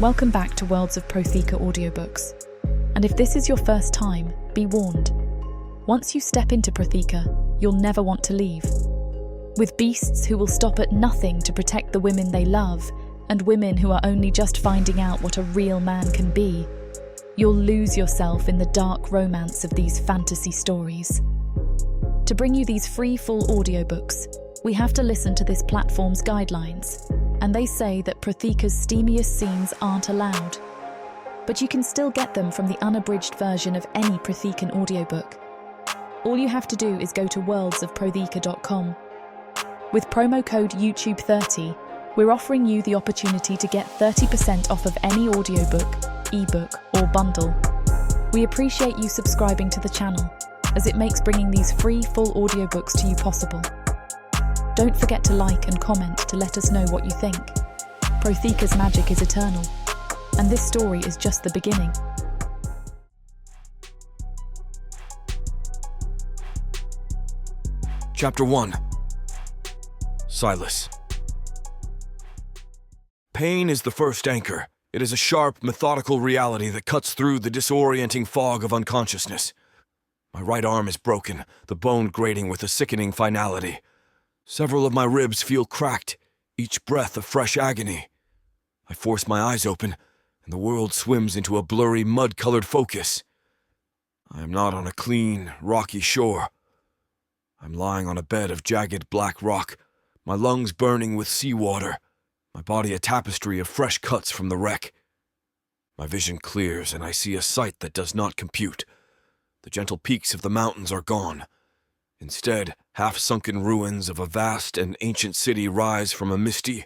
Welcome back to Worlds of Protheka audiobooks. And if this is your first time, be warned. Once you step into Protheka, you'll never want to leave. With beasts who will stop at nothing to protect the women they love, and women who are only just finding out what a real man can be, you'll lose yourself in the dark romance of these fantasy stories. To bring you these free full audiobooks, we have to listen to this platform's guidelines, and they say that Protheka's steamiest scenes aren't allowed. But you can still get them from the unabridged version of any Prothekan audiobook. All you have to do is go to worldsofprotheka.com. With promo code YouTube30, we're offering you the opportunity to get 30% off of any audiobook, ebook, or bundle. We appreciate you subscribing to the channel, as it makes bringing these free full audiobooks to you possible. Don't forget to like and comment to let us know what you think. Protheka's magic is eternal, and this story is just the beginning. Chapter 1. Silas. Pain is the first anchor. It is a sharp, methodical reality that cuts through the disorienting fog of unconsciousness. My right arm is broken, the bone grating with a sickening finality. Several of my ribs feel cracked, each breath a fresh agony. I force my eyes open, and the world swims into a blurry, mud-colored focus. I am not on a clean, rocky shore. I'm lying on a bed of jagged black rock, my lungs burning with seawater, my body a tapestry of fresh cuts from the wreck. My vision clears, and I see a sight that does not compute. The gentle peaks of the mountains are gone. Instead, half-sunken ruins of a vast and ancient city rise from a misty,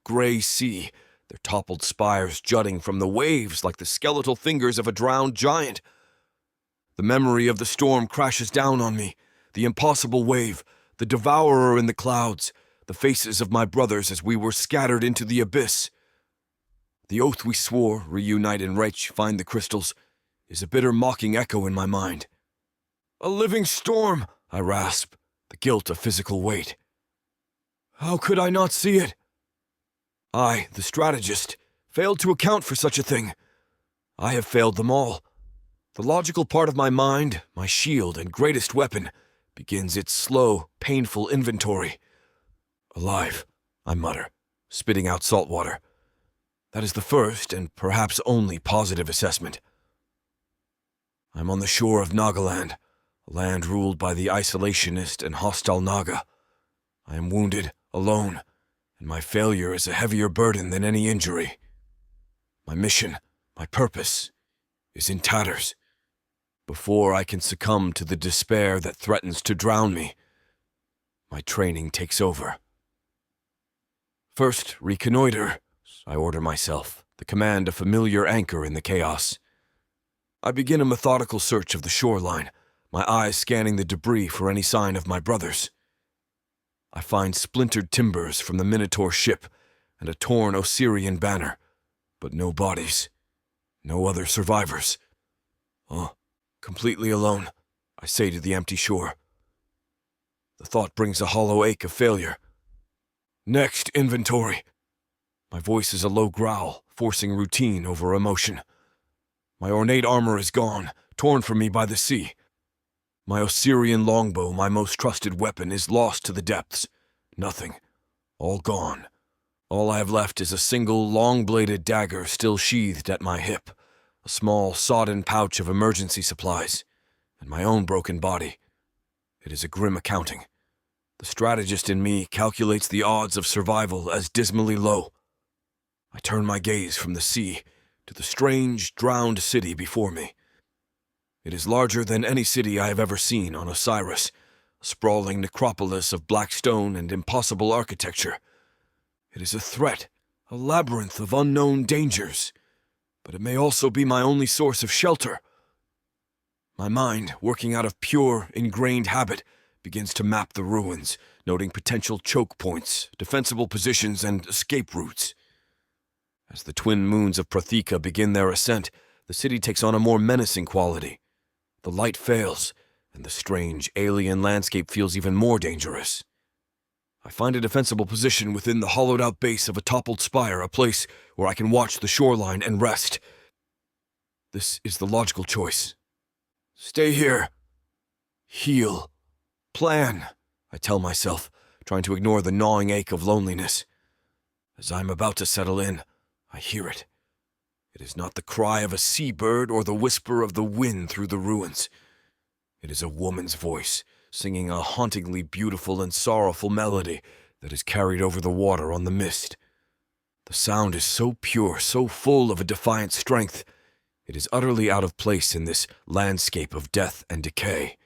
gray sea, their toppled spires jutting from the waves like the skeletal fingers of a drowned giant. The memory of the storm crashes down on me, the impossible wave, the devourer in the clouds, the faces of my brothers as we were scattered into the abyss. The oath we swore, reunite and reach, find the crystals, is a bitter mocking echo in my mind. A living storm! I rasp, the guilt of physical weight. How could I not see it? I, the strategist, failed to account for such a thing. I have failed them all. The logical part of my mind, my shield and greatest weapon, begins its slow, painful inventory. Alive, I mutter, spitting out salt water. That is the first and perhaps only positive assessment. I'm on the shore of Nagaland, a land ruled by the isolationist and hostile Naga. I am wounded, alone, and my failure is a heavier burden than any injury. My mission, my purpose, is in tatters. Before I can succumb to the despair that threatens to drown me, my training takes over. First, reconnoiter, I order myself, the command a familiar anchor in the chaos. I begin a methodical search of the shoreline, my eyes scanning the debris for any sign of my brothers. I find splintered timbers from the Minotaur ship and a torn Osirian banner, but no bodies, no other survivors. Completely alone, I say to the empty shore. The thought brings a hollow ache of failure. Next inventory. My voice is a low growl, forcing routine over emotion. My ornate armor is gone, torn from me by the sea. My Osirian longbow, my most trusted weapon, is lost to the depths. Nothing. All gone. All I have left is a single, long-bladed dagger still sheathed at my hip, a small, sodden pouch of emergency supplies, and my own broken body. It is a grim accounting. The strategist in me calculates the odds of survival as dismally low. I turn my gaze from the sea to the strange, drowned city before me. It is larger than any city I have ever seen on Osiris, a sprawling necropolis of black stone and impossible architecture. It is a threat, a labyrinth of unknown dangers, but it may also be my only source of shelter. My mind, working out of pure, ingrained habit, begins to map the ruins, noting potential choke points, defensible positions, and escape routes. As the twin moons of Protheka begin their ascent, the city takes on a more menacing quality. The light fails, and the strange, alien landscape feels even more dangerous. I find a defensible position within the hollowed-out base of a toppled spire, a place where I can watch the shoreline and rest. This is the logical choice. Stay here. Heal. Plan, I tell myself, trying to ignore the gnawing ache of loneliness. As I'm about to settle in, I hear it. It is not the cry of a seabird or the whisper of the wind through the ruins. It is a woman's voice, singing a hauntingly beautiful and sorrowful melody that is carried over the water on the mist. The sound is so pure, so full of a defiant strength. It is utterly out of place in this landscape of death and decay.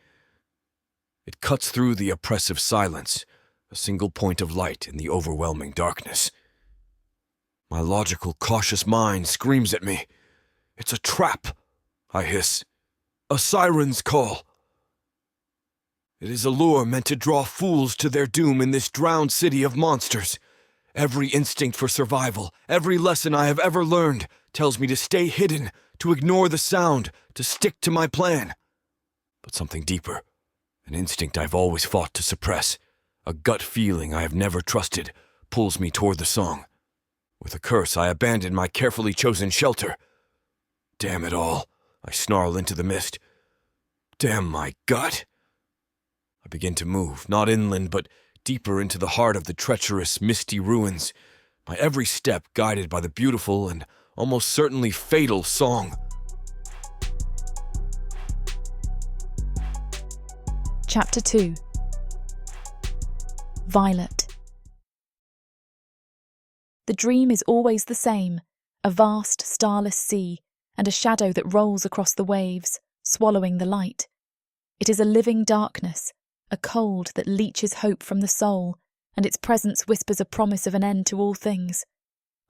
It cuts through the oppressive silence, a single point of light in the overwhelming darkness. My logical, cautious mind screams at me. It's a trap, I hiss. A siren's call. It is a lure meant to draw fools to their doom in this drowned city of monsters. Every instinct for survival, every lesson I have ever learned, tells me to stay hidden, to ignore the sound, to stick to my plan. But something deeper, an instinct I've always fought to suppress, a gut feeling I have never trusted, pulls me toward the song. With a curse, I abandon my carefully chosen shelter. Damn it all, I snarl into the mist. Damn my gut. I begin to move, not inland, but deeper into the heart of the treacherous, misty ruins, my every step guided by the beautiful and almost certainly fatal song. Chapter 2. Violet. The dream is always the same, a vast, starless sea, and a shadow that rolls across the waves, swallowing the light. It is a living darkness, a cold that leeches hope from the soul, and its presence whispers a promise of an end to all things.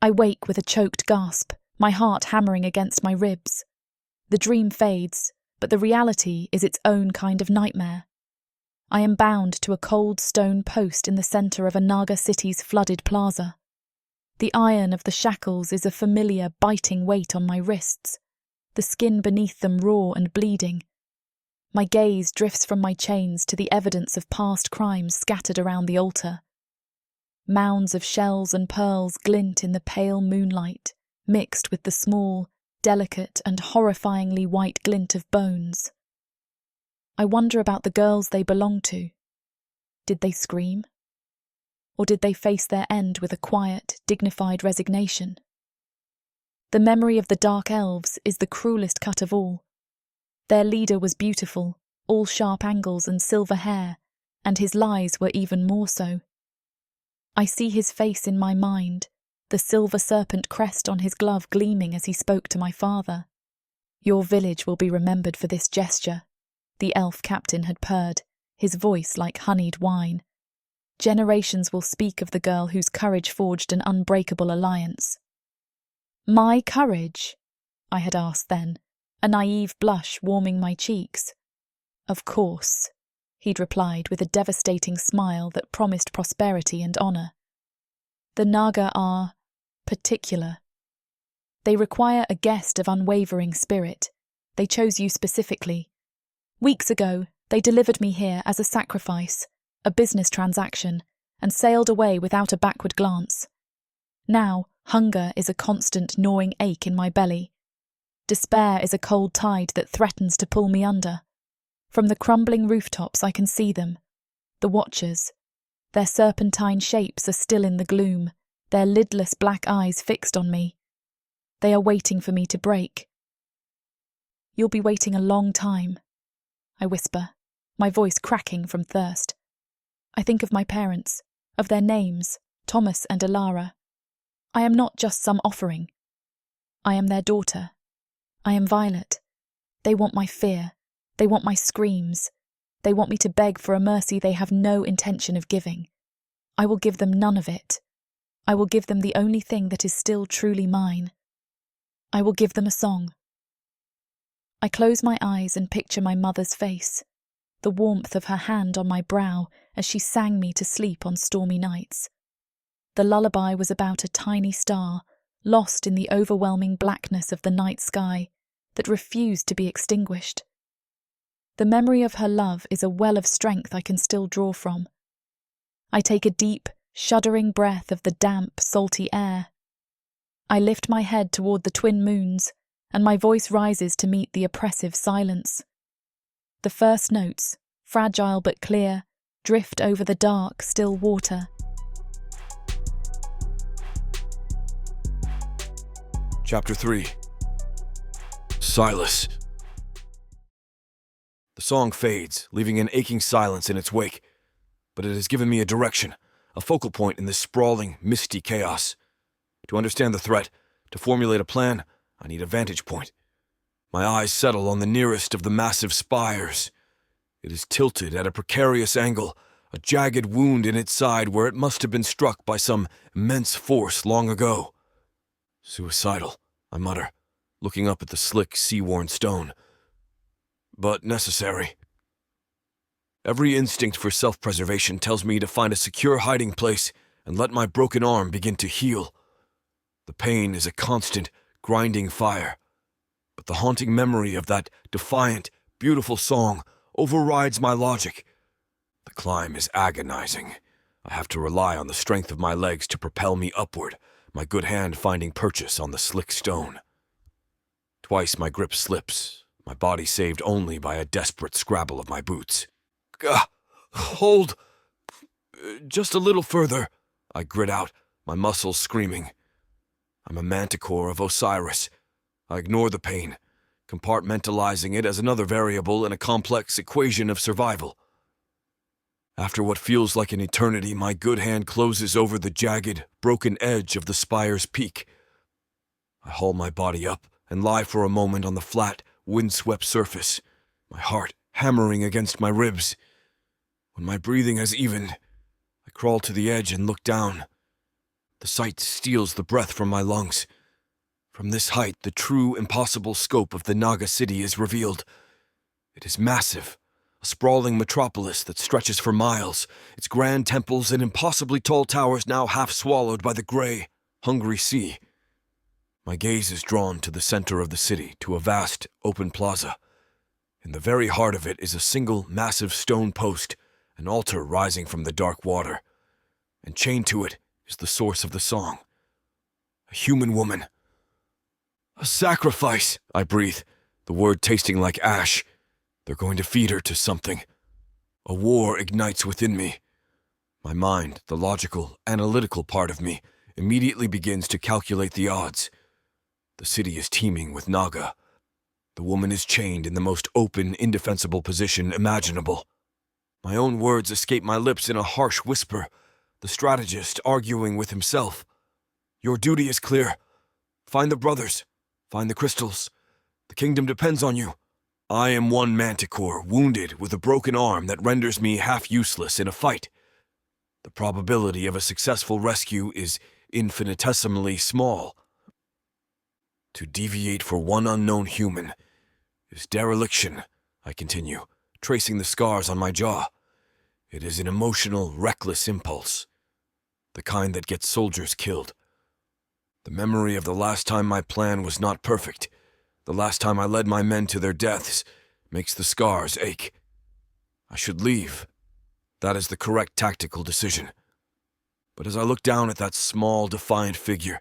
I wake with a choked gasp, my heart hammering against my ribs. The dream fades, but the reality is its own kind of nightmare. I am bound to a cold stone post in the centre of a Naga city's flooded plaza. The iron of the shackles is a familiar, biting weight on my wrists, the skin beneath them raw and bleeding. My gaze drifts from my chains to the evidence of past crimes scattered around the altar. Mounds of shells and pearls glint in the pale moonlight, mixed with the small, delicate and horrifyingly white glint of bones. I wonder about the girls they belong to. Did they scream? Or did they face their end with a quiet, dignified resignation? The memory of the Dark Elves is the cruelest cut of all. Their leader was beautiful, all sharp angles and silver hair, and his lies were even more so. I see his face in my mind, the silver serpent crest on his glove gleaming as he spoke to my father. "Your village will be remembered for this gesture," the elf captain had purred, his voice like honeyed wine. "Generations will speak of the girl whose courage forged an unbreakable alliance." "My courage?" I had asked then, a naive blush warming my cheeks. "Of course," he'd replied with a devastating smile that promised prosperity and honour. "The Naga are particular. They require a guest of unwavering spirit. They chose you specifically. Weeks ago, they delivered me here as a sacrifice, a business transaction, and sailed away without a backward glance. Now, hunger is a constant gnawing ache in my belly. Despair is a cold tide that threatens to pull me under. From the crumbling rooftops I can see them, the Watchers. Their serpentine shapes are still in the gloom, their lidless black eyes fixed on me. They are waiting for me to break. "You'll be waiting a long time," I whisper, my voice cracking from thirst. I think of my parents, of their names, Thomas and Alara. I am not just some offering. I am their daughter. I am Violet. They want my fear. They want my screams. They want me to beg for a mercy they have no intention of giving. I will give them none of it. I will give them the only thing that is still truly mine. I will give them a song. I close my eyes and picture my mother's face, the warmth of her hand on my brow as she sang me to sleep on stormy nights. The lullaby was about a tiny star, lost in the overwhelming blackness of the night sky, that refused to be extinguished. The memory of her love is a well of strength I can still draw from. I take a deep, shuddering breath of the damp, salty air. I lift my head toward the twin moons, and my voice rises to meet the oppressive silence. The first notes, fragile but clear, drift over the dark, still water. Chapter 3. Silas. The song fades, leaving an aching silence in its wake, but it has given me a direction, a focal point in this sprawling, misty chaos. To understand the threat, to formulate a plan, I need a vantage point. My eyes settle on the nearest of the massive spires. It is tilted at a precarious angle, a jagged wound in its side where it must have been struck by some immense force long ago. Suicidal, I mutter, looking up at the slick, sea-worn stone. But necessary. Every instinct for self-preservation tells me to find a secure hiding place and let my broken arm begin to heal. The pain is a constant, grinding fire, but the haunting memory of that defiant, beautiful song overrides my logic. The climb is agonizing. I have to rely on the strength of my legs to propel me upward, my good hand finding purchase on the slick stone. Twice my grip slips, my body saved only by a desperate scrabble of my boots. Hold! Just a little further, I grit out, my muscles screaming. I'm a manticore of Osiris. I ignore the pain, compartmentalizing it as another variable in a complex equation of survival. After what feels like an eternity, my good hand closes over the jagged, broken edge of the spire's peak. I haul my body up and lie for a moment on the flat, windswept surface, my heart hammering against my ribs. When my breathing has evened, I crawl to the edge and look down. The sight steals the breath from my lungs. From this height, the true, impossible scope of the Naga city is revealed. It is massive. A sprawling metropolis that stretches for miles, its grand temples and impossibly tall towers now half swallowed by the gray, hungry sea. My gaze is drawn to the center of the city, to a vast, open plaza. In the very heart of it is a single, massive stone post, an altar rising from the dark water. And chained to it is the source of the song. A human woman. A sacrifice, I breathe, the word tasting like ash. They're going to feed her to something. A war ignites within me. My mind, the logical, analytical part of me, immediately begins to calculate the odds. The city is teeming with naga. The woman is chained in the most open, indefensible position imaginable. My own words escape my lips in a harsh whisper, the strategist arguing with himself. Your duty is clear. Find the brothers. Find the crystals. The kingdom depends on you. I am one manticore, wounded with a broken arm that renders me half useless in a fight. The probability of a successful rescue is infinitesimally small. To deviate for one unknown human is dereliction, I continue, tracing the scars on my jaw. It is an emotional, reckless impulse, the kind that gets soldiers killed. The memory of the last time my plan was not perfect, the last time I led my men to their deaths, makes the scars ache. I should leave. That is the correct tactical decision. But as I look down at that small, defiant figure,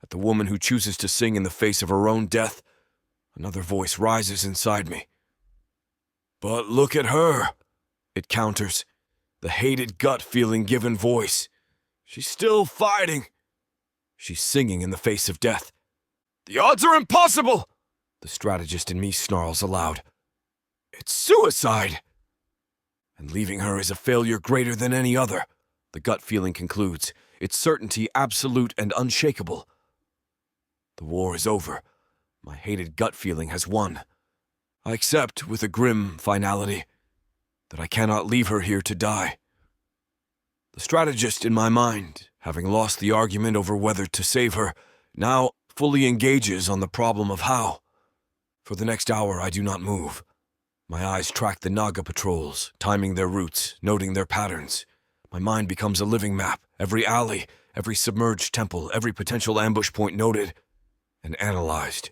at the woman who chooses to sing in the face of her own death, another voice rises inside me. But look at her, it counters, the hated gut feeling given voice. She's still fighting. She's singing in the face of death. The odds are impossible! The strategist in me snarls aloud. It's suicide! And leaving her is a failure greater than any other, the gut feeling concludes, its certainty absolute and unshakable. The war is over. My hated gut feeling has won. I accept, with a grim finality, that I cannot leave her here to die. The strategist in my mind, having lost the argument over whether to save her, now fully engages on the problem of how. For the next hour I do not move. My eyes track the Naga patrols, timing their routes, noting their patterns. My mind becomes a living map, every alley, every submerged temple, every potential ambush point noted and analyzed.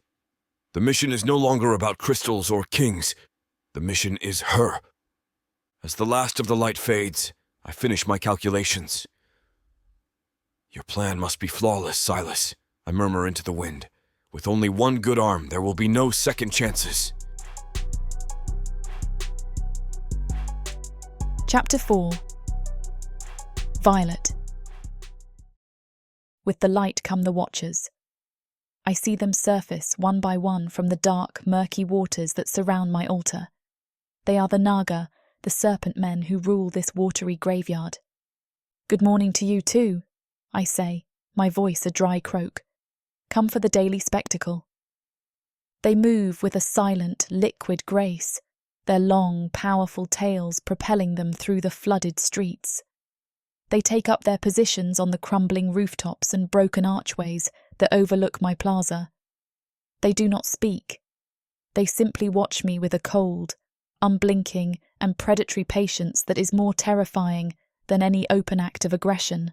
The mission is no longer about crystals or kings. The mission is her. As the last of the light fades, I finish my calculations. Your plan must be flawless, Silas, I murmur into the wind. With only one good arm, there will be no second chances. Chapter 4. Violet. With the light come the watchers. I see them surface one by one from the dark, murky waters that surround my altar. They are the naga, the serpent men who rule this watery graveyard. Good morning to you too, I say, my voice a dry croak. Come for the daily spectacle. They move with a silent, liquid grace, their long, powerful tails propelling them through the flooded streets. They take up their positions on the crumbling rooftops and broken archways that overlook my plaza. They do not speak. They simply watch me with a cold, unblinking and predatory patience that is more terrifying than any open act of aggression.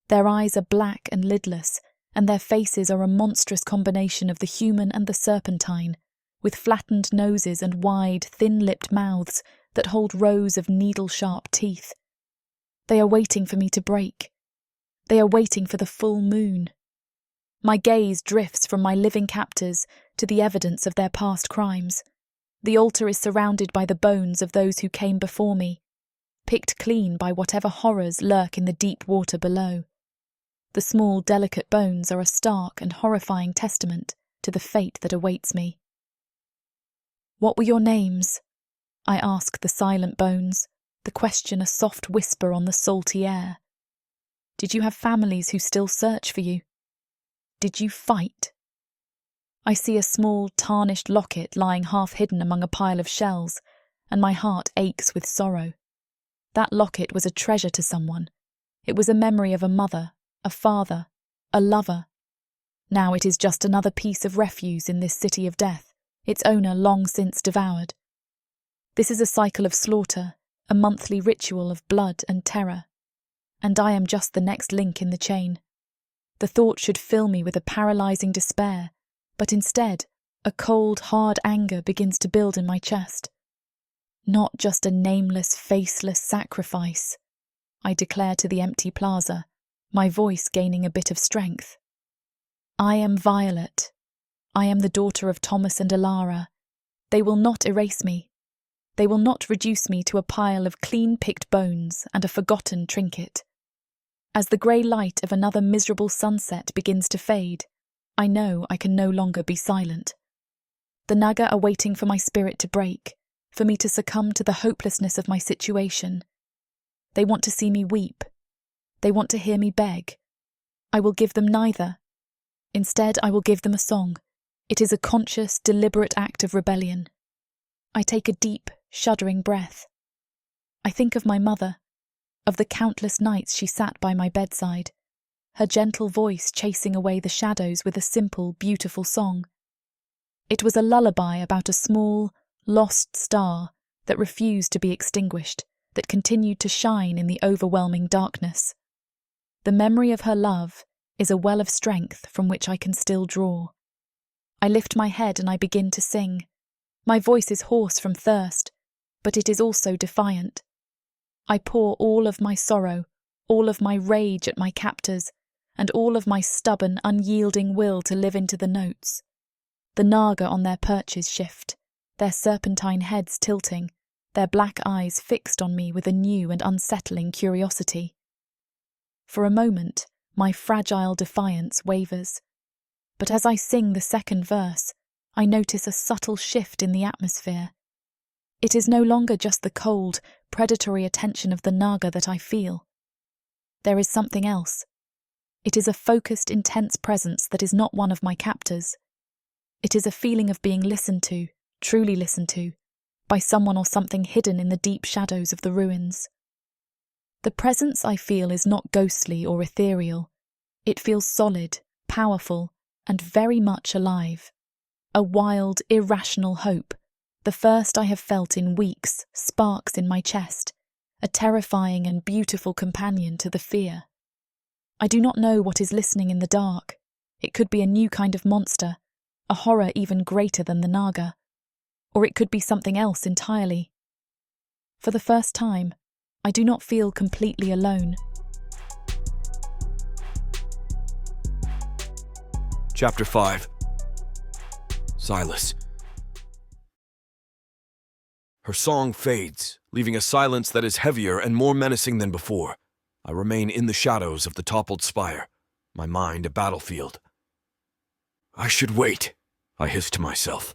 Their eyes are black and lidless, and their faces are a monstrous combination of the human and the serpentine, with flattened noses and wide, thin-lipped mouths that hold rows of needle-sharp teeth. They are waiting for me to break. They are waiting for the full moon. My gaze drifts from my living captors to the evidence of their past crimes. The altar is surrounded by the bones of those who came before me, picked clean by whatever horrors lurk in the deep water below. The small, delicate bones are a stark and horrifying testament to the fate that awaits me. What were your names? I ask the silent bones, the question a soft whisper on the salty air. Did you have families who still search for you? Did you fight? I see a small, tarnished locket lying half hidden among a pile of shells, and my heart aches with sorrow. That locket was a treasure to someone. It was a memory of a mother, a father, a lover. Now it is just another piece of refuse in this city of death, its owner long since devoured. This is a cycle of slaughter, a monthly ritual of blood and terror. And I am just the next link in the chain. The thought should fill me with a paralyzing despair, but instead, a cold, hard anger begins to build in my chest. Not just a nameless, faceless sacrifice, I declare to the empty plaza, my voice gaining a bit of strength. I am Violet. I am the daughter of Thomas and Alara. They will not erase me. They will not reduce me to a pile of clean-picked bones and a forgotten trinket. As the grey light of another miserable sunset begins to fade, I know I can no longer be silent. The naga are waiting for my spirit to break, for me to succumb to the hopelessness of my situation. They want to see me weep. They want to hear me beg. I will give them neither. Instead, I will give them a song. It is a conscious, deliberate act of rebellion. I take a deep, shuddering breath. I think of my mother, of the countless nights she sat by my bedside, her gentle voice chasing away the shadows with a simple, beautiful song. It was a lullaby about a small, lost star that refused to be extinguished, that continued to shine in the overwhelming darkness. The memory of her love is a well of strength from which I can still draw. I lift my head and I begin to sing. My voice is hoarse from thirst, but it is also defiant. I pour all of my sorrow, all of my rage at my captors, and all of my stubborn, unyielding will to live into the notes. The naga on their perches shift, their serpentine heads tilting, their black eyes fixed on me with a new and unsettling curiosity. For a moment, my fragile defiance wavers. But as I sing the second verse, I notice a subtle shift in the atmosphere. It is no longer just the cold, predatory attention of the naga that I feel. There is something else. It is a focused, intense presence that is not one of my captors. It is a feeling of being listened to, truly listened to, by someone or something hidden in the deep shadows of the ruins. The presence I feel is not ghostly or ethereal. It feels solid, powerful, and very much alive. A wild, irrational hope, the first I have felt in weeks, sparks in my chest, a terrifying and beautiful companion to the fear. I do not know what is listening in the dark. It could be a new kind of monster, a horror even greater than the naga. Or it could be something else entirely. For the first time, I do not feel completely alone. Chapter 5. Silas. Her song fades, leaving a silence that is heavier and more menacing than before. I remain in the shadows of the toppled spire, my mind a battlefield. I should wait, I hiss to myself,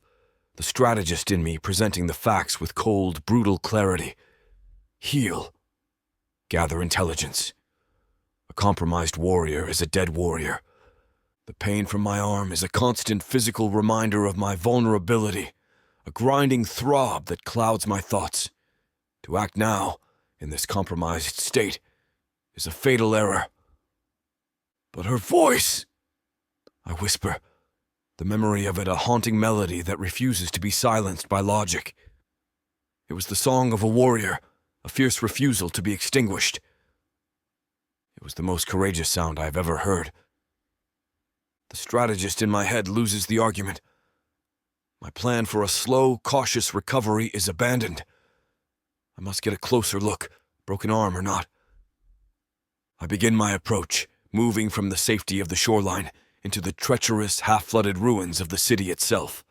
the strategist in me presenting the facts with cold, brutal clarity. Heal. Gather intelligence. A compromised warrior is a dead warrior. The pain from my arm is a constant physical reminder of my vulnerability, a grinding throb that clouds my thoughts. To act now, in this compromised state, is a fatal error. But her voice! I whisper, the memory of it a haunting melody that refuses to be silenced by logic. It was the song of a warrior, a fierce refusal to be extinguished. It was the most courageous sound I have ever heard. The strategist in my head loses the argument. My plan for a slow, cautious recovery is abandoned. I must get a closer look, broken arm or not. I begin my approach, moving from the safety of the shoreline into the treacherous, half-flooded ruins of the city itself.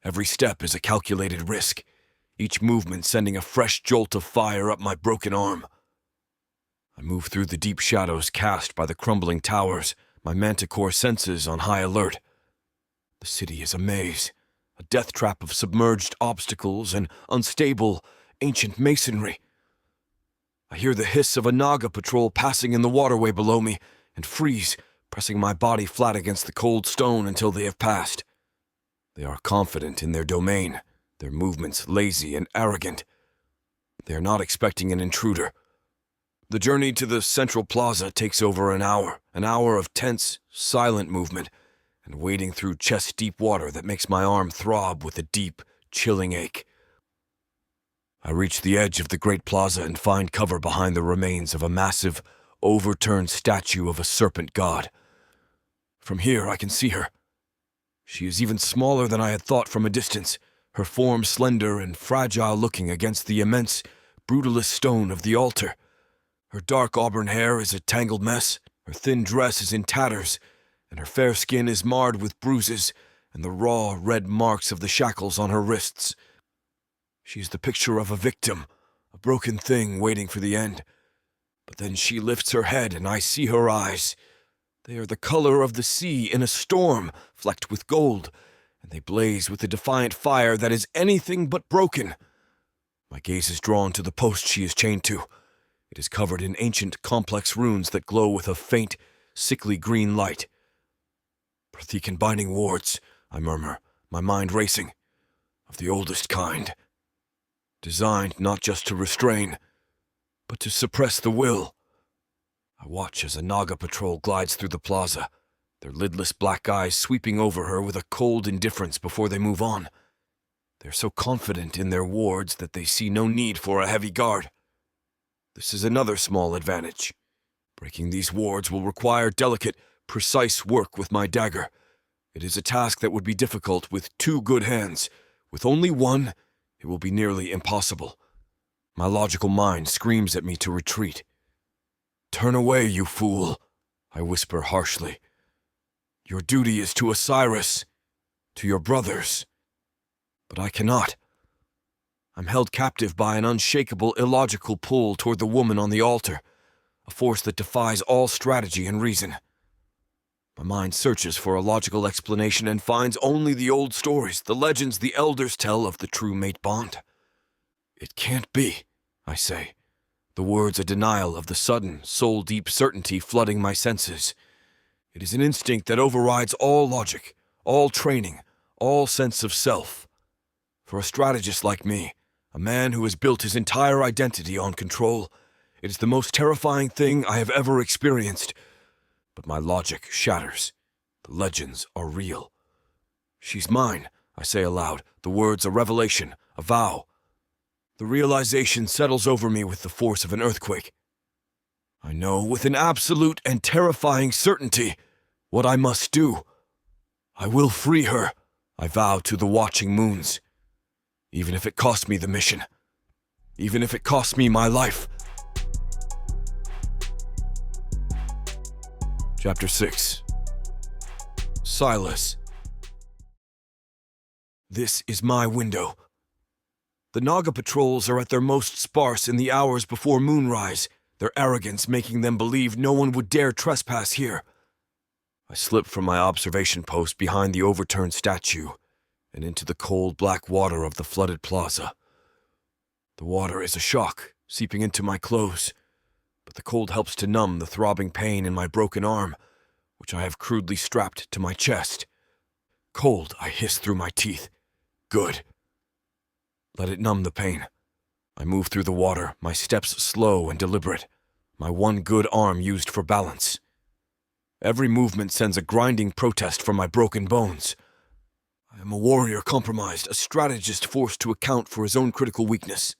Every step is a calculated risk, each movement sending a fresh jolt of fire up my broken arm. I move through the deep shadows cast by the crumbling towers, my manticore senses on high alert. The city is a maze, a death trap of submerged obstacles and unstable, ancient masonry. I hear the hiss of a naga patrol passing in the waterway below me and freeze, pressing my body flat against the cold stone until they have passed. They are confident in their domain, their movements lazy and arrogant. They are not expecting an intruder. The journey to the central plaza takes over an hour of tense, silent movement, and wading through chest-deep water that makes my arm throb with a deep, chilling ache. I reach the edge of the great plaza and find cover behind the remains of a massive, overturned statue of a serpent god. From here I can see her. She is even smaller than I had thought from a distance, her form slender and fragile-looking against the immense, brutalist stone of the altar. Her dark auburn hair is a tangled mess, her thin dress is in tatters, and her fair skin is marred with bruises and the raw, red marks of the shackles on her wrists. She is the picture of a victim, a broken thing waiting for the end. But then she lifts her head and I see her eyes. They are the color of the sea in a storm, flecked with gold, and they blaze with a defiant fire that is anything but broken. My gaze is drawn to the post she is chained to. It is covered in ancient, complex runes that glow with a faint, sickly green light. Prothecan binding wards, I murmur, my mind racing, of the oldest kind. Designed not just to restrain, but to suppress the will. I watch as a naga patrol glides through the plaza, their lidless black eyes sweeping over her with a cold indifference before they move on. They are so confident in their wards that they see no need for a heavy guard. This is another small advantage. Breaking these wards will require delicate, precise work with my dagger. It is a task that would be difficult with 2 good hands. With only one, it will be nearly impossible. My logical mind screams at me to retreat. "Turn away, you fool," I whisper harshly. "Your duty is to Osiris, to your brothers." But I cannot. I'm held captive by an unshakable, illogical pull toward the woman on the altar, a force that defies all strategy and reason. My mind searches for a logical explanation and finds only the old stories, the legends the elders tell of the true mate bond. "It can't be," I say, the words a denial of the sudden, soul-deep certainty flooding my senses. It is an instinct that overrides all logic, all training, all sense of self. For a strategist like me, a man who has built his entire identity on control, it is the most terrifying thing I have ever experienced. But my logic shatters. The legends are real. "She's mine," I say aloud, the words a revelation, a vow. The realization settles over me with the force of an earthquake. I know with an absolute and terrifying certainty what I must do. I will free her, I vow to the watching moons, even if it cost me the mission. even if it costs me my life. Chapter 6. Silas. This is my window. The Naga patrols are at their most sparse in the hours before moonrise, their arrogance making them believe no one would dare trespass here. I slip from my observation post behind the overturned statue and into the cold black water of the flooded plaza. The water is a shock, seeping into my clothes, but the cold helps to numb the throbbing pain in my broken arm, which I have crudely strapped to my chest. Cold, I hiss through my teeth. Good. Let it numb the pain. I move through the water, my steps slow and deliberate, my one good arm used for balance. Every movement sends a grinding protest from my broken bones. I am a warrior compromised, a strategist forced to account for his own critical weakness.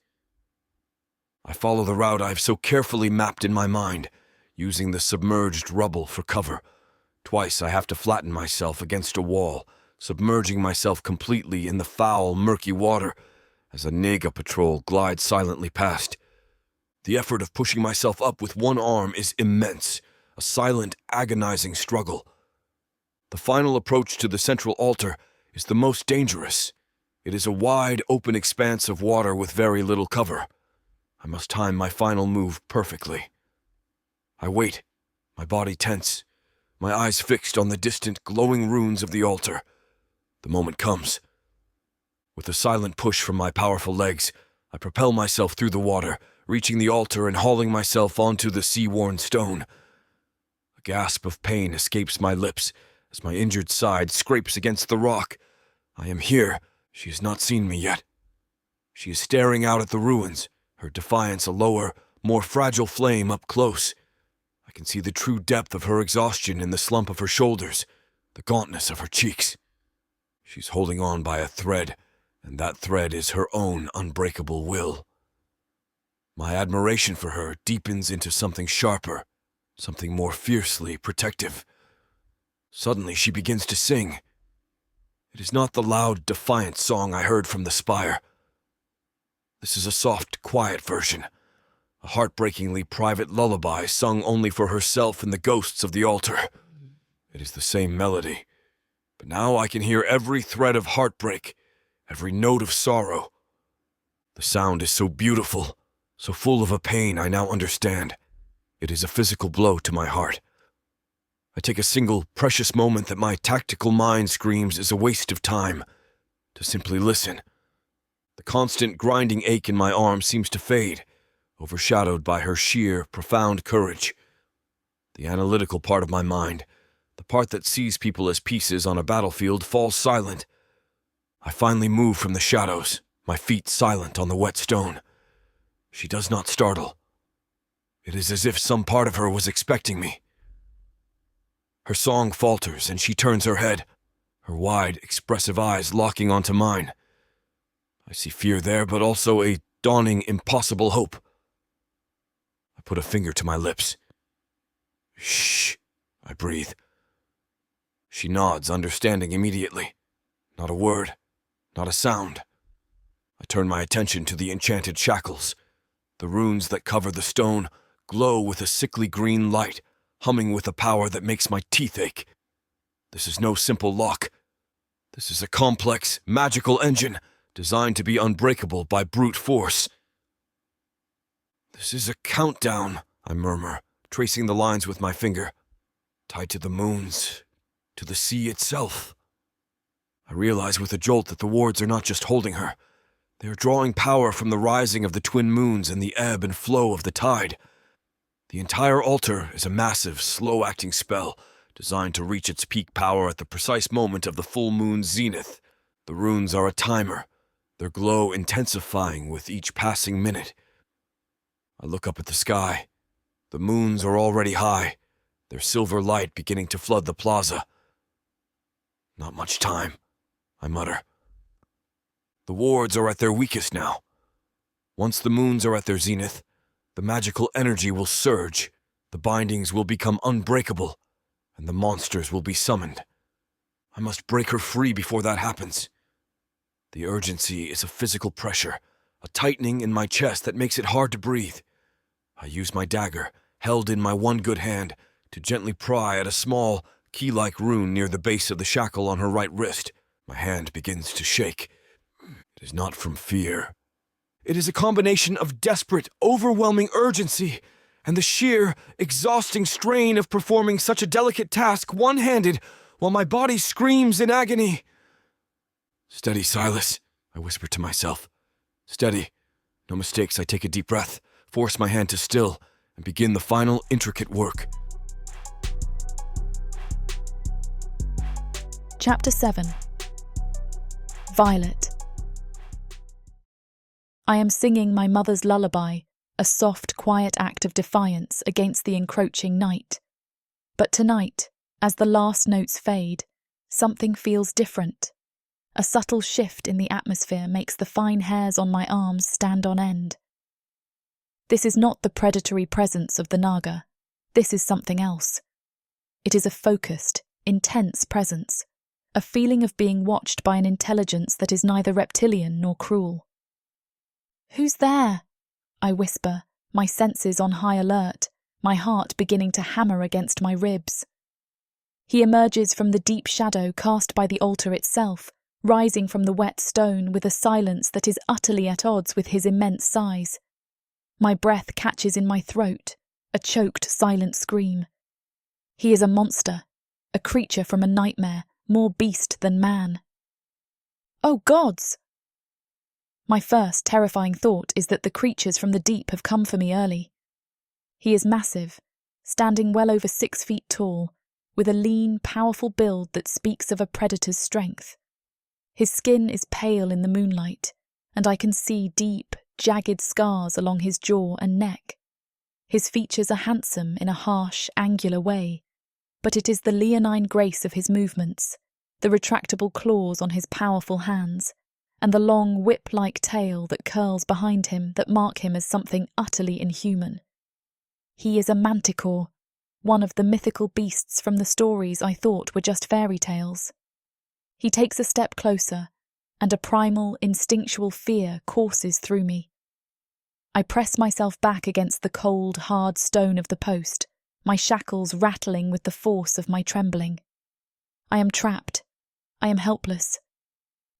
I follow the route I've so carefully mapped in my mind, using the submerged rubble for cover. Twice I have to flatten myself against a wall, submerging myself completely in the foul, murky water as a naga patrol glides silently past. The effort of pushing myself up with one arm is immense, a silent, agonizing struggle. The final approach to the central altar is the most dangerous. It is a wide, open expanse of water with very little cover. I must time my final move perfectly. I wait, my body tense, my eyes fixed on the distant, glowing runes of the altar. The moment comes. With a silent push from my powerful legs, I propel myself through the water, reaching the altar and hauling myself onto the sea-worn stone. A gasp of pain escapes my lips as my injured side scrapes against the rock. I am here. She has not seen me yet. She is staring out at the ruins, her defiance a lower, more fragile flame up close. I can see the true depth of her exhaustion in the slump of her shoulders, the gauntness of her cheeks. She's holding on by a thread, and that thread is her own unbreakable will. My admiration for her deepens into something sharper, something more fiercely protective. Suddenly she begins to sing. It is not the loud, defiant song I heard from the spire. This is a soft, quiet version, a heartbreakingly private lullaby sung only for herself and the ghosts of the altar. It is the same melody, but now I can hear every thread of heartbreak, every note of sorrow. The sound is so beautiful, so full of a pain I now understand. It is a physical blow to my heart. I take a single, precious moment that my tactical mind screams is a waste of time, to simply listen. The constant grinding ache in my arm seems to fade, overshadowed by her sheer, profound courage. The analytical part of my mind, the part that sees people as pieces on a battlefield, falls silent. I finally move from the shadows, my feet silent on the wet stone. She does not startle. It is as if some part of her was expecting me. Her song falters and she turns her head, her wide, expressive eyes locking onto mine. I see fear there, but also a dawning, impossible hope. I put a finger to my lips. Shh, I breathe. She nods, understanding immediately. Not a word, not a sound. I turn my attention to the enchanted shackles. The runes that cover the stone glow with a sickly green light, humming with a power that makes my teeth ache. This is no simple lock. This is a complex, magical engine designed to be unbreakable by brute force. This is a countdown, I murmur, tracing the lines with my finger. Tied to the moons, to the sea itself. I realize with a jolt that the wards are not just holding her. They are drawing power from the rising of the twin moons and the ebb and flow of the tide. The entire altar is a massive, slow-acting spell designed to reach its peak power at the precise moment of the full moon's zenith. The runes are a timer, their glow intensifying with each passing minute. I look up at the sky. The moons are already high, their silver light beginning to flood the plaza. Not much time, I mutter. The wards are at their weakest now. Once the moons are at their zenith, the magical energy will surge, the bindings will become unbreakable, and the monsters will be summoned. I must break her free before that happens. The urgency is a physical pressure, a tightening in my chest that makes it hard to breathe. I use my dagger, held in my one good hand, to gently pry at a small, key-like rune near the base of the shackle on her right wrist. My hand begins to shake. It is not from fear. It is a combination of desperate, overwhelming urgency and the sheer, exhausting strain of performing such a delicate task one-handed while my body screams in agony. "Steady, Silas," I whisper to myself. "Steady. No mistakes." I take a deep breath, force my hand to still, and begin the final intricate work. Chapter 7. Violet. I am singing my mother's lullaby, a soft, quiet act of defiance against the encroaching night. But tonight, as the last notes fade, something feels different. A subtle shift in the atmosphere makes the fine hairs on my arms stand on end. This is not the predatory presence of the naga. This is something else. It is a focused, intense presence, a feeling of being watched by an intelligence that is neither reptilian nor cruel. "Who's there?" I whisper, my senses on high alert, my heart beginning to hammer against my ribs. He emerges from the deep shadow cast by the altar itself, rising from the wet stone with a silence that is utterly at odds with his immense size. My breath catches in my throat, a choked, silent scream. He is a monster, a creature from a nightmare, more beast than man. Oh gods! My first terrifying thought is that the creatures from the deep have come for me early. He is massive, standing well over 6 feet tall, with a lean, powerful build that speaks of a predator's strength. His skin is pale in the moonlight, and I can see deep, jagged scars along his jaw and neck. His features are handsome in a harsh, angular way, but it is the leonine grace of his movements, the retractable claws on his powerful hands, and the long whip-like tail that curls behind him that mark him as something utterly inhuman. He is a manticore, one of the mythical beasts from the stories I thought were just fairy tales. He takes a step closer, and a primal, instinctual fear courses through me. I press myself back against the cold, hard stone of the post, my shackles rattling with the force of my trembling. I am trapped. I am helpless.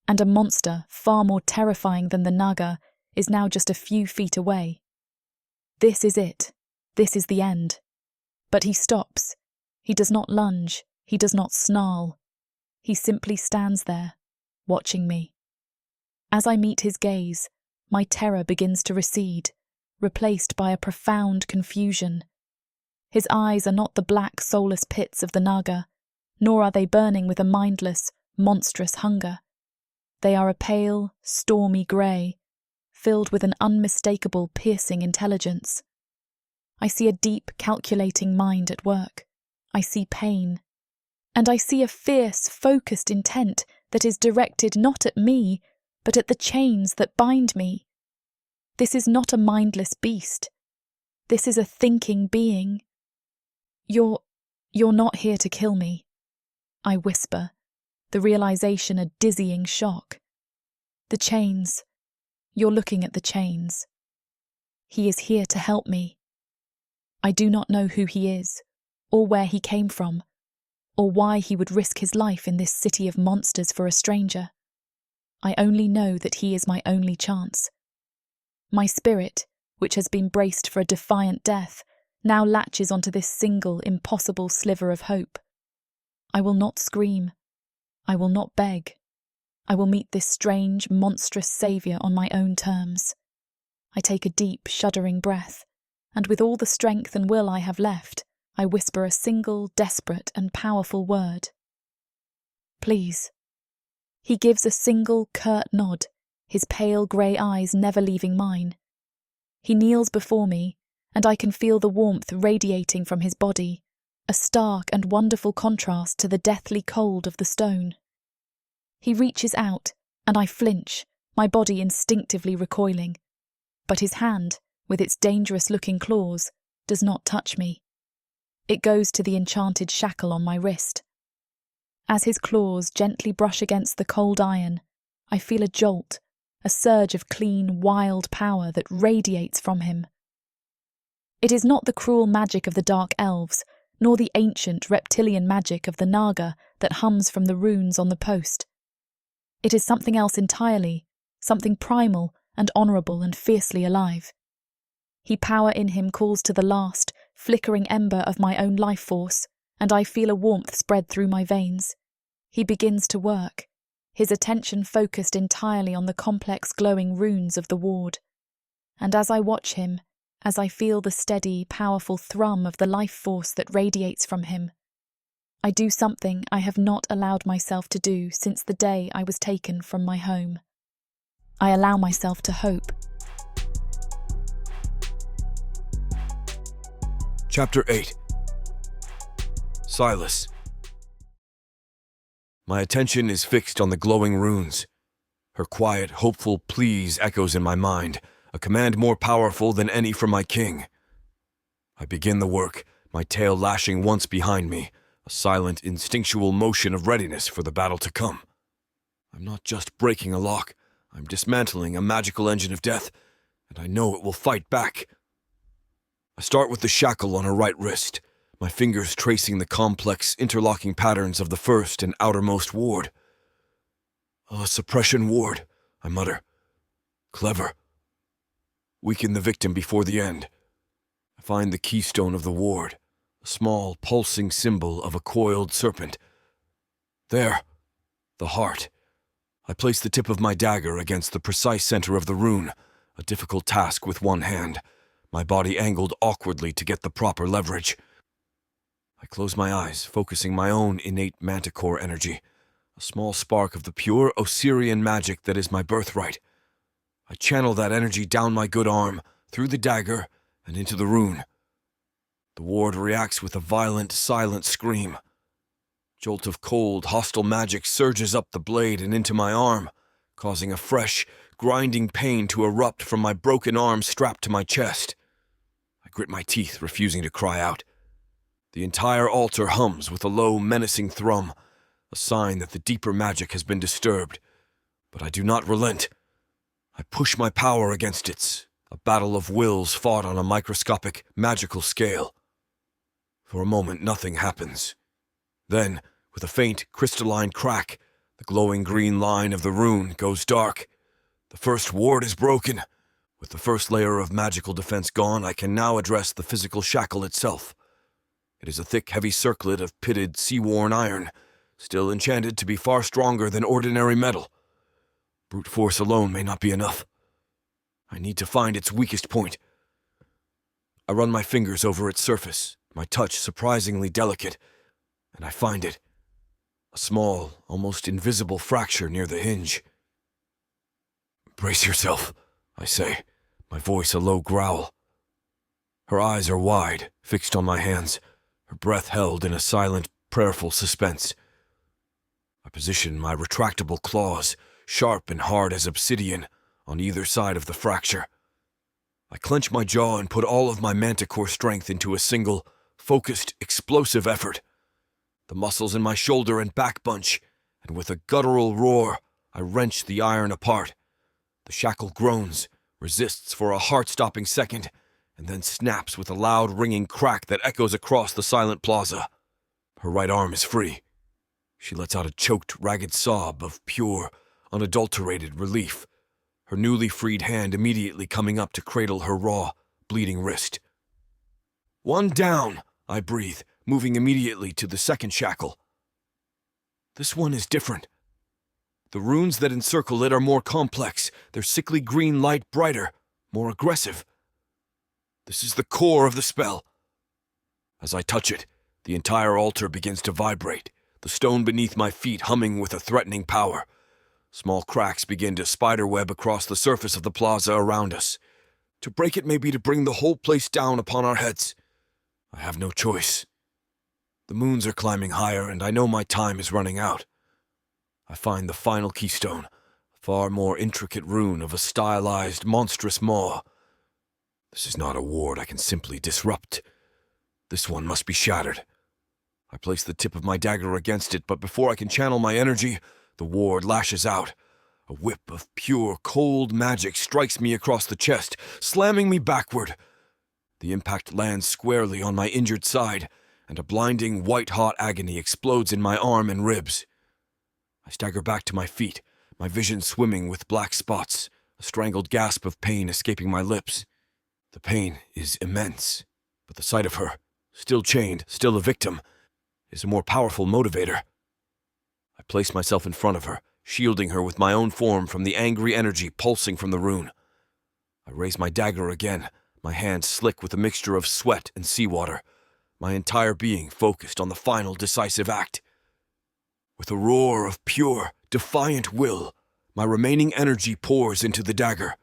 And a monster, far more terrifying than the naga, is now just a few feet away. This is it. This is the end. But he stops. He does not lunge. He does not snarl. He simply stands there, watching me. As I meet his gaze, my terror begins to recede, replaced by a profound confusion. His eyes are not the black, soulless pits of the naga, nor are they burning with a mindless, monstrous hunger. They are a pale, stormy grey, filled with an unmistakable, piercing intelligence. I see a deep, calculating mind at work. I see pain. And I see a fierce, focused intent that is directed not at me, but at the chains that bind me. This is not a mindless beast. This is a thinking being. You're not here to kill me," I whisper, the realization a dizzying shock. "The chains. You're looking at the chains. He is here to help me. I do not know who he is, or where he came from, or why he would risk his life in this city of monsters for a stranger. I only know that he is my only chance. My spirit, which has been braced for a defiant death, now latches onto this single, impossible sliver of hope. I will not scream. I will not beg. I will meet this strange, monstrous saviour on my own terms. I take a deep, shuddering breath, and with all the strength and will I have left, I whisper a single, desperate and powerful word. Please. He gives a single, curt nod, his pale grey eyes never leaving mine. He kneels before me, and I can feel the warmth radiating from his body, a stark and wonderful contrast to the deathly cold of the stone. He reaches out, and I flinch, my body instinctively recoiling. But his hand, with its dangerous-looking claws, does not touch me. It goes to the enchanted shackle on my wrist. As his claws gently brush against the cold iron, I feel a jolt, a surge of clean, wild power that radiates from him. It is not the cruel magic of the dark elves, nor the ancient reptilian magic of the naga that hums from the runes on the post. It is something else entirely, something primal and honourable and fiercely alive. He power in him calls to the last, flickering ember of my own life force, and I feel a warmth spread through my veins. He begins to work, his attention focused entirely on the complex glowing runes of the ward. And as I watch him, as I feel the steady, powerful thrum of the life force that radiates from him, I do something I have not allowed myself to do since the day I was taken from my home. I allow myself to hope. Chapter 8. Silas. My attention is fixed on the glowing runes. Her quiet, hopeful pleas echoes in my mind, a command more powerful than any from my king. I begin the work, my tail lashing once behind me, a silent, instinctual motion of readiness for the battle to come. I'm not just breaking a lock, I'm dismantling a magical engine of death, and I know it will fight back. I start with the shackle on her right wrist, my fingers tracing the complex, interlocking patterns of the first and outermost ward. A suppression ward, I mutter. Clever. Weaken the victim before the end. I find the keystone of the ward, a small, pulsing symbol of a coiled serpent. There, the heart. I place the tip of my dagger against the precise center of the rune, a difficult task with one hand, my body angled awkwardly to get the proper leverage. I close my eyes, focusing my own innate manticore energy, a small spark of the pure Osirian magic that is my birthright. I channel that energy down my good arm, through the dagger, and into the rune. The ward reacts with a violent, silent scream. Jolt of cold, hostile magic surges up the blade and into my arm, causing a fresh, grinding pain to erupt from my broken arm strapped to my chest. I grit my teeth, refusing to cry out. The entire altar hums with a low, menacing thrum, a sign that the deeper magic has been disturbed. But I do not relent. I push my power against it, a battle of wills fought on a microscopic, magical scale. For a moment, nothing happens. Then, with a faint, crystalline crack, the glowing green line of the rune goes dark. The first ward is broken. With the first layer of magical defense gone, I can now address the physical shackle itself. It is a thick, heavy circlet of pitted, sea-worn iron, still enchanted to be far stronger than ordinary metal. Brute force alone may not be enough. I need to find its weakest point. I run my fingers over its surface, my touch surprisingly delicate, and I find it. A small, almost invisible fracture near the hinge. "Brace yourself," I say, my voice a low growl. Her eyes are wide, fixed on my hands, her breath held in a silent, prayerful suspense. I position my retractable claws, sharp and hard as obsidian, on either side of the fracture. I clench my jaw and put all of my manticore strength into a single, focused, explosive effort. The muscles in my shoulder and back bunch, and with a guttural roar, I wrench the iron apart. The shackle groans, resists for a heart-stopping second, and then snaps with a loud ringing crack that echoes across the silent plaza. Her right arm is free. She lets out a choked, ragged sob of pure, unadulterated relief, her newly freed hand immediately coming up to cradle her raw, bleeding wrist. "One down," I breathe, moving immediately to the second shackle. This one is different. The runes that encircle it are more complex, their sickly green light brighter, more aggressive. This is the core of the spell. As I touch it, the entire altar begins to vibrate, the stone beneath my feet humming with a threatening power. Small cracks begin to spiderweb across the surface of the plaza around us. To break it may be to bring the whole place down upon our heads. I have no choice. The moons are climbing higher, and I know my time is running out. I find the final keystone, a far more intricate rune of a stylized, monstrous maw. This is not a ward I can simply disrupt. This one must be shattered. I place the tip of my dagger against it, but before I can channel my energy, the ward lashes out. A whip of pure, cold magic strikes me across the chest, slamming me backward. The impact lands squarely on my injured side, and a blinding, white-hot agony explodes in my arm and ribs. I stagger back to my feet, my vision swimming with black spots, a strangled gasp of pain escaping my lips. The pain is immense, but the sight of her, still chained, still a victim, is a more powerful motivator. I place myself in front of her, shielding her with my own form from the angry energy pulsing from the rune. I raise my dagger again, my hands slick with a mixture of sweat and seawater, my entire being focused on the final decisive act. With a roar of pure, defiant will, my remaining energy pours into the dagger.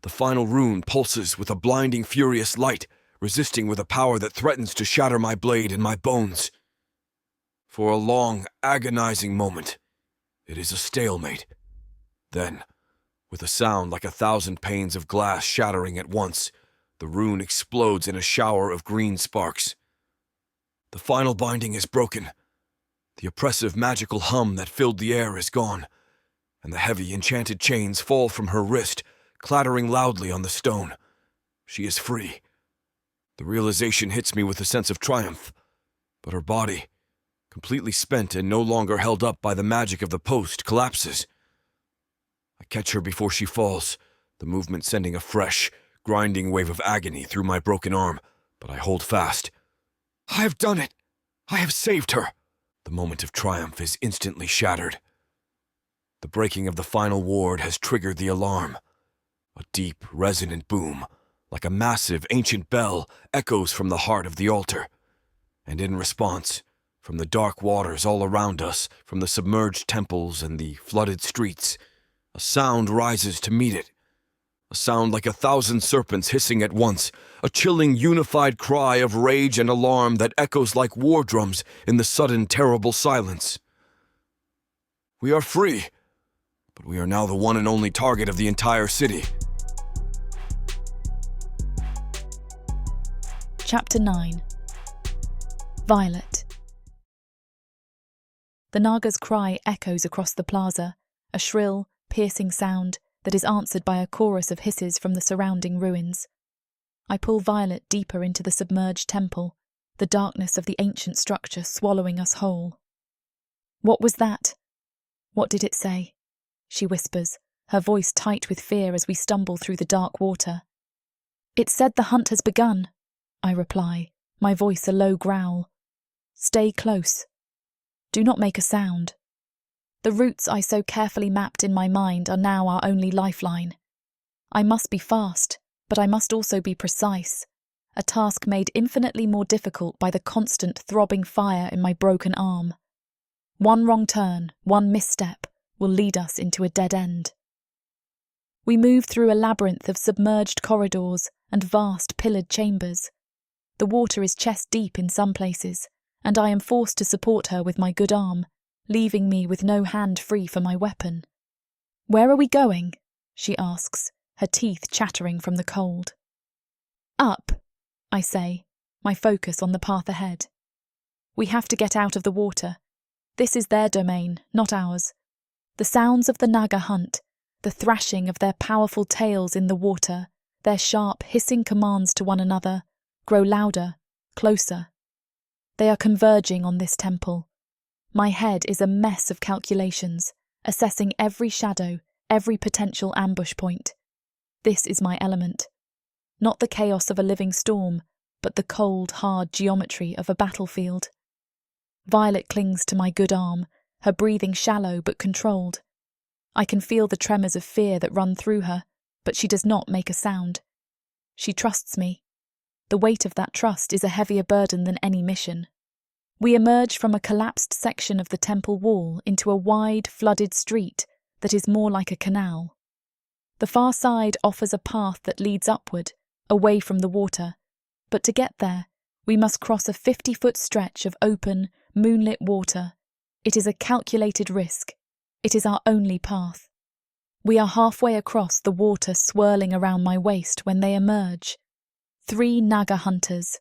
The final rune pulses with a blinding, furious light, resisting with a power that threatens to shatter my blade and my bones. For a long, agonizing moment, it is a stalemate. Then, with a sound like 1,000 panes of glass shattering at once, the rune explodes in a shower of green sparks. The final binding is broken. The oppressive magical hum that filled the air is gone, and the heavy enchanted chains fall from her wrist, clattering loudly on the stone. She is free. The realization hits me with a sense of triumph, but her body, completely spent and no longer held up by the magic of the post, collapses. I catch her before she falls, the movement sending a fresh, grinding wave of agony through my broken arm, but I hold fast. I have done it! I have saved her! The moment of triumph is instantly shattered. The breaking of the final ward has triggered the alarm. A deep, resonant boom, like a massive, ancient bell, echoes from the heart of the altar. And in response, from the dark waters all around us, from the submerged temples and the flooded streets, a sound rises to meet it. A sound like 1,000 serpents hissing at once, a chilling, unified cry of rage and alarm that echoes like war drums in the sudden, terrible silence. We are free, but we are now the one and only target of the entire city. Chapter 9. Violet. The Naga's cry echoes across the plaza, a shrill, piercing sound that is answered by a chorus of hisses from the surrounding ruins. I pull Violet deeper into the submerged temple, the darkness of the ancient structure swallowing us whole. What was that? What did it say? She whispers, her voice tight with fear as we stumble through the dark water. It said the hunt has begun, I reply, my voice a low growl. Stay close. Do not make a sound. The routes I so carefully mapped in my mind are now our only lifeline. I must be fast, but I must also be precise, a task made infinitely more difficult by the constant throbbing fire in my broken arm. One wrong turn, one misstep, will lead us into a dead end. We move through a labyrinth of submerged corridors and vast pillared chambers. The water is chest deep in some places, and I am forced to support her with my good arm, leaving me with no hand free for my weapon. Where are we going? She asks, her teeth chattering from the cold. Up, I say, my focus on the path ahead. We have to get out of the water. This is their domain, not ours. The sounds of the naga hunt, the thrashing of their powerful tails in the water, their sharp, hissing commands to one another, grow louder, closer. They are converging on this temple. My head is a mess of calculations, assessing every shadow, every potential ambush point. This is my element. Not the chaos of a living storm, but the cold, hard geometry of a battlefield. Violet clings to my good arm, her breathing shallow but controlled. I can feel the tremors of fear that run through her, but she does not make a sound. She trusts me. The weight of that trust is a heavier burden than any mission. We emerge from a collapsed section of the temple wall into a wide, flooded street that is more like a canal. The far side offers a path that leads upward, away from the water, but to get there, we must cross a 50-foot stretch of open, moonlit water. It is a calculated risk. It is our only path. We are halfway across the water swirling around my waist when they emerge. 3 naga hunters,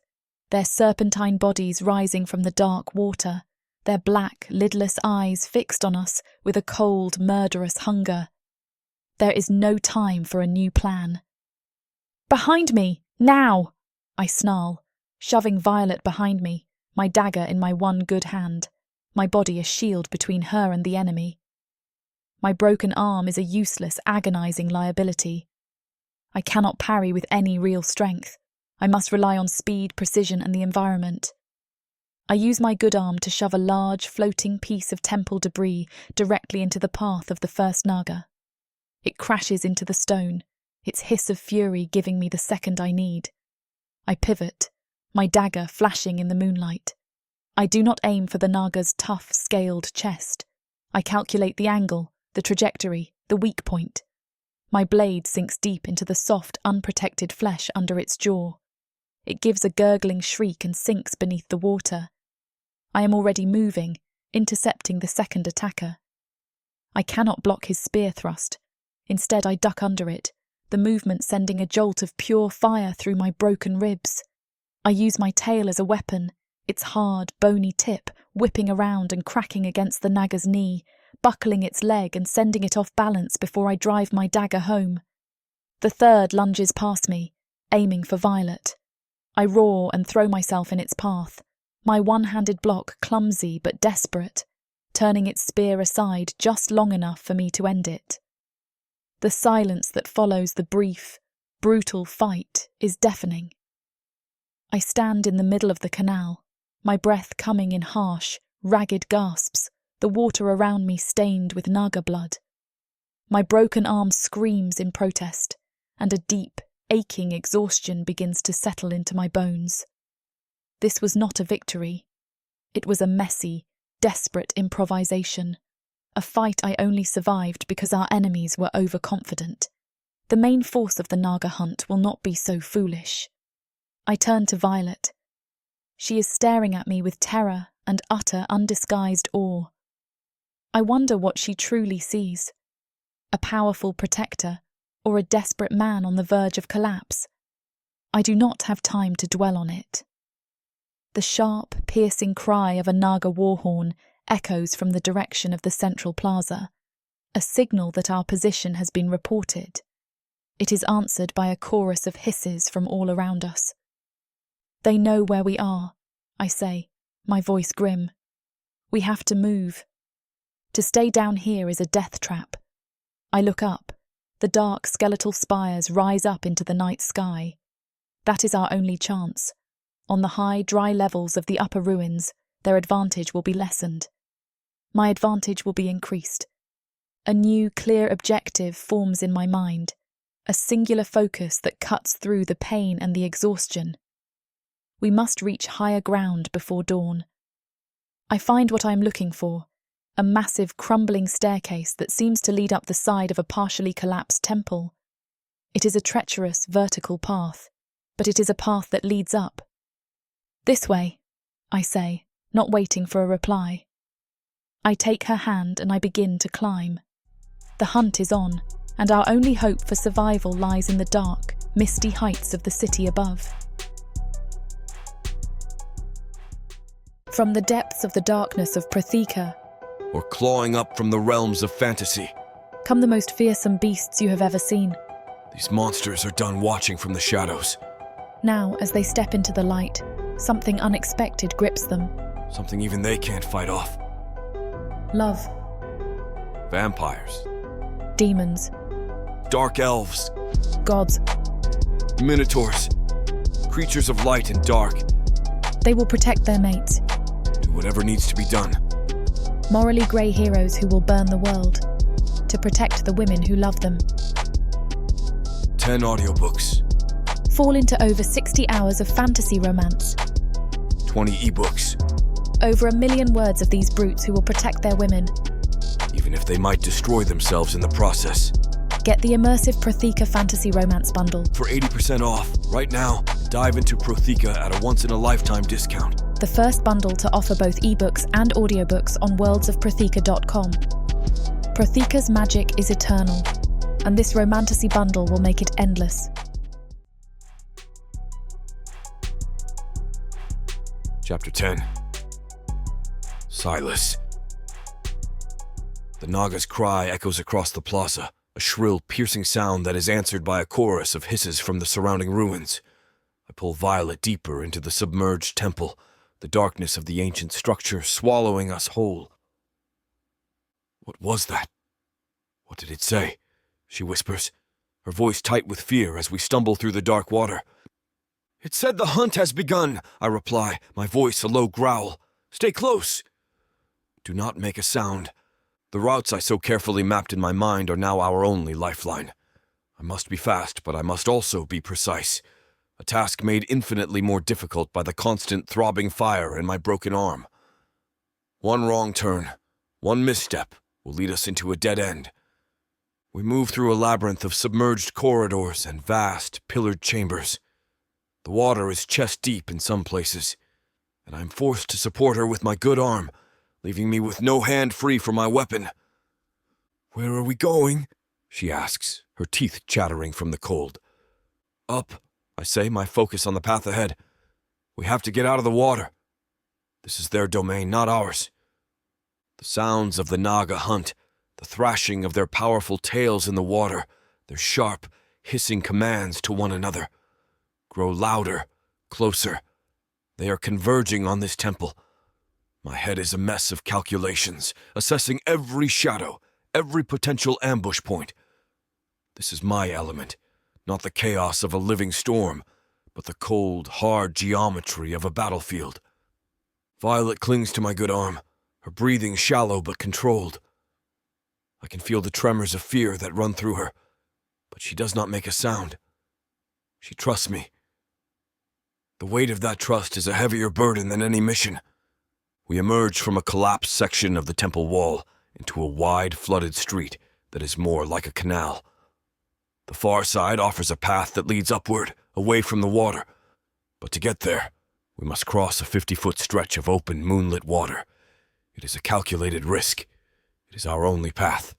their serpentine bodies rising from the dark water, their black, lidless eyes fixed on us with a cold, murderous hunger. There is no time for a new plan. "Behind me! Now!" I snarl, shoving Violet behind me, my dagger in my one good hand, my body a shield between her and the enemy. My broken arm is a useless, agonizing liability. I cannot parry with any real strength. I must rely on speed, precision, and the environment. I use my good arm to shove a large, floating piece of temple debris directly into the path of the first naga. It crashes into the stone, its hiss of fury giving me the second I need. I pivot, my dagger flashing in the moonlight. I do not aim for the naga's tough, scaled chest. I calculate the angle, the trajectory, the weak point. My blade sinks deep into the soft, unprotected flesh under its jaw. It gives a gurgling shriek and sinks beneath the water. I am already moving, intercepting the second attacker. I cannot block his spear thrust. Instead, I duck under it, the movement sending a jolt of pure fire through my broken ribs. I use my tail as a weapon, its hard, bony tip whipping around and cracking against the naga's knee, buckling its leg and sending it off balance before I drive my dagger home. The third lunges past me, aiming for Violet. I roar and throw myself in its path, my one-handed block clumsy but desperate, turning its spear aside just long enough for me to end it. The silence that follows the brief, brutal fight is deafening. I stand in the middle of the canal, my breath coming in harsh, ragged gasps, the water around me stained with naga blood. My broken arm screams in protest, and a deep, aching exhaustion begins to settle into my bones. This was not a victory. It was a messy, desperate improvisation. A fight I only survived because our enemies were overconfident. The main force of the naga hunt will not be so foolish. I turn to Violet. She is staring at me with terror and utter, undisguised awe. I wonder what she truly sees. A powerful protector, or a desperate man on the verge of collapse. I do not have time to dwell on it. The sharp, piercing cry of a naga warhorn echoes from the direction of the central plaza, a signal that our position has been reported. It is answered by a chorus of hisses from all around us. "They know where we are," I say, my voice grim. "We have to move. To stay down here is a death trap." I look up. The dark skeletal spires rise up into the night sky. That is our only chance. On the high, dry levels of the upper ruins, their advantage will be lessened. My advantage will be increased. A new, clear objective forms in my mind, a singular focus that cuts through the pain and the exhaustion. We must reach higher ground before dawn. I find what I am looking for, a massive, crumbling staircase that seems to lead up the side of a partially collapsed temple. It is a treacherous, vertical path, but it is a path that leads up. "This way," I say, not waiting for a reply. I take her hand and I begin to climb. The hunt is on, and our only hope for survival lies in the dark, misty heights of the city above. From the depths of the darkness of Prathika, Or clawing up from the realms of fantasy. come the most fearsome beasts you have ever seen. These monsters are done watching from the shadows. Now, as they step into the light, something unexpected grips them. Something even they can't fight off. Love, Vampires. demons, Dark elves. gods. Minotaurs. Creatures of light and dark. They will protect their mates. Do whatever needs to be done. Morally grey heroes who will burn the world to protect the women who love them. 10 audiobooks. Fall into over 60 hours of fantasy romance. 20 ebooks. Over 1 million words of these brutes who will protect their women. Even if they might destroy themselves in the process. Get the immersive Prathika Fantasy Romance Bundle. For 80% off, right now, dive into Prothika at a once-in-a-lifetime discount. The first bundle to offer both ebooks and audiobooks on worldsofprathika.com. Prathika's magic is eternal, and this romantasy bundle will make it endless. Chapter 10. Silas. The Naga's cry echoes across the plaza, a shrill, piercing sound that is answered by a chorus of hisses from the surrounding ruins. I pull Violet deeper into the submerged temple, the darkness of the ancient structure swallowing us whole. What was that? What did it say? She whispers, her voice tight with fear as we stumble through the dark water. It said the hunt has begun, I reply, my voice a low growl. Stay close. Do not make a sound. The routes I so carefully mapped in my mind are now our only lifeline. I must be fast, but I must also be precise. A task made infinitely more difficult by the constant throbbing fire in my broken arm. One wrong turn, one misstep, will lead us into a dead end. We move through a labyrinth of submerged corridors and vast, pillared chambers. The water is chest-deep in some places, and I am forced to support her with my good arm, leaving me with no hand free for my weapon. Where are we going? She asks, her teeth chattering from the cold. Up, I say, my focus on the path ahead. We have to get out of the water. This is their domain, not ours. The sounds of the naga hunt, the thrashing of their powerful tails in the water, their sharp, hissing commands to one another, grow louder, closer. They are converging on this temple. My head is a mess of calculations, assessing every shadow, every potential ambush point. This is my element, not the chaos of a living storm, but the cold, hard geometry of a battlefield. Violet clings to my good arm, her breathing shallow but controlled. I can feel the tremors of fear that run through her, but she does not make a sound. She trusts me. The weight of that trust is a heavier burden than any mission. We emerge from a collapsed section of the temple wall into a wide, flooded street that is more like a canal. The far side offers a path that leads upward, away from the water. But to get there, we must cross a 50-foot stretch of open, moonlit water. It is a calculated risk. It is our only path.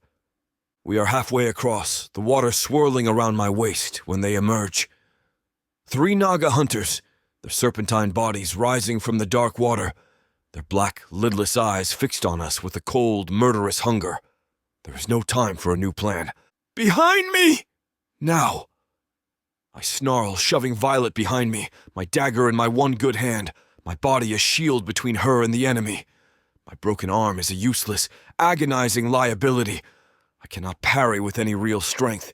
We are halfway across, the water swirling around my waist when they emerge. 3 naga hunters, their serpentine bodies rising from the dark water, their black, lidless eyes fixed on us with a cold, murderous hunger. There is no time for a new plan. Behind me! Now! I snarl, shoving Violet behind me, my dagger in my one good hand, my body a shield between her and the enemy. My broken arm is a useless, agonizing liability. I cannot parry with any real strength.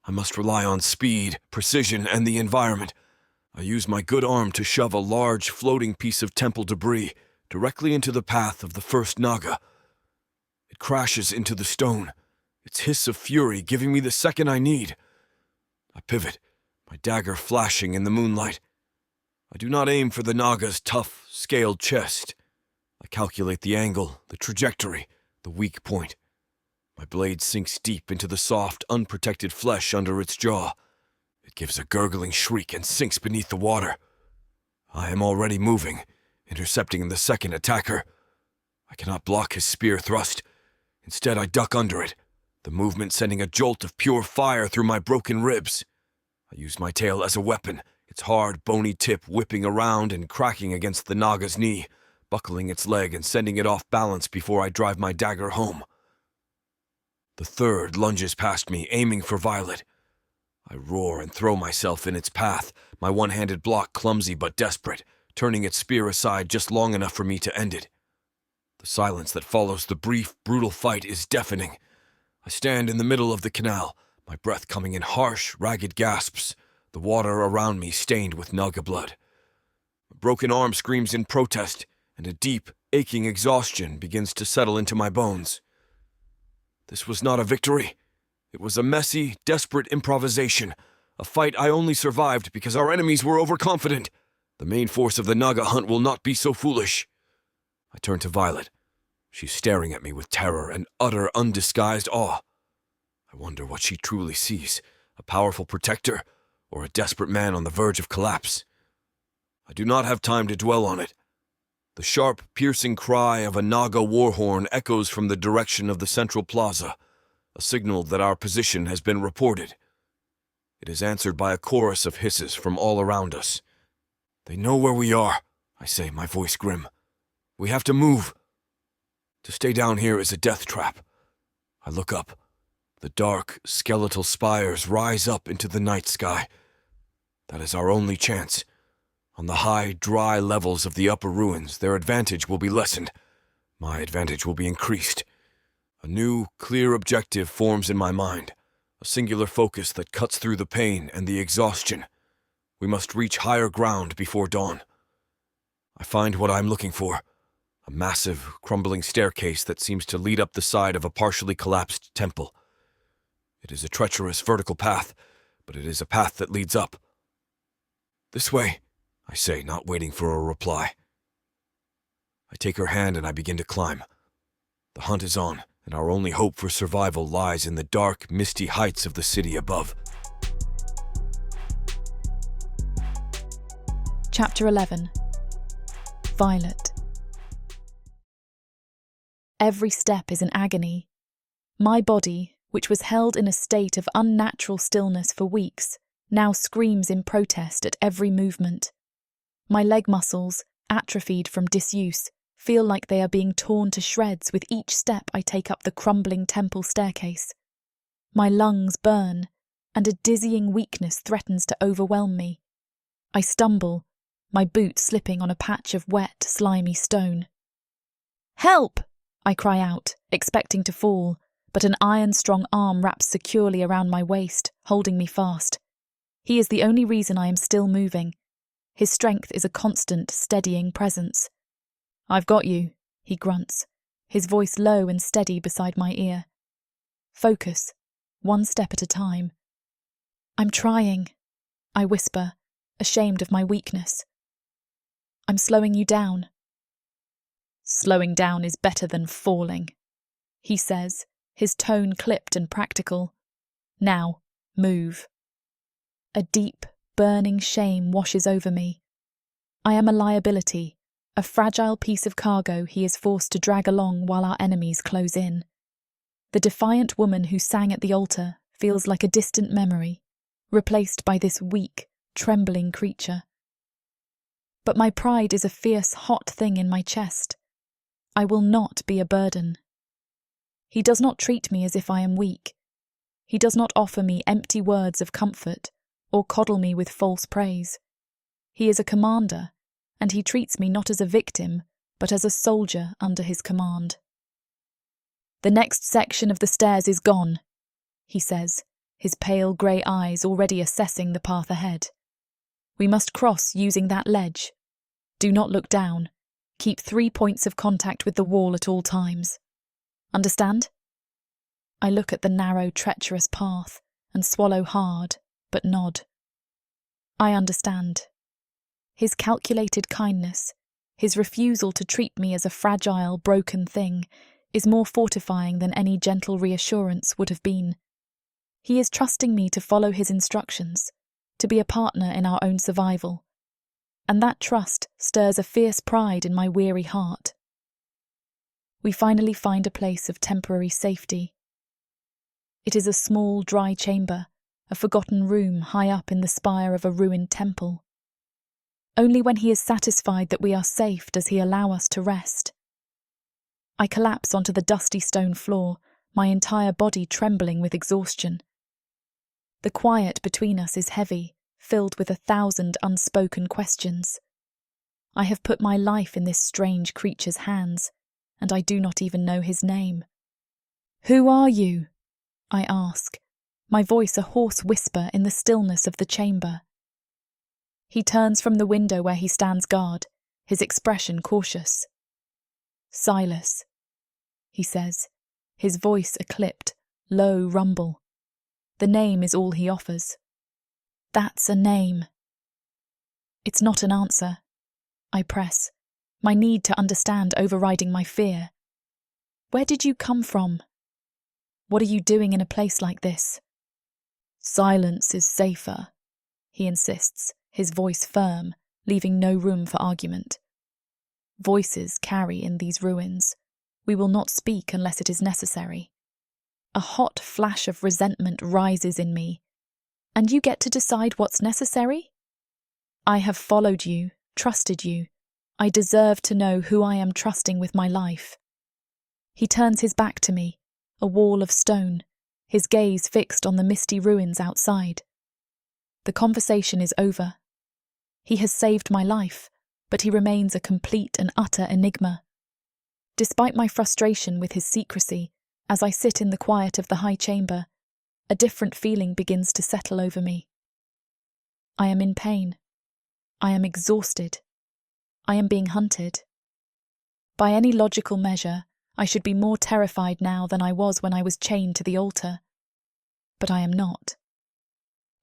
I must rely on speed, precision, and the environment. I use my good arm to shove a large, floating piece of temple debris directly into the path of the first naga. It crashes into the stone, its hiss of fury giving me the second I need. I pivot, my dagger flashing in the moonlight. I do not aim for the naga's tough, scaled chest. I calculate the angle, the trajectory, the weak point. My blade sinks deep into the soft, unprotected flesh under its jaw. It gives a gurgling shriek and sinks beneath the water. I am already moving, intercepting the second attacker. I cannot block his spear thrust. Instead, I duck under it, the movement sending a jolt of pure fire through my broken ribs. I use my tail as a weapon, its hard, bony tip whipping around and cracking against the naga's knee, buckling its leg and sending it off balance before I drive my dagger home. The third lunges past me, aiming for Violet. I roar and throw myself in its path, my one-handed block clumsy but desperate, turning its spear aside just long enough for me to end it. The silence that follows the brief, brutal fight is deafening. I stand in the middle of the canal, my breath coming in harsh, ragged gasps, the water around me stained with naga blood. A broken arm screams in protest, and a deep, aching exhaustion begins to settle into my bones. This was not a victory. It was a messy, desperate improvisation, a fight I only survived because our enemies were overconfident. The main force of the naga hunt will not be so foolish. I turn to Violet. She's staring at me with terror and utter, undisguised awe. I wonder what she truly sees, a powerful protector or a desperate man on the verge of collapse. I do not have time to dwell on it. The sharp, piercing cry of a naga war horn echoes from the direction of the central plaza, a signal that our position has been reported. It is answered by a chorus of hisses from all around us. They know where we are, I say, my voice grim. We have to move. To stay down here is a death trap. I look up. The dark, skeletal spires rise up into the night sky. That is our only chance. On the high, dry levels of the upper ruins, their advantage will be lessened. My advantage will be increased. A new, clear objective forms in my mind, a singular focus that cuts through the pain and the exhaustion. We must reach higher ground before dawn. I find what I'm looking for, a massive, crumbling staircase that seems to lead up the side of a partially collapsed temple. It is a treacherous vertical path, but it is a path that leads up. "This way," I say, not waiting for a reply. I take her hand and I begin to climb. The hunt is on, and our only hope for survival lies in the dark, misty heights of the city above. Chapter 11. Violet. Every step is an agony. My body, which was held in a state of unnatural stillness for weeks, now screams in protest at every movement. My leg muscles, atrophied from disuse, feel like they are being torn to shreds with each step I take up the crumbling temple staircase. My lungs burn, and a dizzying weakness threatens to overwhelm me. I stumble, my boot slipping on a patch of wet, slimy stone. "Help!" I cry out, expecting to fall, but an iron-strong arm wraps securely around my waist, holding me fast. He is the only reason I am still moving. His strength is a constant, steadying presence. "I've got you," he grunts, his voice low and steady beside my ear. Focus, one step at a time. "I'm trying," I whisper, ashamed of my weakness. "I'm slowing you down." "Slowing down is better than falling," he says, his tone clipped and practical. "Now, move." A deep, burning shame washes over me. I am a liability, a fragile piece of cargo he is forced to drag along while our enemies close in. The defiant woman who sang at the altar feels like a distant memory, replaced by this weak, trembling creature. But my pride is a fierce, hot thing in my chest. I will not be a burden. He does not treat me as if I am weak. He does not offer me empty words of comfort or coddle me with false praise. He is a commander, and he treats me not as a victim, but as a soldier under his command. "The next section of the stairs is gone," he says, his pale grey eyes already assessing the path ahead. "We must cross using that ledge. Do not look down. Keep 3 points of contact with the wall at all times. Understand?" I look at the narrow, treacherous path and swallow hard, but nod. I understand. His calculated kindness, his refusal to treat me as a fragile, broken thing, is more fortifying than any gentle reassurance would have been. He is trusting me to follow his instructions, to be a partner in our own survival. And that trust stirs a fierce pride in my weary heart. We finally find a place of temporary safety. It is a small, dry chamber, a forgotten room high up in the spire of a ruined temple. Only when he is satisfied that we are safe does he allow us to rest. I collapse onto the dusty stone floor, my entire body trembling with exhaustion. The quiet between us is heavy, filled with 1,000 unspoken questions. I have put my life in this strange creature's hands, and I do not even know his name. "Who are you?" I ask, my voice a hoarse whisper in the stillness of the chamber. He turns from the window where he stands guard, his expression cautious. "Silas," he says, his voice a clipped, low rumble. The name is all he offers. That's a name. It's not an answer. I press, my need to understand overriding my fear. "Where did you come from? What are you doing in a place like this?" "Silence is safer," he insists, his voice firm, leaving no room for argument. Voices carry in these ruins. We will not speak unless it is necessary. A hot flash of resentment rises in me. "And you get to decide what's necessary?" "I have followed you, trusted you. I deserve to know who I am trusting with my life." He turns his back to me, a wall of stone, his gaze fixed on the misty ruins outside. The conversation is over. He has saved my life, but he remains a complete and utter enigma. Despite my frustration with his secrecy, as I sit in the quiet of the high chamber, a different feeling begins to settle over me. I am in pain. I am exhausted. I am being hunted. By any logical measure, I should be more terrified now than I was when I was chained to the altar. But I am not.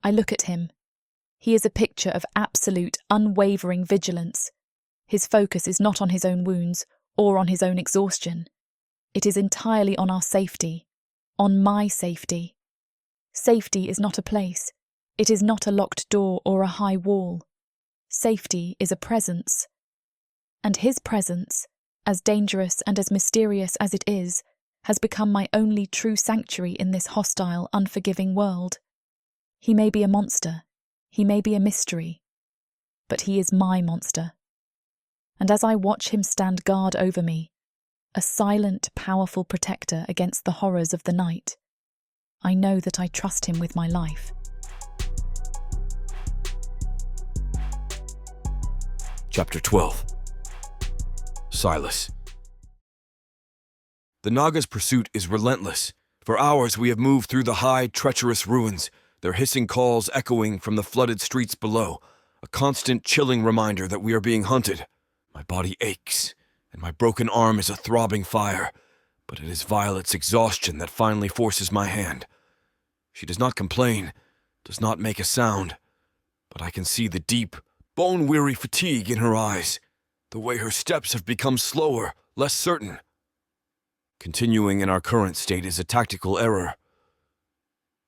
I look at him. He is a picture of absolute, unwavering vigilance. His focus is not on his own wounds or on his own exhaustion. It is entirely on our safety, on my safety. Safety is not a place. It is not a locked door or a high wall. Safety is a presence. And his presence, as dangerous and as mysterious as it is, has become my only true sanctuary in this hostile, unforgiving world. He may be a monster, he may be a mystery, but he is my monster. And as I watch him stand guard over me, a silent, powerful protector against the horrors of the night, I know that I trust him with my life. Chapter 12. Silas. The Naga's pursuit is relentless. For hours we have moved through the high, treacherous ruins, their hissing calls echoing from the flooded streets below, a constant chilling reminder that we are being hunted. My body aches, and my broken arm is a throbbing fire, but it is Violet's exhaustion that finally forces my hand. She does not complain, does not make a sound, but I can see the deep, bone-weary fatigue in her eyes, the way her steps have become slower, less certain. Continuing in our current state is a tactical error.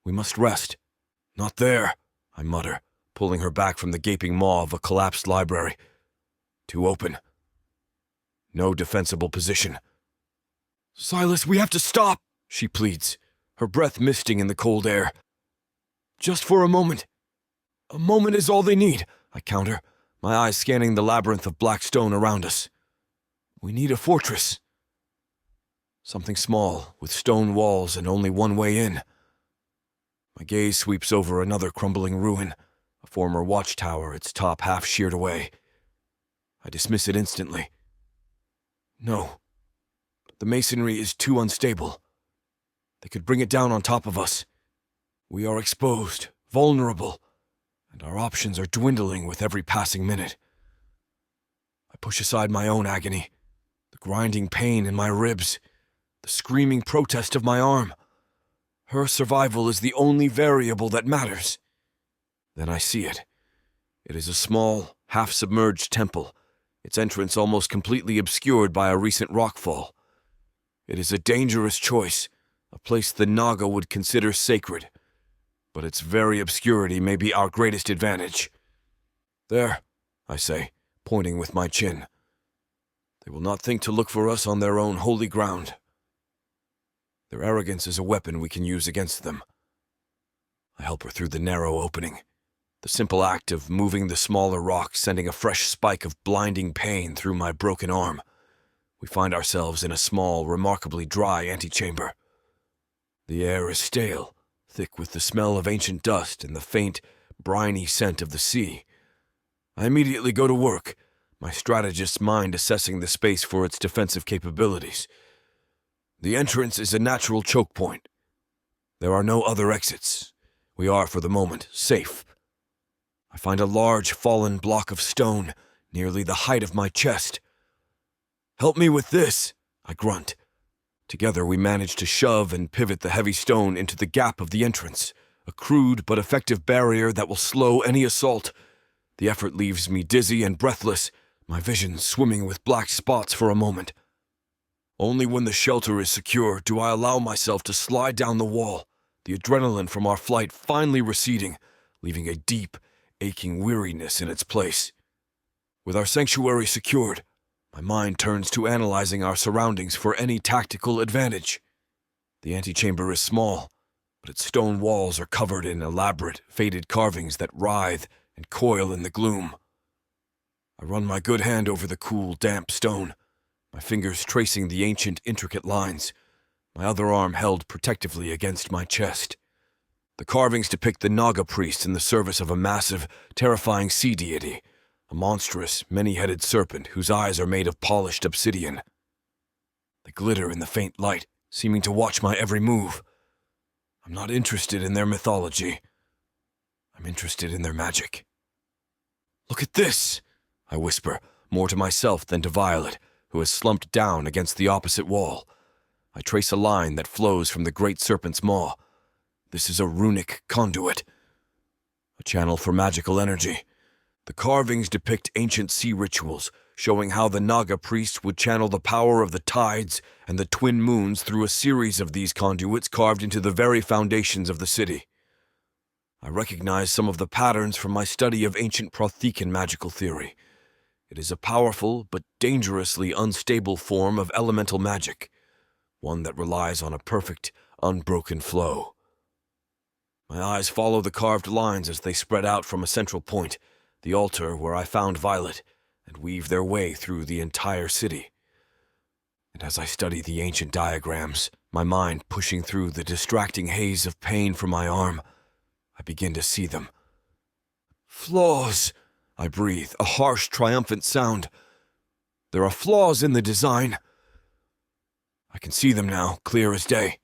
We must rest. Not there, I mutter, pulling her back from the gaping maw of a collapsed library. Too open. No defensible position. Silas, we have to stop, she pleads, her breath misting in the cold air. Just for a moment. A moment is all they need, I counter, my eyes scanning the labyrinth of black stone around us. We need a fortress. Something small, with stone walls and only one way in. My gaze sweeps over another crumbling ruin, a former watchtower, its top half sheared away. I dismiss it instantly. No. The masonry is too unstable. They could bring it down on top of us. We are exposed, vulnerable, and our options are dwindling with every passing minute. I push aside my own agony, the grinding pain in my ribs, the screaming protest of my arm. Her survival is the only variable that matters. Then I see it. It is a small, half-submerged temple, its entrance almost completely obscured by a recent rockfall. It is a dangerous choice, a place the Naga would consider sacred, but its very obscurity may be our greatest advantage. There, I say, pointing with my chin. They will not think to look for us on their own holy ground. Their arrogance is a weapon we can use against them. I help her through the narrow opening, the simple act of moving the smaller rock sending a fresh spike of blinding pain through my broken arm. We find ourselves in a small, remarkably dry antechamber. The air is stale, thick with the smell of ancient dust and the faint, briny scent of the sea. I immediately go to work, my strategist's mind assessing the space for its defensive capabilities. The entrance is a natural choke point. There are no other exits. We are, for the moment, safe. I find a large, fallen block of stone, nearly the height of my chest. "Help me with this," I grunt. Together we manage to shove and pivot the heavy stone into the gap of the entrance, a crude but effective barrier that will slow any assault. The effort leaves me dizzy and breathless, my vision swimming with black spots for a moment. Only when the shelter is secure do I allow myself to slide down the wall, the adrenaline from our flight finally receding, leaving a deep, aching weariness in its place. With our sanctuary secured, my mind turns to analyzing our surroundings for any tactical advantage. The antechamber is small, but its stone walls are covered in elaborate, faded carvings that writhe and coil in the gloom. I run my good hand over the cool, damp stone, my fingers tracing the ancient, intricate lines. my other arm held protectively against my chest. The carvings depict the Naga priest in the service of a massive, terrifying sea deity, a monstrous, many-headed serpent whose eyes are made of polished obsidian. They glitter in the faint light, seeming to watch my every move. I'm not interested in their mythology. I'm interested in their magic. "Look at this," I whisper, more to myself than to Violet, who has slumped down against the opposite wall. I trace a line that flows from the great serpent's maw. This is a runic conduit, a channel for magical energy. The carvings depict ancient sea rituals, showing how the Naga priest would channel the power of the tides and the twin moons through a series of these conduits carved into the very foundations of the city. I recognize some of the patterns from my study of ancient Prothecan magical theory. It is a powerful but dangerously unstable form of elemental magic, one that relies on a perfect, unbroken flow. My eyes follow the carved lines as they spread out from a central point, the altar where I found Violet, and weave their way through the entire city. And as I study the ancient diagrams, my mind pushing through the distracting haze of pain from my arm, I begin to see them. "Flaws," I breathe, a harsh, triumphant sound. "There are flaws in the design." I can see them now, clear as day.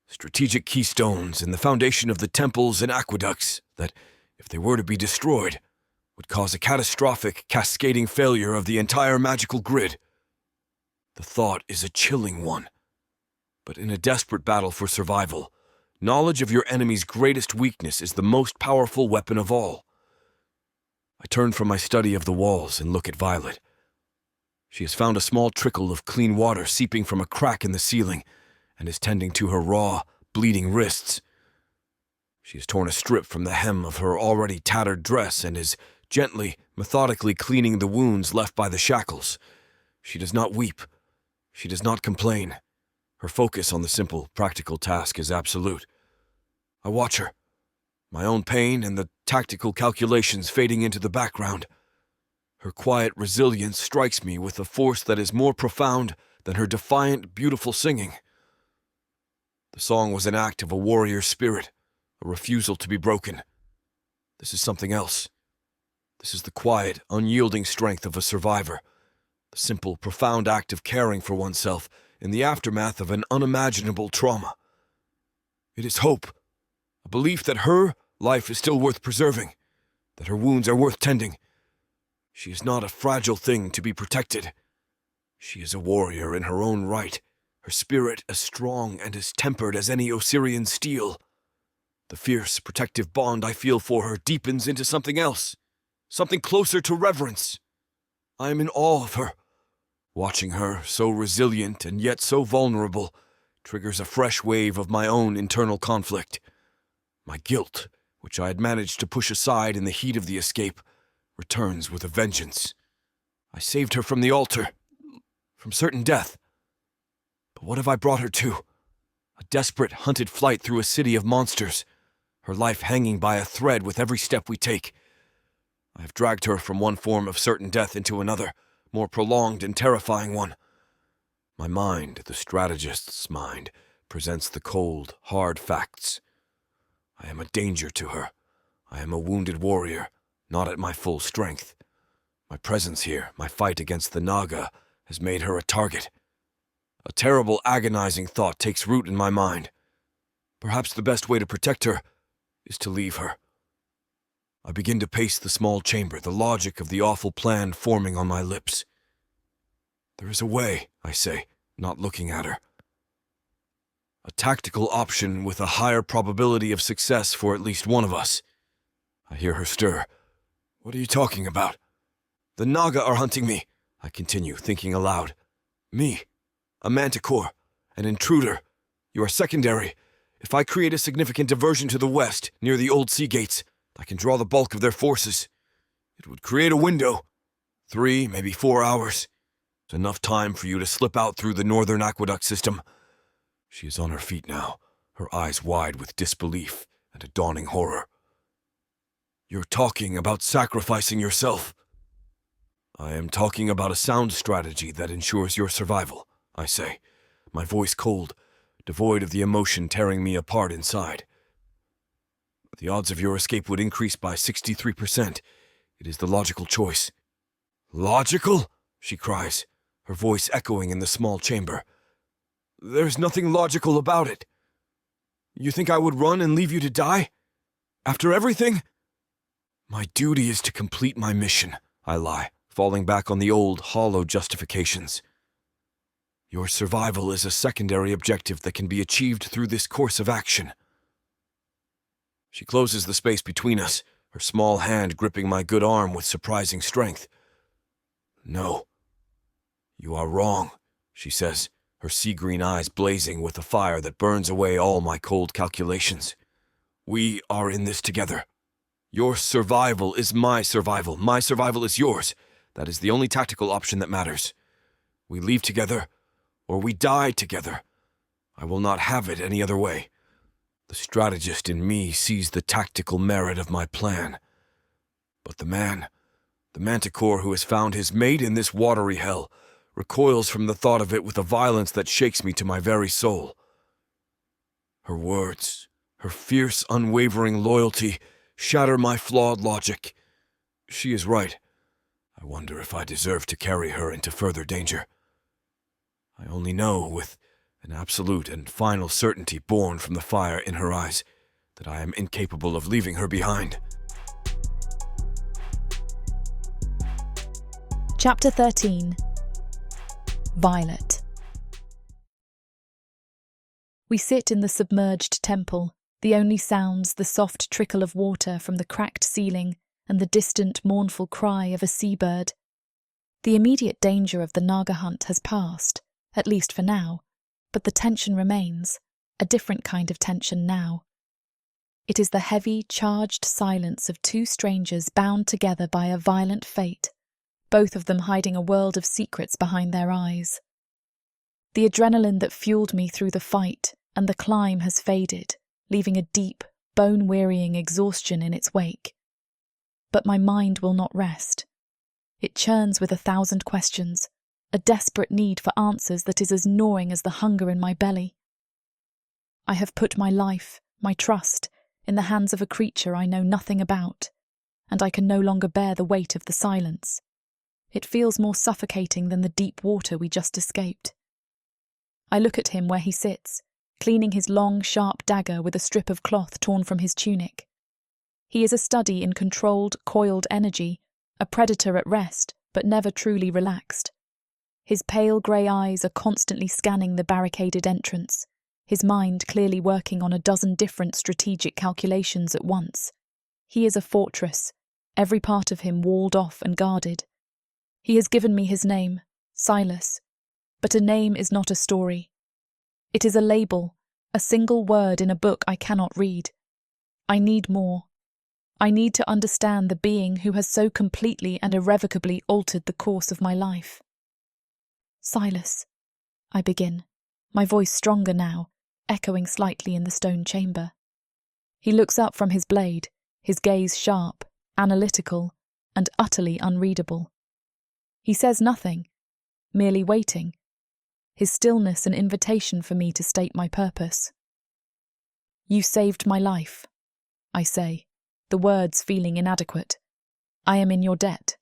Strategic keystones in the foundation of the temples and aqueducts that, if they were to be destroyed, would cause a catastrophic, cascading failure of the entire magical grid. The thought is a chilling one. But in a desperate battle for survival, knowledge of your enemy's greatest weakness is the most powerful weapon of all. I turn from my study of the walls and look at Violet. She has found a small trickle of clean water seeping from a crack in the ceiling and is tending to her raw, bleeding wrists. She has torn a strip from the hem of her already tattered dress and is gently, methodically cleaning the wounds left by the shackles. She does not weep. She does not complain. Her focus on the simple, practical task is absolute. I watch her, my own pain and the tactical calculations fading into the background. Her quiet resilience strikes me with a force that is more profound than her defiant, beautiful singing. The song was an act of a warrior's spirit, a refusal to be broken. This is something else. This is the quiet, unyielding strength of a survivor, the simple, profound act of caring for oneself in the aftermath of an unimaginable trauma. It is hope, a belief that her life is still worth preserving, that her wounds are worth tending. She is not a fragile thing to be protected. She is a warrior in her own right, her spirit as strong and as tempered as any Osirian steel. The fierce, protective bond I feel for her deepens into something else, something closer to reverence. I am in awe of her. Watching her, so resilient and yet so vulnerable, triggers a fresh wave of my own internal conflict. My guilt, which I had managed to push aside in the heat of the escape, returns with a vengeance. I saved her from the altar, from certain death. But what have I brought her to? A desperate, hunted flight through a city of monsters, her life hanging by a thread with every step we take. I have dragged her from one form of certain death into another, more prolonged and terrifying one. My mind, the strategist's mind, presents the cold, hard facts. I am a danger to her. I am a wounded warrior, not at my full strength. My presence here, my fight against the Naga, has made her a target. A terrible, agonizing thought takes root in my mind. Perhaps the best way to protect her is to leave her. I begin to pace the small chamber, the logic of the awful plan forming on my lips. There is a way, I say, not looking at her. A tactical option with a higher probability of success for at least one of us. I hear her stir. What are you talking about? The Naga are hunting me, I continue, thinking aloud. Me, a manticore, an intruder. You are secondary. If I create a significant diversion to the west, near the old sea gates, I can draw the bulk of their forces. It would create a window. 3, maybe 4 hours. It's enough time for you to slip out through the northern aqueduct system. She is on her feet now, her eyes wide with disbelief and a dawning horror. You're talking about sacrificing yourself. I am talking about a sound strategy that ensures your survival, I say, my voice cold, devoid of the emotion tearing me apart inside. The odds of your escape would increase by 63%. It is the logical choice. Logical? She cries, her voice echoing in the small chamber. There's nothing logical about it. You think I would run and leave you to die? After everything? My duty is to complete my mission, I lie, falling back on the old, hollow justifications. Your survival is a secondary objective that can be achieved through this course of action. She closes the space between us, her small hand gripping my good arm with surprising strength. No, you are wrong, she says, her sea-green eyes blazing with a fire that burns away all my cold calculations. We are in this together. Your survival is my survival. My survival is yours. That is the only tactical option that matters. We leave together, or we die together. I will not have it any other way. The strategist in me sees the tactical merit of my plan. But the manticore who has found his mate in this watery hell, recoils from the thought of it with a violence that shakes me to my very soul. Her words, her fierce, unwavering loyalty, shatter my flawed logic. She is right. I wonder if I deserve to carry her into further danger. I only know, with an absolute and final certainty born from the fire in her eyes, that I am incapable of leaving her behind. Chapter 13. Violet. We sit in the submerged temple, the only sounds the soft trickle of water from the cracked ceiling and the distant mournful cry of a seabird. The immediate danger of the naga hunt has passed, at least for now, but the tension remains, a different kind of tension now. It is the heavy, charged silence of two strangers bound together by a violent fate, both of them hiding a world of secrets behind their eyes. The adrenaline that fueled me through the fight and the climb has faded, leaving a deep, bone-wearying exhaustion in its wake. But my mind will not rest. It churns with 1,000 questions, a desperate need for answers that is as gnawing as the hunger in my belly. I have put my life, my trust, in the hands of a creature I know nothing about, and I can no longer bear the weight of the silence. It feels more suffocating than the deep water we just escaped. I look at him where he sits, cleaning his long, sharp dagger with a strip of cloth torn from his tunic. He is a study in controlled, coiled energy, a predator at rest, but never truly relaxed. His pale grey eyes are constantly scanning the barricaded entrance, his mind clearly working on a dozen different strategic calculations at once. He is a fortress, every part of him walled off and guarded. He has given me his name, Silas, but a name is not a story. It is a label, a single word in a book I cannot read. I need more. I need to understand the being who has so completely and irrevocably altered the course of my life. Silas, I begin, my voice stronger now, echoing slightly in the stone chamber. He looks up from his blade, his gaze sharp, analytical, and utterly unreadable. He says nothing, merely waiting, his stillness an invitation for me to state my purpose. You saved my life, I say, the words feeling inadequate. I am in your debt.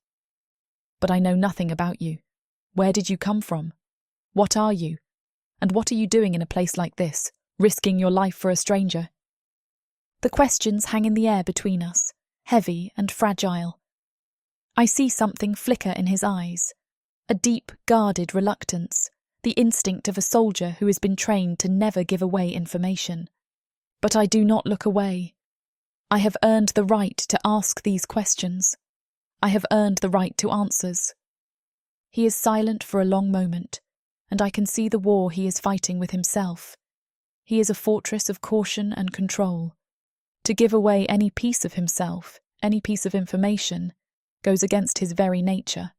But I know nothing about you. Where did you come from? What are you? And what are you doing in a place like this, risking your life for a stranger? The questions hang in the air between us, heavy and fragile. I see something flicker in his eyes, a deep, guarded reluctance, the instinct of a soldier who has been trained to never give away information. But I do not look away. I have earned the right to ask these questions. I have earned the right to answers. He is silent for a long moment, and I can see the war he is fighting with himself. He is a fortress of caution and control. To give away any piece of himself, any piece of information, goes against his very nature.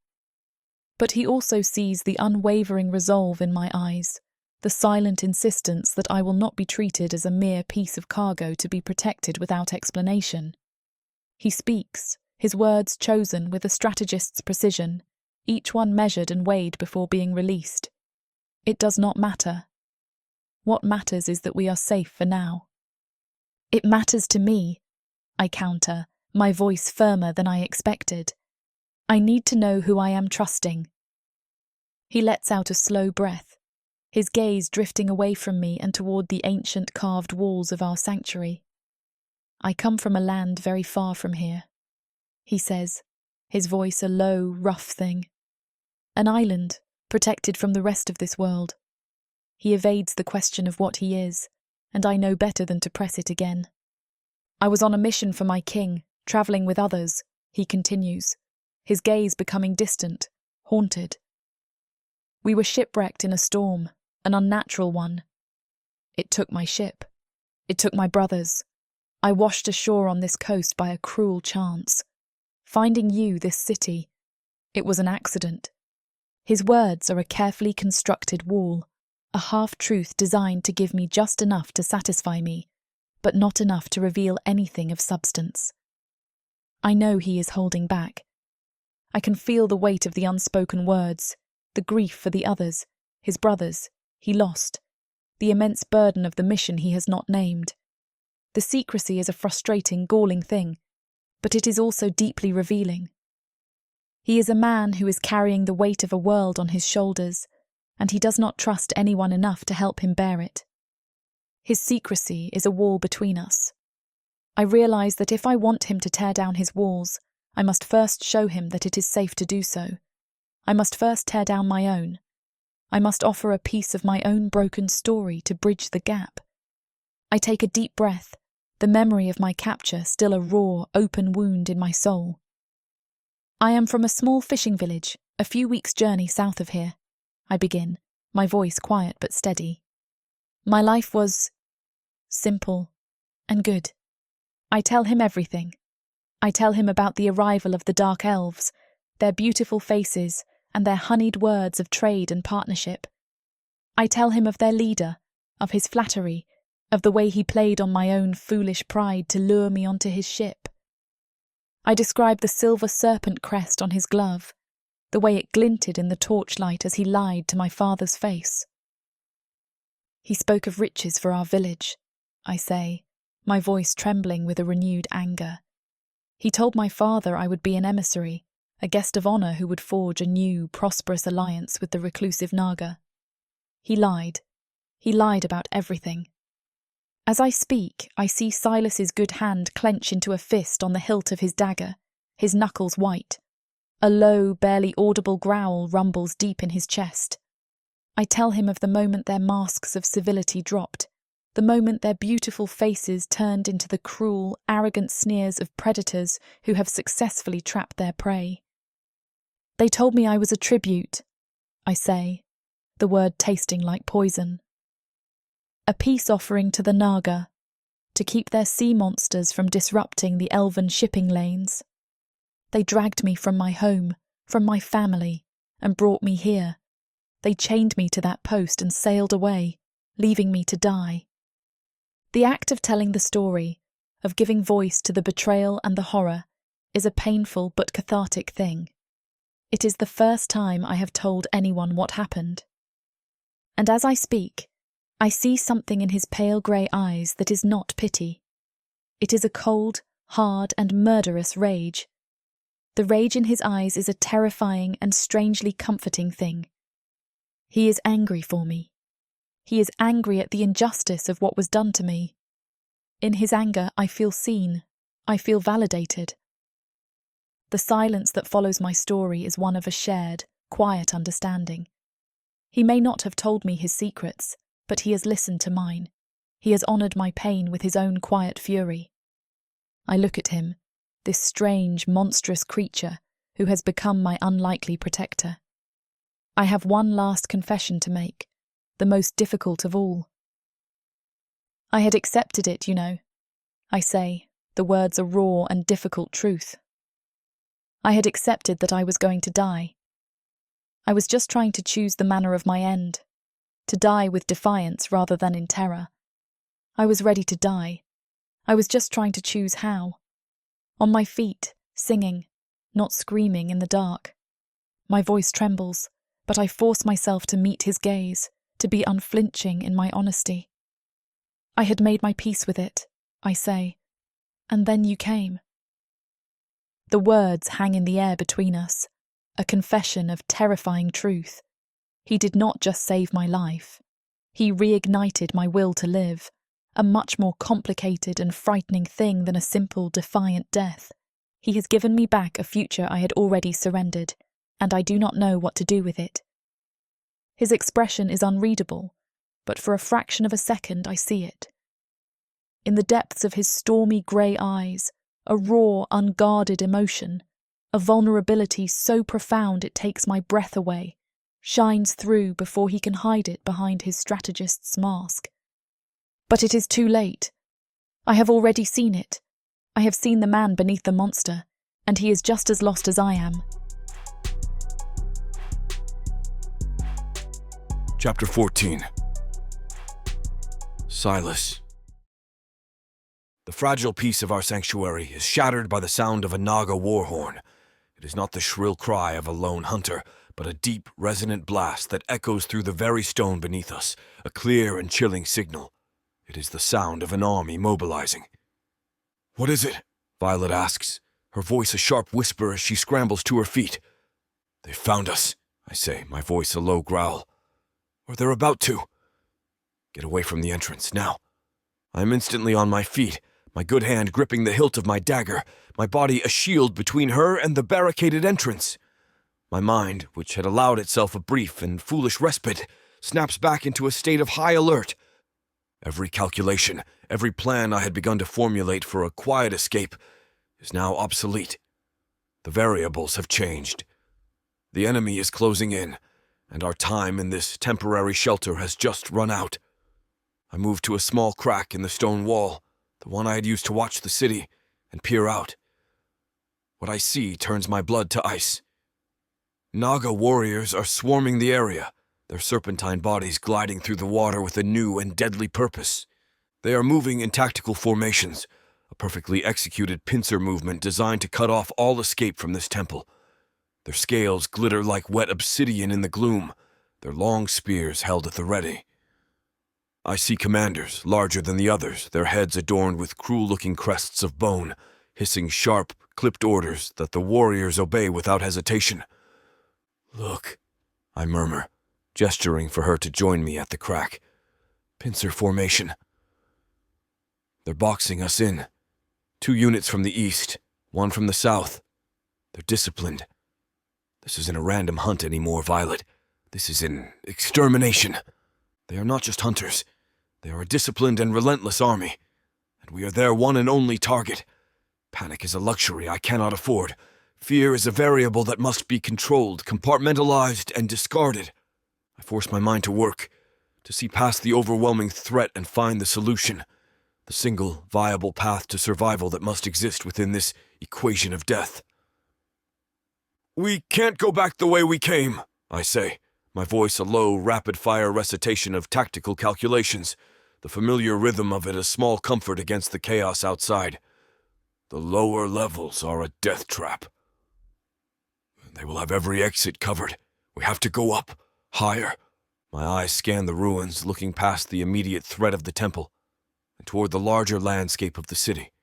But he also sees the unwavering resolve in my eyes, the silent insistence that I will not be treated as a mere piece of cargo to be protected without explanation. He speaks, his words chosen with a strategist's precision, each one measured and weighed before being released. It does not matter. What matters is that we are safe for now. It matters to me, I counter, my voice firmer than I expected. I need to know who I am trusting. He lets out a slow breath, his gaze drifting away from me and toward the ancient carved walls of our sanctuary. I come from a land very far from here, he says, his voice a low, rough thing. An island, protected from the rest of this world. He evades the question of what he is, and I know better than to press it again. I was on a mission for my king, travelling with others, he continues, his gaze becoming distant, haunted. We were shipwrecked in a storm, an unnatural one. It took my ship. It took my brothers. I washed ashore on this coast by a cruel chance. Finding you, this city, it was an accident. His words are a carefully constructed wall, a half-truth designed to give me just enough to satisfy me, but not enough to reveal anything of substance. I know he is holding back. I can feel the weight of the unspoken words, the grief for the others, his brothers, he lost, the immense burden of the mission he has not named. The secrecy is a frustrating, galling thing, but it is also deeply revealing. He is a man who is carrying the weight of a world on his shoulders, and he does not trust anyone enough to help him bear it. His secrecy is a wall between us. I realize that if I want him to tear down his walls, I must first show him that it is safe to do so. I must first tear down my own. I must offer a piece of my own broken story to bridge the gap. I take a deep breath, the memory of my capture still a raw, open wound in my soul. I am from a small fishing village, a few weeks' journey south of here. I begin, my voice quiet but steady. My life was simple and good. I tell him everything. I tell him about the arrival of the dark elves, their beautiful faces, and their honeyed words of trade and partnership. I tell him of their leader, of his flattery, of the way he played on my own foolish pride to lure me onto his ship. I describe the silver serpent crest on his glove, the way it glinted in the torchlight as he lied to my father's face. He spoke of riches for our village, I say, my voice trembling with a renewed anger. He told my father I would be an emissary, a guest of honour who would forge a new, prosperous alliance with the reclusive Naga. He lied. He lied about everything. As I speak, I see Silas's good hand clench into a fist on the hilt of his dagger, his knuckles white. A low, barely audible growl rumbles deep in his chest. I tell him of the moment their masks of civility dropped, the moment their beautiful faces turned into the cruel, arrogant sneers of predators who have successfully trapped their prey. They told me I was a tribute, I say, the word tasting like poison. A peace offering to the Naga, to keep their sea monsters from disrupting the elven shipping lanes. They dragged me from my home, from my family, and brought me here. They chained me to that post and sailed away, leaving me to die. The act of telling the story, of giving voice to the betrayal and the horror, is a painful but cathartic thing. It is the first time I have told anyone what happened. And as I speak, I see something in his pale grey eyes that is not pity. It is a cold, hard, and murderous rage. The rage in his eyes is a terrifying and strangely comforting thing. He is angry for me. He is angry at the injustice of what was done to me. In his anger, I feel seen. I feel validated. The silence that follows my story is one of a shared, quiet understanding. He may not have told me his secrets, but he has listened to mine. He has honoured my pain with his own quiet fury. I look at him, this strange, monstrous creature who has become my unlikely protector. I have one last confession to make, the most difficult of all. I had accepted it, you know. I say, the words are raw and difficult truth. I had accepted that I was going to die. I was just trying to choose the manner of my end, to die with defiance rather than in terror. I was ready to die. I was just trying to choose how. On my feet, singing, not screaming in the dark. My voice trembles, but I force myself to meet his gaze, to be unflinching in my honesty. I had made my peace with it, I say, and then you came. The words hang in the air between us, a confession of terrifying truth. He did not just save my life. He reignited my will to live, a much more complicated and frightening thing than a simple, defiant death. He has given me back a future I had already surrendered, and I do not know what to do with it. His expression is unreadable, but for a fraction of a second I see it. In the depths of his stormy grey eyes, a raw, unguarded emotion, a vulnerability so profound it takes my breath away, shines through before he can hide it behind his strategist's mask. But it is too late. I have already seen it. I have seen the man beneath the monster, and he is just as lost as I am. Chapter 14. Silas. The fragile peace of our sanctuary is shattered by the sound of a naga war horn. It is not the shrill cry of a lone hunter, but a deep, resonant blast that echoes through the very stone beneath us, a clear and chilling signal. It is the sound of an army mobilizing. "What is it?" Violet asks, her voice a sharp whisper as she scrambles to her feet. "They've found us," I say, my voice a low growl. "Or they're about to." "Get away from the entrance, now." I am instantly on my feet, my good hand gripping the hilt of my dagger, my body a shield between her and the barricaded entrance. My mind, which had allowed itself a brief and foolish respite, snaps back into a state of high alert. Every calculation, every plan I had begun to formulate for a quiet escape is now obsolete. The variables have changed. The enemy is closing in, and our time in this temporary shelter has just run out. I move to a small crack in the stone wall, the one I had used to watch the city, and peer out. What I see turns my blood to ice. Naga warriors are swarming the area, their serpentine bodies gliding through the water with a new and deadly purpose. They are moving in tactical formations, a perfectly executed pincer movement designed to cut off all escape from this temple. Their scales glitter like wet obsidian in the gloom, their long spears held at the ready. I see commanders, larger than the others, their heads adorned with cruel-looking crests of bone, hissing sharp, clipped orders that the warriors obey without hesitation. "Look," I murmur, gesturing for her to join me at the crack. "Pincer formation." They're boxing us in. 2 units from the east, 1 from the south. They're disciplined. This isn't a random hunt anymore, Violet. This is an extermination. They are not just hunters. They are a disciplined and relentless army, and we are their one and only target. Panic is a luxury I cannot afford. Fear is a variable that must be controlled, compartmentalized, and discarded. I force my mind to work, to see past the overwhelming threat and find the solution, the single viable path to survival that must exist within this equation of death. "We can't go back the way we came," I say, my voice a low, rapid-fire recitation of tactical calculations, the familiar rhythm of it a small comfort against the chaos outside. "The lower levels are a death trap. They will have every exit covered. We have to go up, higher." My eyes scan the ruins, looking past the immediate threat of the temple, and toward the larger landscape of the city.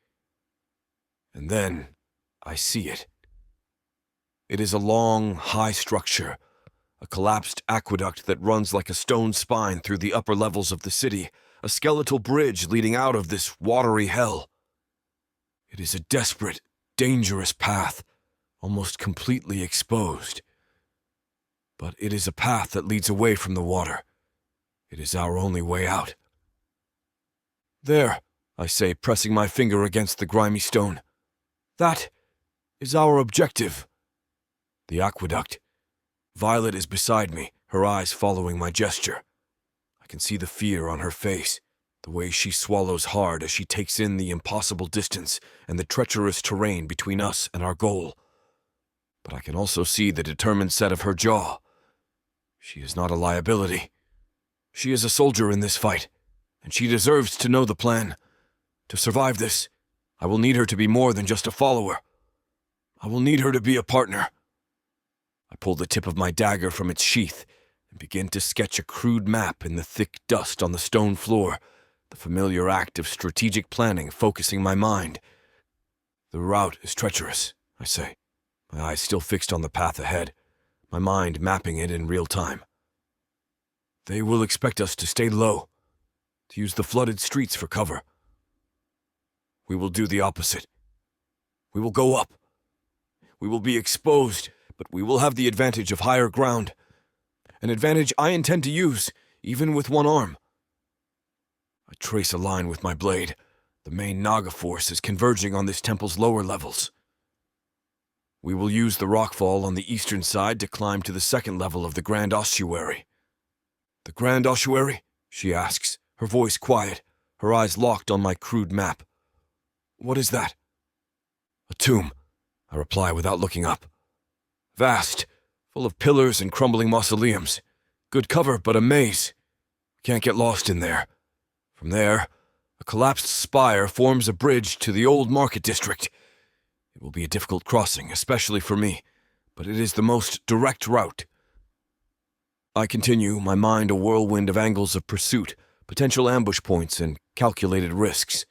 And then I see it. It is a long, high structure, a collapsed aqueduct that runs like a stone spine through the upper levels of the city, a skeletal bridge leading out of this watery hell. It is a desperate, dangerous path, almost completely exposed. But it is a path that leads away from the water. It is our only way out. "There," I say, pressing my finger against the grimy stone. "That is our objective." The aqueduct. Violet is beside me, her eyes following my gesture. I can see the fear on her face, the way she swallows hard as she takes in the impossible distance and the treacherous terrain between us and our goal. But I can also see the determined set of her jaw. She is not a liability. She is a soldier in this fight, and she deserves to know the plan. To survive this, I will need her to be more than just a follower. I will need her to be a partner. I pull the tip of my dagger from its sheath and begin to sketch a crude map in the thick dust on the stone floor, the familiar act of strategic planning focusing my mind. The route is treacherous, I say, my eyes still fixed on the path ahead, my mind mapping it in real time. They will expect us to stay low, to use the flooded streets for cover. We will do the opposite. We will go up. We will be exposed, but we will have the advantage of higher ground, an advantage I intend to use, even with one arm. I trace a line with my blade. The main naga force is converging on this temple's lower levels. We will use the rockfall on the eastern side to climb to the second level of the Grand Ossuary. The Grand Ossuary? She asks, her voice quiet, her eyes locked on my crude map. What is that? A tomb, I reply without looking up. Vast, full of pillars and crumbling mausoleums. Good cover, but a maze. Can't get lost in there. From there, a collapsed spire forms a bridge to the old market district. It will be a difficult crossing, especially for me, but it is the most direct route. I continue, my mind a whirlwind of angles of pursuit, potential ambush points, and calculated risks.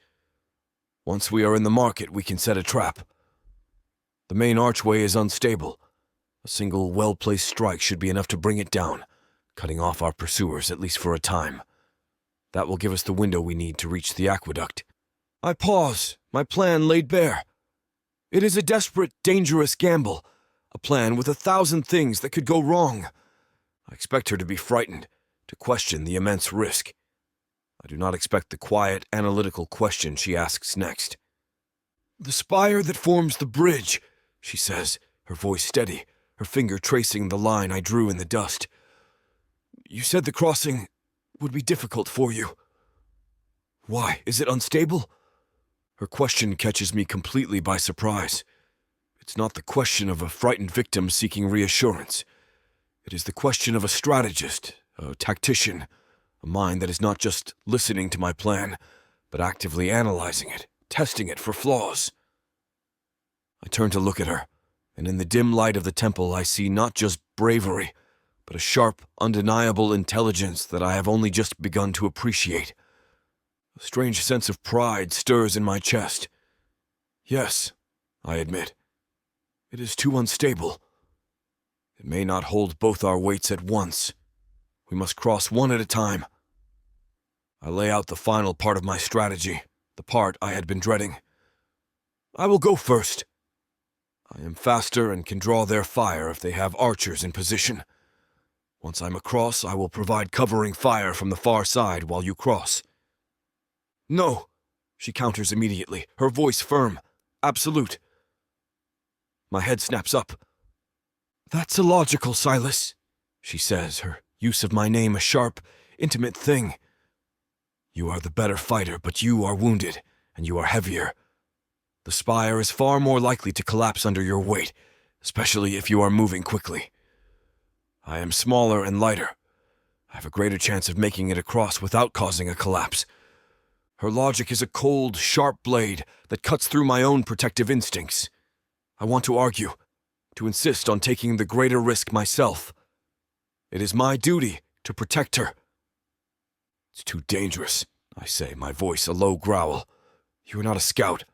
Once we are in the market, we can set a trap. The main archway is unstable. A single well-placed strike should be enough to bring it down, cutting off our pursuers at least for a time. That will give us the window we need to reach the aqueduct. I pause, my plan laid bare. It is a desperate, dangerous gamble, a plan with 1,000 things that could go wrong. I expect her to be frightened, to question the immense risk. I do not expect the quiet, analytical question she asks next. The spire that forms the bridge, she says, her voice steady, her finger tracing the line I drew in the dust. You said the crossing would be difficult for you. Why? Is it unstable? Her question catches me completely by surprise. It's not the question of a frightened victim seeking reassurance. It is the question of a strategist, a tactician, a mind that is not just listening to my plan, but actively analyzing it, testing it for flaws. I turn to look at her, and in the dim light of the temple I see not just bravery, but a sharp, undeniable intelligence that I have only just begun to appreciate. A strange sense of pride stirs in my chest. Yes, I admit, it is too unstable. It may not hold both our weights at once. We must cross one at a time. I lay out the final part of my strategy, the part I had been dreading. I will go first. I am faster and can draw their fire if they have archers in position. Once I'm across, I will provide covering fire from the far side while you cross. No, she counters immediately, her voice firm, absolute. My head snaps up. That's illogical, Silas, she says, her use of my name a sharp, intimate thing. You are the better fighter, but you are wounded, and you are heavier. The spire is far more likely to collapse under your weight, especially if you are moving quickly. I am smaller and lighter. I have a greater chance of making it across without causing a collapse. Her logic is a cold, sharp blade that cuts through my own protective instincts. I want to argue, to insist on taking the greater risk myself. It is my duty to protect her. It's too dangerous, I say, my voice a low growl. You are not a scout.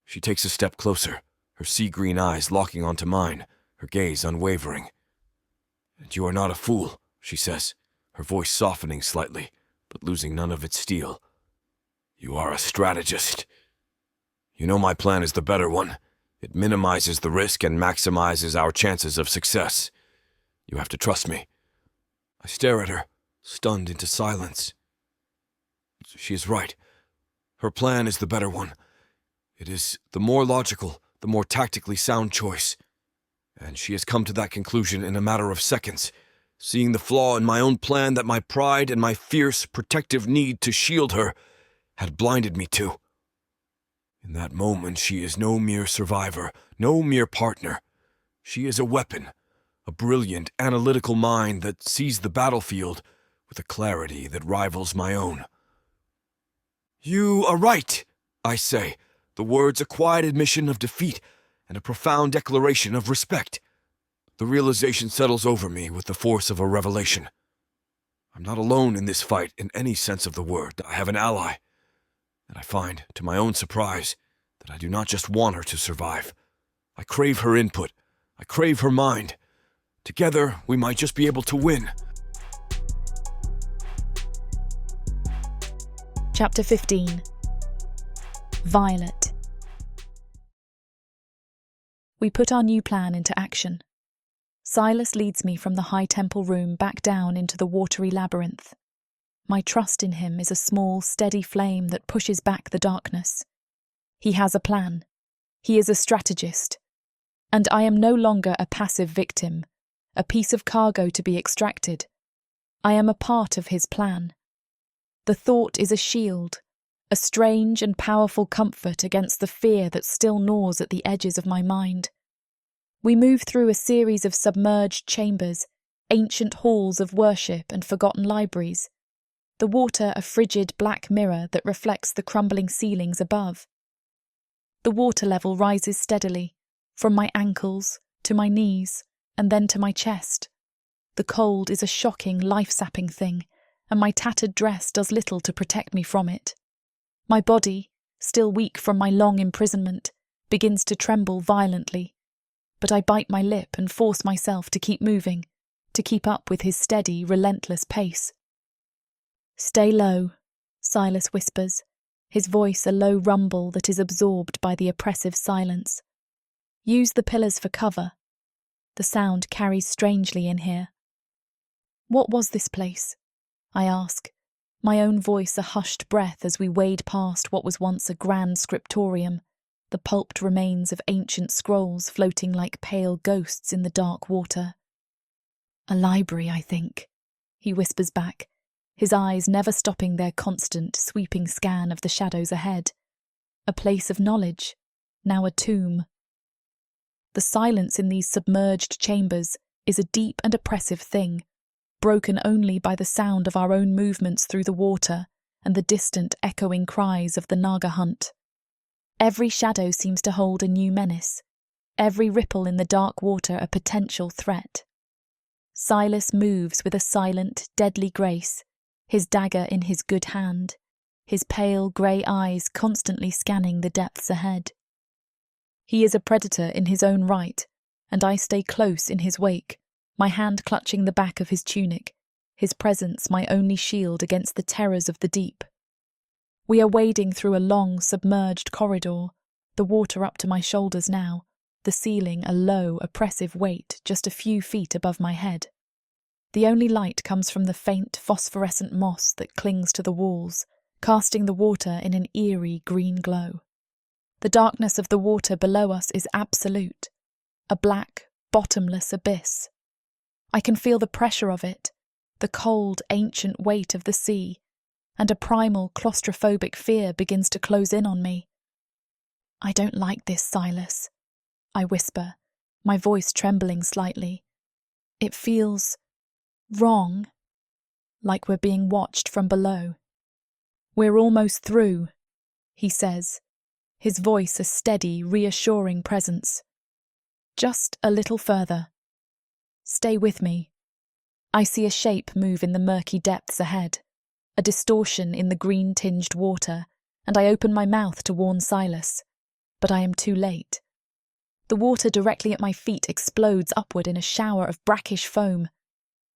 She takes a step closer, her sea-green eyes locking onto mine, her gaze unwavering. And you are not a fool, she says, her voice softening slightly, but losing none of its steel. You are a strategist. You know my plan is the better one. It minimizes the risk and maximizes our chances of success. You have to trust me. I stare at her, stunned into silence. She is right. Her plan is the better one. It is the more logical, the more tactically sound choice. And she has come to that conclusion in a matter of seconds, seeing the flaw in my own plan that my pride and my fierce, protective need to shield her had blinded me to. In that moment, she is no mere survivor, no mere partner. She is a weapon, a brilliant, analytical mind that sees the battlefield with a clarity that rivals my own. You are right, I say, the words a quiet admission of defeat and a profound declaration of respect. The realization settles over me with the force of a revelation. I'm not alone in this fight in any sense of the word. I have an ally. And I find, to my own surprise, that I do not just want her to survive. I crave her input. I crave her mind. Together, we might just be able to win. Chapter 15. Violet. We put our new plan into action. Silas leads me from the high temple room back down into the watery labyrinth. My trust in him is a small, steady flame that pushes back the darkness. He has a plan. He is a strategist. And I am no longer a passive victim, a piece of cargo to be extracted. I am a part of his plan. The thought is a shield, a strange and powerful comfort against the fear that still gnaws at the edges of my mind. We move through a series of submerged chambers, ancient halls of worship and forgotten libraries, the water a frigid black mirror that reflects the crumbling ceilings above. The water level rises steadily, from my ankles to my knees and then to my chest. The cold is a shocking, life-sapping thing, and my tattered dress does little to protect me from it. My body, still weak from my long imprisonment, begins to tremble violently, but I bite my lip and force myself to keep moving, to keep up with his steady, relentless pace. "Stay low," Silas whispers, his voice a low rumble that is absorbed by the oppressive silence. "Use the pillars for cover." The sound carries strangely in here. What was this place? I ask, my own voice a hushed breath as we wade past what was once a grand scriptorium, the pulped remains of ancient scrolls floating like pale ghosts in the dark water. "A library, I think," he whispers back, his eyes never stopping their constant, sweeping scan of the shadows ahead. "A place of knowledge, now a tomb." The silence in these submerged chambers is a deep and oppressive thing, broken only by the sound of our own movements through the water and the distant echoing cries of the naga hunt. Every shadow seems to hold a new menace, every ripple in the dark water a potential threat. Silas moves with a silent, deadly grace, his dagger in his good hand, his pale grey eyes constantly scanning the depths ahead. He is a predator in his own right, and I stay close in his wake, my hand clutching the back of his tunic, his presence my only shield against the terrors of the deep. We are wading through a long, submerged corridor, the water up to my shoulders now, the ceiling a low, oppressive weight just a few feet above my head. The only light comes from the faint, phosphorescent moss that clings to the walls, casting the water in an eerie green glow. The darkness of the water below us is absolute, a black, bottomless abyss. I can feel the pressure of it, the cold, ancient weight of the sea, and a primal, claustrophobic fear begins to close in on me. "I don't like this, Silas," I whisper, my voice trembling slightly. "It feels wrong, like we're being watched from below." "We're almost through," he says, his voice a steady, reassuring presence. "Just a little further. Stay with me." I see a shape move in the murky depths ahead, a distortion in the green-tinged water, and I open my mouth to warn Silas, but I am too late. The water directly at my feet explodes upward in a shower of brackish foam.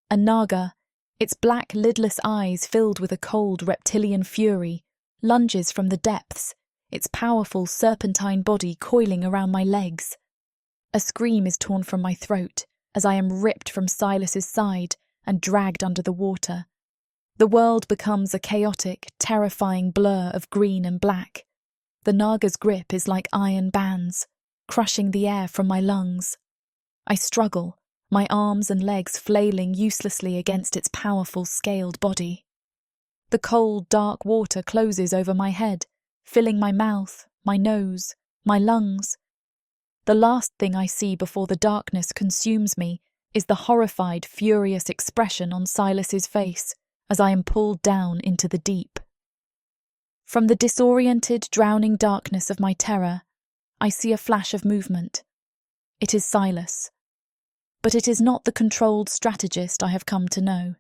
A naga, its black, lidless eyes filled with a cold reptilian fury, lunges from the depths, its powerful serpentine body coiling around my legs. A scream is torn from my throat as I am ripped from Silas's side and dragged under the water. The world becomes a chaotic, terrifying blur of green and black. The naga's grip is like iron bands, crushing the air from my lungs. I struggle, my arms and legs flailing uselessly against its powerful, scaled body. The cold, dark water closes over my head, filling my mouth, my nose, my lungs. The last thing I see before the darkness consumes me is the horrified, furious expression on Silas's face as I am pulled down into the deep. From the disoriented, drowning darkness of my terror, I see a flash of movement. It is Silas. But it is not the controlled strategist I have come to know.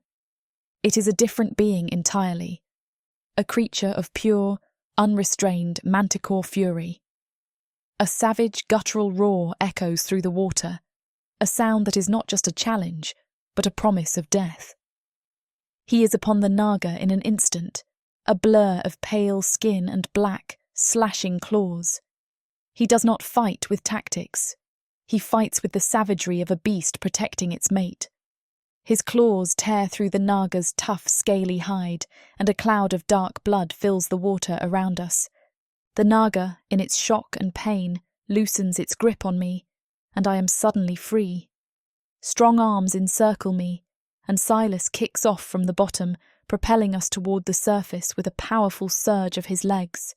It is a different being entirely, a creature of pure, unrestrained manticore fury. A savage, guttural roar echoes through the water, a sound that is not just a challenge, but a promise of death. He is upon the naga in an instant, a blur of pale skin and black, slashing claws. He does not fight with tactics. He fights with the savagery of a beast protecting its mate. His claws tear through the naga's tough, scaly hide, and a cloud of dark blood fills the water around us. The naga, in its shock and pain, loosens its grip on me, and I am suddenly free. Strong arms encircle me, and Silas kicks off from the bottom, propelling us toward the surface with a powerful surge of his legs.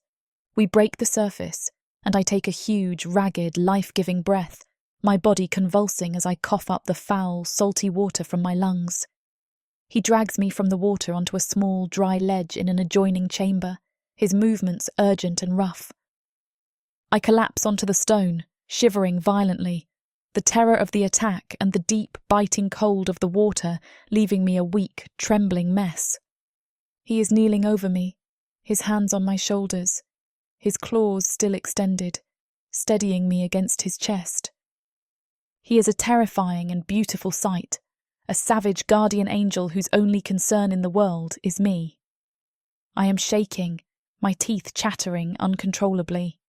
We break the surface, and I take a huge, ragged, life-giving breath, my body convulsing as I cough up the foul, salty water from my lungs. He drags me from the water onto a small, dry ledge in an adjoining chamber, his movements urgent and rough. I collapse onto the stone, shivering violently, the terror of the attack and the deep, biting cold of the water leaving me a weak, trembling mess. He is kneeling over me, his hands on my shoulders, his claws still extended, steadying me against his chest. He is a terrifying and beautiful sight, a savage guardian angel whose only concern in the world is me. I am shaking, my teeth chattering uncontrollably.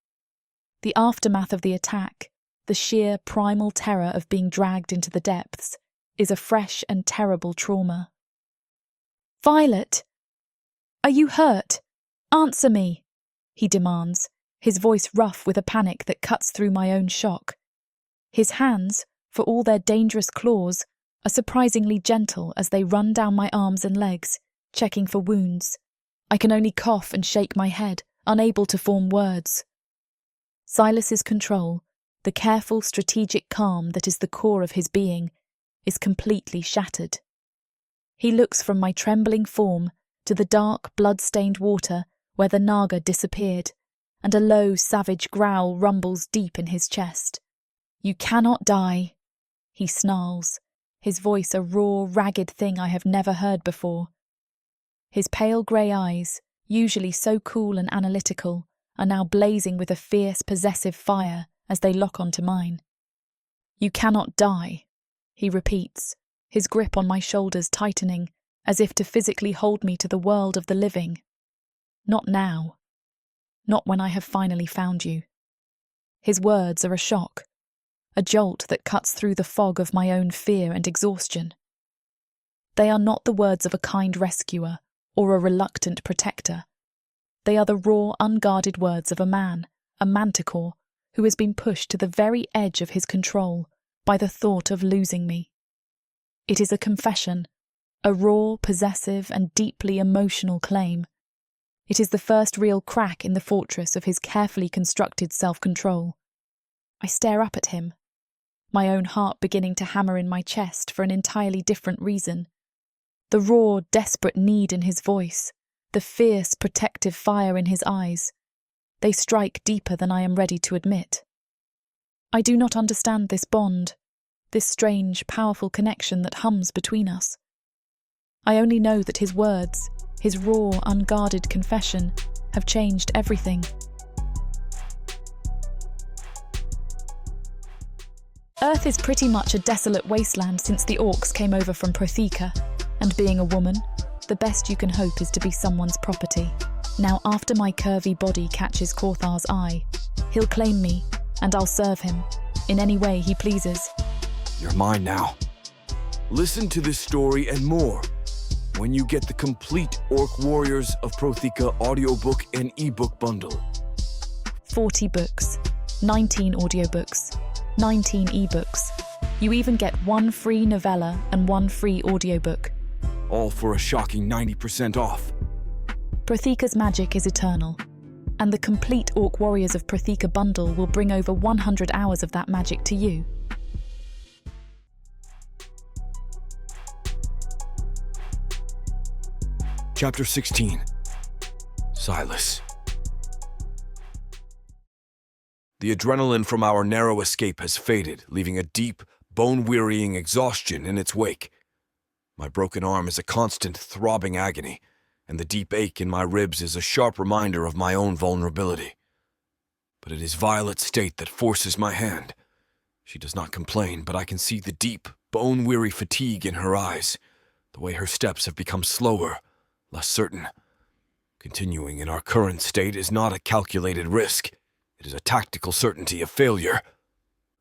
The aftermath of the attack, the sheer primal terror of being dragged into the depths, is a fresh and terrible trauma. "Violet! Are you hurt? Answer me!" he demands, his voice rough with a panic that cuts through my own shock. His hands, for all their dangerous claws, are surprisingly gentle as they run down my arms and legs, checking for wounds. I can only cough and shake my head, unable to form words. Silas's control, the careful, strategic calm that is the core of his being, is completely shattered. He looks from my trembling form to the dark, blood-stained water where the naga disappeared, and a low, savage growl rumbles deep in his chest. "You cannot die," he snarls, his voice a raw, ragged thing I have never heard before. His pale grey eyes, usually so cool and analytical, are now blazing with a fierce, possessive fire as they lock onto mine. "You cannot die," he repeats, his grip on my shoulders tightening, as if to physically hold me to the world of the living. "Not now. Not when I have finally found you." His words are a shock, a jolt that cuts through the fog of my own fear and exhaustion. They are not the words of a kind rescuer or a reluctant protector. They are the raw, unguarded words of a man, a manticore, who has been pushed to the very edge of his control by the thought of losing me. It is a confession, a raw, possessive, and deeply emotional claim. It is the first real crack in the fortress of his carefully constructed self-control. I stare up at him, my own heart beginning to hammer in my chest for an entirely different reason. The raw, desperate need in his voice, the fierce, protective fire in his eyes, they strike deeper than I am ready to admit. I do not understand this bond, this strange, powerful connection that hums between us. I only know that his words, his raw, unguarded confession, have changed everything. Earth is pretty much a desolate wasteland since the orcs came over from Protheka, and being a woman, the best you can hope is to be someone's property. Now, after my curvy body catches Korthar's eye, he'll claim me, and I'll serve him, in any way he pleases. You're mine now. Listen to this story and more when you get the complete Orc Warriors of Protheka audiobook and ebook bundle. 40 books, 19 audiobooks, 19 ebooks. You even get 1 free novella and 1 free audiobook. All for a shocking 90% off. Protheka's magic is eternal, and the complete Orc Warriors of Protheka bundle will bring over 100 hours of that magic to you. Chapter 16. Silas. The adrenaline from our narrow escape has faded, leaving a deep, bone-wearying exhaustion in its wake. My broken arm is a constant throbbing agony, and the deep ache in my ribs is a sharp reminder of my own vulnerability. But it is Violet's state that forces my hand. She does not complain, but I can see the deep, bone-weary fatigue in her eyes, the way her steps have become slower, less certain. Continuing in our current state is not a calculated risk. It is a tactical certainty of failure.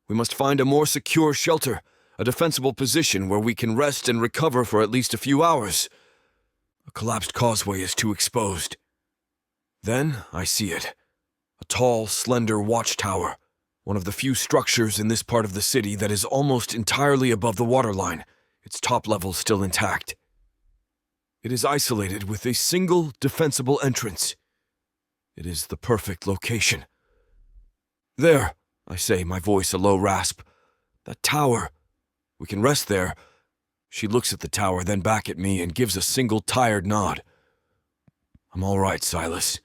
We must find a more secure shelter, a defensible position where we can rest and recover for at least a few hours. A collapsed causeway is too exposed. Then I see it. A tall, slender watchtower, one of the few structures in this part of the city that is almost entirely above the waterline, its top level still intact. It is isolated with a single defensible entrance. It is the perfect location. "There," I say, my voice a low rasp. "That tower. We can rest there." She looks at the tower, then back at me, and gives a single tired nod. "I'm all right, Silas.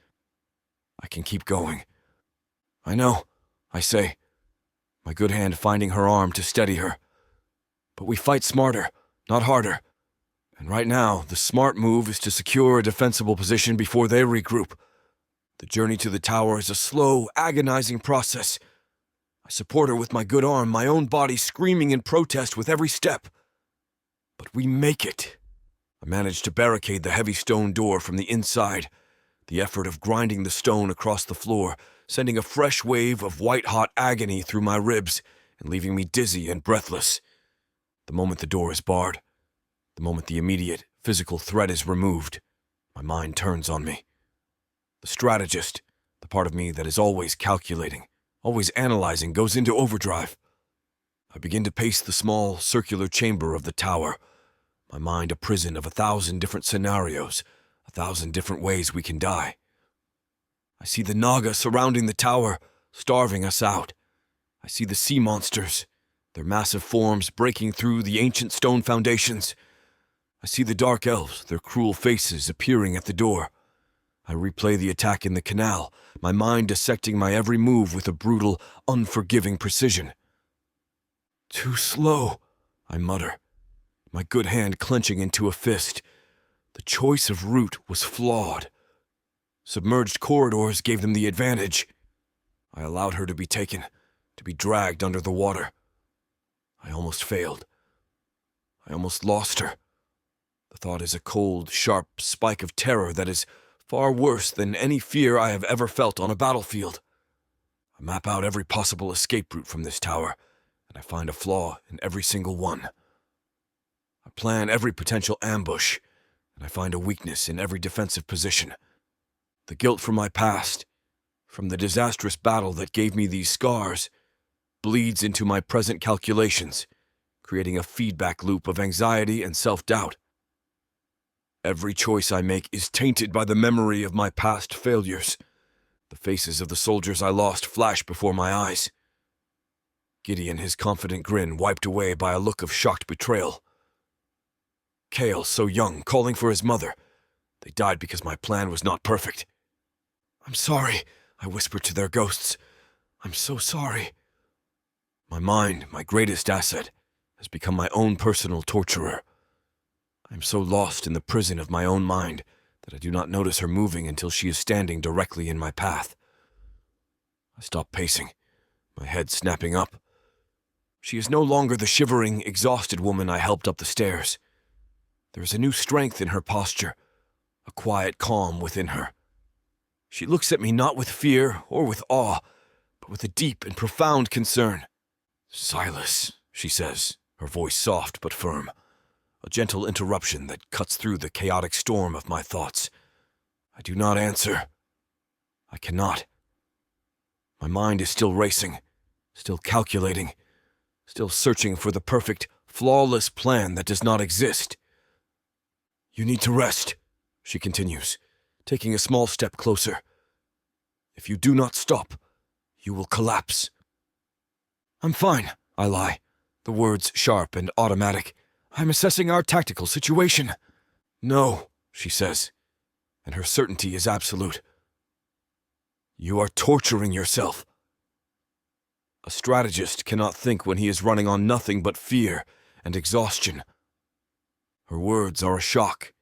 I can keep going." "I know," I say, my good hand finding her arm to steady her. "But we fight smarter, not harder. And right now, the smart move is to secure a defensible position before they regroup. The journey to the tower is a slow, agonizing process. I support her with my good arm, my own body screaming in protest with every step. But we make it. I manage to barricade the heavy stone door from the inside, the effort of grinding the stone across the floor, sending a fresh wave of white-hot agony through my ribs and leaving me dizzy and breathless. The moment the door is barred, the moment the immediate physical threat is removed, my mind turns on me. The strategist, the part of me that is always calculating, always analyzing, goes into overdrive. I begin to pace the small, circular chamber of the tower, my mind a prison of 1,000 different scenarios, 1,000 different ways we can die. I see the naga surrounding the tower, starving us out. I see the sea monsters, their massive forms breaking through the ancient stone foundations. I see the dark elves, their cruel faces appearing at the door. I replay the attack in the canal, my mind dissecting my every move with a brutal, unforgiving precision. "Too slow," I mutter, my good hand clenching into a fist. The choice of route was flawed. Submerged corridors gave them the advantage. I allowed her to be taken, to be dragged under the water. I almost failed. I almost lost her. The thought is a cold, sharp spike of terror that is far worse than any fear I have ever felt on a battlefield. I map out every possible escape route from this tower, and I find a flaw in every single one. I plan every potential ambush, and I find a weakness in every defensive position. The guilt from my past, from the disastrous battle that gave me these scars, bleeds into my present calculations, creating a feedback loop of anxiety and self-doubt. Every choice I make is tainted by the memory of my past failures. The faces of the soldiers I lost flash before my eyes. Gideon, his confident grin wiped away by a look of shocked betrayal. Cale, so young, calling for his mother. They died because my plan was not perfect. "I'm sorry," I whispered to their ghosts. "I'm so sorry." My mind, my greatest asset, has become my own personal torturer. I am so lost in the prison of my own mind that I do not notice her moving until she is standing directly in my path. I stop pacing, my head snapping up. She is no longer the shivering, exhausted woman I helped up the stairs. There is a new strength in her posture, a quiet calm within her. She looks at me not with fear or with awe, but with a deep and profound concern. "Silas," she says, her voice soft but firm. A gentle interruption that cuts through the chaotic storm of my thoughts. I do not answer. I cannot. My mind is still racing, still calculating, still searching for the perfect, flawless plan that does not exist. "You need to rest," she continues, taking a small step closer. "If you do not stop, you will collapse." "I'm fine," I lie, the words sharp and automatic. "I'm assessing our tactical situation." "No," she says, and her certainty is absolute. "You are torturing yourself." A strategist cannot think when he is running on nothing but fear and exhaustion. Her words are a shock,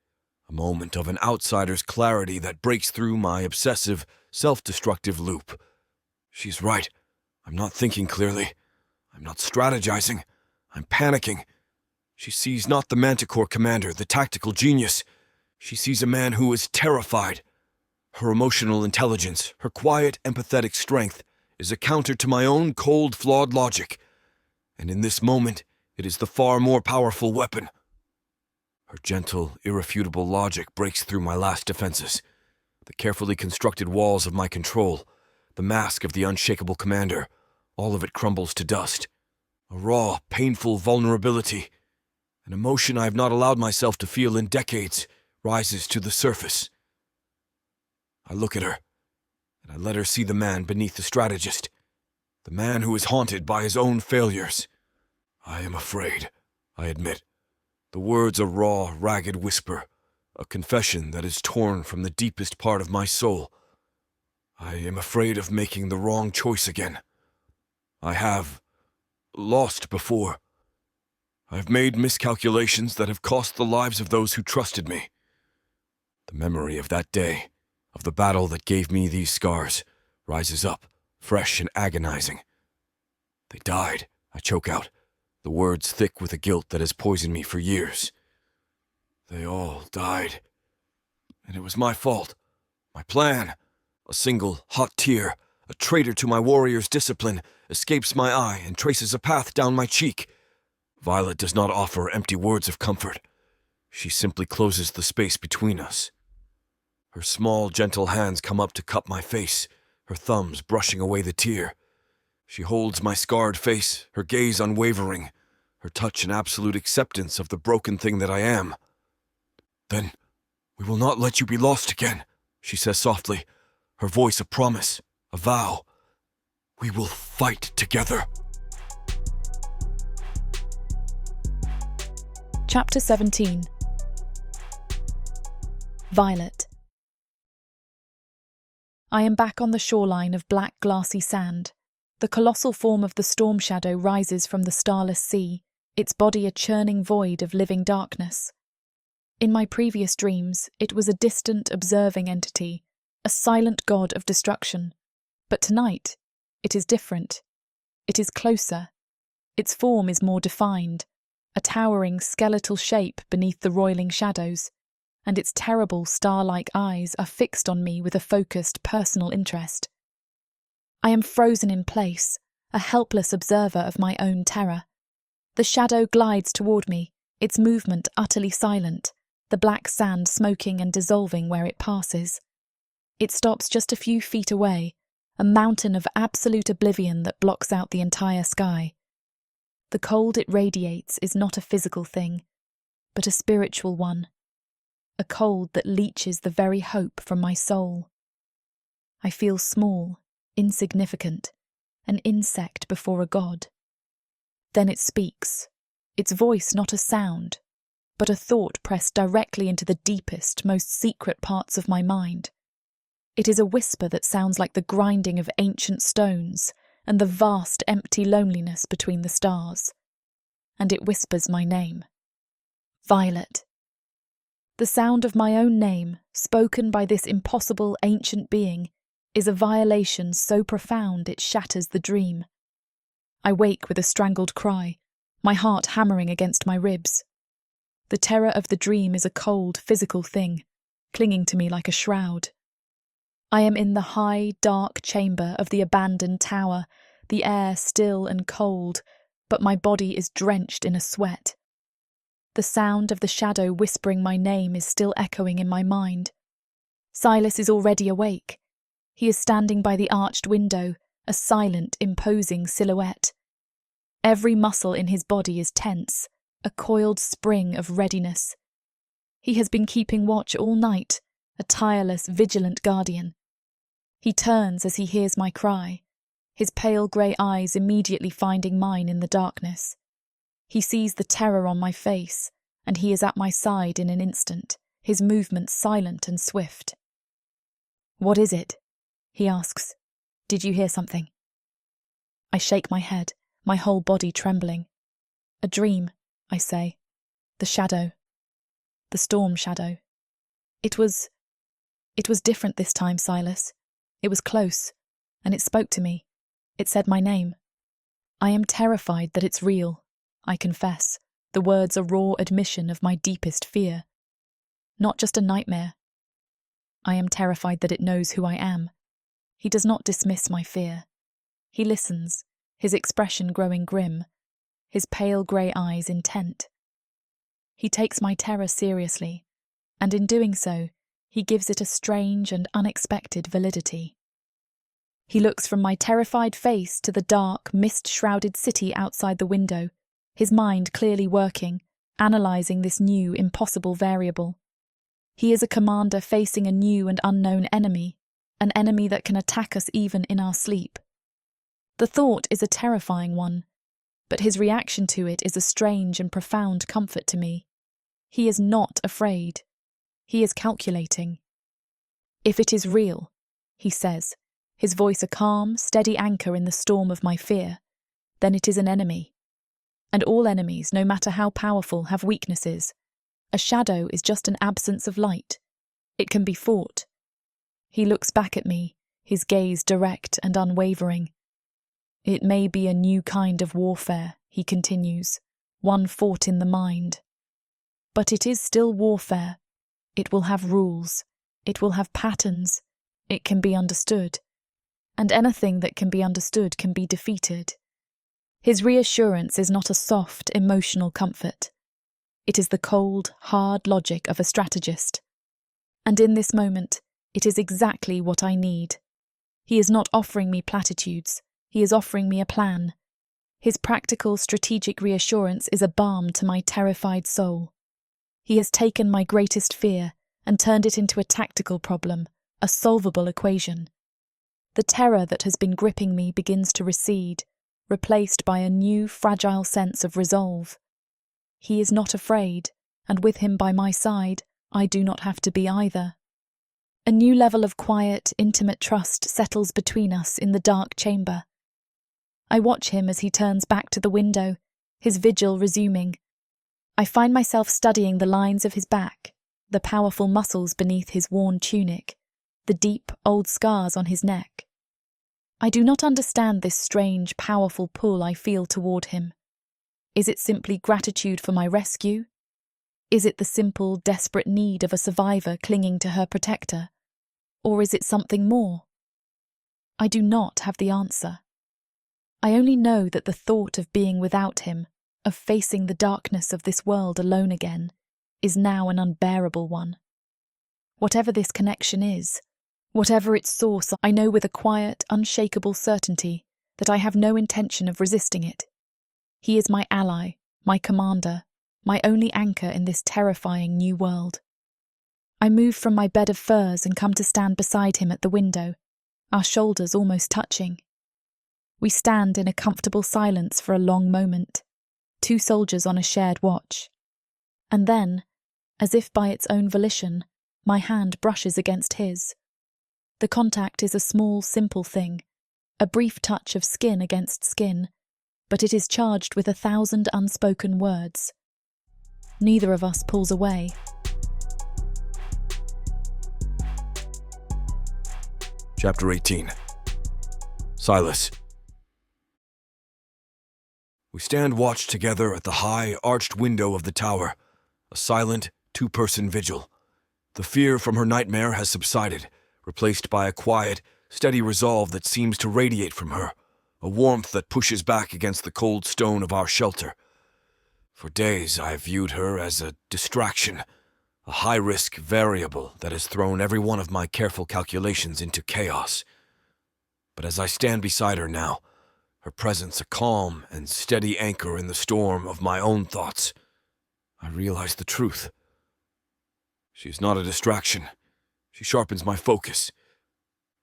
a moment of an outsider's clarity that breaks through my obsessive, self-destructive loop. She's right. I'm not thinking clearly. I'm not strategizing. I'm panicking. She sees not the Manticore commander, the tactical genius. She sees a man who is terrified. Her emotional intelligence, her quiet, empathetic strength, is a counter to my own cold, flawed logic. And in this moment, it is the far more powerful weapon. Her gentle, irrefutable logic breaks through my last defenses. The carefully constructed walls of my control, the mask of the unshakable commander, all of it crumbles to dust. A raw, painful vulnerability, an emotion I have not allowed myself to feel in decades, rises to the surface. I look at her, and I let her see the man beneath the strategist, the man who is haunted by his own failures. I am afraid, I admit. The words a raw, ragged whisper, a confession that is torn from the deepest part of my soul. I am afraid of making the wrong choice again. I have lost before. I have made miscalculations that have cost the lives of those who trusted me. The memory of that day, of the battle that gave me these scars, rises up, fresh and agonizing. They died, I choke out, the words thick with a guilt that has poisoned me for years. They all died. And it was my fault, my plan. A single, hot tear, a traitor to my warrior's discipline, escapes my eye and traces a path down my cheek. Violet does not offer empty words of comfort. She simply closes the space between us. Her small, gentle hands come up to cup my face, her thumbs brushing away the tear. She holds my scarred face, her gaze unwavering, her touch an absolute acceptance of the broken thing that I am. Then, we will not let you be lost again, she says softly, her voice a promise, a vow. We will fight together. Chapter 17. Violet. I am back on the shoreline of black glassy sand. The colossal form of the storm shadow rises from the starless sea, its body a churning void of living darkness. In my previous dreams, it was a distant, observing entity, a silent god of destruction. But tonight, it is different. It is closer. Its form is more defined, a towering skeletal shape beneath the roiling shadows, and its terrible star-like eyes are fixed on me with a focused, personal interest. I am frozen in place, a helpless observer of my own terror. The shadow glides toward me, its movement utterly silent, the black sand smoking and dissolving where it passes. It stops just a few feet away, a mountain of absolute oblivion that blocks out the entire sky. The cold it radiates is not a physical thing, but a spiritual one, a cold that leeches the very hope from my soul. I feel small, insignificant, an insect before a god. Then it speaks, its voice not a sound, but a thought pressed directly into the deepest, most secret parts of my mind. It is a whisper that sounds like the grinding of ancient stones and the vast empty loneliness between the stars. And it whispers my name. Violet. The sound of my own name, spoken by this impossible ancient being, is a violation so profound it shatters the dream. I wake with a strangled cry, my heart hammering against my ribs. The terror of the dream is a cold, physical thing, clinging to me like a shroud. I am in the high, dark chamber of the abandoned tower, the air still and cold, but my body is drenched in a sweat. The sound of the shadow whispering my name is still echoing in my mind. Silas is already awake. He is standing by the arched window, a silent, imposing silhouette. Every muscle in his body is tense, a coiled spring of readiness. He has been keeping watch all night, a tireless, vigilant guardian. He turns as he hears my cry, his pale grey eyes immediately finding mine in the darkness. He sees the terror on my face, and he is at my side in an instant, his movements silent and swift. "What is it?" he asks. "Did you hear something?" I shake my head, my whole body trembling. A dream, I say. The shadow. The storm shadow. It was different this time, Silas. It was close, and it spoke to me. It said my name. I am terrified that it's real, I confess. The words a raw admission of my deepest fear. Not just a nightmare. I am terrified that it knows who I am. He does not dismiss my fear. He listens, his expression growing grim, his pale grey eyes intent. He takes my terror seriously, and in doing so, he gives it a strange and unexpected validity. He looks from my terrified face to the dark, mist-shrouded city outside the window, his mind clearly working, analysing this new, impossible variable. He is a commander facing a new and unknown enemy, an enemy that can attack us even in our sleep. The thought is a terrifying one, but his reaction to it is a strange and profound comfort to me. He is not afraid. He is calculating. If it is real, he says, his voice a calm, steady anchor in the storm of my fear, then it is an enemy. And all enemies, no matter how powerful, have weaknesses. A shadow is just an absence of light. It can be fought. He looks back at me, his gaze direct and unwavering. It may be a new kind of warfare, he continues, one fought in the mind. But it is still warfare. It will have rules. It will have patterns. It can be understood. And anything that can be understood can be defeated. His reassurance is not a soft, emotional comfort. It is the cold, hard logic of a strategist. And in this moment, it is exactly what I need. He is not offering me platitudes. He is offering me a plan. His practical, strategic reassurance is a balm to my terrified soul. He has taken my greatest fear and turned it into a tactical problem, a solvable equation. The terror that has been gripping me begins to recede, replaced by a new, fragile sense of resolve. He is not afraid, and with him by my side, I do not have to be either. A new level of quiet, intimate trust settles between us in the dark chamber. I watch him as he turns back to the window, his vigil resuming. I find myself studying the lines of his back, the powerful muscles beneath his worn tunic, the deep, old scars on his neck. I do not understand this strange, powerful pull I feel toward him. Is it simply gratitude for my rescue? Is it the simple, desperate need of a survivor clinging to her protector? Or is it something more? I do not have the answer. I only know that the thought of being without him, of facing the darkness of this world alone again, is now an unbearable one. Whatever this connection is, whatever its source, I know with a quiet, unshakable certainty that I have no intention of resisting it. He is my ally, my commander, my only anchor in this terrifying new world. I move from my bed of furs and come to stand beside him at the window, our shoulders almost touching. We stand in a comfortable silence for a long moment, two soldiers on a shared watch. And then, as if by its own volition, my hand brushes against his. The contact is a small, simple thing, a brief touch of skin against skin, but it is charged with 1,000 unspoken words. Neither of us pulls away. Chapter 18. Silas. We stand watch together at the high, arched window of the tower, a silent, two-person vigil. The fear from her nightmare has subsided, replaced by a quiet, steady resolve that seems to radiate from her, a warmth that pushes back against the cold stone of our shelter. For days I have viewed her as a distraction, a high-risk variable that has thrown every one of my careful calculations into chaos. But as I stand beside her now, her presence a calm and steady anchor in the storm of my own thoughts, I realize the truth. She is not a distraction. She sharpens my focus.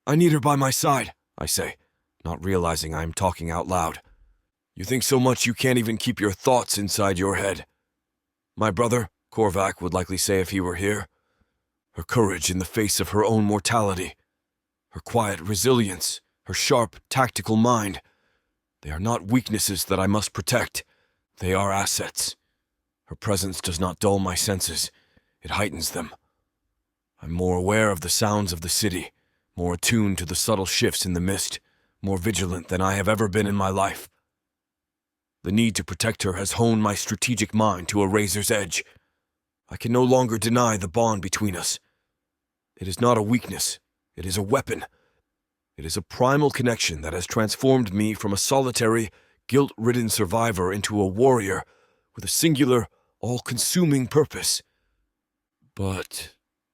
I need her by my side, I say, not realizing I am talking out loud. You think so much you can't even keep your thoughts inside your head. My brother, Korvac, would likely say if he were here. Her courage in the face of her own mortality. Her quiet resilience. Her sharp, tactical mind. They are not weaknesses that I must protect. They are assets. Her presence does not dull my senses. It heightens them. I'm more aware of the sounds of the city, more attuned to the subtle shifts in the mist, more vigilant than I have ever been in my life. The need to protect her has honed my strategic mind to a razor's edge. I can no longer deny the bond between us. It is not a weakness. It is a weapon. It is a primal connection that has transformed me from a solitary, guilt-ridden survivor into a warrior with a singular, all-consuming purpose. But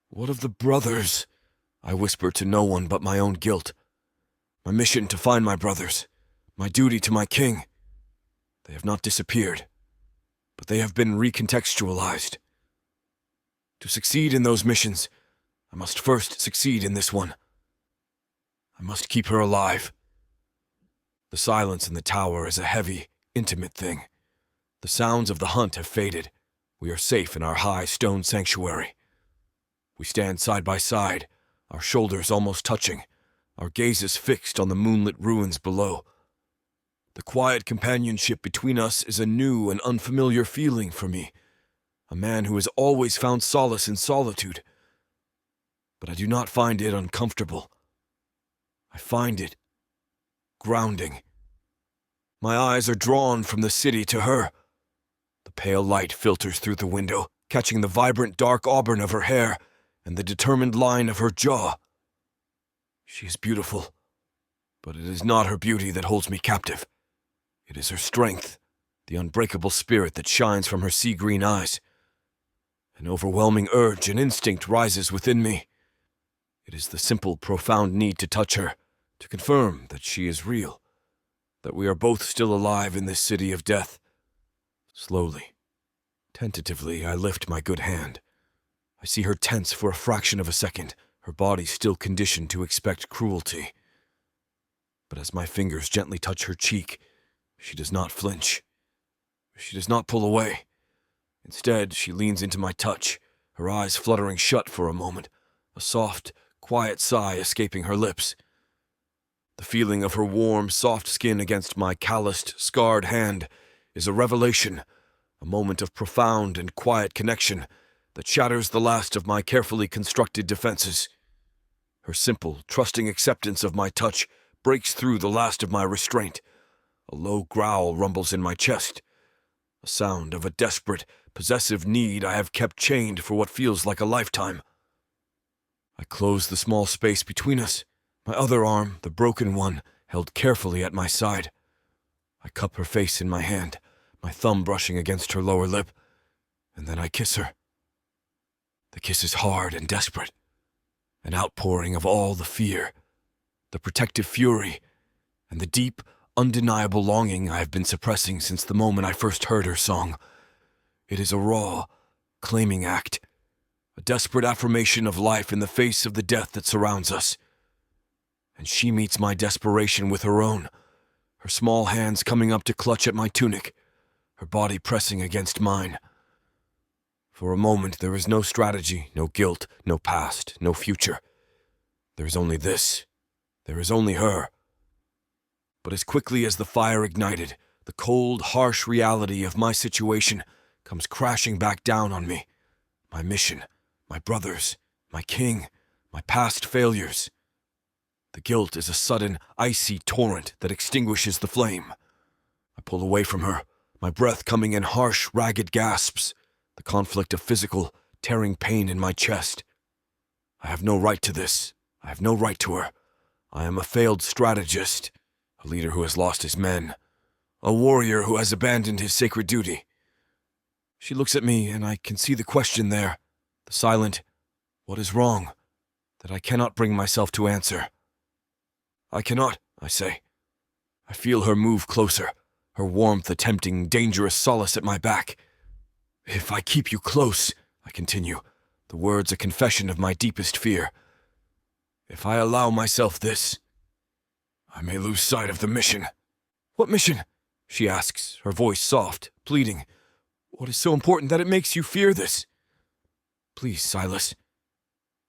what of the brothers? I whisper to no one but my own guilt. My mission to find my brothers, my duty to my king. They have not disappeared, but they have been recontextualized. To succeed in those missions, I must first succeed in this one. I must keep her alive. The silence in the tower is a heavy, intimate thing. The sounds of the hunt have faded. We are safe in our high stone sanctuary. We stand side by side, our shoulders almost touching, our gazes fixed on the moonlit ruins below. The quiet companionship between us is a new and unfamiliar feeling for me, a man who has always found solace in solitude. But I do not find it uncomfortable. I find it grounding. My eyes are drawn from the city to her. The pale light filters through the window, catching the vibrant dark auburn of her hair and the determined line of her jaw. She is beautiful, but it is not her beauty that holds me captive. It is her strength, the unbreakable spirit that shines from her sea-green eyes. An overwhelming urge and instinct rises within me. It is the simple, profound need to touch her, to confirm that she is real, that we are both still alive in this city of death. Slowly, tentatively, I lift my good hand. I see her tense for a fraction of a second, her body still conditioned to expect cruelty. But as my fingers gently touch her cheek, she does not flinch. She does not pull away. Instead, she leans into my touch, her eyes fluttering shut for a moment, a soft, quiet sigh escaping her lips. The feeling of her warm, soft skin against my calloused, scarred hand is a revelation, a moment of profound and quiet connection that shatters the last of my carefully constructed defenses. Her simple, trusting acceptance of my touch breaks through the last of my restraint. A low growl rumbles in my chest, a sound of a desperate, possessive need I have kept chained for what feels like a lifetime. I close the small space between us, my other arm, the broken one, held carefully at my side. I cup her face in my hand, my thumb brushing against her lower lip, and then I kiss her. The kiss is hard and desperate, an outpouring of all the fear, the protective fury, and the deep, undeniable longing I have been suppressing since the moment I first heard her song. It is a raw, claiming act, a desperate affirmation of life in the face of the death that surrounds us. And she meets my desperation with her own, her small hands coming up to clutch at my tunic, her body pressing against mine. For a moment there is no strategy, no guilt, no past, no future. There is only this. There is only her. But as quickly as the fire ignited, the cold, harsh reality of my situation comes crashing back down on me. My mission, my brothers, my king, my past failures. The guilt is a sudden, icy torrent that extinguishes the flame. I pull away from her, my breath coming in harsh, ragged gasps, the conflict of physical, tearing pain in my chest. I have no right to this. I have no right to her. I am a failed strategist, a leader who has lost his men, a warrior who has abandoned his sacred duty. She looks at me, and I can see the question there, the silent, "What is wrong?" that I cannot bring myself to answer. I cannot, I say. I feel her move closer, her warmth a tempting, dangerous solace at my back. "If I keep you close," I continue, the words a confession of my deepest fear. "If I allow myself this, I may lose sight of the mission." "What mission?" she asks, her voice soft, pleading. "What is so important that it makes you fear this?" "Please, Silas,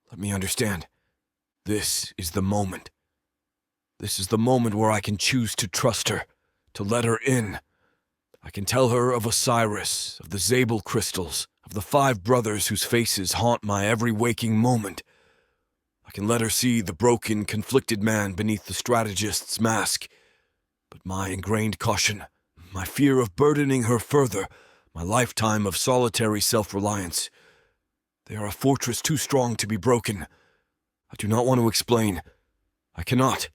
let me understand. This is the moment. This is the moment where I can choose to trust her, to let her in. I can tell her of Osiris, of the Zabel crystals, of the 5 brothers whose faces haunt my every waking moment. I can let her see the broken, conflicted man beneath the strategist's mask. But my ingrained caution, my fear of burdening her further, my lifetime of solitary self-reliance, they are a fortress too strong to be broken. I do not want to explain. I cannot.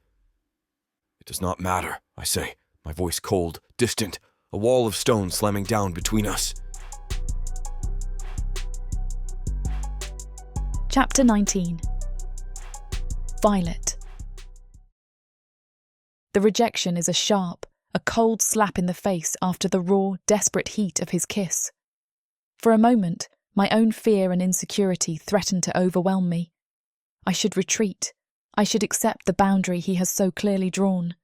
It does not matter, I say, my voice cold, distant, a wall of stone slamming down between us. Chapter 19. Violet. The rejection is a sharp, a cold slap in the face after the raw, desperate heat of his kiss. For a moment, my own fear and insecurity threaten to overwhelm me. I should retreat. I should accept the boundary he has so clearly drawn.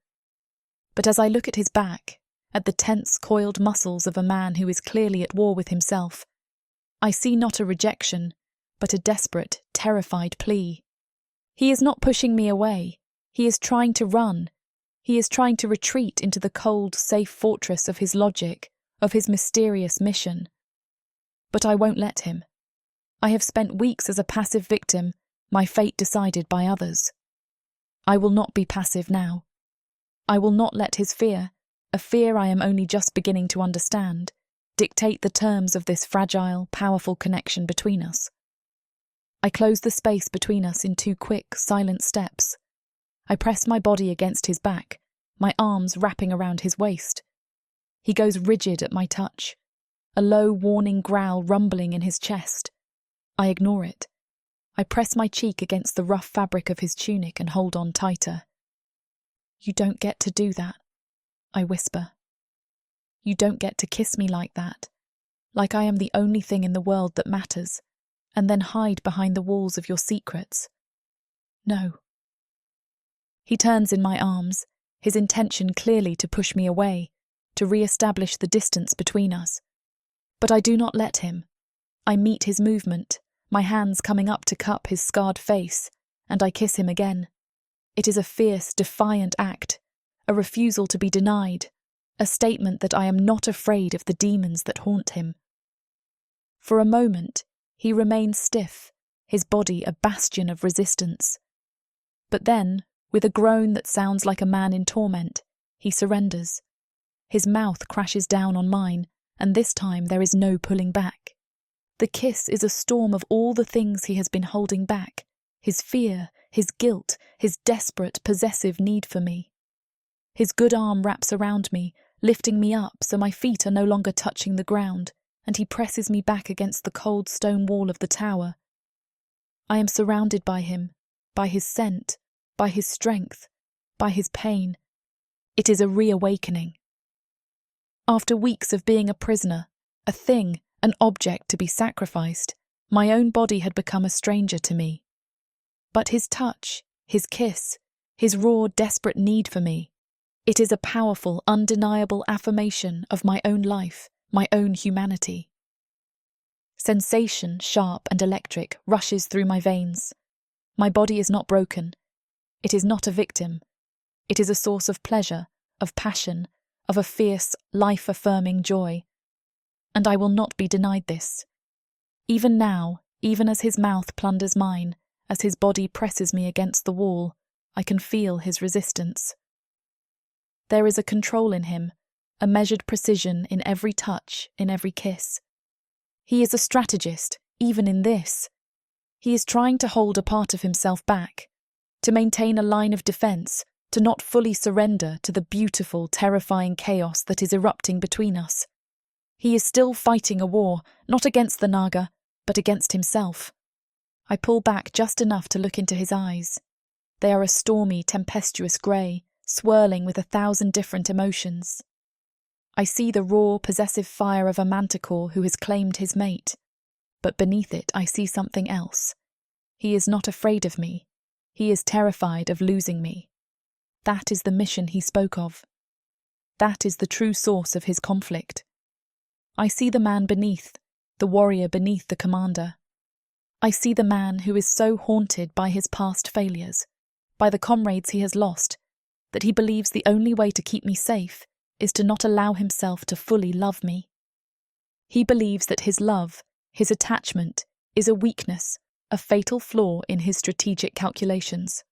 But as I look at his back, at the tense, coiled muscles of a man who is clearly at war with himself, I see not a rejection, but a desperate, terrified plea. He is not pushing me away. He is trying to run. He is trying to retreat into the cold, safe fortress of his logic, of his mysterious mission. But I won't let him. I have spent weeks as a passive victim, my fate decided by others. I will not be passive now. I will not let his fear, a fear I am only just beginning to understand, dictate the terms of this fragile, powerful connection between us. I close the space between us in 2 quick, silent steps. I press my body against his back, my arms wrapping around his waist. He goes rigid at my touch, a low, warning growl rumbling in his chest. I ignore it. I press my cheek against the rough fabric of his tunic and hold on tighter. "You don't get to do that," I whisper. "You don't get to kiss me like that, like I am the only thing in the world that matters, and then hide behind the walls of your secrets. No." He turns in my arms, his intention clearly to push me away, to re-establish the distance between us. But I do not let him. I meet his movement, my hands coming up to cup his scarred face, and I kiss him again. It is a fierce, defiant act, a refusal to be denied, a statement that I am not afraid of the demons that haunt him. For a moment, he remains stiff, his body a bastion of resistance. But then, with a groan that sounds like a man in torment, he surrenders. His mouth crashes down on mine, and this time there is no pulling back. The kiss is a storm of all the things he has been holding back, his fear, his guilt, his desperate, possessive need for me. His good arm wraps around me, lifting me up so my feet are no longer touching the ground, and he presses me back against the cold stone wall of the tower. I am surrounded by him, by his scent, by his strength, by his pain. It is a reawakening. After weeks of being a prisoner, a thing, an object to be sacrificed, my own body had become a stranger to me. But his touch, his kiss, his raw, desperate need for me, it is a powerful, undeniable affirmation of my own life, my own humanity. Sensation, sharp and electric, rushes through my veins. My body is not broken. It is not a victim. It is a source of pleasure, of passion, of a fierce, life-affirming joy. And I will not be denied this. Even now, even as his mouth plunders mine, as his body presses me against the wall, I can feel his resistance. There is a control in him, a measured precision in every touch, in every kiss. He is a strategist, even in this. He is trying to hold a part of himself back, to maintain a line of defense, to not fully surrender to the beautiful, terrifying chaos that is erupting between us. He is still fighting a war, not against the naga, but against himself. I pull back just enough to look into his eyes. They are a stormy, tempestuous grey, swirling with 1,000 different emotions. I see the raw, possessive fire of a manticore who has claimed his mate. But beneath it I see something else. He is not afraid of me. He is terrified of losing me. That is the mission he spoke of. That is the true source of his conflict. I see the man beneath, the warrior beneath the commander. I see the man who is so haunted by his past failures, by the comrades he has lost, that he believes the only way to keep me safe is to not allow himself to fully love me. He believes that his love, his attachment, is a weakness, a fatal flaw in his strategic calculations.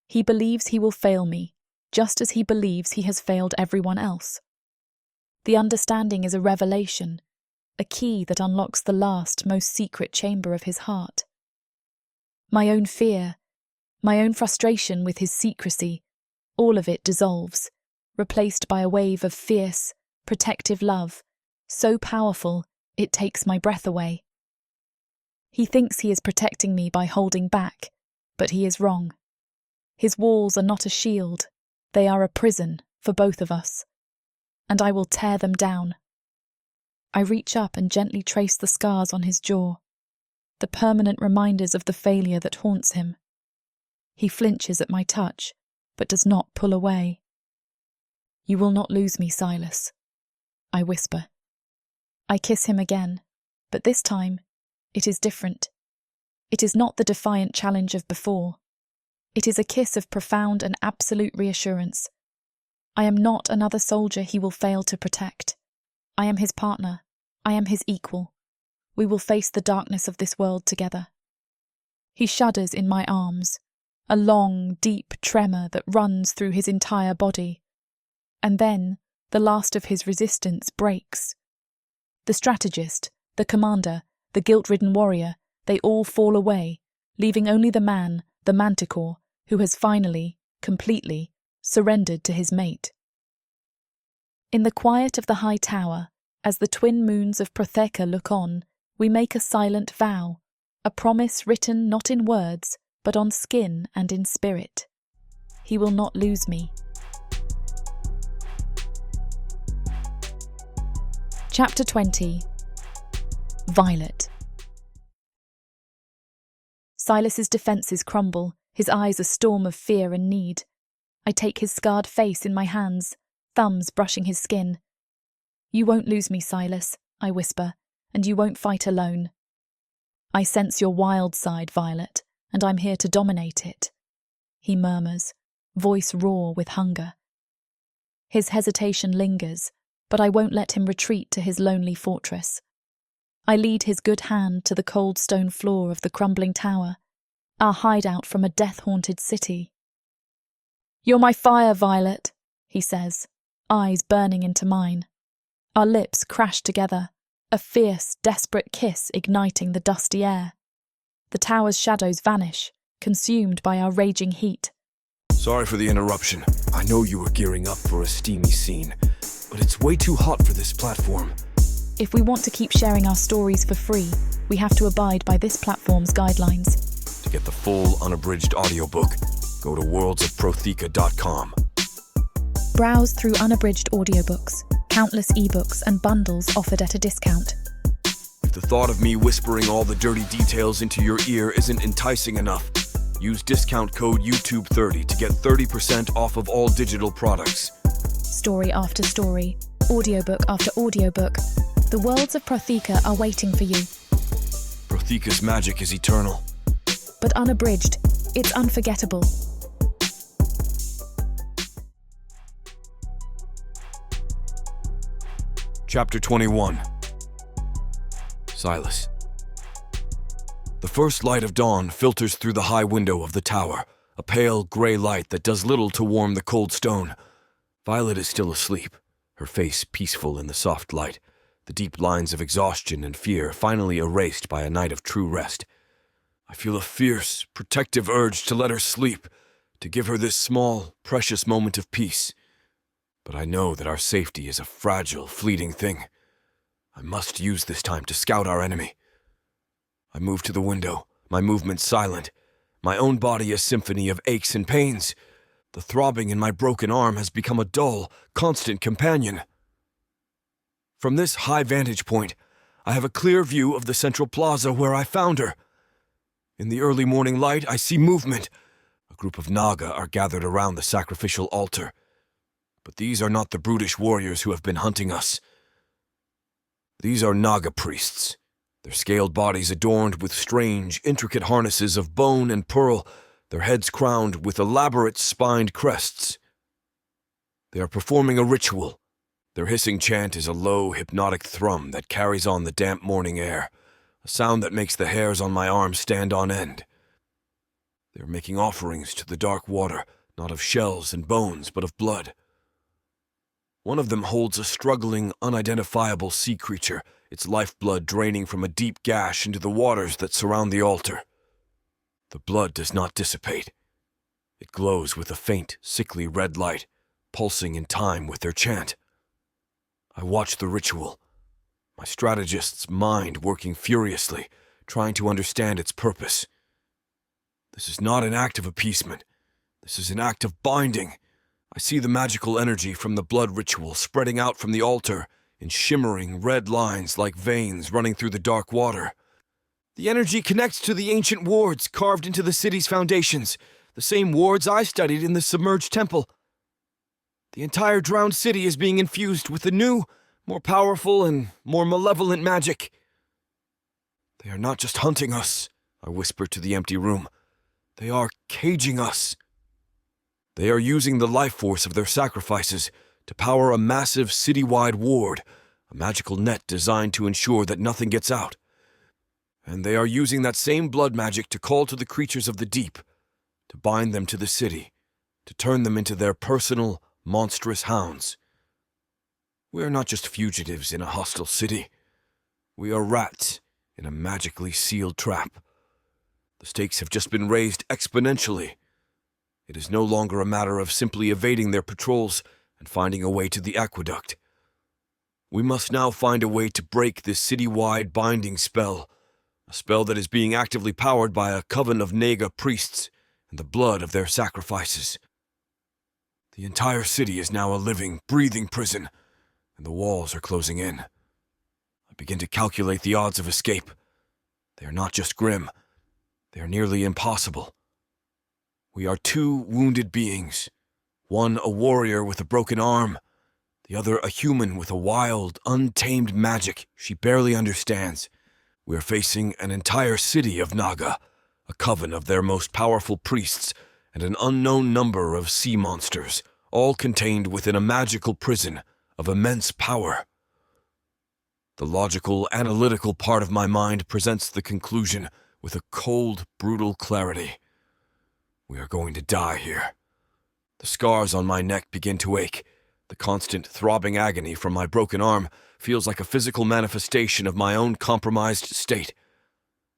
He believes he will fail me, just as he believes he has failed everyone else. The understanding is a revelation, a key that unlocks the last, most secret chamber of his heart. My own fear, my own frustration with his secrecy, all of it dissolves, replaced by a wave of fierce, protective love, so powerful it takes my breath away. He thinks he is protecting me by holding back, but he is wrong. His walls are not a shield, they are a prison for both of us, and I will tear them down. I reach up and gently trace the scars on his jaw, the permanent reminders of the failure that haunts him. He flinches at my touch, but does not pull away. "You will not lose me, Silas," I whisper. I kiss him again, but this time it is different. It is not the defiant challenge of before. It is a kiss of profound and absolute reassurance. I am not another soldier he will fail to protect. I am his partner. I am his equal. We will face the darkness of this world together. He shudders in my arms, a long, deep tremor that runs through his entire body. And then the last of his resistance breaks. The strategist, the commander, the guilt-ridden warrior, they all fall away, leaving only the man, the manticore, who has finally, completely, surrendered to his mate. In the quiet of the high tower, as the twin moons of Protheca look on, we make a silent vow, a promise written not in words, but on skin and in spirit. He will not lose me. Chapter 20. Violet. Silas's defences crumble, his eyes a storm of fear and need. I take his scarred face in my hands, thumbs brushing his skin. "You won't lose me, Silas," I whisper, "and you won't fight alone. I sense your wild side, Violet, and I'm here to dominate it," he murmurs, voice raw with hunger. His hesitation lingers, but I won't let him retreat to his lonely fortress. I lead his good hand to the cold stone floor of the crumbling tower, our hideout from a death-haunted city. "You're my fire, Violet," he says, eyes burning into mine. Our lips crash together, a fierce, desperate kiss igniting the dusty air. The tower's shadows vanish, consumed by our raging heat. Sorry for the interruption. I know you were gearing up for a steamy scene, but it's way too hot for this platform. If we want to keep sharing our stories for free, we have to abide by this platform's guidelines. To get the full, unabridged audiobook, go to worldsofprotheca.com. Browse through unabridged audiobooks, countless ebooks and bundles offered at a discount. If the thought of me whispering all the dirty details into your ear isn't enticing enough, use discount code YouTube30 to get 30% off of all digital products. Story after story, audiobook after audiobook, the worlds of Protheca are waiting for you. Protheca's magic is eternal. But unabridged, it's unforgettable. Chapter 21. Silas. The first light of dawn filters through the high window of the tower, a pale grey light that does little to warm the cold stone. Violet is still asleep, her face peaceful in the soft light, the deep lines of exhaustion and fear finally erased by a night of true rest. I feel a fierce, protective urge to let her sleep, to give her this small, precious moment of peace. But I know that our safety is a fragile, fleeting thing. I must use this time to scout our enemy. I move to the window, my movements silent, my own body a symphony of aches and pains. The throbbing in my broken arm has become a dull, constant companion. From this high vantage point, I have a clear view of the central plaza where I found her. In the early morning light, I see movement. A group of naga are gathered around the sacrificial altar. But these are not the brutish warriors who have been hunting us. These are naga priests, their scaled bodies adorned with strange, intricate harnesses of bone and pearl, their heads crowned with elaborate spined crests. They are performing a ritual. Their hissing chant is a low, hypnotic thrum that carries on the damp morning air, a sound that makes the hairs on my arms stand on end. They are making offerings to the dark water, not of shells and bones, but of blood. One of them holds a struggling, unidentifiable sea creature, its lifeblood draining from a deep gash into the waters that surround the altar. The blood does not dissipate. It glows with a faint, sickly red light, pulsing in time with their chant. I watch the ritual, my strategist's mind working furiously, trying to understand its purpose. This is not an act of appeasement. This is an act of binding. I see the magical energy from the blood ritual spreading out from the altar in shimmering red lines like veins running through the dark water. The energy connects to the ancient wards carved into the city's foundations, the same wards I studied in the submerged temple. The entire drowned city is being infused with a new, more powerful and more malevolent magic. They are not just hunting us, I whisper to the empty room. They are caging us. They are using the life force of their sacrifices to power a massive city-wide ward, a magical net designed to ensure that nothing gets out. And they are using that same blood magic to call to the creatures of the deep, to bind them to the city, to turn them into their personal, monstrous hounds. We are not just fugitives in a hostile city. We are rats in a magically sealed trap. The stakes have just been raised exponentially. It is no longer a matter of simply evading their patrols and finding a way to the aqueduct. We must now find a way to break this city-wide binding spell, a spell that is being actively powered by a coven of naga priests and the blood of their sacrifices. The entire city is now a living, breathing prison, and the walls are closing in. I begin to calculate the odds of escape. They are not just grim, they are nearly impossible. We are two wounded beings, one a warrior with a broken arm, the other a human with a wild, untamed magic she barely understands. We are facing an entire city of Naga, a coven of their most powerful priests, and an unknown number of sea monsters, all contained within a magical prison of immense power. The logical, analytical part of my mind presents the conclusion with a cold, brutal clarity. We are going to die here. The scars on my neck begin to ache. The constant throbbing agony from my broken arm feels like a physical manifestation of my own compromised state.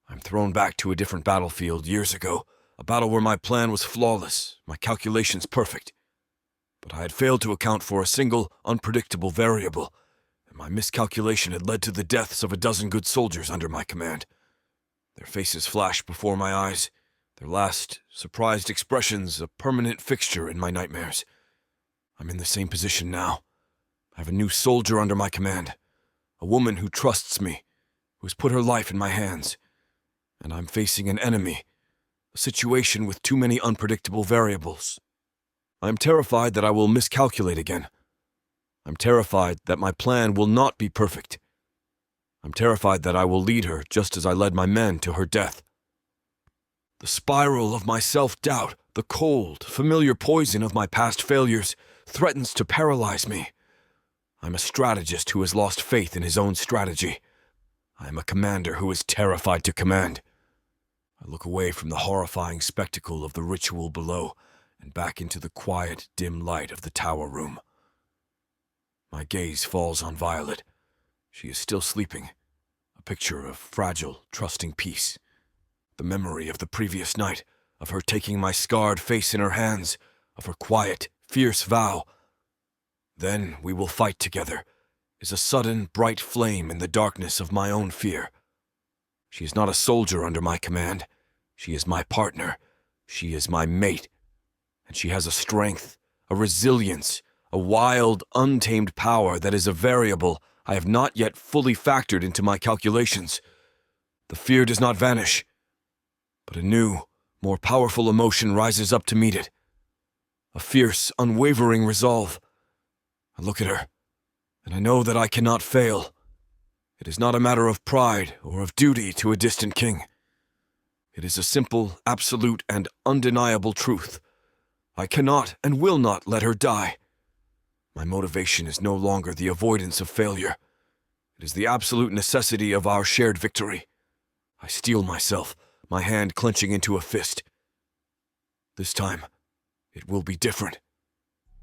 I'm thrown back to a different battlefield years ago, a battle where my plan was flawless, my calculations perfect. But I had failed to account for a single, unpredictable variable, and my miscalculation had led to the deaths of a dozen good soldiers under my command. Their faces flash before my eyes, their last, surprised expressions a permanent fixture in my nightmares. I'm in the same position now. I have a new soldier under my command, a woman who trusts me, who has put her life in my hands, and I'm facing an enemy, a situation with too many unpredictable variables. I'm terrified that I will miscalculate again. I'm terrified that my plan will not be perfect. I'm terrified that I will lead her just as I led my men to her death. The spiral of my self-doubt, the cold, familiar poison of my past failures, threatens to paralyze me. I'm a strategist who has lost faith in his own strategy. I am a commander who is terrified to command. I look away from the horrifying spectacle of the ritual below and back into the quiet, dim light of the tower room. My gaze falls on Violet. She is still sleeping, a picture of fragile, trusting peace. The memory of the previous night, of her taking my scarred face in her hands, of her quiet, fierce vow, "Then we will fight together," is a sudden, bright flame in the darkness of my own fear. She is not a soldier under my command. She is my partner. She is my mate. And she has a strength, a resilience, a wild, untamed power that is a variable I have not yet fully factored into my calculations. The fear does not vanish, but a new, more powerful emotion rises up to meet it. A fierce, unwavering resolve. I look at her, and I know that I cannot fail. It is not a matter of pride or of duty to a distant king. It is a simple, absolute, and undeniable truth. I cannot and will not let her die. My motivation is no longer the avoidance of failure. It is the absolute necessity of our shared victory. I steel myself, my hand clenching into a fist. This time, it will be different.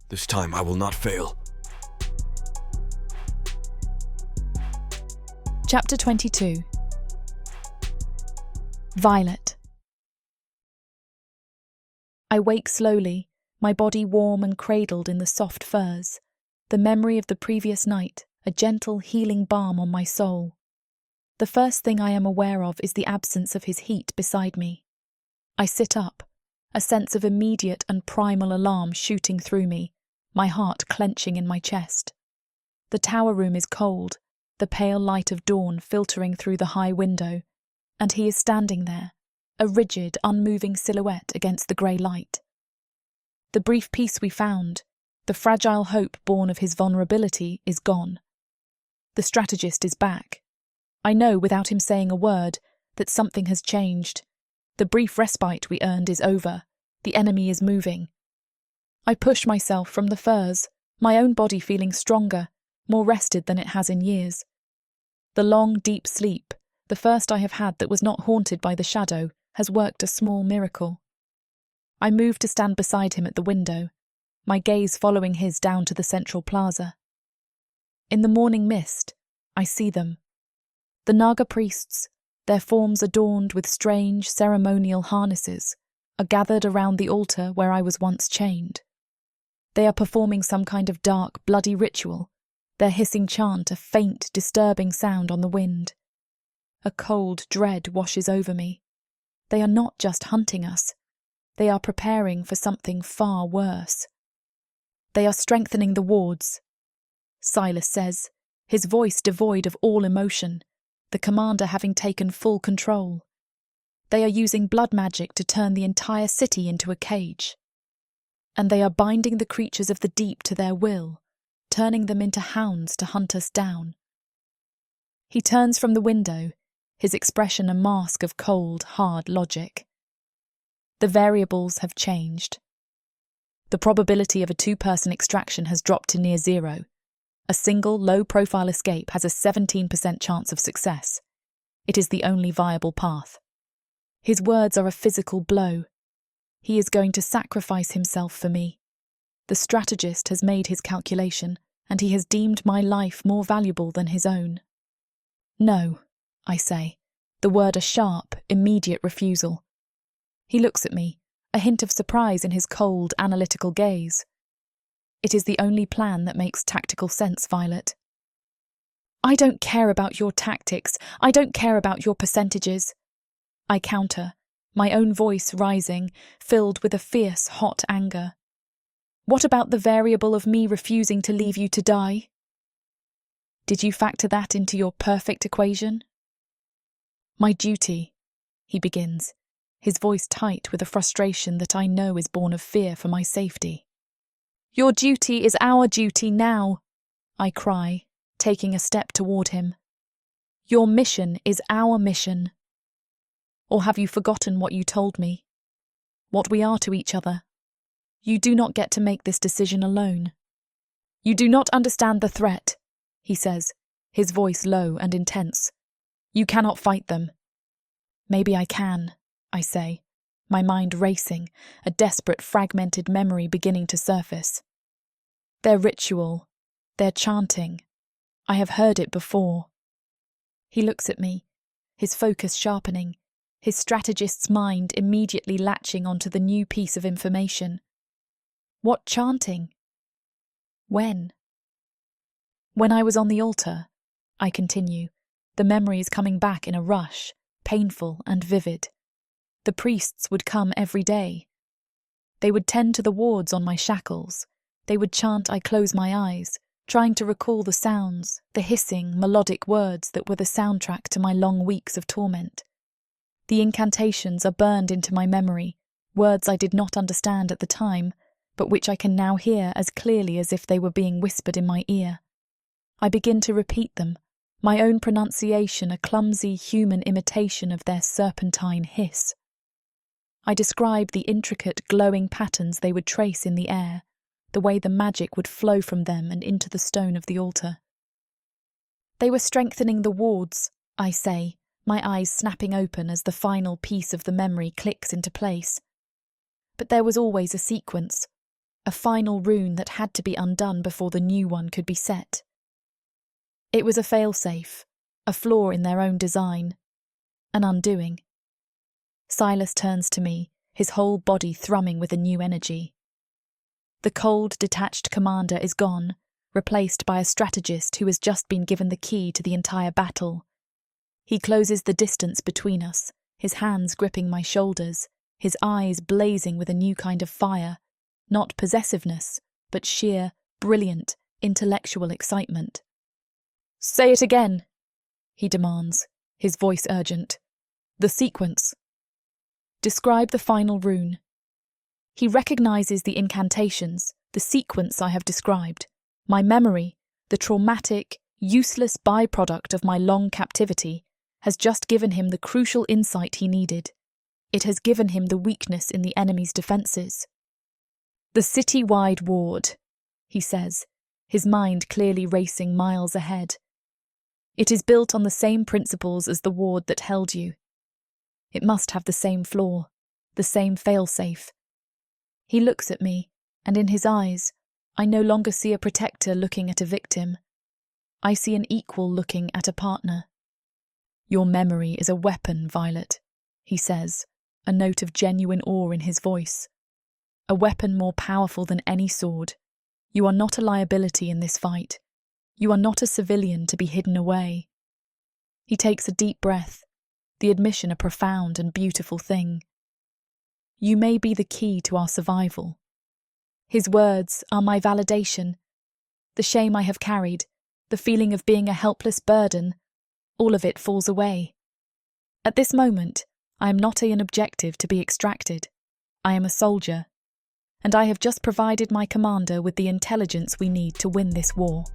This time I will not fail. Chapter 22. Violet. I wake slowly, my body warm and cradled in the soft furs, the memory of the previous night, a gentle healing balm on my soul. The first thing I am aware of is the absence of his heat beside me. I sit up, a sense of immediate and primal alarm shooting through me, my heart clenching in my chest. The tower room is cold, the pale light of dawn filtering through the high window, and he is standing there, a rigid, unmoving silhouette against the grey light. The brief peace we found, the fragile hope born of his vulnerability, is gone. The strategist is back. I know, without him saying a word, that something has changed. The brief respite we earned is over. The enemy is moving. I push myself from the furs, my own body feeling stronger, more rested than it has in years. The long, deep sleep, the first I have had that was not haunted by the shadow, has worked a small miracle. I move to stand beside him at the window, my gaze following his down to the central plaza. In the morning mist, I see them. The Naga priests, their forms adorned with strange ceremonial harnesses, are gathered around the altar where I was once chained. They are performing some kind of dark, bloody ritual, their hissing chant a faint, disturbing sound on the wind. A cold dread washes over me. They are not just hunting us. They are preparing for something far worse. They are strengthening the wards. Silas says, his voice devoid of all emotion, the commander having taken full control. They are using blood magic to turn the entire city into a cage. And they are binding the creatures of the deep to their will, turning them into hounds to hunt us down. He turns from the window, his expression a mask of cold, hard logic. The variables have changed. The probability of a two-person extraction has dropped to near zero. A single, low-profile escape has a 17% chance of success. It is the only viable path. His words are a physical blow. He is going to sacrifice himself for me. The strategist has made his calculation, and he has deemed my life more valuable than his own. No, I say, the word a sharp, immediate refusal. He looks at me, a hint of surprise in his cold, analytical gaze. It is the only plan that makes tactical sense, Violet. I don't care about your tactics. I don't care about your percentages. I counter, my own voice rising, filled with a fierce, hot anger. What about the variable of me refusing to leave you to die? Did you factor that into your perfect equation? My duty, he begins, his voice tight with a frustration that I know is born of fear for my safety. Your duty is our duty now, I cry, taking a step toward him. Your mission is our mission. Or have you forgotten what you told me? What we are to each other? You do not get to make this decision alone. You do not understand the threat, he says, his voice low and intense. You cannot fight them. Maybe I can, I say, my mind racing, a desperate fragmented memory beginning to surface. Their ritual, their chanting, I have heard it before. He looks at me, his focus sharpening, his strategist's mind immediately latching onto the new piece of information. What chanting? When? When I was on the altar, I continue, the memories coming back in a rush, painful and vivid. The priests would come every day. They would tend to the wards on my shackles. They would chant I close my eyes, trying to recall the sounds, the hissing, melodic words that were the soundtrack to my long weeks of torment. The incantations are burned into my memory, words I did not understand at the time, but which I can now hear as clearly as if they were being whispered in my ear. I begin to repeat them, my own pronunciation a clumsy human imitation of their serpentine hiss. I describe the intricate glowing patterns they would trace in the air, the way the magic would flow from them and into the stone of the altar. They were strengthening the wards, I say, my eyes snapping open as the final piece of the memory clicks into place. But there was always a sequence, a final rune that had to be undone before the new one could be set. It was a failsafe, a flaw in their own design, an undoing. Silas turns to me, his whole body thrumming with a new energy. The cold, detached commander is gone, replaced by a strategist who has just been given the key to the entire battle. He closes the distance between us, his hands gripping my shoulders, his eyes blazing with a new kind of fire, not possessiveness, but sheer, brilliant, intellectual excitement. "Say it again," he demands, his voice urgent. "The sequence." Describe the final rune. He recognizes the incantations, the sequence I have described, my memory, the traumatic, useless byproduct of my long captivity, has just given him the crucial insight he needed. It has given him the weakness in the enemy's defences. "The city-wide ward," he says, his mind clearly racing miles ahead. "It is built on the same principles as the ward that held you. It must have the same flaw, the same failsafe." He looks at me, and in his eyes, I no longer see a protector looking at a victim. I see an equal looking at a partner. "Your memory is a weapon, Violet," he says, a note of genuine awe in his voice. "A weapon more powerful than any sword. You are not a liability in this fight. You are not a civilian to be hidden away." He takes a deep breath, the admission a profound and beautiful thing. "You may be the key to our survival." His words are my validation. The shame I have carried, the feeling of being a helpless burden, all of it falls away. At this moment, I am not an objective to be extracted. I am a soldier, and I have just provided my commander with the intelligence we need to win this war.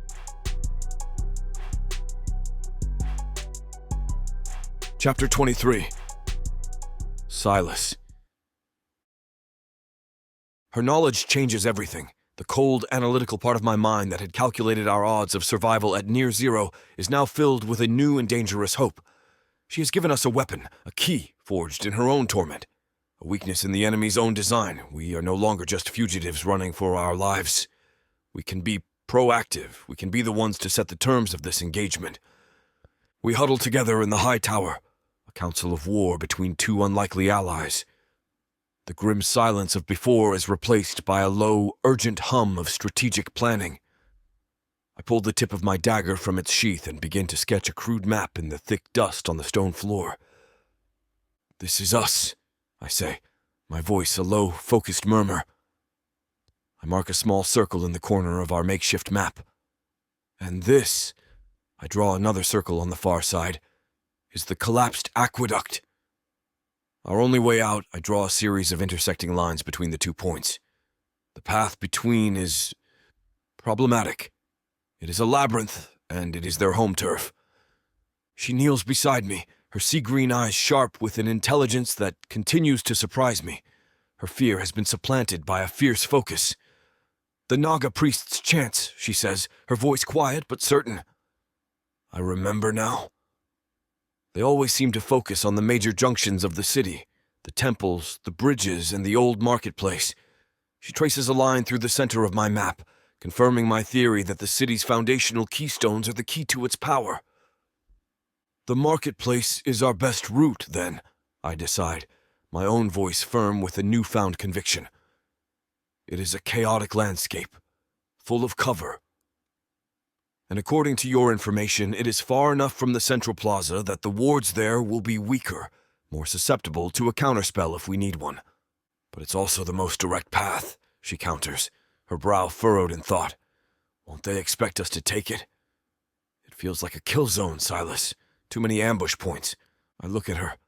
Chapter 23. Silas. Her knowledge changes everything. The cold, analytical part of my mind that had calculated our odds of survival at near zero is now filled with a new and dangerous hope. She has given us a weapon, a key forged in her own torment, a weakness in the enemy's own design. We are no longer just fugitives running for our lives. We can be proactive. We can be the ones to set the terms of this engagement. We huddle together in the high tower, a council of war between two unlikely allies. The grim silence of before is replaced by a low, urgent hum of strategic planning. I pull the tip of my dagger from its sheath and begin to sketch a crude map in the thick dust on the stone floor. "This is us," I say, my voice a low, focused murmur. I mark a small circle in the corner of our makeshift map. "And this," I draw another circle on the far side, "is the collapsed aqueduct." Our only way out, I draw a series of intersecting lines between the 2 points. The path between is problematic. It is a labyrinth, and it is their home turf. She kneels beside me, her sea-green eyes sharp with an intelligence that continues to surprise me. Her fear has been supplanted by a fierce focus. "The Naga priest's chants," she says, her voice quiet but certain. I remember now. They always seem to focus on the major junctions of the city, the temples, the bridges, and the old marketplace. She traces a line through the center of my map, confirming my theory that the city's foundational keystones are the key to its power. "The marketplace is our best route, then," I decide, my own voice firm with a newfound conviction. "It is a chaotic landscape, full of cover. And according to your information, it is far enough from the central plaza that the wards there will be weaker, more susceptible to a counterspell if we need one. But it's also the most direct path," she counters, her brow furrowed in thought. "Won't they expect us to take it? It feels like a kill zone, Silas. Too many ambush points." I look at her,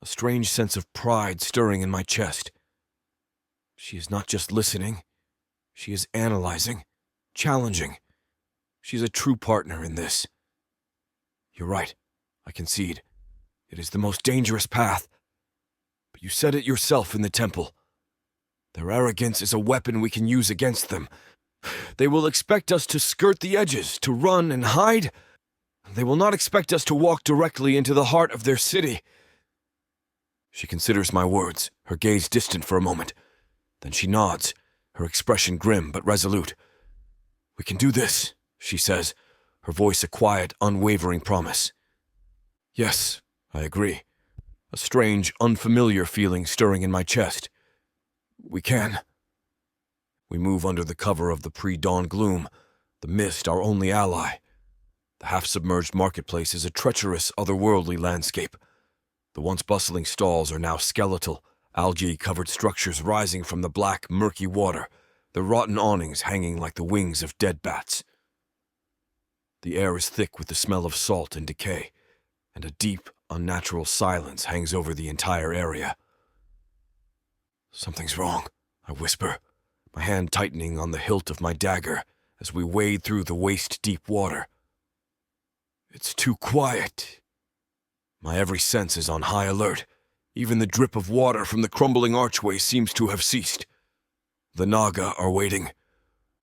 a strange sense of pride stirring in my chest. She is not just listening. She is analyzing, challenging. She's a true partner in this. "You're right," I concede. "It is the most dangerous path. But you said it yourself in the temple. Their arrogance is a weapon we can use against them. They will expect us to skirt the edges, to run and hide. They will not expect us to walk directly into the heart of their city. She considers my words, her gaze distant for a moment. Then she nods, her expression grim but resolute. "We can do this," she says, her voice a quiet, unwavering promise. "Yes," I agree, a strange, unfamiliar feeling stirring in my chest. "We can." We move under the cover of the pre-dawn gloom, the mist our only ally. The half-submerged marketplace is a treacherous, otherworldly landscape. The once bustling stalls are now skeletal, algae-covered structures rising from the black, murky water, their rotten awnings hanging like the wings of dead bats. The air is thick with the smell of salt and decay, and a deep, unnatural silence hangs over the entire area. "Something's wrong," I whisper, my hand tightening on the hilt of my dagger as we wade through the waist-deep water. "It's too quiet." My every sense is on high alert. Even the drip of water from the crumbling archway seems to have ceased. The naga are waiting.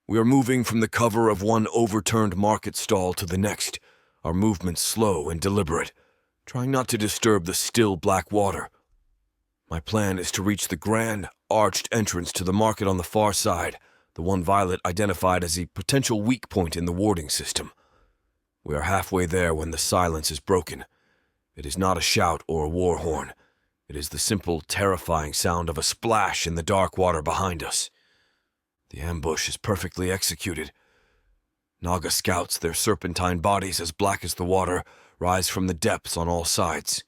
We are moving from the cover of one overturned market stall to the next, our movements slow and deliberate, trying not to disturb the still black water. My plan is to reach the grand, arched entrance to the market on the far side, the one Violet identified as a potential weak point in the warding system. We are halfway there when the silence is broken. It is not a shout or a war horn. It is the simple, terrifying sound of a splash in the dark water behind us. The ambush is perfectly executed. Naga scouts, their serpentine bodies as black as the water, rise from the depths on all sides.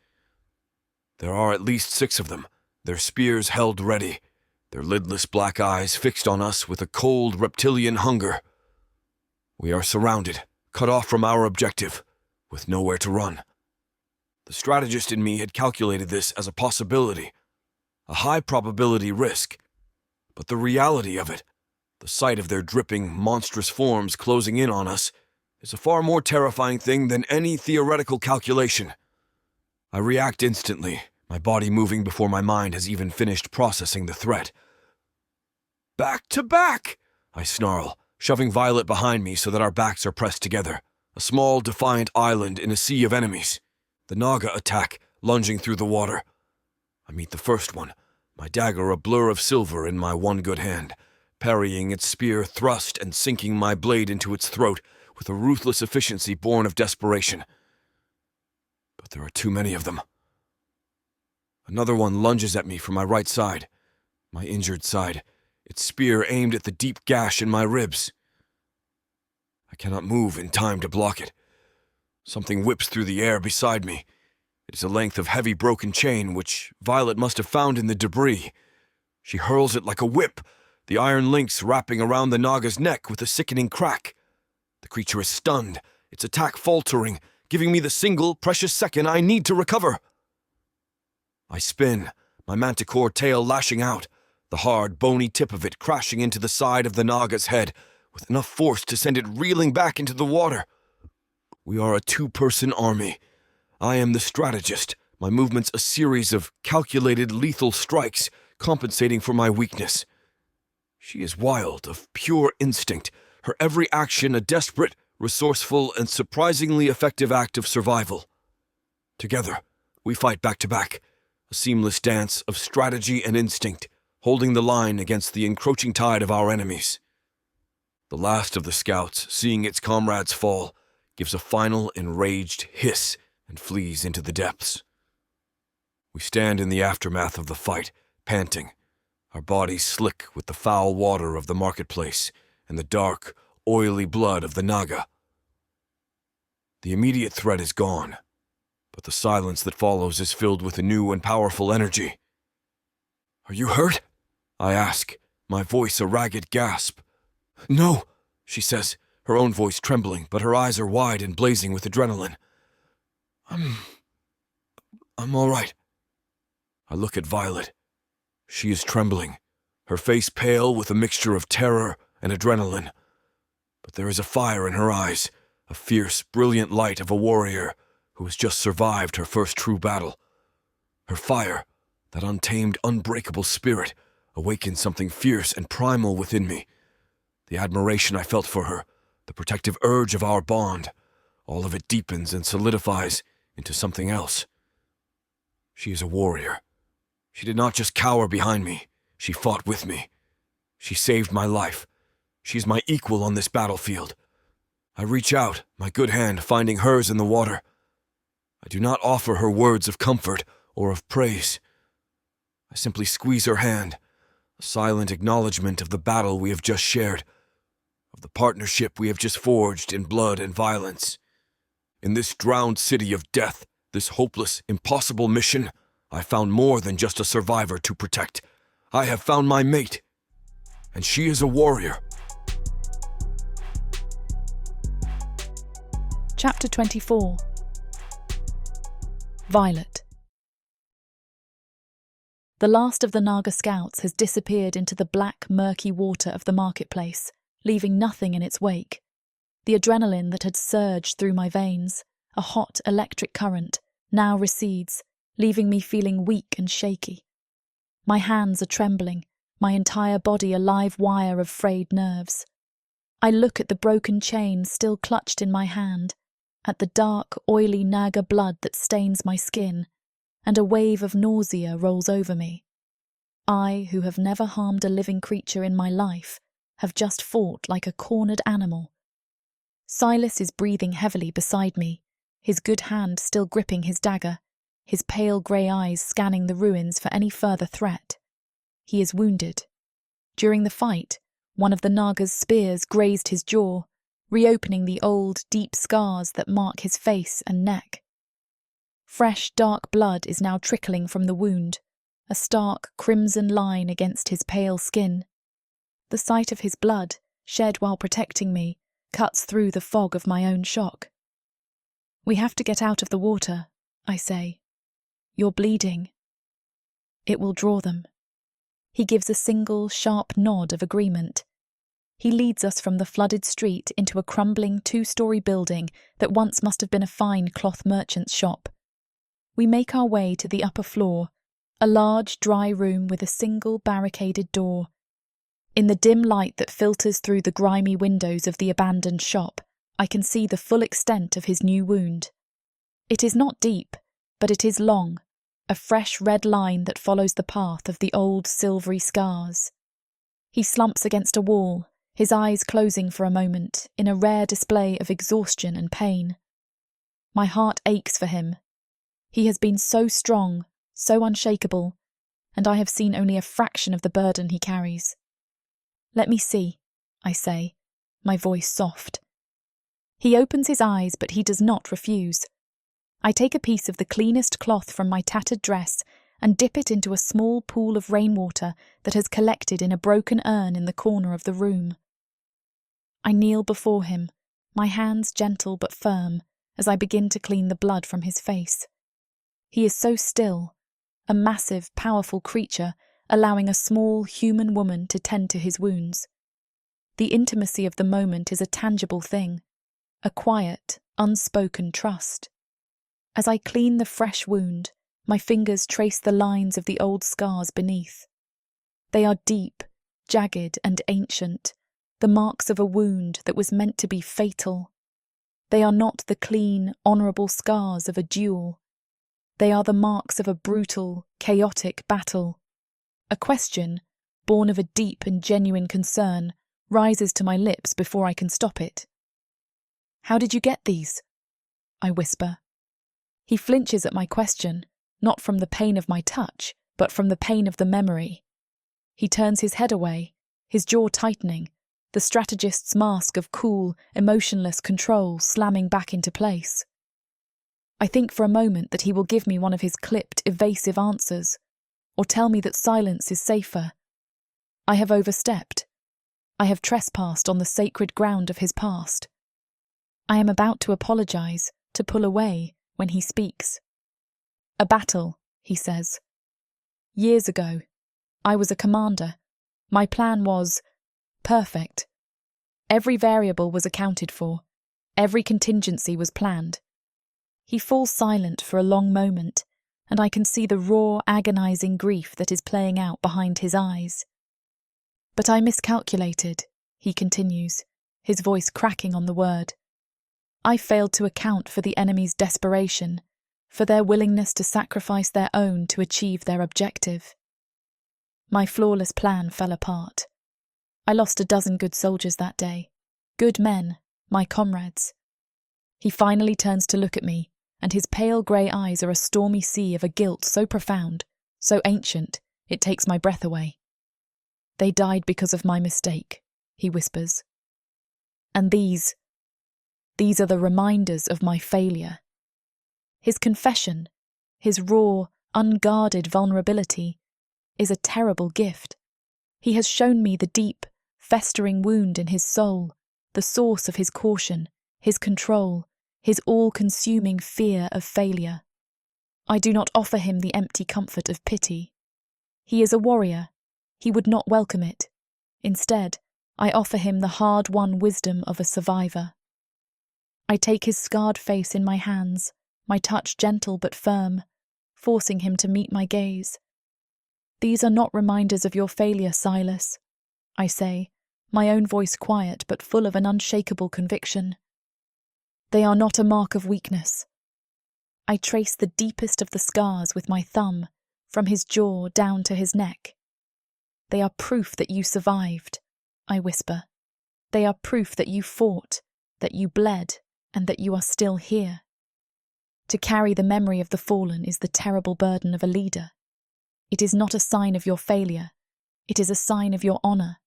There are at least 6 of them, their spears held ready, their lidless black eyes fixed on us with a cold, reptilian hunger. We are surrounded, cut off from our objective, with nowhere to run. The strategist in me had calculated this as a possibility, a high-probability risk. But the reality of it, the sight of their dripping, monstrous forms closing in on us, is a far more terrifying thing than any theoretical calculation. I react instantly, my body moving before my mind has even finished processing the threat. "Back to back!" I snarl, shoving Violet behind me so that our backs are pressed together, a small, defiant island in a sea of enemies. The naga attack, lunging through the water. I meet the first one, my dagger a blur of silver in my one good hand, parrying its spear thrust and sinking my blade into its throat with a ruthless efficiency born of desperation. But there are too many of them. Another one lunges at me from my right side, my injured side, its spear aimed at the deep gash in my ribs. I cannot move in time to block it. Something whips through the air beside me. It is a length of heavy broken chain which Violet must have found in the debris. She hurls it like a whip, the iron links wrapping around the naga's neck with a sickening crack. The creature is stunned, its attack faltering, giving me the single, precious second I need to recover. I spin, my manticore tail lashing out, the hard, bony tip of it crashing into the side of the naga's head, with enough force to send it reeling back into the water. We are a 2-person army. I am the strategist, my movements a series of calculated lethal strikes, compensating for my weakness. She is wild, of pure instinct, her every action a desperate, resourceful, and surprisingly effective act of survival. Together, we fight back to back, a seamless dance of strategy and instinct, holding the line against the encroaching tide of our enemies. The last of the scouts, seeing its comrades fall, gives a final enraged hiss and flees into the depths. We stand in the aftermath of the fight, panting, our bodies slick with the foul water of the marketplace and the dark, oily blood of the naga. The immediate threat is gone, but the silence that follows is filled with a new and powerful energy. "Are you hurt?" I ask, my voice a ragged gasp. "No," she says, her own voice trembling, but her eyes are wide and blazing with adrenaline. I'm all right." I look at Violet. She is trembling, her face pale with a mixture of terror and adrenaline. But there is a fire in her eyes, a fierce, brilliant light of a warrior who has just survived her first true battle. Her fire, that untamed, unbreakable spirit, awakens something fierce and primal within me. The admiration I felt for her, the protective urge of our bond, all of it deepens and solidifies into something else. She is a warrior. She did not just cower behind me, she fought with me. She saved my life. She is my equal on this battlefield. I reach out, my good hand finding hers in the water. I do not offer her words of comfort or of praise. I simply squeeze her hand, a silent acknowledgement of the battle we have just shared, of the partnership we have just forged in blood and violence. In this drowned city of death, this hopeless, impossible mission, I found more than just a survivor to protect. I have found my mate, and she is a warrior. Chapter 24. Violet. The last of the Naga scouts has disappeared into the black, murky water of the marketplace, leaving nothing in its wake. The adrenaline that had surged through my veins, a hot electric current, now recedes, leaving me feeling weak and shaky. My hands are trembling, my entire body a live wire of frayed nerves. I look at the broken chain still clutched in my hand, at the dark, oily naga blood that stains my skin, and a wave of nausea rolls over me. I, who have never harmed a living creature in my life, have just fought like a cornered animal. Silas is breathing heavily beside me, his good hand still gripping his dagger, his pale grey eyes scanning the ruins for any further threat. He is wounded. During the fight, one of the Naga's spears grazed his jaw, reopening the old, deep scars that mark his face and neck. Fresh, dark blood is now trickling from the wound, a stark, crimson line against his pale skin. The sight of his blood, shed while protecting me, cuts through the fog of my own shock. "We have to get out of the water," I say. "You're bleeding." It will draw them. He gives a single, sharp nod of agreement. He leads us from the flooded street into a crumbling two-story building that once must have been a fine cloth merchant's shop. We make our way to the upper floor, a large, dry room with a single barricaded door. In the dim light that filters through the grimy windows of the abandoned shop, I can see the full extent of his new wound. It is not deep, but it is long, a fresh red line that follows the path of the old silvery scars. He slumps against a wall, his eyes closing for a moment, in a rare display of exhaustion and pain. My heart aches for him. He has been so strong, so unshakable, and I have seen only a fraction of the burden he carries. "Let me see," I say, my voice soft. He opens his eyes, but he does not refuse. I take a piece of the cleanest cloth from my tattered dress and dip it into a small pool of rainwater that has collected in a broken urn in the corner of the room. I kneel before him, my hands gentle but firm, as I begin to clean the blood from his face. He is so still, a massive, powerful creature, allowing a small, human woman to tend to his wounds. The intimacy of the moment is a tangible thing, a quiet, unspoken trust. As I clean the fresh wound, my fingers trace the lines of the old scars beneath. They are deep, jagged and ancient, the marks of a wound that was meant to be fatal. They are not the clean, honourable scars of a duel. They are the marks of a brutal, chaotic battle. A question, born of a deep and genuine concern, rises to my lips before I can stop it. "How did you get these?" I whisper. He flinches at my question, not from the pain of my touch, but from the pain of the memory. He turns his head away, his jaw tightening, the strategist's mask of cool, emotionless control slamming back into place. I think for a moment that he will give me one of his clipped, evasive answers, or tell me that silence is safer. I have overstepped. I have trespassed on the sacred ground of his past. I am about to apologize, to pull away, when he speaks. "A battle," he says. "Years ago. I was a commander. My plan was perfect. Every variable was accounted for. Every contingency was planned." He falls silent for a long moment, and I can see the raw, agonizing grief that is playing out behind his eyes. "But I miscalculated," he continues, his voice cracking on the word. I failed to account for the enemy's desperation, for their willingness to sacrifice their own to achieve their objective. My flawless plan fell apart. I lost 12 good soldiers that day. Good men, my comrades. He finally turns to look at me, and his pale grey eyes are a stormy sea of a guilt so profound, so ancient, it takes my breath away. They died because of my mistake, he whispers. And these are the reminders of my failure. His confession, his raw, unguarded vulnerability, is a terrible gift. He has shown me the deep, festering wound in his soul, the source of his caution, his control, his all-consuming fear of failure. I do not offer him the empty comfort of pity. He is a warrior. He would not welcome it. Instead, I offer him the hard-won wisdom of a survivor. I take his scarred face in my hands, my touch gentle but firm, forcing him to meet my gaze. These are not reminders of your failure, Silas, I say, my own voice quiet but full of an unshakable conviction. They are not a mark of weakness. I trace the deepest of the scars with my thumb, from his jaw down to his neck. They are proof that you survived, I whisper. They are proof that you fought, that you bled, and that you are still here. To carry the memory of the fallen is the terrible burden of a leader. It is not a sign of your failure. It is a sign of your honour.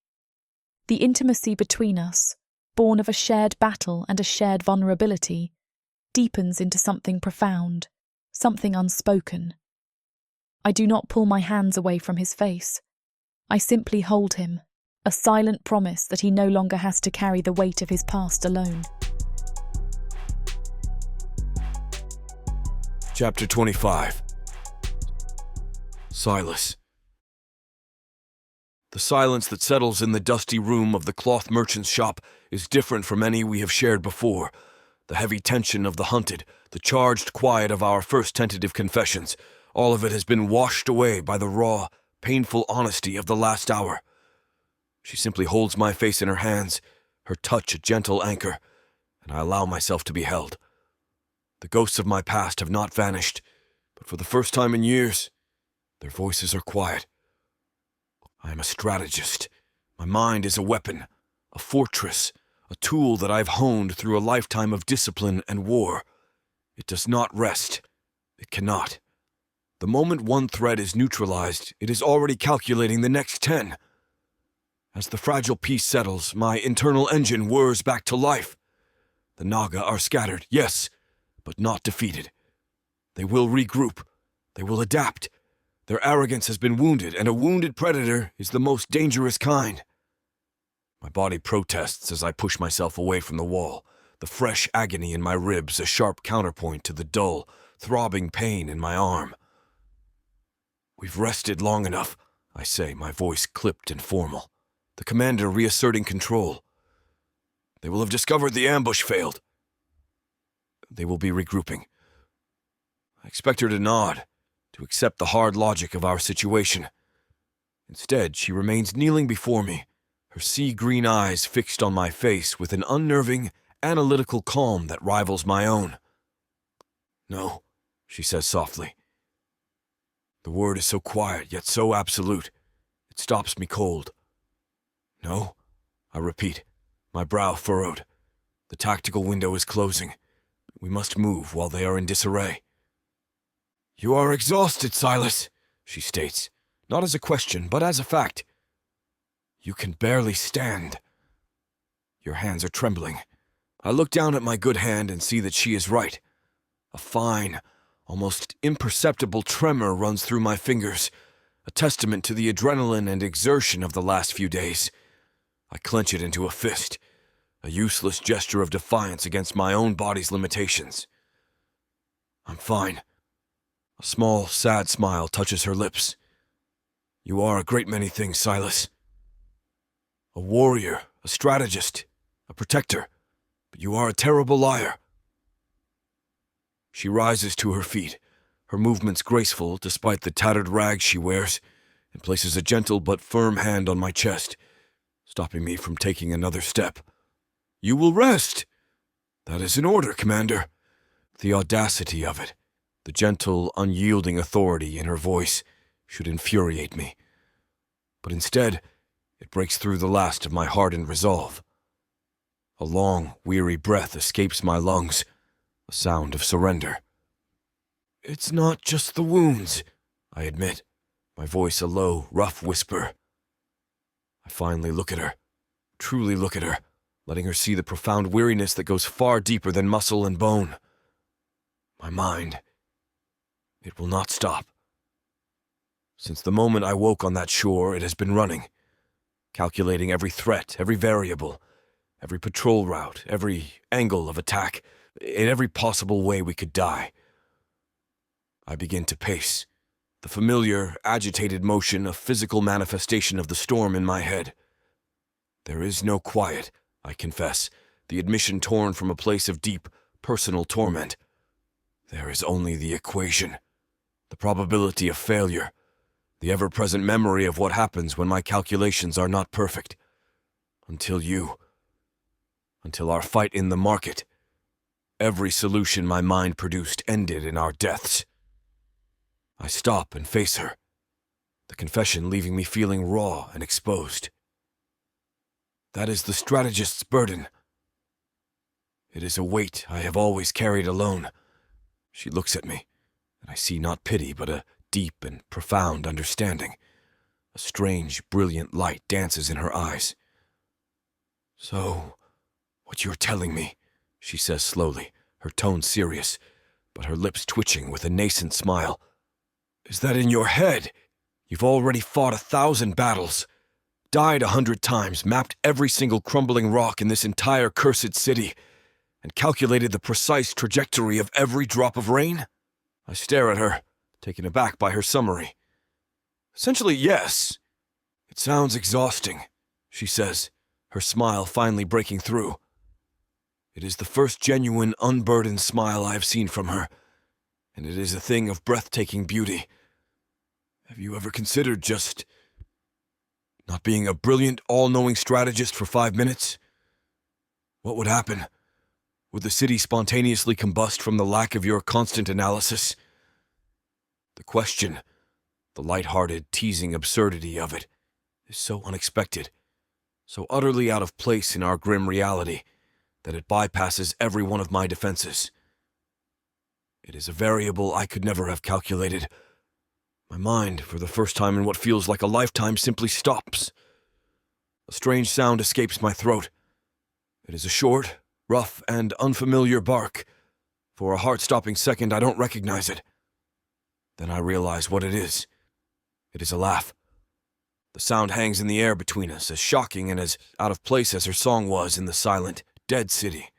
The intimacy between us, born of a shared battle and a shared vulnerability, deepens into something profound, something unspoken. I do not pull my hands away from his face. I simply hold him, a silent promise that he no longer has to carry the weight of his past alone. Chapter 25. Silas. The silence that settles in the dusty room of the cloth merchant's shop is different from any we have shared before. The heavy tension of the hunted, the charged quiet of our first tentative confessions, all of it has been washed away by the raw, painful honesty of the last hour. She simply holds my face in her hands, her touch a gentle anchor, and I allow myself to be held. The ghosts of my past have not vanished, but for the first time in years, their voices are quiet. I am a strategist. My mind is a weapon, a fortress, a tool that I've honed through a lifetime of discipline and war. It does not rest. It cannot. The moment one thread is neutralized, it is already calculating the next 10. As the fragile piece settles, my internal engine whirs back to life. The naga are scattered, yes, but not defeated. They will regroup. They will adapt. Their arrogance has been wounded, and a wounded predator is the most dangerous kind. My body protests as I push myself away from the wall, the fresh agony in my ribs a sharp counterpoint to the dull, throbbing pain in my arm. We've rested long enough, I say, my voice clipped and formal, the commander reasserting control. They will have discovered the ambush failed. They will be regrouping. I expect her to nod, to accept the hard logic of our situation. Instead, she remains kneeling before me, her sea-green eyes fixed on my face with an unnerving, analytical calm that rivals my own. No, she says softly. The word is so quiet, yet so absolute. It stops me cold. No, I repeat, my brow furrowed. The tactical window is closing. We must move while they are in disarray. You are exhausted, Silas, she states, not as a question, but as a fact. You can barely stand. Your hands are trembling. I look down at my good hand and see that she is right. A fine, almost imperceptible tremor runs through my fingers, a testament to the adrenaline and exertion of the last few days. I clench it into a fist, a useless gesture of defiance against my own body's limitations. I'm fine. A small, sad smile touches her lips. You are a great many things, Silas. A warrior, a strategist, a protector, but you are a terrible liar. She rises to her feet, her movements graceful despite the tattered rags she wears, and places a gentle but firm hand on my chest. stopping me from taking another step. "You will rest." "That is an order, Commander." The audacity of it, the gentle, unyielding authority in her voice, should infuriate me. But instead, it breaks through the last of my hardened resolve. A long, weary breath escapes my lungs, a sound of surrender. "It's not just the wounds," I admit, my voice a low, rough whisper. I finally look at her, truly look at her, letting her see the profound weariness that goes far deeper than muscle and bone. My mind, it will not stop. Since the moment I woke on that shore, it has been running, calculating every threat, every variable, every patrol route, every angle of attack, in every possible way we could die. I begin to pace, the familiar, agitated motion of physical manifestation of the storm in my head. There is no quiet, I confess, the admission torn from a place of deep, personal torment. There is only the equation, the probability of failure, the ever-present memory of what happens when my calculations are not perfect. Until our fight in the market, every solution my mind produced ended in our deaths. I stop and face her, the confession leaving me feeling raw and exposed. That is the strategist's burden. It is a weight I have always carried alone. She looks at me, and I see not pity but a deep and profound understanding. A strange, brilliant light dances in her eyes. "So, what you're telling me," she says slowly, her tone serious, but her lips twitching with a nascent smile, "is that in your head, you've already fought 1,000 battles, died 100 times, mapped every single crumbling rock in this entire cursed city, and calculated the precise trajectory of every drop of rain?" I stare at her, taken aback by her summary. "Essentially, yes." "It sounds exhausting," she says, her smile finally breaking through. It is the first genuine, unburdened smile I have seen from her, and it is a thing of breathtaking beauty. "Have you ever considered just not being a brilliant, all-knowing strategist for 5 minutes? What would happen? Would the city spontaneously combust from the lack of your constant analysis?" The question, the light-hearted, teasing absurdity of it, is so unexpected, so utterly out of place in our grim reality, that it bypasses every one of my defenses. It is a variable I could never have calculated. My mind, for the first time in what feels like a lifetime, simply stops. A strange sound escapes my throat. It is a short, rough, and unfamiliar bark. For a heart-stopping second, I don't recognize it. Then I realize what it is. It is a laugh. The sound hangs in the air between us, as shocking and as out of place as her song was in the silent, dead city.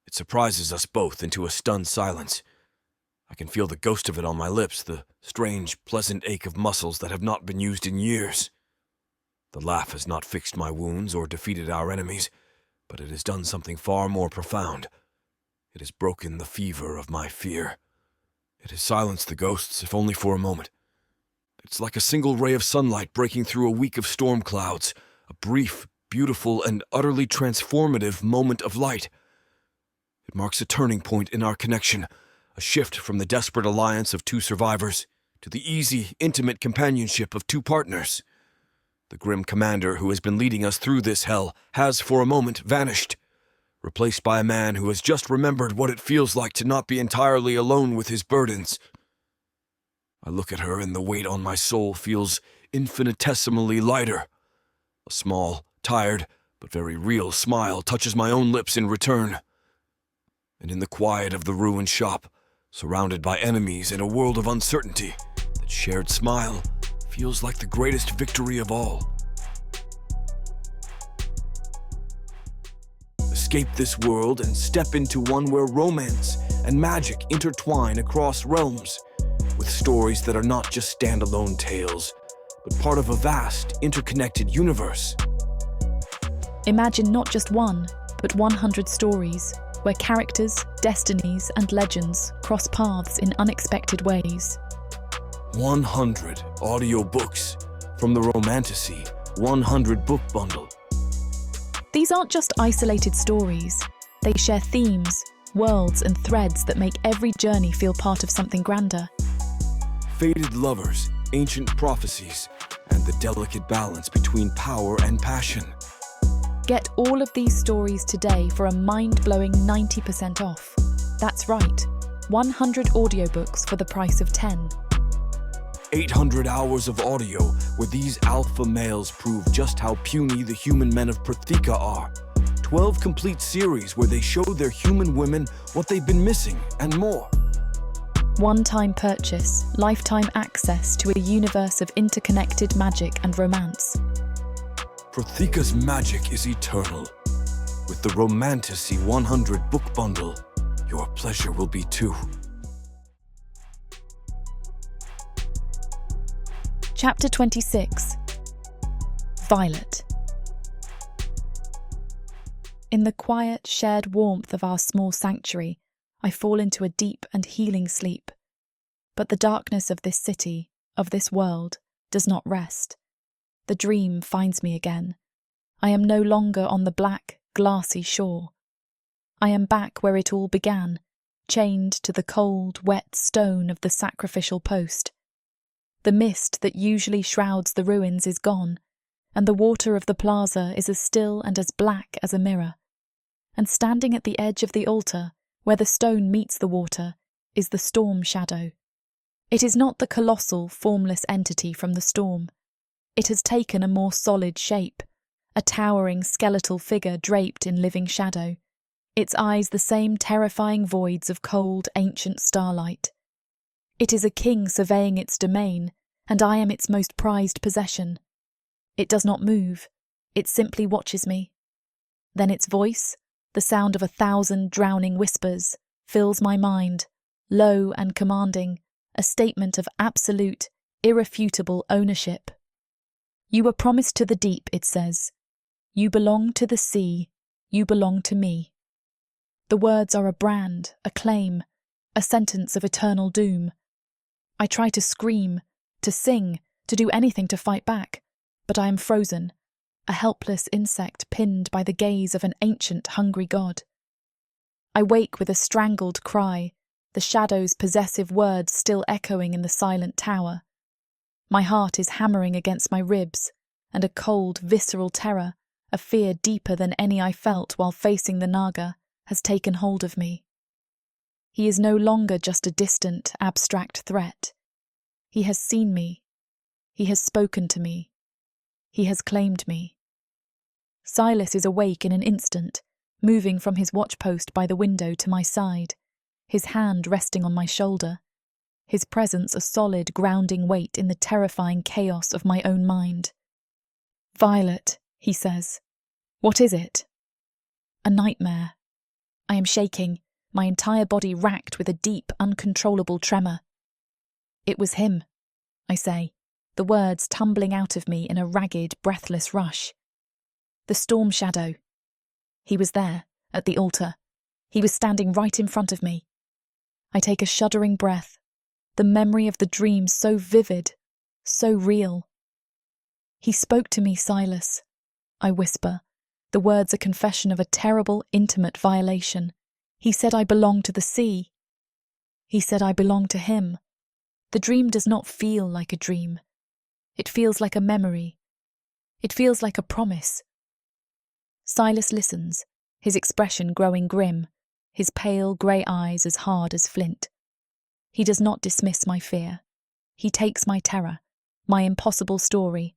It surprises us both into a stunned silence. I can feel the ghost of it on my lips, the strange, pleasant ache of muscles that have not been used in years. The laugh has not fixed my wounds or defeated our enemies, but it has done something far more profound. It has broken the fever of my fear. It has silenced the ghosts, if only for a moment. It's like a single ray of sunlight breaking through a week of storm clouds, a brief, beautiful, and utterly transformative moment of light. It marks a turning point in our connection, a shift from the desperate alliance of 2 survivors to the easy, intimate companionship of 2 partners. The grim commander who has been leading us through this hell has, for a moment, vanished, replaced by a man who has just remembered what it feels like to not be entirely alone with his burdens. I look at her and the weight on my soul feels infinitesimally lighter. A small, tired, but very real smile touches my own lips in return. And in the quiet of the ruined shop, surrounded by enemies in a world of uncertainty, that shared smile feels like the greatest victory of all. Escape this world and step into one where romance and magic intertwine across realms, with stories that are not just standalone tales, but part of a vast, interconnected universe. Imagine not just one, but 100 stories, where characters, destinies, and legends cross paths in unexpected ways. 100 audiobooks, from the romantasy 100 book bundle. These aren't just isolated stories. They share themes, worlds, and threads that make every journey feel part of something grander. Fated lovers, ancient prophecies, and the delicate balance between power and passion. Get all of these stories today for a mind-blowing 90% off. That's right, 100 audiobooks for the price of 10. 800 hours of audio where these alpha males prove just how puny the human men of Prathika are. 12 complete series where they show their human women what they've been missing and more. One-time purchase, lifetime access to a universe of interconnected magic and romance. Prathika's magic is eternal. With the Romantasy 100 book bundle, your pleasure will be too. Chapter 26. Violet. In the quiet, shared warmth of our small sanctuary, I fall into a deep and healing sleep. But the darkness of this city, of this world, does not rest. The dream finds me again. I am no longer on the black, glassy shore. I am back where it all began, chained to the cold, wet stone of the sacrificial post. The mist that usually shrouds the ruins is gone, and the water of the plaza is as still and as black as a mirror. And standing at the edge of the altar, where the stone meets the water, is the storm shadow. It is not the colossal, formless entity from the storm. It has taken a more solid shape, a towering skeletal figure draped in living shadow, its eyes the same terrifying voids of cold, ancient starlight. It is a king surveying its domain, and I am its most prized possession. It does not move, it simply watches me. Then its voice, the sound of 1,000 drowning whispers, fills my mind, low and commanding, a statement of absolute, irrefutable ownership. You were promised to the deep, it says. You belong to the sea, you belong to me. The words are a brand, a claim, a sentence of eternal doom. I try to scream, to sing, to do anything to fight back, but I am frozen, a helpless insect pinned by the gaze of an ancient, hungry god. I wake with a strangled cry, the shadow's possessive words still echoing in the silent tower. My heart is hammering against my ribs, and a cold, visceral terror, a fear deeper than any I felt while facing the naga, has taken hold of me. He is no longer just a distant, abstract threat. He has seen me. He has spoken to me. He has claimed me. Silas is awake in an instant, moving from his watchpost by the window to my side, his hand resting on my shoulder, his presence a solid, grounding weight in the terrifying chaos of my own mind. "Violet," he says. "What is it?" "A nightmare." I am shaking, my entire body racked with a deep, uncontrollable tremor. "It was him," I say, the words tumbling out of me in a ragged, breathless rush. "The storm shadow. He was there, at the altar. He was standing right in front of me." I take a shuddering breath, the memory of the dream so vivid, so real. "He spoke to me, Silas," I whisper, the words a confession of a terrible, intimate violation. "He said I belong to the sea. He said I belong to him." The dream does not feel like a dream. It feels like a memory. It feels like a promise. Silas listens, his expression growing grim, his pale grey eyes as hard as flint. He does not dismiss my fear. He takes my terror, my impossible story,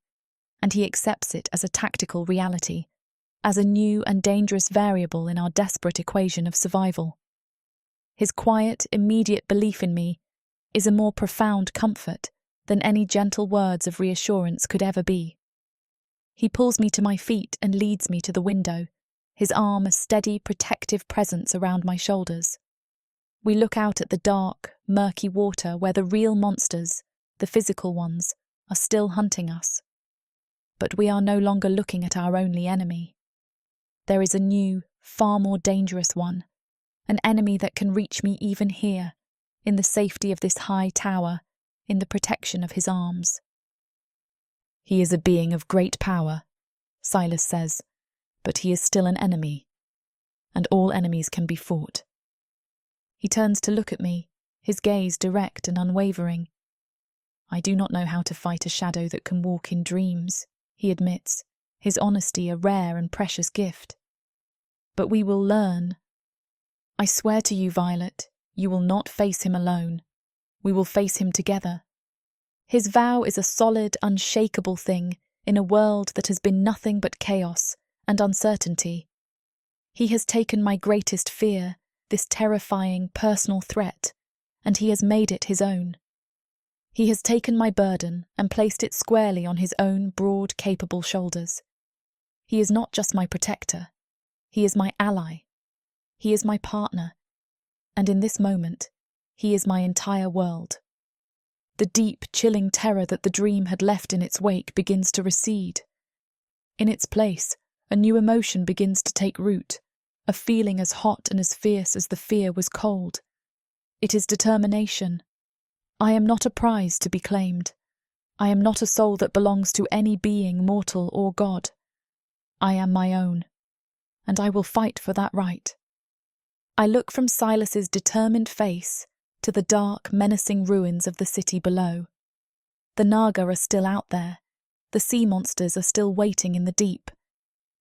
and he accepts it as a tactical reality, as a new and dangerous variable in our desperate equation of survival. His quiet, immediate belief in me is a more profound comfort than any gentle words of reassurance could ever be. He pulls me to my feet and leads me to the window, his arm a steady, protective presence around my shoulders. We look out at the dark, murky water where the real monsters, the physical ones, are still hunting us. But we are no longer looking at our only enemy. There is a new, far more dangerous one, an enemy that can reach me even here, in the safety of this high tower, in the protection of his arms. He is a being of great power, Silas says, but he is still an enemy, and all enemies can be fought. He turns to look at me, his gaze direct and unwavering. I do not know how to fight a shadow that can walk in dreams, he admits, his honesty a rare and precious gift. But we will learn. I swear to you, Violet, you will not face him alone. We will face him together. His vow is a solid, unshakable thing in a world that has been nothing but chaos and uncertainty. He has taken my greatest fear, this terrifying personal threat, and he has made it his own. He has taken my burden and placed it squarely on his own broad, capable shoulders. He is not just my protector. He is my ally. He is my partner. And in this moment, he is my entire world. The deep, chilling terror that the dream had left in its wake begins to recede. In its place, a new emotion begins to take root, a feeling as hot and as fierce as the fear was cold. It is determination. I am not a prize to be claimed. I am not a soul that belongs to any being, mortal or god. I am my own, and I will fight for that right. I look from Silas's determined face to the dark, menacing ruins of the city below. The naga are still out there, the sea monsters are still waiting in the deep,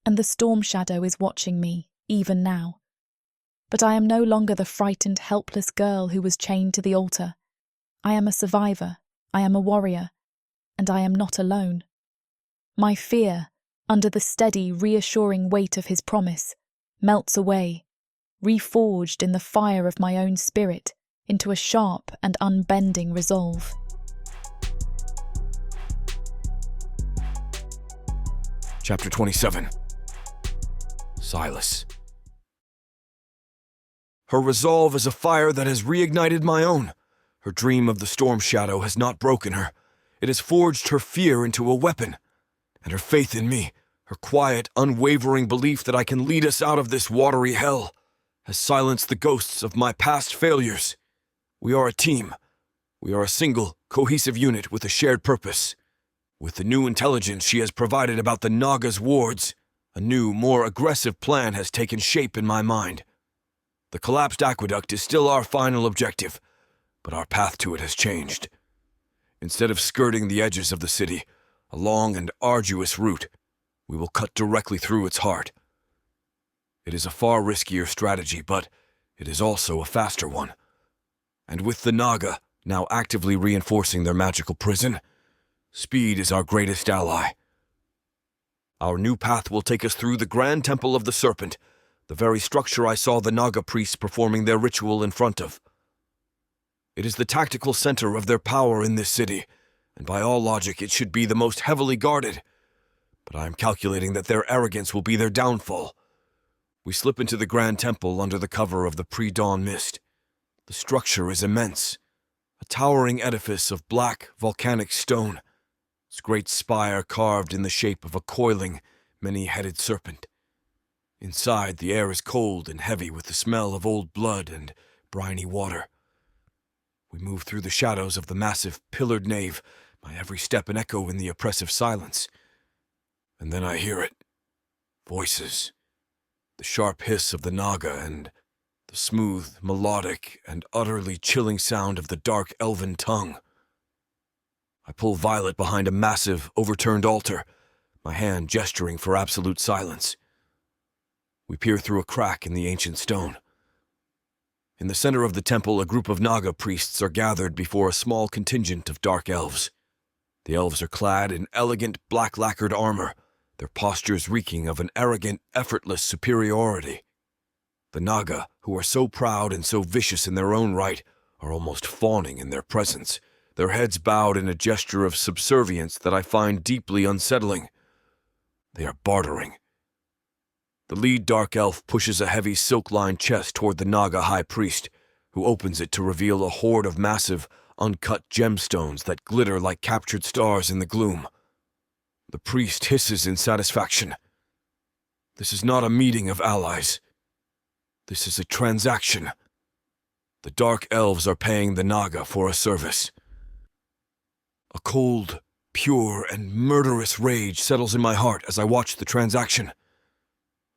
and the storm shadow is watching me, even now. But I am no longer the frightened, helpless girl who was chained to the altar. I am a survivor, I am a warrior, and I am not alone. My fear, under the steady, reassuring weight of his promise, melts away, reforged in the fire of my own spirit into a sharp and unbending resolve. Chapter 27. Silas. Her resolve is a fire that has reignited my own. Her dream of the storm shadow has not broken her. It has forged her fear into a weapon. And her faith in me, her quiet, unwavering belief that I can lead us out of this watery hell, has silenced the ghosts of my past failures. We are a team. We are a single, cohesive unit with a shared purpose. With the new intelligence she has provided about the Naga's wards, a new, more aggressive plan has taken shape in my mind. The collapsed aqueduct is still our final objective, but our path to it has changed. Instead of skirting the edges of the city, a long and arduous route, we will cut directly through its heart. It is a far riskier strategy, but it is also a faster one. And with the Naga now actively reinforcing their magical prison, speed is our greatest ally. Our new path will take us through the Grand Temple of the Serpent, the very structure I saw the Naga priests performing their ritual in front of. It is the tactical center of their power in this city, and by all logic it should be the most heavily guarded. But I am calculating that their arrogance will be their downfall. We slip into the Grand Temple under the cover of the pre-dawn mist. The structure is immense, a towering edifice of black, volcanic stone, its great spire carved in the shape of a coiling, many-headed serpent. Inside, the air is cold and heavy with the smell of old blood and briny water. We move through the shadows of the massive, pillared nave, my every step an echo in the oppressive silence. And then I hear it. Voices. The sharp hiss of the Naga and the smooth, melodic, and utterly chilling sound of the dark elven tongue. I pull Violet behind a massive, overturned altar, my hand gesturing for absolute silence. We peer through a crack in the ancient stone. In the center of the temple, a group of Naga priests are gathered before a small contingent of dark elves. The elves are clad in elegant, black-lacquered armor, their postures reeking of an arrogant, effortless superiority. The Naga, who are so proud and so vicious in their own right, are almost fawning in their presence, their heads bowed in a gesture of subservience that I find deeply unsettling. They are bartering. The lead dark elf pushes a heavy silk-lined chest toward the Naga high priest, who opens it to reveal a hoard of massive, uncut gemstones that glitter like captured stars in the gloom. The priest hisses in satisfaction. This is not a meeting of allies. This is a transaction. The dark elves are paying the Naga for a service. A cold, pure and murderous rage settles in my heart as I watch the transaction.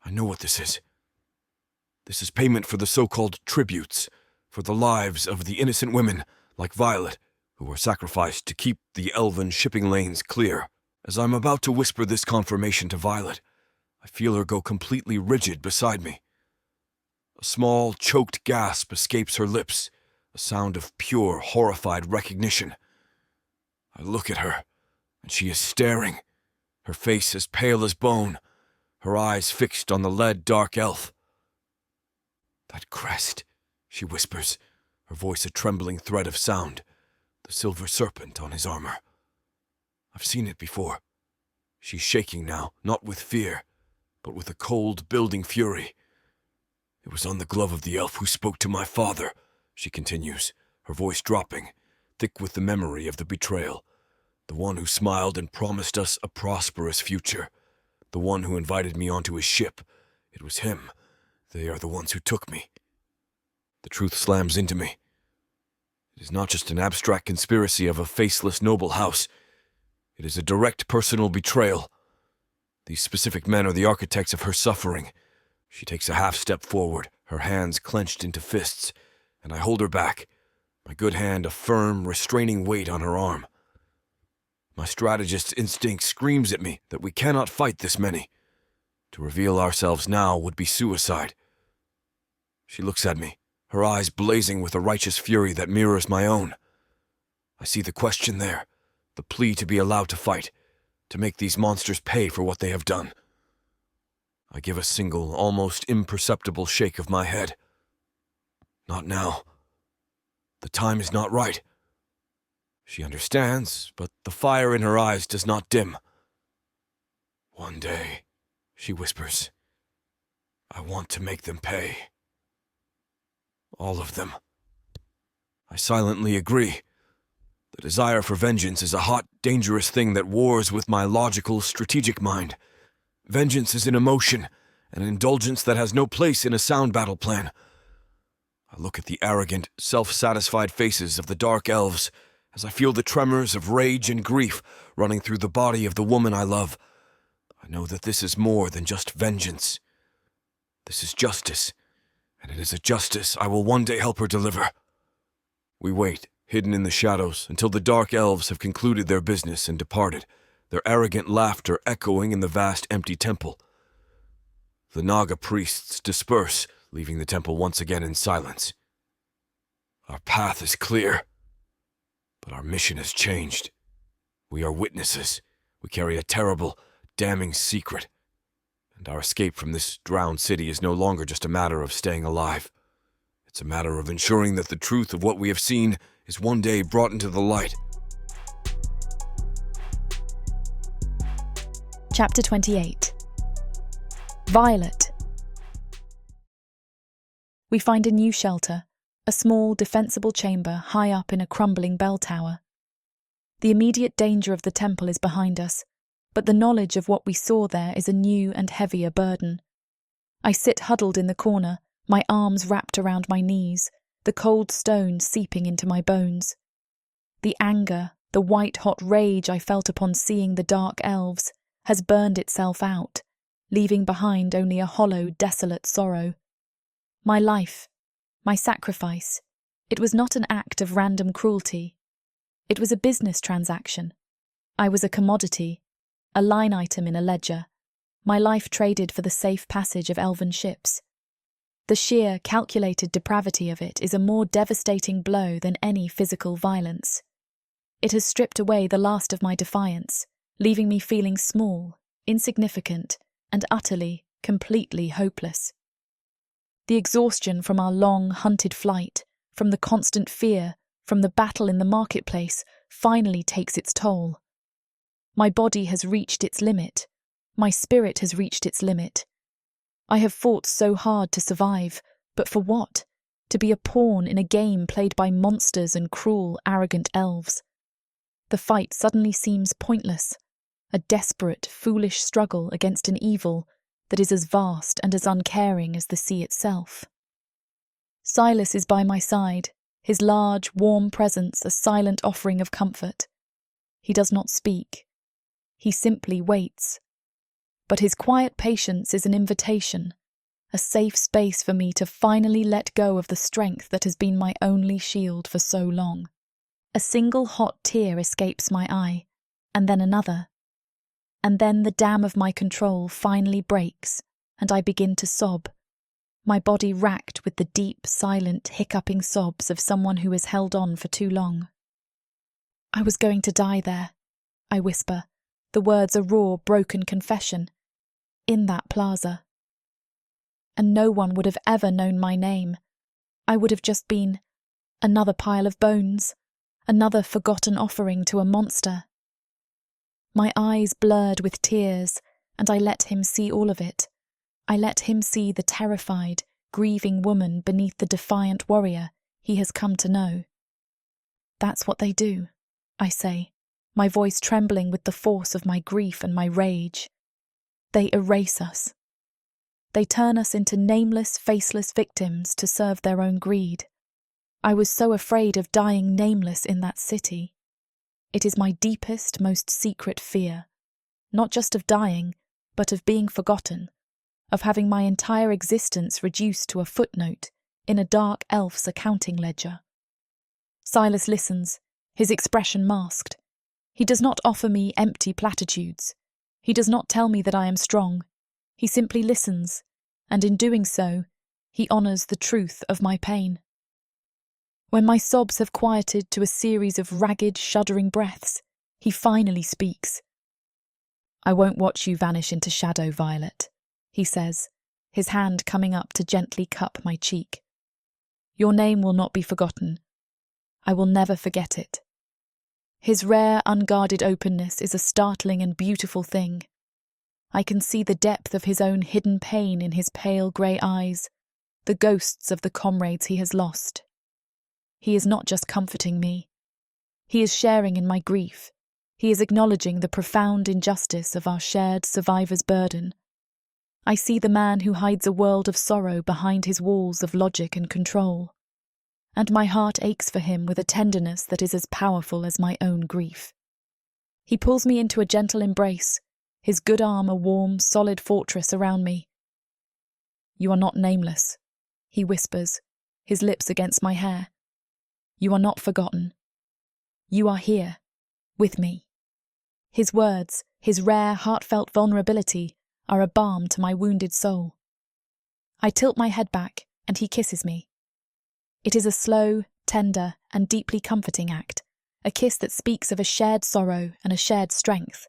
I know what this is. This is payment for the so-called tributes, for the lives of the innocent women, like Violet, who were sacrificed to keep the elven shipping lanes clear. As I'm about to whisper this confirmation to Violet, I feel her go completely rigid beside me. A small, choked gasp escapes her lips, a sound of pure, horrified recognition. I look at her, and she is staring, her face as pale as bone, her eyes fixed on the lead dark elf. "That crest," she whispers, her voice a trembling thread of sound, the silver serpent on his armor. I've seen it before. She's shaking now, not with fear, but with a cold, building fury. "It was on the glove of the elf who spoke to my father," she continues, her voice dropping, thick with the memory of the betrayal. "The one who smiled and promised us a prosperous future. The one who invited me onto his ship. It was him. They are the ones who took me." The truth slams into me. It is not just an abstract conspiracy of a faceless noble house. It is a direct personal betrayal. These specific men are the architects of her suffering. She takes a half-step forward, her hands clenched into fists, and I hold her back, my good hand a firm, restraining weight on her arm. My strategist's instinct screams at me that we cannot fight this many. To reveal ourselves now would be suicide. She looks at me, her eyes blazing with a righteous fury that mirrors my own. I see the question there, the plea to be allowed to fight, to make these monsters pay for what they have done. I give a single, almost imperceptible shake of my head. Not now. The time is not right. She understands, but the fire in her eyes does not dim. "One day," she whispers, "I want to make them pay. All of them." I silently agree. The desire for vengeance is a hot, dangerous thing that wars with my logical, strategic mind. Vengeance is an emotion, an indulgence that has no place in a sound battle plan. I look at the arrogant, self-satisfied faces of the dark elves as I feel the tremors of rage and grief running through the body of the woman I love. I know that this is more than just vengeance. This is justice, and it is a justice I will one day help her deliver. We wait, hidden in the shadows, until the dark elves have concluded their business and departed, their arrogant laughter echoing in the vast empty temple. The Naga priests disperse, leaving the temple once again in silence. Our path is clear, but our mission has changed. We are witnesses. We carry a terrible, damning secret, and our escape from this drowned city is no longer just a matter of staying alive. It's a matter of ensuring that the truth of what we have seen is one day brought into the light. Chapter 28. Violet. We find a new shelter, a small, defensible chamber high up in a crumbling bell tower. The immediate danger of the temple is behind us, but the knowledge of what we saw there is a new and heavier burden. I sit huddled in the corner, my arms wrapped around my knees, the cold stone seeping into my bones. The anger, the white-hot rage I felt upon seeing the dark elves, has burned itself out, leaving behind only a hollow, desolate sorrow. My life, my sacrifice, it was not an act of random cruelty. It was a business transaction. I was a commodity, a line item in a ledger, my life traded for the safe passage of elven ships. The sheer, calculated depravity of it is a more devastating blow than any physical violence. It has stripped away the last of my defiance, leaving me feeling small, insignificant, and utterly, completely hopeless. The exhaustion from our long, hunted flight, from the constant fear, from the battle in the marketplace, finally takes its toll. My body has reached its limit. My spirit has reached its limit. I have fought so hard to survive, but for what? To be a pawn in a game played by monsters and cruel, arrogant elves. The fight suddenly seems pointless, a desperate, foolish struggle against an evil that is as vast and as uncaring as the sea itself. Silas is by my side, his large, warm presence a silent offering of comfort. He does not speak. He simply waits. But his quiet patience is an invitation, a safe space for me to finally let go of the strength that has been my only shield for so long. A single hot tear escapes my eye, and then another. And then the dam of my control finally breaks, and I begin to sob, my body racked with the deep, silent, hiccuping sobs of someone who has held on for too long. I was going to die there, I whisper, the words a raw, broken confession, in that plaza. And no one would have ever known my name. I would have just been another pile of bones, another forgotten offering to a monster. My eyes blurred with tears, and I let him see all of it. I let him see the terrified, grieving woman beneath the defiant warrior he has come to know. That's what they do, I say, my voice trembling with the force of my grief and my rage. They erase us. They turn us into nameless, faceless victims to serve their own greed. I was so afraid of dying nameless in that city. It is my deepest, most secret fear, not just of dying, but of being forgotten, of having my entire existence reduced to a footnote in a dark elf's accounting ledger. Silas listens, his expression masked. He does not offer me empty platitudes. He does not tell me that I am strong. He simply listens, and in doing so, he honours the truth of my pain. When my sobs have quieted to a series of ragged, shuddering breaths, he finally speaks. "I won't watch you vanish into shadow, Violet," he says, his hand coming up to gently cup my cheek. "Your name will not be forgotten. I will never forget it." His rare, unguarded openness is a startling and beautiful thing. I can see the depth of his own hidden pain in his pale grey eyes, the ghosts of the comrades he has lost. He is not just comforting me. He is sharing in my grief. He is acknowledging the profound injustice of our shared survivor's burden. I see the man who hides a world of sorrow behind his walls of logic and control. And my heart aches for him with a tenderness that is as powerful as my own grief. He pulls me into a gentle embrace, his good arm a warm, solid fortress around me. "You are not nameless," he whispers, his lips against my hair. "You are not forgotten. You are here, with me." His words, his rare, heartfelt vulnerability, are a balm to my wounded soul. I tilt my head back, and he kisses me. It is a slow, tender, and deeply comforting act, a kiss that speaks of a shared sorrow and a shared strength.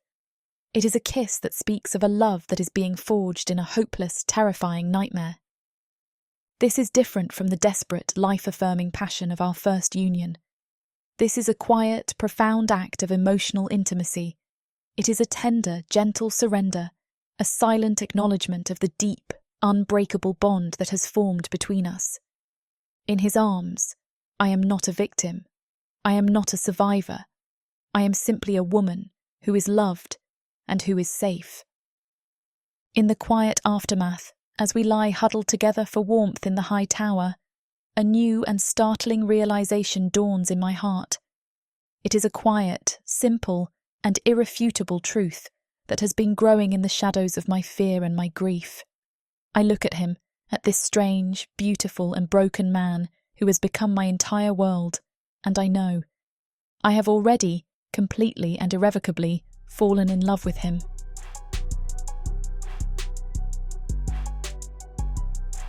It is a kiss that speaks of a love that is being forged in a hopeless, terrifying nightmare. This is different from the desperate, life-affirming passion of our first union. This is a quiet, profound act of emotional intimacy. It is a tender, gentle surrender, a silent acknowledgement of the deep, unbreakable bond that has formed between us. In his arms, I am not a victim. I am not a survivor. I am simply a woman who is loved and who is safe. In the quiet aftermath, as we lie huddled together for warmth in the high tower, a new and startling realization dawns in my heart. It is a quiet, simple, and irrefutable truth that has been growing in the shadows of my fear and my grief. I look at him, at this strange, beautiful, and broken man who has become my entire world, and I know I have already, completely and irrevocably, fallen in love with him.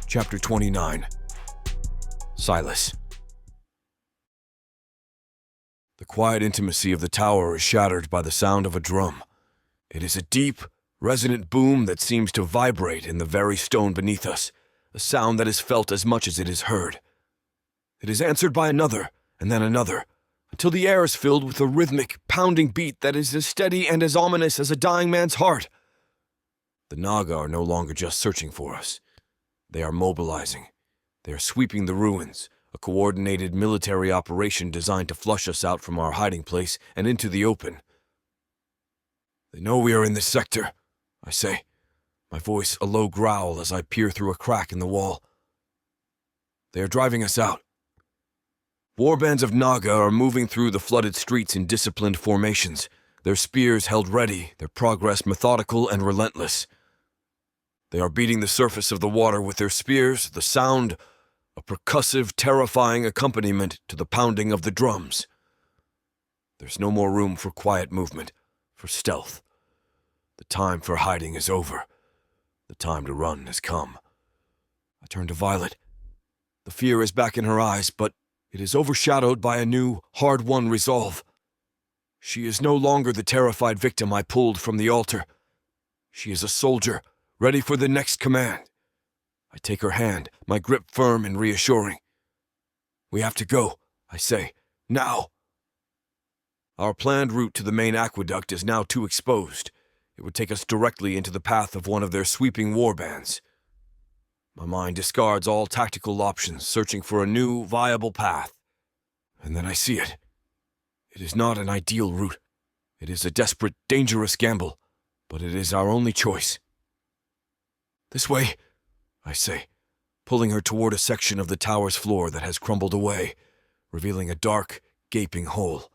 Chapter 29. Silas. The quiet intimacy of the tower is shattered by the sound of a drum. It is a deep, resonant boom that seems to vibrate in the very stone beneath us, a sound that is felt as much as it is heard. It is answered by another, and then another, until the air is filled with a rhythmic, pounding beat that is as steady and as ominous as a dying man's heart. The naga are no longer just searching for us. They are mobilizing. They are sweeping the ruins, a coordinated military operation designed to flush us out from our hiding place and into the open. They know we are in this sector, I say, my voice a low growl as I peer through a crack in the wall. They are driving us out. Warbands of naga are moving through the flooded streets in disciplined formations, their spears held ready, their progress methodical and relentless. They are beating the surface of the water with their spears, the sound, a percussive, terrifying accompaniment to the pounding of the drums. There's no more room for quiet movement, for stealth. The time for hiding is over. The time to run has come. I turn to Violet. The fear is back in her eyes, but it is overshadowed by a new, hard-won resolve. She is no longer the terrified victim I pulled from the altar. She is a soldier, ready for the next command. I take her hand, my grip firm and reassuring. We have to go, I say, now. Our planned route to the main aqueduct is now too exposed. It would take us directly into the path of one of their sweeping warbands. My mind discards all tactical options, searching for a new, viable path. And then I see it. It is not an ideal route. It is a desperate, dangerous gamble, but it is our only choice. This way, I say, pulling her toward a section of the tower's floor that has crumbled away, revealing a dark, gaping hole.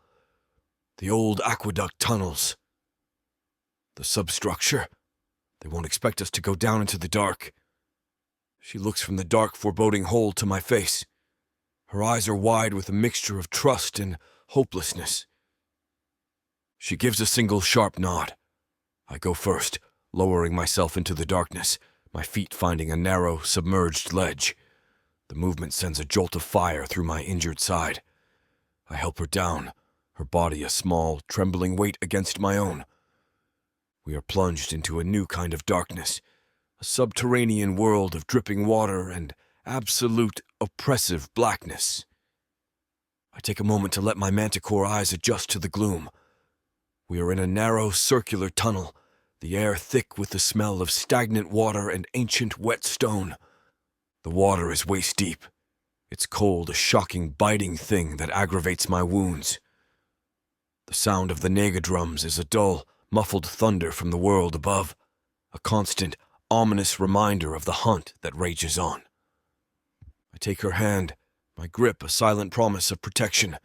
The old aqueduct tunnels. The substructure. They won't expect us to go down into the dark. She looks from the dark, foreboding hole to my face. Her eyes are wide with a mixture of trust and hopelessness. She gives a single sharp nod. I go first, lowering myself into the darkness, my feet finding a narrow, submerged ledge. The movement sends a jolt of fire through my injured side. I help her down, her body a small, trembling weight against my own. We are plunged into a new kind of darkness, a subterranean world of dripping water and absolute, oppressive blackness. I take a moment to let my manticore eyes adjust to the gloom. We are in a narrow, circular tunnel, the air thick with the smell of stagnant water and ancient wet stone. The water is waist-deep. Its cold, a shocking, biting thing that aggravates my wounds. The sound of the naga drums is a dull, muffled thunder from the world above, a constant, ominous reminder of the hunt that rages on. I take her hand, my grip a silent promise of protection,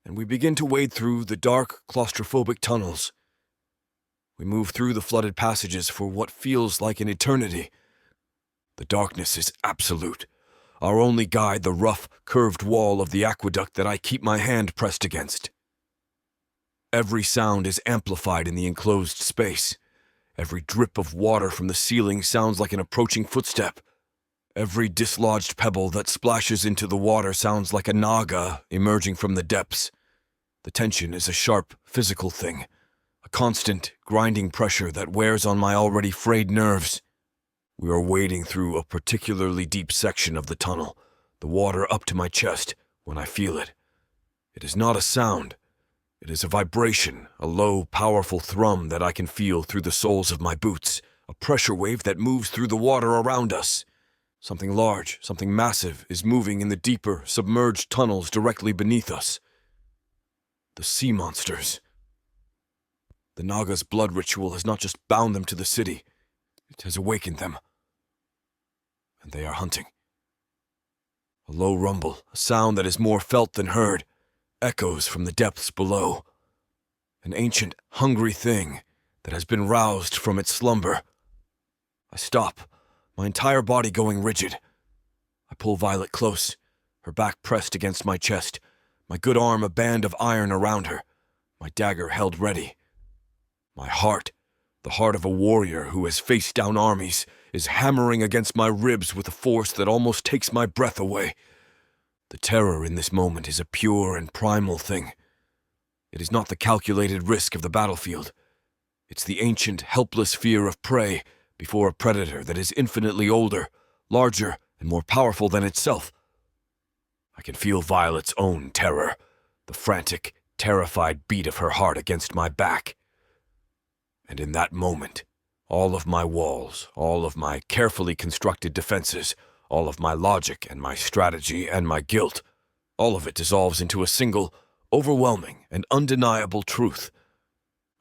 and we begin to wade through the dark, claustrophobic tunnels. We move through the flooded passages for what feels like an eternity. The darkness is absolute, our only guide the rough, curved wall of the aqueduct that I keep my hand pressed against. Every sound is amplified in the enclosed space. Every drip of water from the ceiling sounds like an approaching footstep. Every dislodged pebble that splashes into the water sounds like a naga emerging from the depths. The tension is a sharp, physical thing, a constant, grinding pressure that wears on my already frayed nerves. We are wading through a particularly deep section of the tunnel, the water up to my chest, when I feel it. It is not a sound. It is a vibration, a low, powerful thrum that I can feel through the soles of my boots, a pressure wave that moves through the water around us. Something large, something massive is moving in the deeper, submerged tunnels directly beneath us. The sea monsters. The Naga's blood ritual has not just bound them to the city, it has awakened them. And they are hunting. A low rumble, a sound that is more felt than heard, echoes from the depths below. An ancient, hungry thing that has been roused from its slumber. I stop, my entire body going rigid. I pull Violet close, her back pressed against my chest, my good arm a band of iron around her, my dagger held ready. My heart, the heart of a warrior who has faced down armies, is hammering against my ribs with a force that almost takes my breath away. The terror in this moment is a pure and primal thing. It is not the calculated risk of the battlefield. It's the ancient, helpless fear of prey before a predator that is infinitely older, larger, and more powerful than itself. I can feel Violet's own terror, the frantic, terrified beat of her heart against my back. And in that moment, all of my walls, all of my carefully constructed defenses, all of my logic and my strategy and my guilt, all of it dissolves into a single, overwhelming and undeniable truth.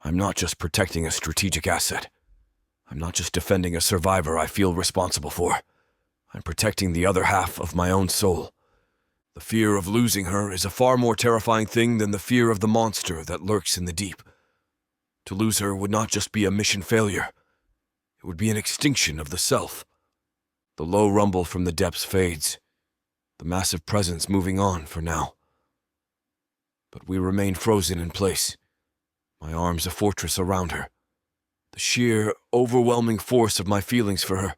I'm not just protecting a strategic asset. I'm not just defending a survivor I feel responsible for. I'm protecting the other half of my own soul. The fear of losing her is a far more terrifying thing than the fear of the monster that lurks in the deep. To lose her would not just be a mission failure. It would be an extinction of the self. The low rumble from the depths fades, the massive presence moving on for now. But we remain frozen in place, my arms a fortress around her. The sheer, overwhelming force of my feelings for her,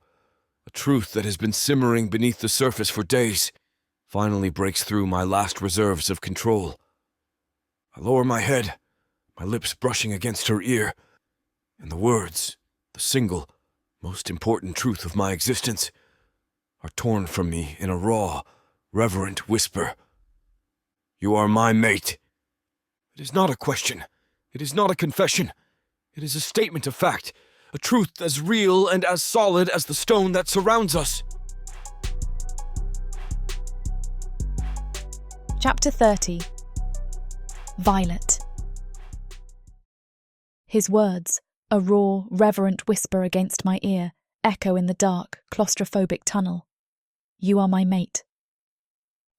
a truth that has been simmering beneath the surface for days, finally breaks through my last reserves of control. I lower my head, my lips brushing against her ear, and the words, the single, most important truth of my existence, are torn from me in a raw, reverent whisper. You are my mate. It is not a question. It is not a confession. It is a statement of fact, a truth as real and as solid as the stone that surrounds us. Chapter 30. Violet. His words, a raw, reverent whisper against my ear, echo in the dark, claustrophobic tunnel. You are my mate.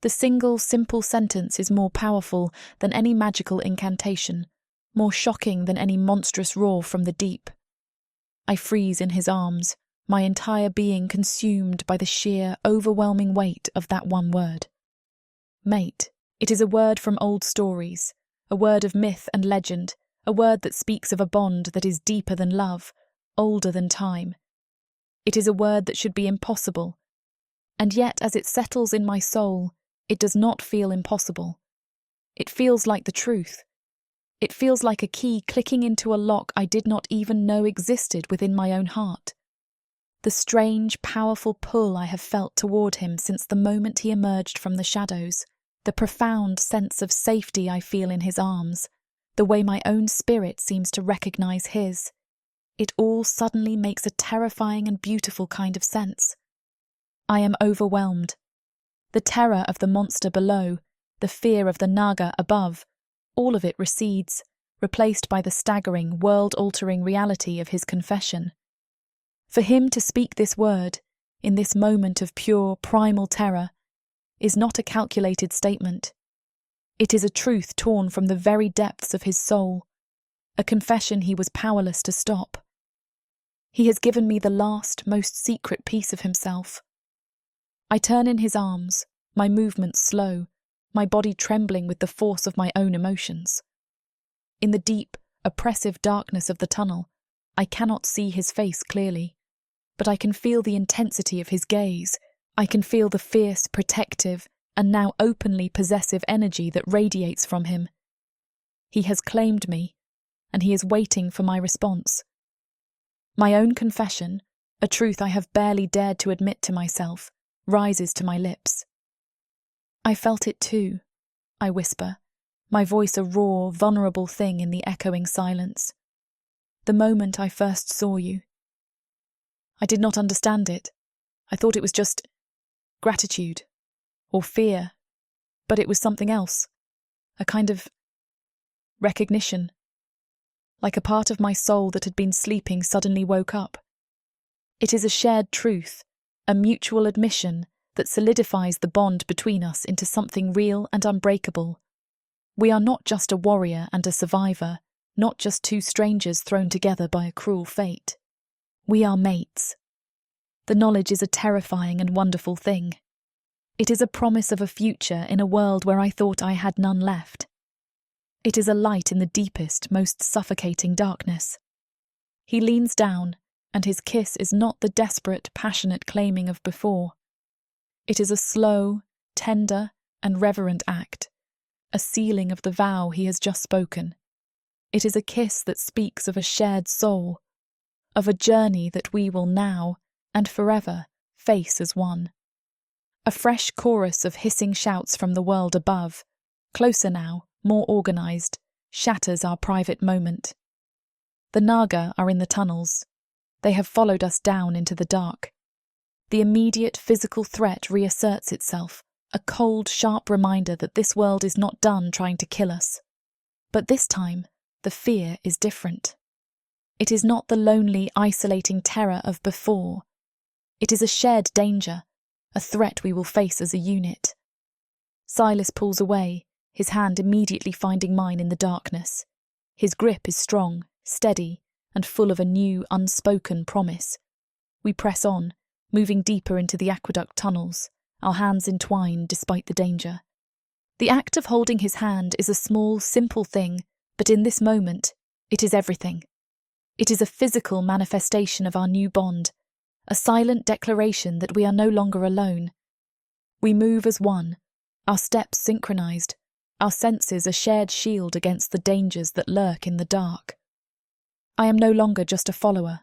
The single, simple sentence is more powerful than any magical incantation, more shocking than any monstrous roar from the deep. I freeze in his arms, my entire being consumed by the sheer, overwhelming weight of that one word. Mate. It is a word from old stories, a word of myth and legend, a word that speaks of a bond that is deeper than love, older than time. It is a word that should be impossible, and yet as it settles in my soul, it does not feel impossible. It feels like the truth. It feels like a key clicking into a lock I did not even know existed within my own heart. The strange, powerful pull I have felt toward him since the moment he emerged from the shadows, the profound sense of safety I feel in his arms, the way my own spirit seems to recognize his. It all suddenly makes a terrifying and beautiful kind of sense. I am overwhelmed. The terror of the monster below, the fear of the naga above, all of it recedes, replaced by the staggering, world-altering reality of his confession. For him to speak this word, in this moment of pure, primal terror, is not a calculated statement. It is a truth torn from the very depths of his soul, a confession he was powerless to stop. He has given me the last, most secret piece of himself. I turn in his arms, my movements slow, my body trembling with the force of my own emotions. In the deep, oppressive darkness of the tunnel, I cannot see his face clearly, but I can feel the intensity of his gaze. I can feel the fierce, protective, and now openly possessive energy that radiates from him. He has claimed me, and he is waiting for my response. My own confession, a truth I have barely dared to admit to myself, rises to my lips. I felt it too, I whisper, my voice a raw, vulnerable thing in the echoing silence. The moment I first saw you. I did not understand it. I thought it was just gratitude, or fear, but it was something else, a kind of recognition, like a part of my soul that had been sleeping suddenly woke up. It is a shared truth, a mutual admission that solidifies the bond between us into something real and unbreakable. We are not just a warrior and a survivor, not just two strangers thrown together by a cruel fate. We are mates. The knowledge is a terrifying and wonderful thing. It is a promise of a future in a world where I thought I had none left. It is a light in the deepest, most suffocating darkness. He leans down, and his kiss is not the desperate, passionate claiming of before. It is a slow, tender, and reverent act, a sealing of the vow he has just spoken. It is a kiss that speaks of a shared soul, of a journey that we will now, and forever, face as one. A fresh chorus of hissing shouts from the world above, closer now, more organised, shatters our private moment. The naga are in the tunnels. They have followed us down into the dark. The immediate physical threat reasserts itself, a cold, sharp reminder that this world is not done trying to kill us. But this time, the fear is different. It is not the lonely, isolating terror of before. It is a shared danger, a threat we will face as a unit. Silas pulls away, his hand immediately finding mine in the darkness. His grip is strong, steady, and full of a new, unspoken promise. We press on, moving deeper into the aqueduct tunnels, our hands entwined despite the danger. The act of holding his hand is a small, simple thing, but in this moment, it is everything. It is a physical manifestation of our new bond, a silent declaration that we are no longer alone. We move as one, our steps synchronized, our senses a shared shield against the dangers that lurk in the dark. I am no longer just a follower,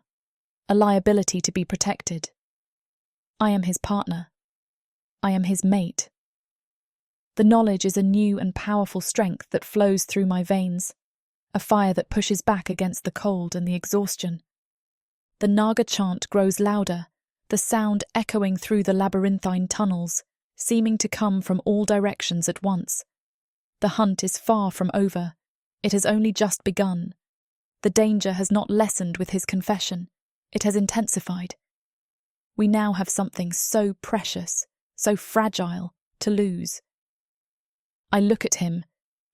a liability to be protected. I am his partner. I am his mate. The knowledge is a new and powerful strength that flows through my veins, a fire that pushes back against the cold and the exhaustion. The naga chant grows louder, the sound echoing through the labyrinthine tunnels, seeming to come from all directions at once. The hunt is far from over. It has only just begun. The danger has not lessened with his confession. It has intensified. We now have something so precious, so fragile, to lose. I look at him,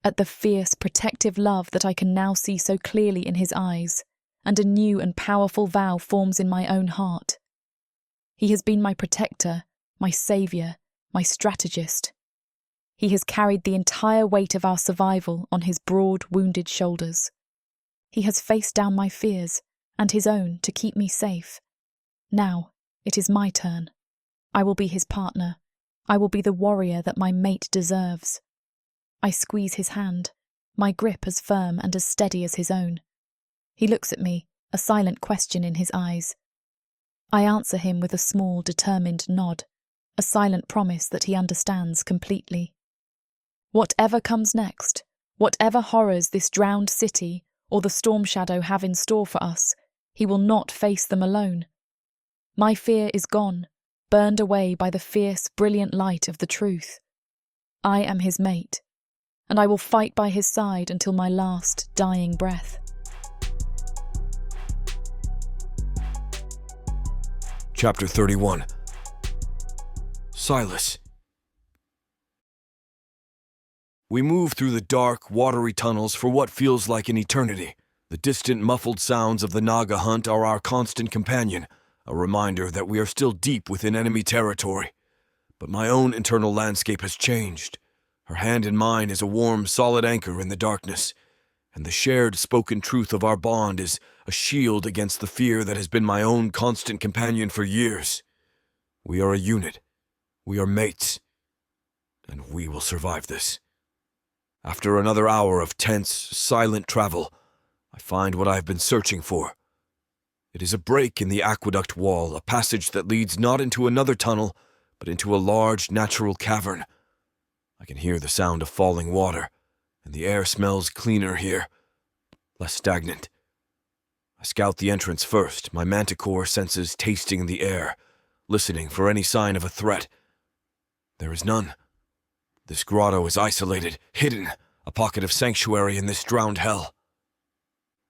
at the fierce, protective love that I can now see so clearly in his eyes, and a new and powerful vow forms in my own heart. He has been my protector, my saviour, my strategist. He has carried the entire weight of our survival on his broad, wounded shoulders. He has faced down my fears, and his own, to keep me safe. Now, it is my turn. I will be his partner. I will be the warrior that my mate deserves. I squeeze his hand, my grip as firm and as steady as his own. He looks at me, a silent question in his eyes. I answer him with a small, determined nod, a silent promise that he understands completely. Whatever comes next, whatever horrors this drowned city or the storm shadow have in store for us, he will not face them alone. My fear is gone, burned away by the fierce, brilliant light of the truth. I am his mate, and I will fight by his side until my last, dying breath. Chapter 31. Silas. We move through the dark, watery tunnels for what feels like an eternity. The distant, muffled sounds of the naga hunt are our constant companion, a reminder that we are still deep within enemy territory. But my own internal landscape has changed. Her hand in mine is a warm, solid anchor in the darkness, and the shared, spoken truth of our bond is a shield against the fear that has been my own constant companion for years. We are a unit. We are mates. And we will survive this. After another hour of tense, silent travel, I find what I have been searching for. It is a break in the aqueduct wall, a passage that leads not into another tunnel, but into a large, natural cavern. I can hear the sound of falling water, and the air smells cleaner here, less stagnant. I scout the entrance first, my manticore senses tasting the air, listening for any sign of a threat. There is none. This grotto is isolated, hidden, a pocket of sanctuary in this drowned hell.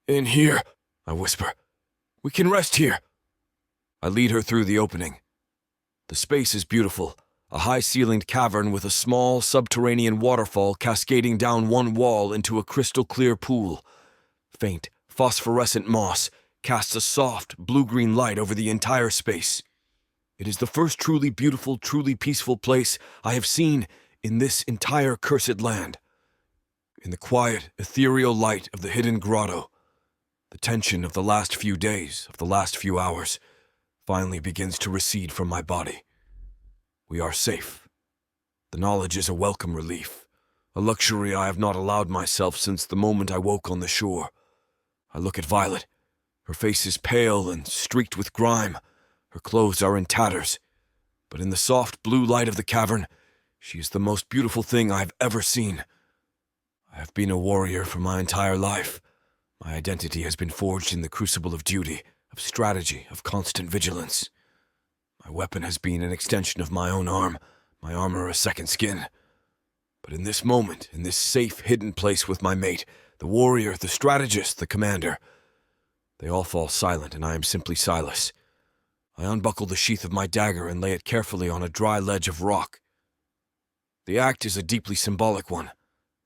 "In here," I whisper. "We can rest here." I lead her through the opening. The space is beautiful, a high-ceilinged cavern with a small subterranean waterfall cascading down one wall into a crystal-clear pool. Faint, phosphorescent moss casts a soft, blue-green light over the entire space. It is the first truly beautiful, truly peaceful place I have seen in this entire cursed land. In the quiet, ethereal light of the hidden grotto, the tension of the last few days, of the last few hours, finally begins to recede from my body. We are safe. The knowledge is a welcome relief, a luxury I have not allowed myself since the moment I woke on the shore. I look at Violet. Her face is pale and streaked with grime. Her clothes are in tatters. But in the soft blue light of the cavern, she is the most beautiful thing I have ever seen. I have been a warrior for my entire life. My identity has been forged in the crucible of duty, of strategy, of constant vigilance. My weapon has been an extension of my own arm, my armor a second skin. But in this moment, in this safe, hidden place with my mate, the warrior, the strategist, the commander, they all fall silent, and I am simply Silas. I unbuckle the sheath of my dagger and lay it carefully on a dry ledge of rock. The act is a deeply symbolic one,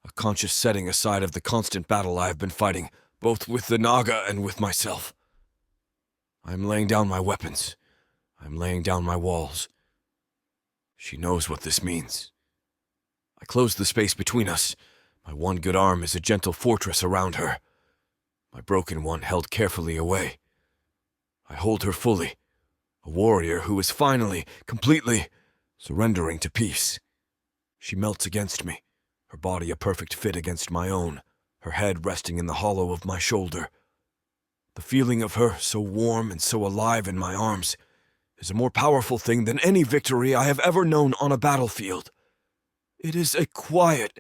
a conscious setting aside of the constant battle I have been fighting, both with the naga and with myself. I am laying down my weapons. I am laying down my walls. She knows what this means. I close the space between us. My one good arm is a gentle fortress around her. My broken one held carefully away. I hold her fully, a warrior who is finally, completely surrendering to peace. She melts against me, her body a perfect fit against my own, her head resting in the hollow of my shoulder. The feeling of her, so warm and so alive in my arms, is a more powerful thing than any victory I have ever known on a battlefield. It is a quiet,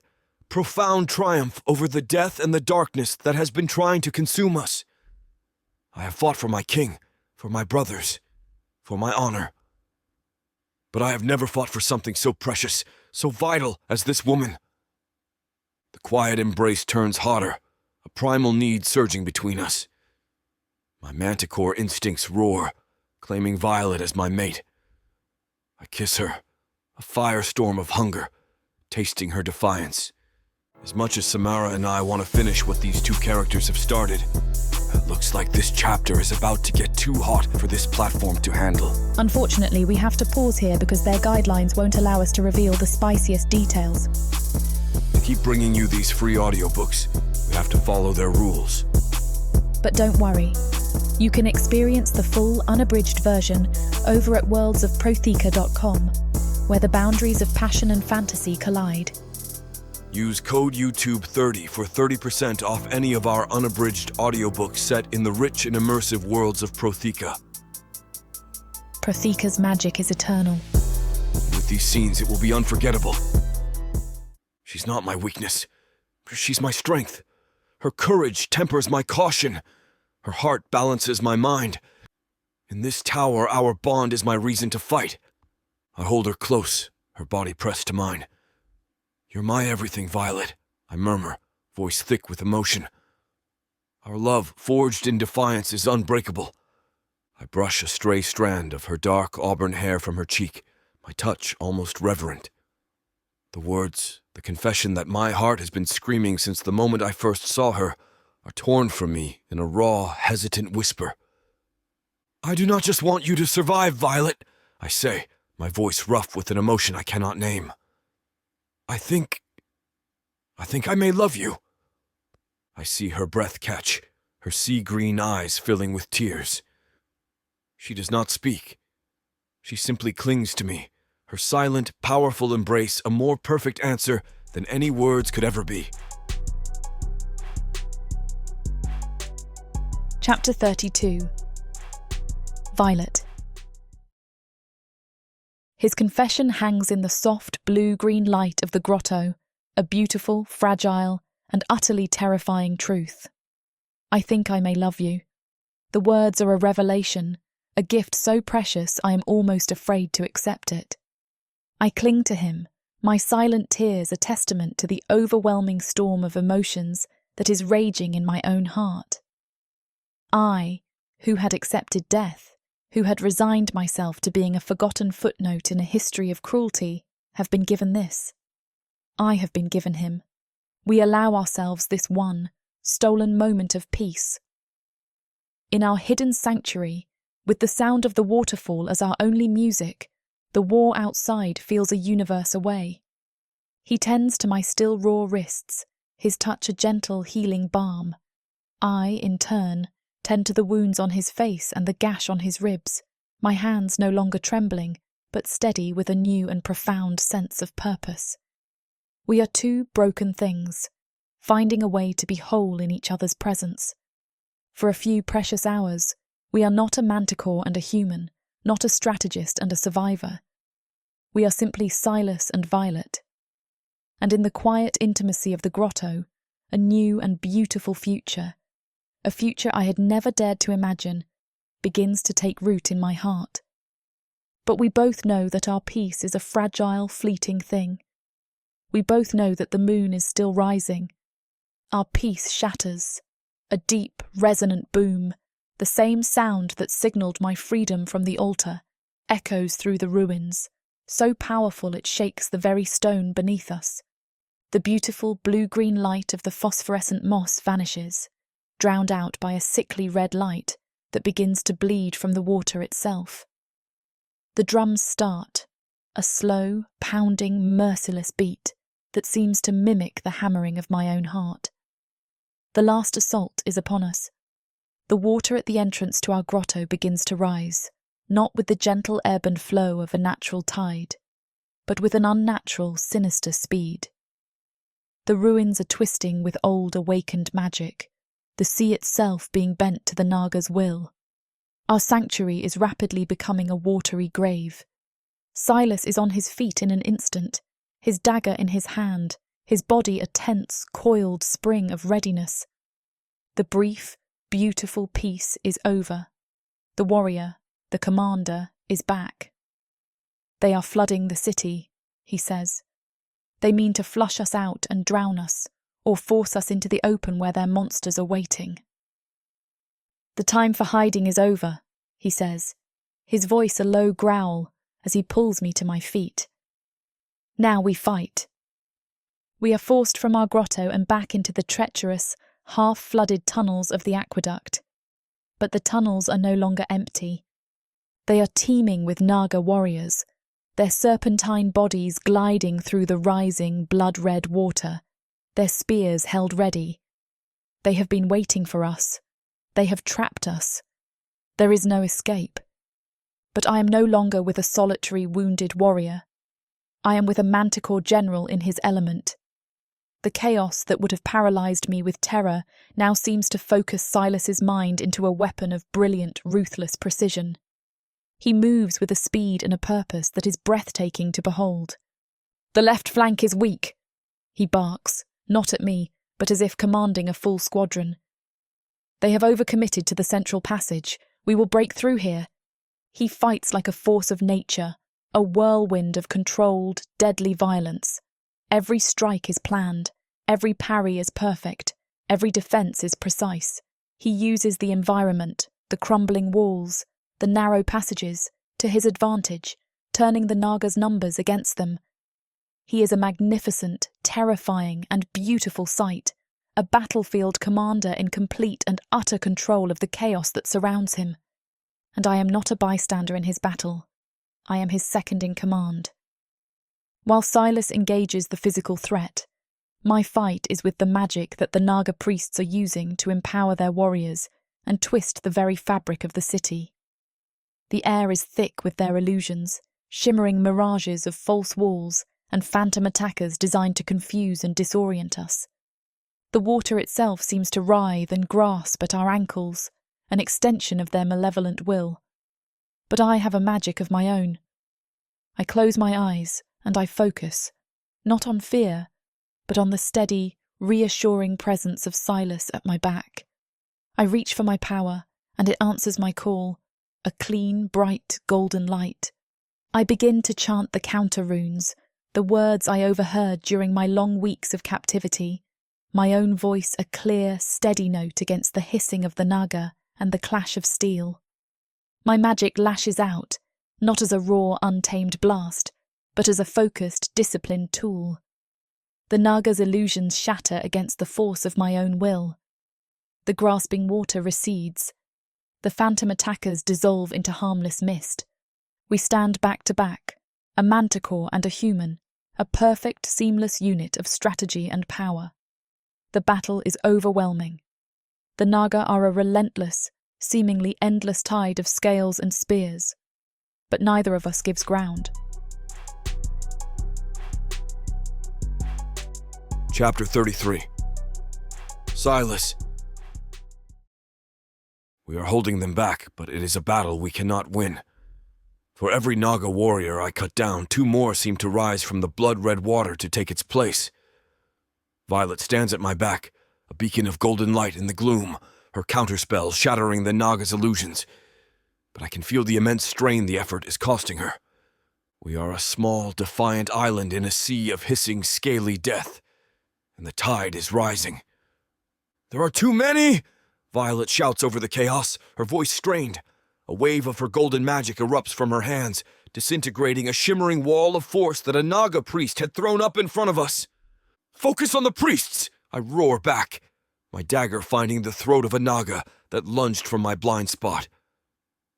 profound triumph over the death and the darkness that has been trying to consume us. I have fought for my king, for my brothers, for my honor. But I have never fought for something so precious, so vital as this woman. The quiet embrace turns hotter, a primal need surging between us. My manticore instincts roar, claiming Violet as my mate. I kiss her, a firestorm of hunger, tasting her defiance. As much as Samara and I want to finish what these two characters have started, it looks like this chapter is about to get too hot for this platform to handle. Unfortunately, we have to pause here because their guidelines won't allow us to reveal the spiciest details. To keep bringing you these free audiobooks, we have to follow their rules. But don't worry. You can experience the full, unabridged version over at worldsofprothika.com, where the boundaries of passion and fantasy collide. Use code YouTube30 for 30% off any of our unabridged audiobooks set in the rich and immersive worlds of Prothika. Prothika's magic is eternal. With these scenes, it will be unforgettable. She's not my weakness. She's my strength. Her courage tempers my caution. Her heart balances my mind. In this tower, our bond is my reason to fight. I hold her close, her body pressed to mine. You're my everything, Violet, I murmur, voice thick with emotion. Our love, forged in defiance, is unbreakable. I brush a stray strand of her dark auburn hair from her cheek, my touch almost reverent. The words, the confession that my heart has been screaming since the moment I first saw her, are torn from me in a raw, hesitant whisper. I do not just want you to survive, Violet, I say, my voice rough with an emotion I cannot name. I think I may love you. I see her breath catch, her sea-green eyes filling with tears. She does not speak. She simply clings to me, her silent, powerful embrace a more perfect answer than any words could ever be. Chapter 32. Violet. His confession hangs in the soft blue-green light of the grotto, a beautiful, fragile, and utterly terrifying truth. I think I may love you. The words are a revelation, a gift so precious I am almost afraid to accept it. I cling to him, my silent tears a testament to the overwhelming storm of emotions that is raging in my own heart. I, who had accepted death, who had resigned myself to being a forgotten footnote in a history of cruelty, have been given this. I have been given him. We allow ourselves this one, stolen moment of peace. In our hidden sanctuary, with the sound of the waterfall as our only music, the war outside feels a universe away. He tends to my still raw wrists, his touch a gentle healing balm. I, in turn, tend to the wounds on his face and the gash on his ribs, my hands no longer trembling, but steady with a new and profound sense of purpose. We are two broken things, finding a way to be whole in each other's presence. For a few precious hours, we are not a manticore and a human, not a strategist and a survivor. We are simply Silas and Violet. And in the quiet intimacy of the grotto, a new and beautiful future, a future I had never dared to imagine, begins to take root in my heart. But we both know that our peace is a fragile, fleeting thing. We both know that the moon is still rising. Our peace shatters. A deep, resonant boom, the same sound that signalled my freedom from the altar, echoes through the ruins, so powerful it shakes the very stone beneath us. The beautiful blue-green light of the phosphorescent moss vanishes. drowned out by a sickly red light that begins to bleed from the water itself. The drums start, a slow, pounding, merciless beat that seems to mimic the hammering of my own heart. The last assault is upon us. The water at the entrance to our grotto begins to rise, not with the gentle ebb and flow of a natural tide, but with an unnatural, sinister speed. The ruins are twisting with old, awakened magic, the sea itself being bent to the Naga's will. Our sanctuary is rapidly becoming a watery grave. Silas is on his feet in an instant, his dagger in his hand, his body a tense, coiled spring of readiness. The brief, beautiful peace is over. The warrior, the commander, is back. They are flooding the city, he says. They mean to flush us out and drown us, or force us into the open where their monsters are waiting. The time for hiding is over, he says, his voice a low growl as he pulls me to my feet. Now we fight. We are forced from our grotto and back into the treacherous, half-flooded tunnels of the aqueduct. But the tunnels are no longer empty. They are teeming with Naga warriors, their serpentine bodies gliding through the rising, blood-red water, their spears held ready. They have been waiting for us. They have trapped us. There is no escape. But I am no longer with a solitary, wounded warrior. I am with a manticore general in his element. The chaos that would have paralysed me with terror now seems to focus Silas's mind into a weapon of brilliant, ruthless precision. He moves with a speed and a purpose that is breathtaking to behold. "The left flank is weak," he barks, not at me, but as if commanding a full squadron. "They have overcommitted to the central passage. We will break through here." He fights like a force of nature, a whirlwind of controlled, deadly violence. Every strike is planned, every parry is perfect, every defence is precise. He uses the environment, the crumbling walls, the narrow passages, to his advantage, turning the Naga's numbers against them. He is a magnificent, terrifying, and beautiful sight, a battlefield commander in complete and utter control of the chaos that surrounds him. And I am not a bystander in his battle. I am his second in command. While Silas engages the physical threat, my fight is with the magic that the Naga priests are using to empower their warriors and twist the very fabric of the city. The air is thick with their illusions, shimmering mirages of false walls and phantom attackers designed to confuse and disorient us. The water itself seems to writhe and grasp at our ankles, an extension of their malevolent will. But I have a magic of my own. I close my eyes and I focus, not on fear, but on the steady, reassuring presence of Silas at my back. I reach for my power, and it answers my call, a clean, bright, golden light. I begin to chant the counter runes, the words I overheard during my long weeks of captivity, my own voice a clear, steady note against the hissing of the Naga and the clash of steel. My magic lashes out, not as a raw, untamed blast, but as a focused, disciplined tool. The Naga's illusions shatter against the force of my own will. The grasping water recedes. The phantom attackers dissolve into harmless mist. We stand back to back, a manticore and a human, a perfect, seamless unit of strategy and power. The battle is overwhelming. The Naga are a relentless, seemingly endless tide of scales and spears, but neither of us gives ground. Chapter 33. Silas. We are holding them back, but it is a battle we cannot win. For every Naga warrior I cut down, 2 more seem to rise from the blood-red water to take its place. Violet stands at my back, a beacon of golden light in the gloom, her counterspell shattering the Naga's illusions. But I can feel the immense strain the effort is costing her. We are a small, defiant island in a sea of hissing, scaly death, and the tide is rising. "There are too many!" Violet shouts over the chaos, her voice strained. A wave of her golden magic erupts from her hands, disintegrating a shimmering wall of force that a Naga priest had thrown up in front of us. "Focus on the priests!" I roar back. my dagger finding the throat of a naga that lunged from my blind spot.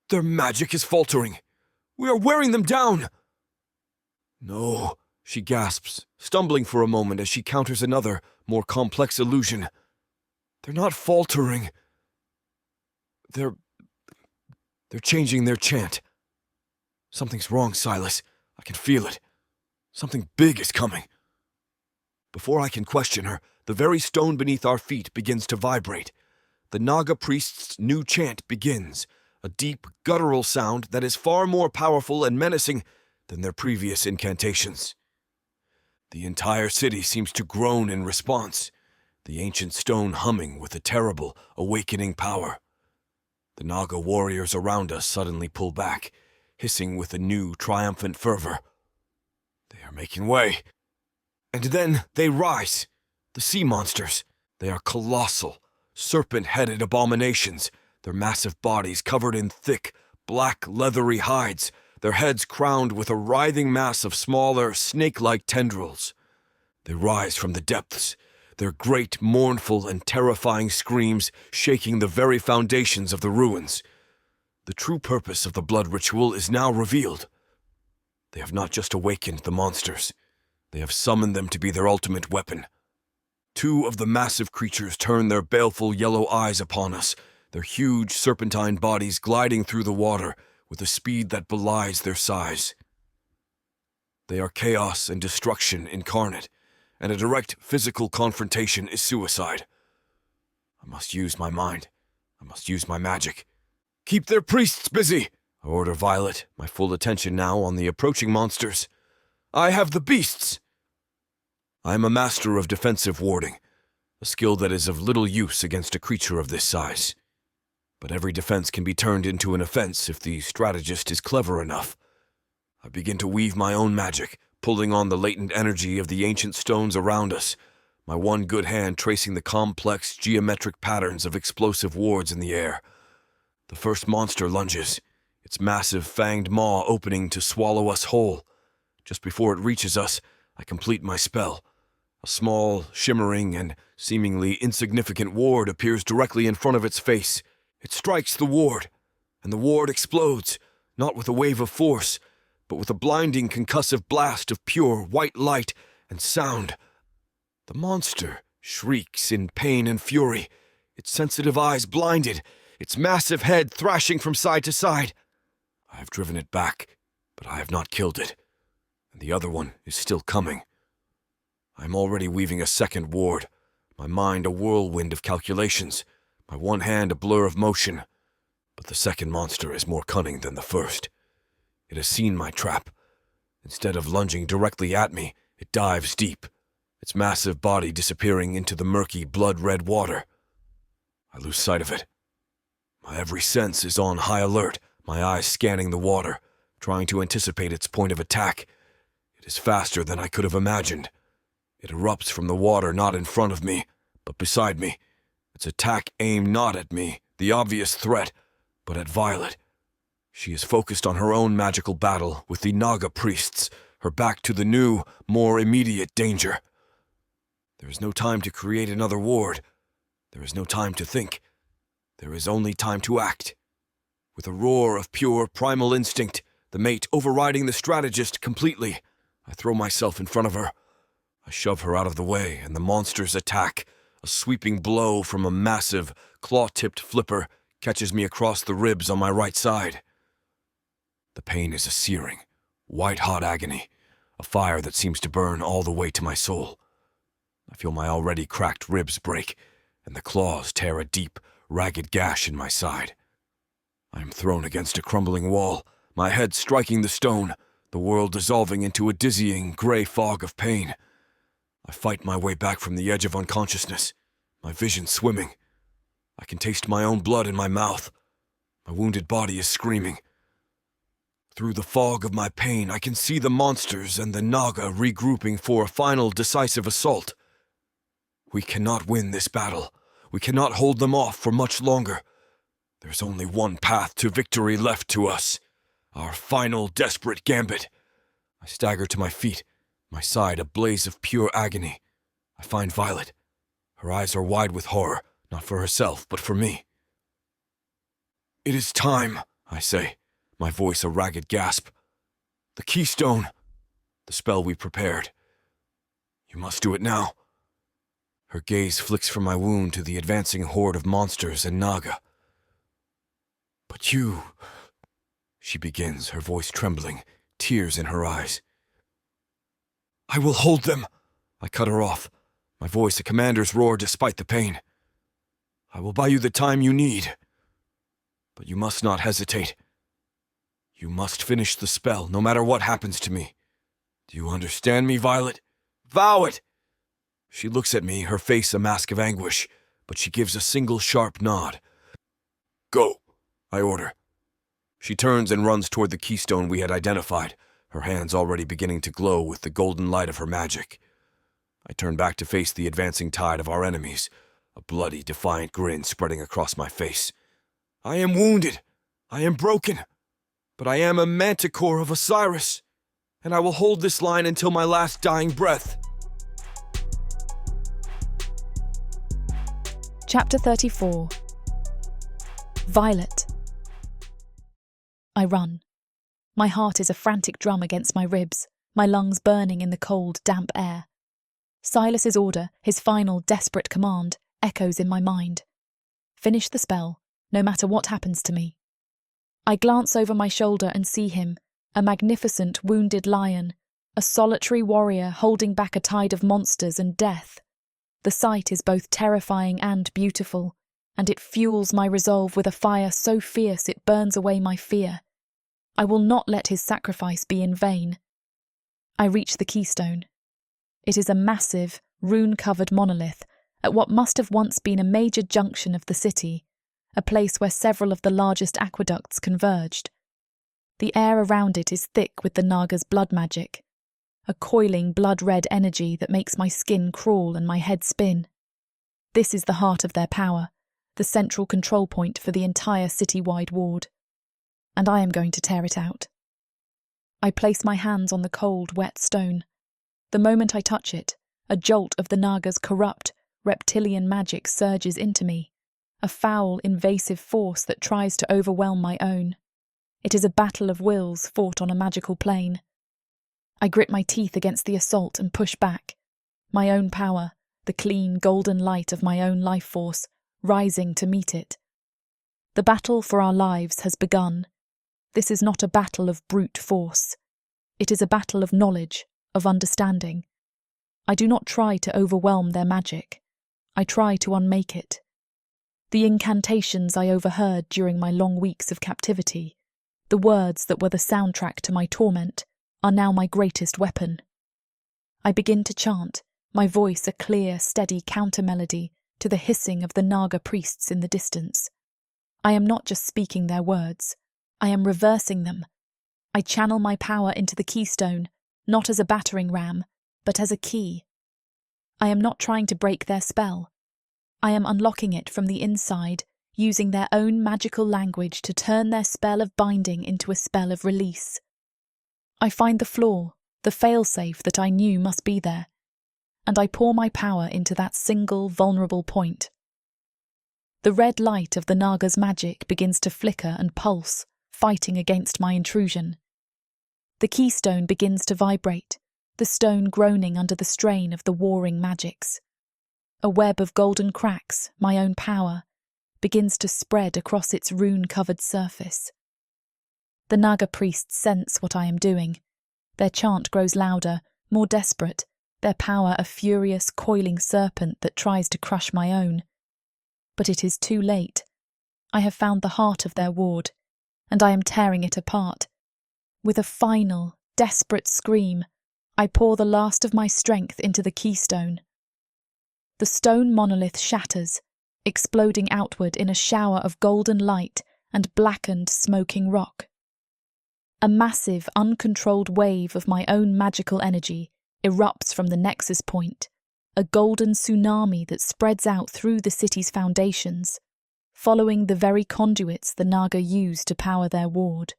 Their magic is faltering. We are wearing them down. No, she gasps, stumbling for a moment as she counters another, more complex illusion. They're not faltering. They're changing their chant. Something's wrong, Silas. I can feel it. Something big is coming. Before I can question her, the very stone beneath our feet begins to vibrate. The Naga priest's new chant begins, a deep, guttural sound that is far more powerful and menacing than their previous incantations. The entire city seems to groan in response, the ancient stone humming with a terrible, awakening power. The Naga warriors around us suddenly pull back, hissing with a new, triumphant fervor. They are making way. And then they rise. The sea monsters. They are colossal, serpent-headed abominations, their massive bodies covered in thick, black, leathery hides, their heads crowned with a writhing mass of smaller, snake-like tendrils. They rise from the depths, their great, mournful, and terrifying screams shaking the very foundations of the ruins. The true purpose of the blood ritual is now revealed. They have not just awakened the monsters. They have summoned them to be their ultimate weapon. Two of the massive creatures turn their baleful yellow eyes upon us, their huge serpentine bodies gliding through the water with a speed that belies their size. They are chaos and destruction incarnate, and a direct physical confrontation is suicide. I must use my mind. I must use my magic. Keep their priests busy, I order Violet, my full attention now on the approaching monsters. I have the beasts. I am a master of defensive warding, a skill that is of little use against a creature of this size. But every defense can be turned into an offense if the strategist is clever enough. I begin to weave my own magic, pulling on the latent energy of the ancient stones around us, my one good hand tracing the complex geometric patterns of explosive wards in the air. The first monster lunges, its massive fanged maw opening to swallow us whole. Just before it reaches us, I complete my spell. A small, shimmering, and seemingly insignificant ward appears directly in front of its face. It strikes the ward, and the ward explodes, not with a wave of force, but with a blinding concussive blast of pure white light and sound. The monster shrieks in pain and fury, its sensitive eyes blinded, its massive head thrashing from side to side. I have driven it back, but I have not killed it, and the other one is still coming. I am already weaving a second ward, my mind a whirlwind of calculations, my one hand a blur of motion. But the second monster is more cunning than the first. It has seen my trap. Instead of lunging directly at me, it dives deep, its massive body disappearing into the murky, blood-red water. I lose sight of it. My every sense is on high alert, my eyes scanning the water, trying to anticipate its point of attack. It is faster than I could have imagined. It erupts from the water not in front of me, but beside me. Its attack aimed not at me, the obvious threat, but at Violet. She is focused on her own magical battle with the Naga priests, her back to the new, more immediate danger. There is no time to create another ward. There is no time to think. There is only time to act. With a roar of pure primal instinct, the mate overriding the strategist completely, I throw myself in front of her. I shove her out of the way, and the monster's attack, a sweeping blow from a massive, claw-tipped flipper, catches me across the ribs on my right side. The pain is a searing, white-hot agony, a fire that seems to burn all the way to my soul. I feel my already cracked ribs break, and the claws tear a deep, ragged gash in my side. I am thrown against a crumbling wall, my head striking the stone, the world dissolving into a dizzying, gray fog of pain. I fight my way back from the edge of unconsciousness, my vision swimming. I can taste my own blood in my mouth. My wounded body is screaming. Through the fog of my pain, I can see the monsters and the Naga regrouping for a final decisive assault. We cannot win this battle. We cannot hold them off for much longer. There's only one path to victory left to us. Our final desperate gambit. I stagger to my feet, my side a blaze of pure agony. I find Violet. Her eyes are wide with horror, not for herself, but for me. "It is time," I say, my voice a ragged gasp. "The keystone, the spell we prepared. You must do it now." Her gaze flicks from my wound to the advancing horde of monsters and naga. "But you," she begins, her voice trembling, tears in her eyes. "I will hold them," I cut her off, my voice a commander's roar despite the pain. "I will buy you the time you need. But you must not hesitate. You must finish the spell, no matter what happens to me. Do you understand me, Violet? Vow it!" She looks at me, her face a mask of anguish, but she gives a single sharp nod. "Go," I order. She turns and runs toward the keystone we had identified, her hands already beginning to glow with the golden light of her magic. I turn back to face the advancing tide of our enemies, a bloody, defiant grin spreading across my face. I am wounded, I am broken, but I am a manticore of Osiris, and I will hold this line until my last dying breath. Chapter 34. Violet. I run. My heart is a frantic drum against my ribs, my lungs burning in the cold, damp air. Silas's order, his final, desperate command, echoes in my mind. Finish the spell, no matter what happens to me. I glance over my shoulder and see him, a magnificent, wounded lion, a solitary warrior holding back a tide of monsters and death. The sight is both terrifying and beautiful, and it fuels my resolve with a fire so fierce it burns away my fear. I will not let his sacrifice be in vain. I reach the keystone. It is a massive, rune-covered monolith at what must have once been a major junction of the city, a place where several of the largest aqueducts converged. The air around it is thick with the Naga's blood magic, a coiling blood-red energy that makes my skin crawl and my head spin. This is the heart of their power, the central control point for the entire city-wide ward. And I am going to tear it out. I place my hands on the cold, wet stone. The moment I touch it, a jolt of the Naga's corrupt, reptilian magic surges into me, a foul, invasive force that tries to overwhelm my own. It is a battle of wills fought on a magical plane. I grit my teeth against the assault and push back, my own power, the clean, golden light of my own life force, rising to meet it. The battle for our lives has begun. This is not a battle of brute force. It is a battle of knowledge, of understanding. I do not try to overwhelm their magic. I try to unmake it. The incantations I overheard during my long weeks of captivity, the words that were the soundtrack to my torment, are now my greatest weapon. I begin to chant, my voice a clear, steady counter-melody to the hissing of the Naga priests in the distance. I am not just speaking their words, I am reversing them. I channel my power into the keystone, not as a battering ram, but as a key. I am not trying to break their spell. I am unlocking it from the inside, using their own magical language to turn their spell of binding into a spell of release. I find the flaw, the fail-safe that I knew must be there, and I pour my power into that single, vulnerable point. The red light of the Naga's magic begins to flicker and pulse, fighting against my intrusion. The keystone begins to vibrate, the stone groaning under the strain of the warring magics. A web of golden cracks, my own power, begins to spread across its rune-covered surface. The Naga priests sense what I am doing. Their chant grows louder, more desperate, their power a furious, coiling serpent that tries to crush my own. But it is too late. I have found the heart of their ward, and I am tearing it apart. With a final, desperate scream, I pour the last of my strength into the keystone. The stone monolith shatters, exploding outward in a shower of golden light and blackened, smoking rock. A massive, uncontrolled wave of my own magical energy erupts from the nexus point, a golden tsunami that spreads out through the city's foundations, following the very conduits the Naga use to power their ward.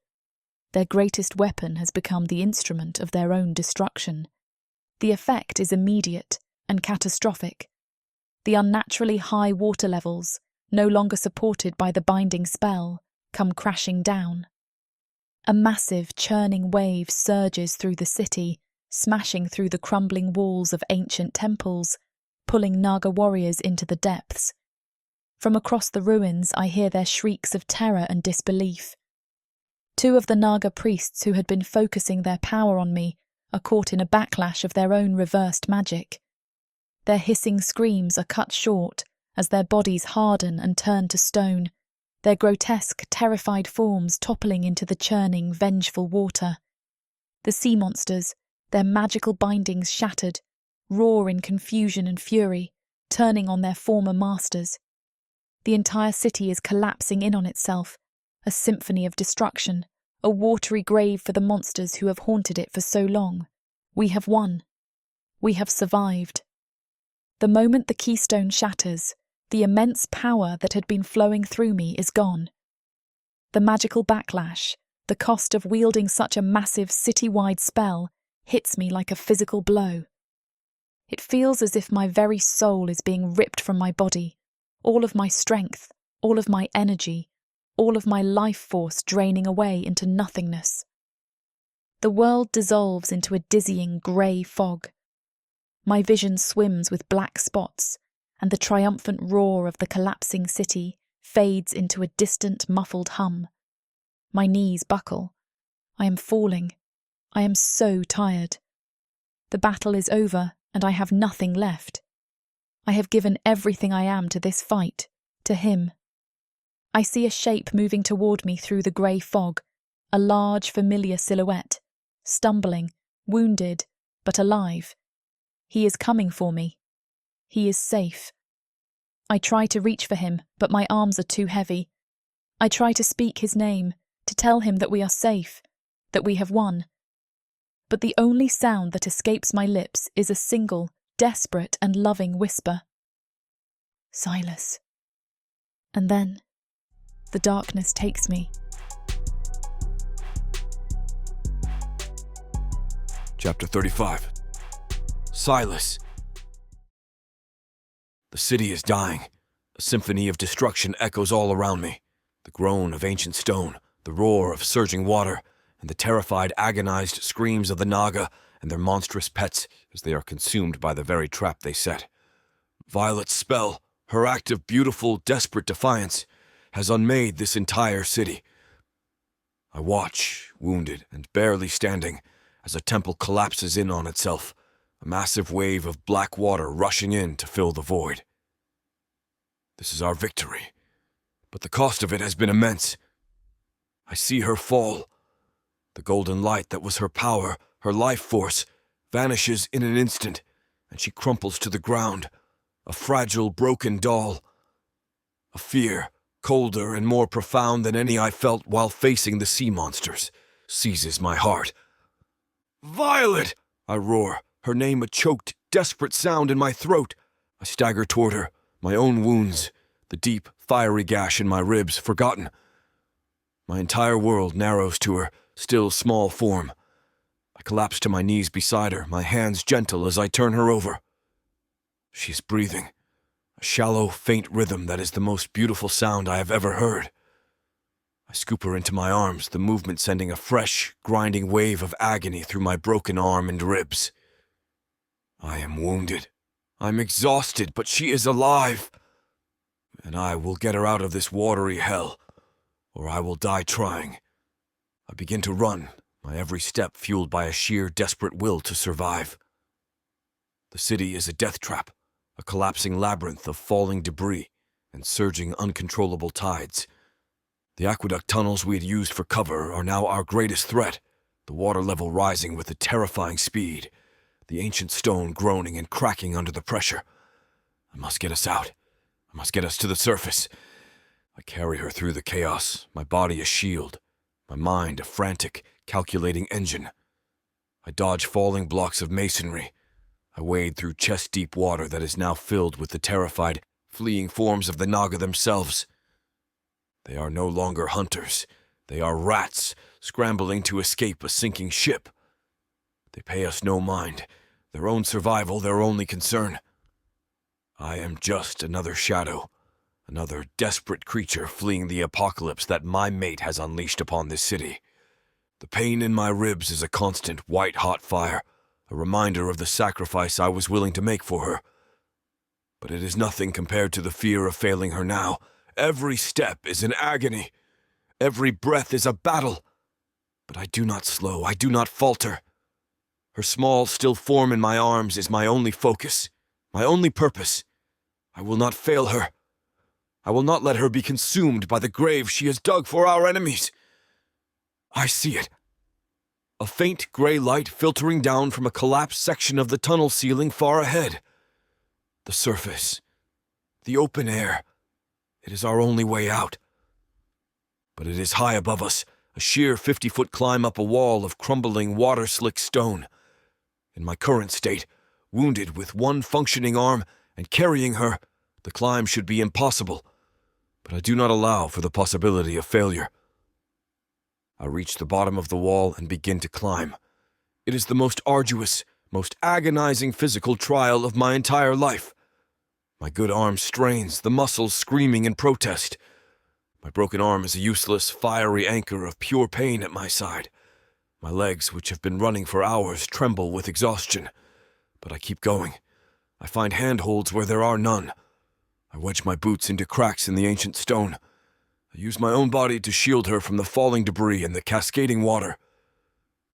Their greatest weapon has become the instrument of their own destruction. The effect is immediate and catastrophic. The unnaturally high water levels, no longer supported by the binding spell, come crashing down. A massive, churning wave surges through the city, smashing through the crumbling walls of ancient temples, pulling Naga warriors into the depths. From across the ruins, I hear their shrieks of terror and disbelief. 2 of the Naga priests who had been focusing their power on me are caught in a backlash of their own reversed magic. Their hissing screams are cut short as their bodies harden and turn to stone, their grotesque, terrified forms toppling into the churning, vengeful water. The sea monsters, their magical bindings shattered, roar in confusion and fury, turning on their former masters. The entire city is collapsing in on itself, a symphony of destruction, a watery grave for the monsters who have haunted it for so long. We have won. We have survived. The moment the keystone shatters, the immense power that had been flowing through me is gone. The magical backlash, the cost of wielding such a massive city-wide spell, hits me like a physical blow. It feels as if my very soul is being ripped from my body, all of my strength, all of my energy, all of my life force draining away into nothingness. The world dissolves into a dizzying grey fog. My vision swims with black spots, and the triumphant roar of the collapsing city fades into a distant, muffled hum. My knees buckle. I am falling. I am so tired. The battle is over, and I have nothing left. I have given everything I am to this fight, to him. I see a shape moving toward me through the grey fog, a large, familiar silhouette, stumbling, wounded, but alive. He is coming for me. He is safe. I try to reach for him, but my arms are too heavy. I try to speak his name, to tell him that we are safe, that we have won. But the only sound that escapes my lips is a single, desperate and loving whisper. Silas. And then, the darkness takes me. Chapter 35. Silas. The city is dying. A symphony of destruction echoes all around me. The groan of ancient stone, the roar of surging water, and the terrified, agonized screams of the Naga and their monstrous pets as they are consumed by the very trap they set. Violet's spell, her act of beautiful, desperate defiance, has unmade this entire city. I watch, wounded and barely standing, as a temple collapses in on itself, a massive wave of black water rushing in to fill the void. This is our victory, but the cost of it has been immense. I see her fall. The golden light that was her power, her life force, vanishes in an instant, and she crumples to the ground, a fragile, broken doll. A fear, colder and more profound than any I felt while facing the sea monsters, seizes my heart. "Violet!" I roar, her name a choked, desperate sound in my throat. I stagger toward her, my own wounds, the deep, fiery gash in my ribs forgotten. My entire world narrows to her, still small form. I collapse to my knees beside her, my hands gentle as I turn her over. She is breathing, a shallow, faint rhythm that is the most beautiful sound I have ever heard. I scoop her into my arms, the movement sending a fresh, grinding wave of agony through my broken arm and ribs. I am wounded. I'm exhausted, but she is alive. And I will get her out of this watery hell, or I will die trying. I begin to run, my every step fueled by a sheer, desperate will to survive. The city is a death trap, a collapsing labyrinth of falling debris and surging, uncontrollable tides. The aqueduct tunnels we had used for cover are now our greatest threat, the water level rising with a terrifying speed, the ancient stone groaning and cracking under the pressure. I must get us out. I must get us to the surface. I carry her through the chaos, my body a shield, my mind a frantic, calculating engine. I dodge falling blocks of masonry. I wade through chest-deep water that is now filled with the terrified, fleeing forms of the Naga themselves. They are no longer hunters. They are rats, scrambling to escape a sinking ship. They pay us no mind. Their own survival their only concern. I am just another shadow, another desperate creature fleeing the apocalypse that my mate has unleashed upon this city. The pain in my ribs is a constant white-hot fire, a reminder of the sacrifice I was willing to make for her. But it is nothing compared to the fear of failing her now. Every step is an agony. Every breath is a battle. But I do not slow, I do not falter. Her small, still form in my arms is my only focus, my only purpose. I will not fail her. I will not let her be consumed by the grave she has dug for our enemies. I see it. A faint gray light filtering down from a collapsed section of the tunnel ceiling far ahead. The surface. The open air. It is our only way out. But it is high above us, a sheer 50-foot climb up a wall of crumbling, water-slick stone. In my current state, wounded with one functioning arm and carrying her, the climb should be impossible. But I do not allow for the possibility of failure. I reach the bottom of the wall and begin to climb. It is the most arduous, most agonizing physical trial of my entire life. My good arm strains, the muscles screaming in protest. My broken arm is a useless, fiery anchor of pure pain at my side. My legs, which have been running for hours, tremble with exhaustion. But I keep going. I find handholds where there are none. I wedge my boots into cracks in the ancient stone. I use my own body to shield her from the falling debris and the cascading water.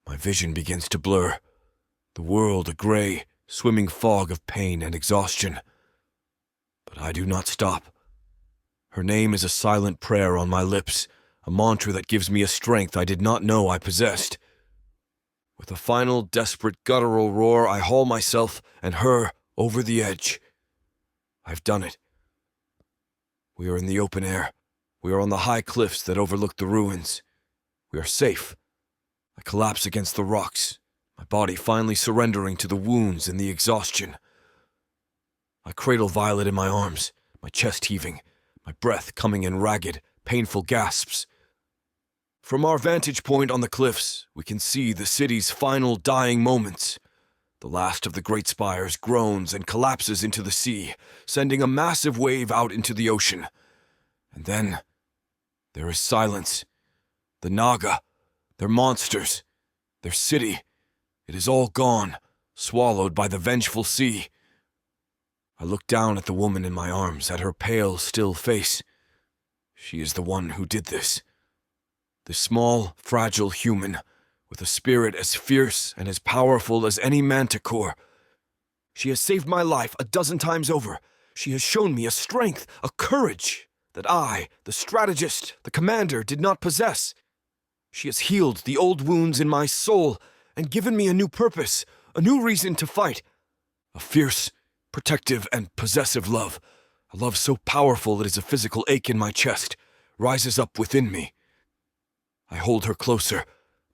My vision begins to blur. The world a gray, swimming fog of pain and exhaustion. But I do not stop. Her name is a silent prayer on my lips, a mantra that gives me a strength I did not know I possessed. With a final, desperate, guttural roar, I haul myself and her over the edge. I've done it. We are in the open air. We are on the high cliffs that overlook the ruins. We are safe. I collapse against the rocks, my body finally surrendering to the wounds and the exhaustion. I cradle Violet in my arms, my chest heaving, my breath coming in ragged, painful gasps. From our vantage point on the cliffs, we can see the city's final dying moments. The last of the great spires groans and collapses into the sea, sending a massive wave out into the ocean. And then there is silence. The Naga, their monsters, their city, it is all gone, swallowed by the vengeful sea. I look down at the woman in my arms, at her pale, still face. She is the one who did this. The small, fragile human, with a spirit as fierce and as powerful as any manticore. She has saved my life 12 times over. She has shown me a strength, a courage that I, the strategist, the commander, did not possess. She has healed the old wounds in my soul and given me a new purpose, a new reason to fight. A fierce, protective, and possessive love. A love so powerful it is a physical ache in my chest, rises up within me. I hold her closer,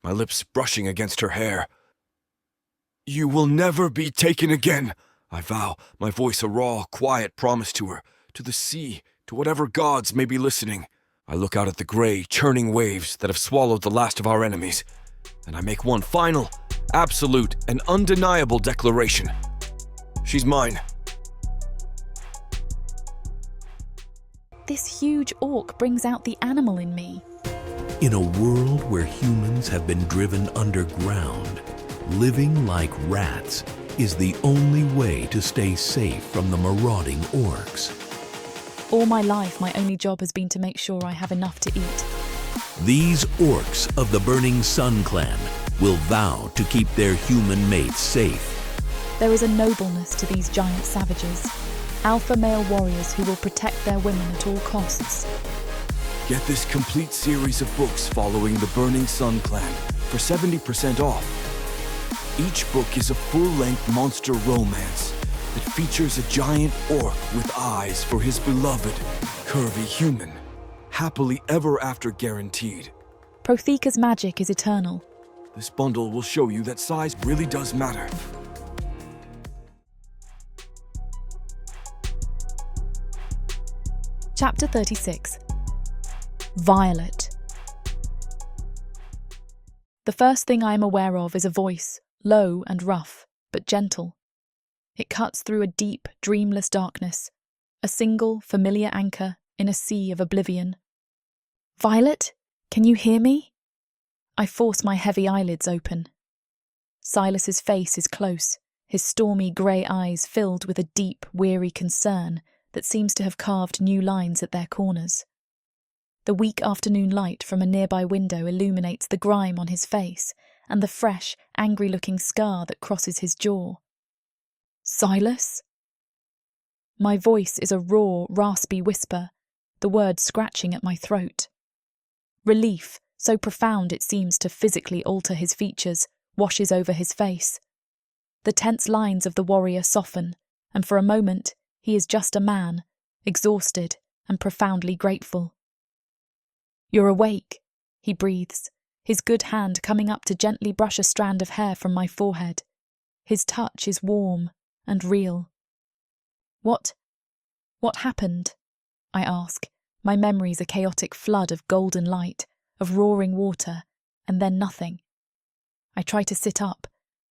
my lips brushing against her hair. You will never be taken again, I vow, my voice a raw, quiet promise to her, to the sea, to whatever gods may be listening. I look out at the gray, churning waves that have swallowed the last of our enemies, and I make one final, absolute, and undeniable declaration. She's mine. This huge orc brings out the animal in me. In a world where humans have been driven underground, living like rats is the only way to stay safe from the marauding orcs. All my life, my only job has been to make sure I have enough to eat. These orcs of the Burning Sun clan will vow to keep their human mates safe. There is a nobleness to these giant savages, alpha male warriors who will protect their women at all costs. Get this complete series of books following the Burning Sun clan for 70% off. Each book is a full-length monster romance that features a giant orc with eyes for his beloved, curvy human. Happily ever after guaranteed. Protheca's magic is eternal. This bundle will show you that size really does matter. Chapter 36. Violet. The first thing I am aware of is a voice, low and rough, but gentle. It cuts through a deep, dreamless darkness, a single, familiar anchor in a sea of oblivion. "Violet, can you hear me?" I force my heavy eyelids open. Silas's face is close, his stormy grey eyes filled with a deep, weary concern that seems to have carved new lines at their corners. The weak afternoon light from a nearby window illuminates the grime on his face and the fresh, angry-looking scar that crosses his jaw. "Silas?" My voice is a raw, raspy whisper, the words scratching at my throat. Relief, so profound it seems to physically alter his features, washes over his face. The tense lines of the warrior soften, and for a moment he is just a man, exhausted and profoundly grateful. "You're awake," he breathes, his good hand coming up to gently brush a strand of hair from my forehead. His touch is warm and real. What happened?" I ask, my memories a chaotic flood of golden light, of roaring water, and then nothing. I try to sit up,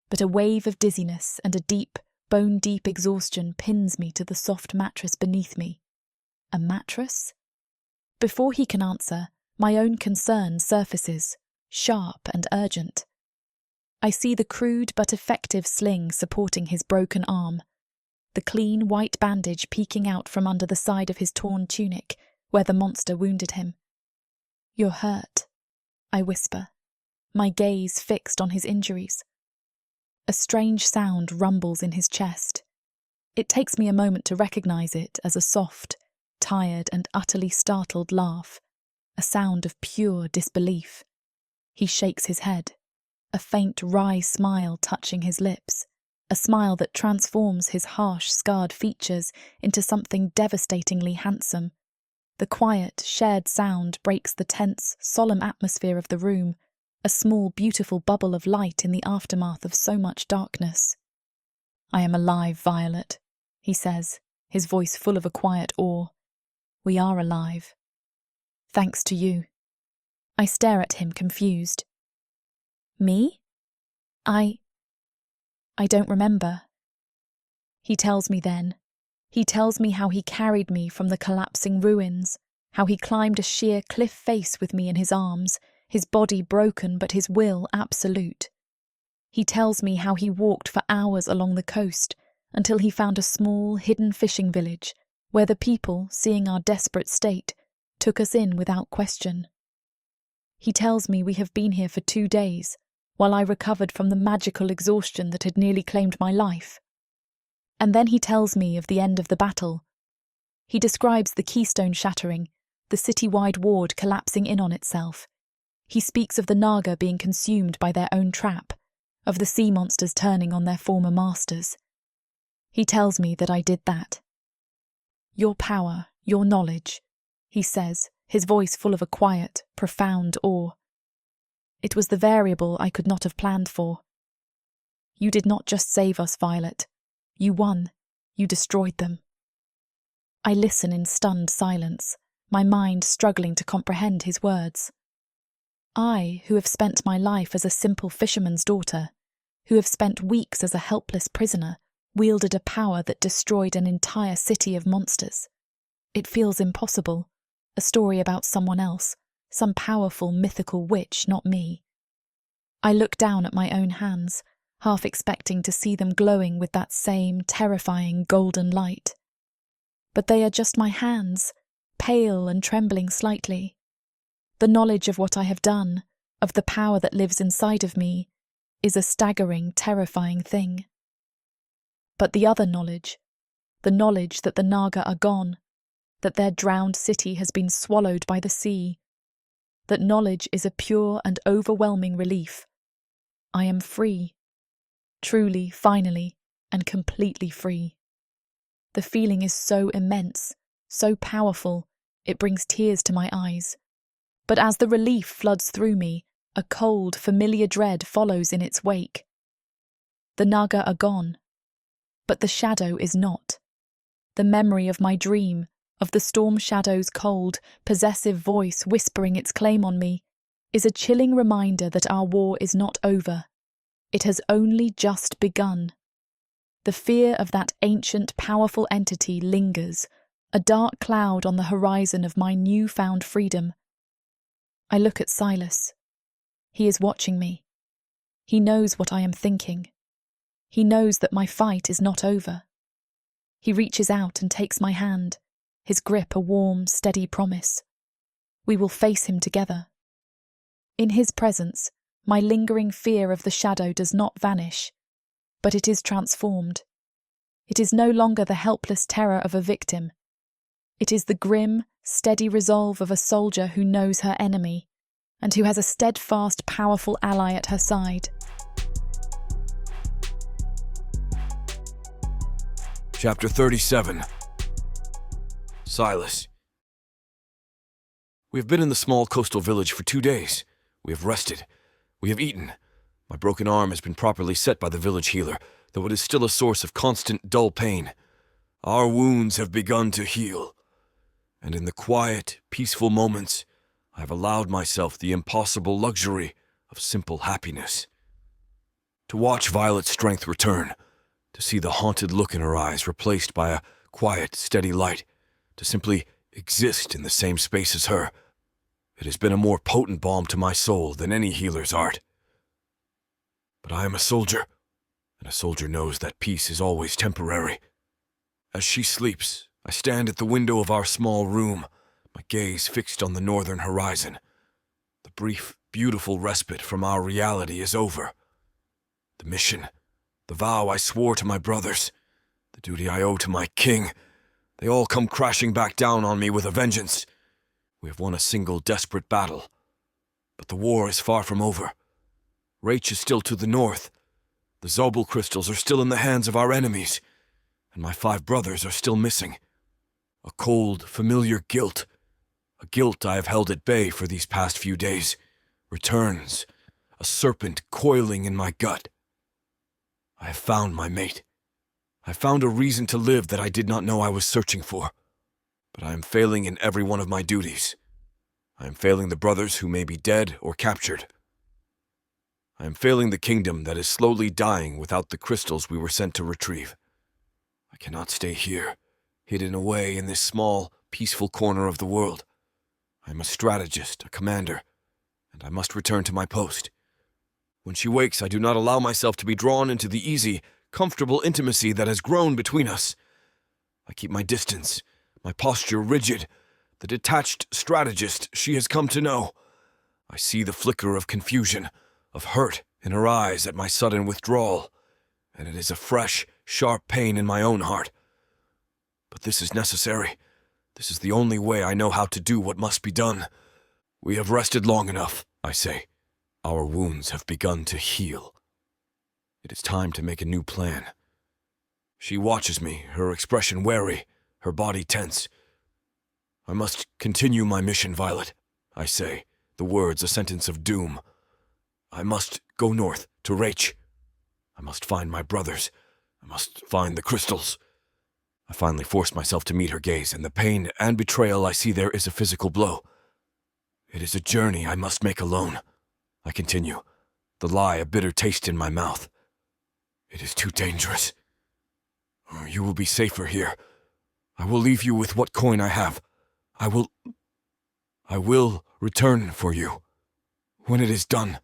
but a wave of dizziness and a deep, bone-deep exhaustion pins me to the soft mattress beneath me. A mattress? Before he can answer, my own concern surfaces, sharp and urgent. I see the crude but effective sling supporting his broken arm, the clean white bandage peeking out from under the side of his torn tunic where the monster wounded him. "You're hurt," I whisper, my gaze fixed on his injuries. A strange sound rumbles in his chest. It takes me a moment to recognize it as a soft, tired and utterly startled laugh, a sound of pure disbelief. He shakes his head, a faint wry smile touching his lips, a smile that transforms his harsh, scarred features into something devastatingly handsome. The quiet, shared sound breaks the tense, solemn atmosphere of the room, a small, beautiful bubble of light in the aftermath of so much darkness. "I am alive, Violet," he says, his voice full of a quiet awe. "We are alive. Thanks to you." I stare at him, confused. "Me? I don't remember." He tells me then. He tells me how he carried me from the collapsing ruins, how he climbed a sheer cliff face with me in his arms, his body broken but his will absolute. He tells me how he walked for hours along the coast until he found a small, hidden fishing village where the people, seeing our desperate state, took us in without question. He tells me we have been here for 2 days, while I recovered from the magical exhaustion that had nearly claimed my life. And then he tells me of the end of the battle. He describes the keystone shattering, the city-wide ward collapsing in on itself. He speaks of the naga being consumed by their own trap, of the sea monsters turning on their former masters. He tells me that I did that. "Your power, your knowledge," he says, his voice full of a quiet, profound awe. "It was the variable I could not have planned for. You did not just save us, Violet. You won. You destroyed them." I listen in stunned silence, my mind struggling to comprehend his words. I, who have spent my life as a simple fisherman's daughter, who have spent weeks as a helpless prisoner, wielded a power that destroyed an entire city of monsters. It feels impossible, a story about someone else, some powerful mythical witch, not me. I look down at my own hands, half expecting to see them glowing with that same terrifying golden light. But they are just my hands, pale and trembling slightly. The knowledge of what I have done, of the power that lives inside of me, is a staggering, terrifying thing. But the other knowledge, the knowledge that the naga are gone, that their drowned city has been swallowed by the sea, that knowledge is a pure and overwhelming relief. I am free. Truly, finally, and completely free. The feeling is so immense, so powerful, it brings tears to my eyes. But as the relief floods through me, a cold, familiar dread follows in its wake. The naga are gone, but the shadow is not. The memory of my dream, of the storm shadow's cold, possessive voice whispering its claim on me, is a chilling reminder that our war is not over. It has only just begun. The fear of that ancient, powerful entity lingers, a dark cloud on the horizon of my newfound freedom. I look at Silas. He is watching me. He knows what I am thinking. He knows that my fight is not over. He reaches out and takes my hand, his grip a warm, steady promise. We will face him together. In his presence, my lingering fear of the shadow does not vanish, but it is transformed. It is no longer the helpless terror of a victim. It is the grim, steady resolve of a soldier who knows her enemy, and who has a steadfast, powerful ally at her side. Chapter 37. Silas. We have been in the small coastal village for 2 days. We have rested. We have eaten. My broken arm has been properly set by the village healer, though it is still a source of constant, dull pain. Our wounds have begun to heal. And in the quiet, peaceful moments, I have allowed myself the impossible luxury of simple happiness. To watch Violet's strength return, to see the haunted look in her eyes replaced by a quiet, steady light, to simply exist in the same space as her, it has been a more potent balm to my soul than any healer's art. But I am a soldier, and a soldier knows that peace is always temporary. As she sleeps, I stand at the window of our small room, my gaze fixed on the northern horizon. The brief, beautiful respite from our reality is over. The mission, the vow I swore to my brothers, the duty I owe to my king, they all come crashing back down on me with a vengeance. We have won a single desperate battle, but the war is far from over. Rach is still to the north. The Zobel crystals are still in the hands of our enemies, and my 5 brothers are still missing. A cold, familiar guilt, a guilt I have held at bay for these past few days, returns, a serpent coiling in my gut. I have found my mate. I found a reason to live that I did not know I was searching for. But I am failing in every one of my duties. I am failing the brothers who may be dead or captured. I am failing the kingdom that is slowly dying without the crystals we were sent to retrieve. I cannot stay here, hidden away in this small, peaceful corner of the world. I am a strategist, a commander, and I must return to my post. When she wakes, I do not allow myself to be drawn into the easy, comfortable intimacy that has grown between us. I keep my distance, my posture rigid, the detached strategist she has come to know. I see the flicker of confusion, of hurt in her eyes at my sudden withdrawal, and it is a fresh, sharp pain in my own heart. But this is necessary. This is the only way I know how to do what must be done. We have rested long enough, I say. Our wounds have begun to heal. It is time to make a new plan. She watches me, her expression wary, her body tense. I must continue my mission, Violet, I say, the words a sentence of doom. I must go north to Rach. I must find my brothers. I must find the crystals. I finally force myself to meet her gaze, and the pain and betrayal I see there is a physical blow. It is a journey I must make alone. I continue, the lie a bitter taste in my mouth. It is too dangerous. You will be safer here. I will leave you with what coin I have. I will return for you. When it is done.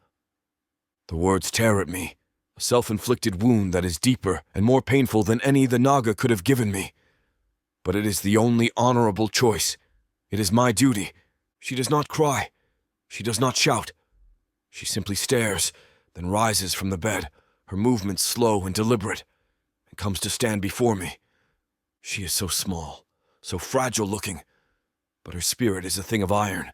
The words tear at me, a self-inflicted wound that is deeper and more painful than any the Naga could have given me. But it is the only honorable choice. It is my duty. She does not cry. She does not shout. She simply stares, then rises from the bed, her movements slow and deliberate, and comes to stand before me. She is so small, so fragile-looking, but her spirit is a thing of iron,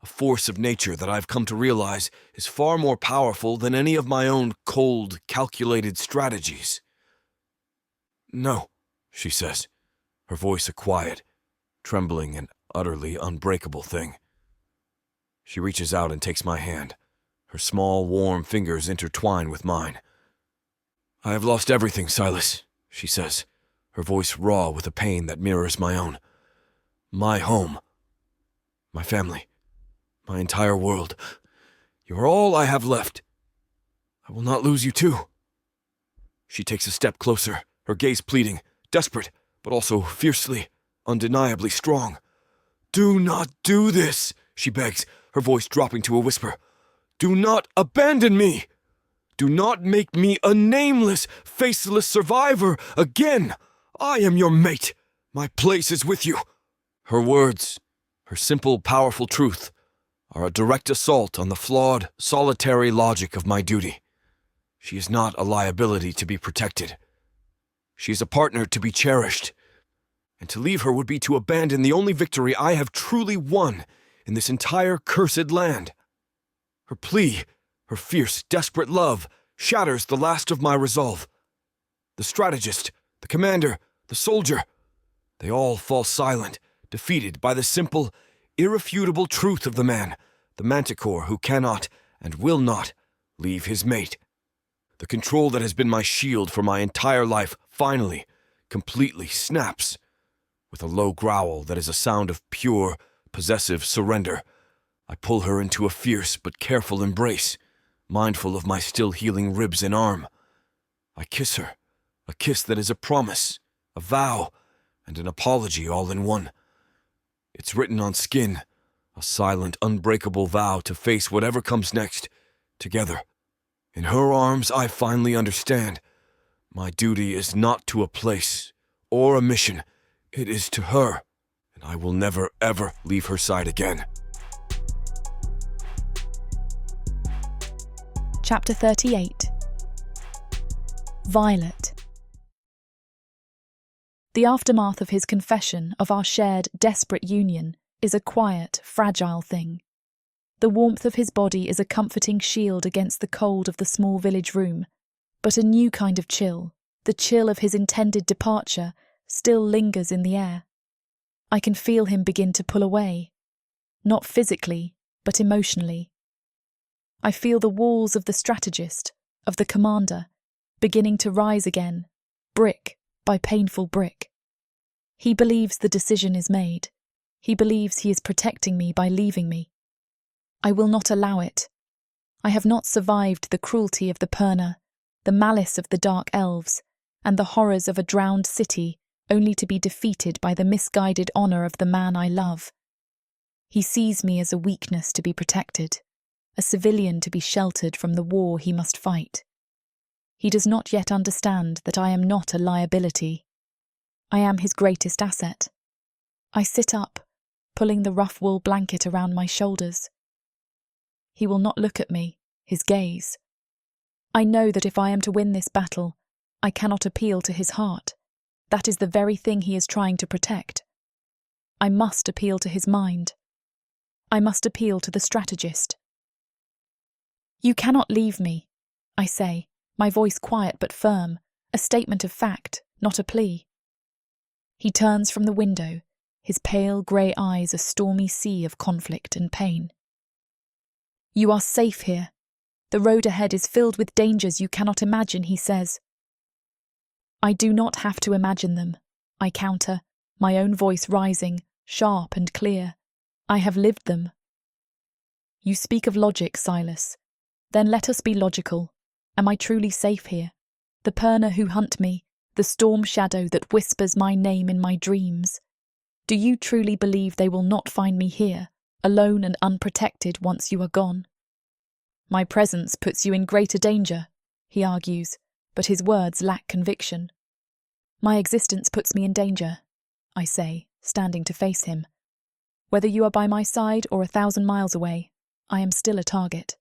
a force of nature that I've come to realize is far more powerful than any of my own cold, calculated strategies. "No," she says, her voice a quiet, trembling and utterly unbreakable thing. She reaches out and takes my hand. Her small, warm fingers intertwine with mine. "I have lost everything, Silas," she says, her voice raw with a pain that mirrors my own. "My home, my family, my entire world. You are all I have left. I will not lose you too." She takes a step closer, her gaze pleading, desperate, but also fiercely, undeniably strong. "Do not do this," she begs, her voice dropping to a whisper. "Do not abandon me! Do not make me a nameless, faceless survivor again! I am your mate! My place is with you!" Her words, her simple, powerful truth, are a direct assault on the flawed, solitary logic of my duty. She is not a liability to be protected. She is a partner to be cherished. And to leave her would be to abandon the only victory I have truly won in this entire cursed land. Her plea, her fierce, desperate love, shatters the last of my resolve. The strategist, the commander, the soldier, they all fall silent, defeated by the simple, irrefutable truth of the man, the manticore who cannot and will not leave his mate. The control that has been my shield for my entire life finally, completely snaps. With a low growl that is a sound of pure, possessive surrender, I pull her into a fierce but careful embrace, mindful of my still healing ribs and arm. I kiss her, a kiss that is a promise, a vow, and an apology all in one. It's written on skin, a silent, unbreakable vow to face whatever comes next, together. In her arms, I finally understand. My duty is not to a place or a mission. It is to her, and I will never, ever leave her side again. Chapter 38. Violet. The aftermath of his confession of our shared, desperate union is a quiet, fragile thing. The warmth of his body is a comforting shield against the cold of the small village room, but a new kind of chill, the chill of his intended departure, still lingers in the air. I can feel him begin to pull away, not physically, but emotionally. I feel the walls of the strategist, of the commander, beginning to rise again, brick by painful brick. He believes the decision is made. He believes he is protecting me by leaving me. I will not allow it. I have not survived the cruelty of the Perna, the malice of the dark elves, and the horrors of a drowned city, only to be defeated by the misguided honour of the man I love. He sees me as a weakness to be protected, a civilian to be sheltered from the war he must fight. He does not yet understand that I am not a liability. I am his greatest asset. I sit up, pulling the rough wool blanket around my shoulders. He will not look at me, his gaze. I know that if I am to win this battle, I cannot appeal to his heart. That is the very thing he is trying to protect. I must appeal to his mind. I must appeal to the strategist. "You cannot leave me," I say, my voice quiet but firm, a statement of fact, not a plea. He turns from the window, his pale grey eyes a stormy sea of conflict and pain. "You are safe here. The road ahead is filled with dangers you cannot imagine," he says. "I do not have to imagine them," I counter, my own voice rising, sharp and clear. "I have lived them." "You speak of logic, Silas. Then let us be logical. Am I truly safe here? The Perna who hunt me, the storm shadow that whispers my name in my dreams. Do you truly believe they will not find me here, alone and unprotected once you are gone?" "My presence puts you in greater danger," he argues, but his words lack conviction. "My existence puts me in danger," I say, standing to face him. "Whether you are by my side or 1,000 miles away, I am still a target.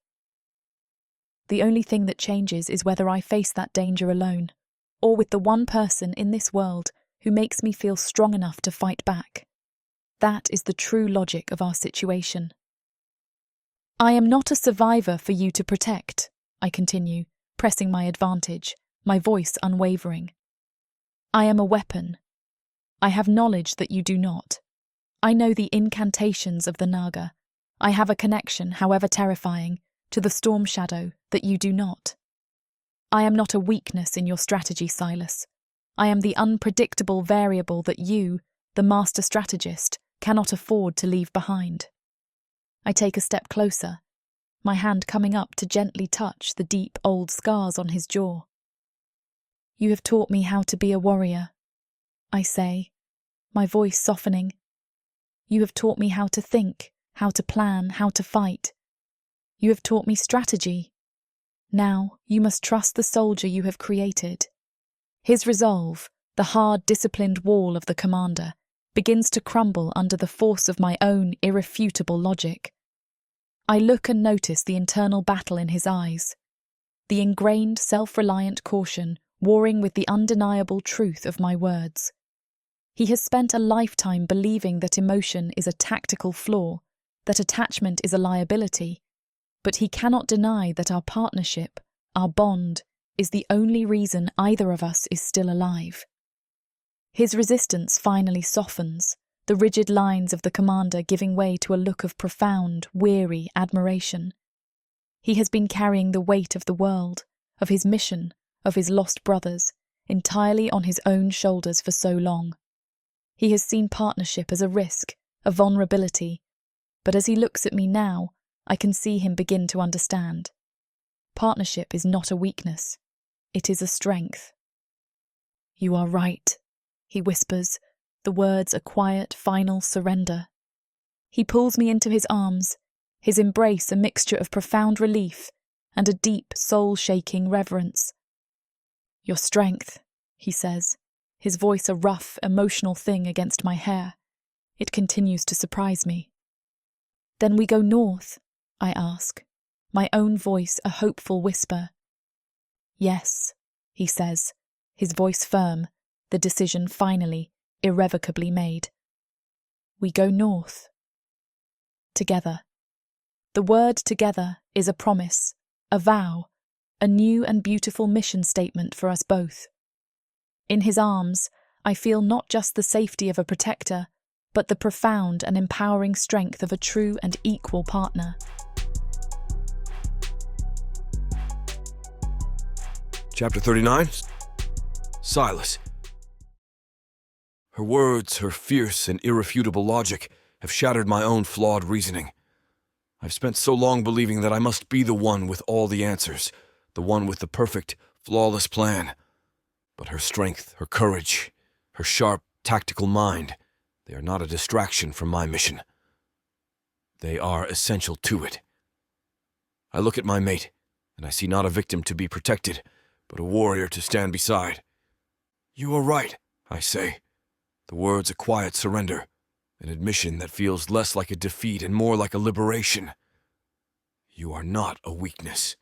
The only thing that changes is whether I face that danger alone, or with the one person in this world who makes me feel strong enough to fight back. That is the true logic of our situation." "I am not a survivor for you to protect," I continue, pressing my advantage, my voice unwavering. "I am a weapon. I have knowledge that you do not. I know the incantations of the naga. I have a connection, however terrifying, to the storm shadow that you do not. I am not a weakness in your strategy, Silas. I am the unpredictable variable that you, the master strategist, cannot afford to leave behind." I take a step closer, my hand coming up to gently touch the deep old scars on his jaw. You have taught me how to be a warrior, I say, my voice softening. You have taught me how to think, how to plan, how to fight. You have taught me strategy. Now you must trust the soldier you have created. His resolve, the hard, disciplined wall of the commander, begins to crumble under the force of my own irrefutable logic. I look and notice the internal battle in his eyes, the ingrained, self-reliant caution warring with the undeniable truth of my words. He has spent a lifetime believing that emotion is a tactical flaw, that attachment is a liability, but he cannot deny that our partnership, our bond, is the only reason either of us is still alive. His resistance finally softens, the rigid lines of the commander giving way to a look of profound, weary admiration. He has been carrying the weight of the world, of his mission, of his lost brothers, entirely on his own shoulders for so long. He has seen partnership as a risk, a vulnerability, but as he looks at me now, I can see him begin to understand. Partnership is not a weakness, it is a strength. You are right, he whispers, the words a quiet, final surrender. He pulls me into his arms, his embrace a mixture of profound relief and a deep, soul-shaking reverence. Your strength, he says, his voice a rough, emotional thing against my hair. It continues to surprise me. Then we go north, I ask, my own voice a hopeful whisper. Yes, he says, his voice firm, the decision finally, irrevocably made. We go north. Together. The word together is a promise, a vow, a new and beautiful mission statement for us both. In his arms, I feel not just the safety of a protector, but the profound and empowering strength of a true and equal partner. Chapter 39. Silas. Her words, her fierce and irrefutable logic, have shattered my own flawed reasoning. I've spent so long believing that I must be the one with all the answers, the one with the perfect, flawless plan. But her strength, her courage, her sharp, tactical mind, they are not a distraction from my mission. They are essential to it. I look at my mate, and I see not a victim to be protected, but a warrior to stand beside. You are right, I say. The words a quiet surrender, an admission that feels less like a defeat and more like a liberation. You are not a weakness.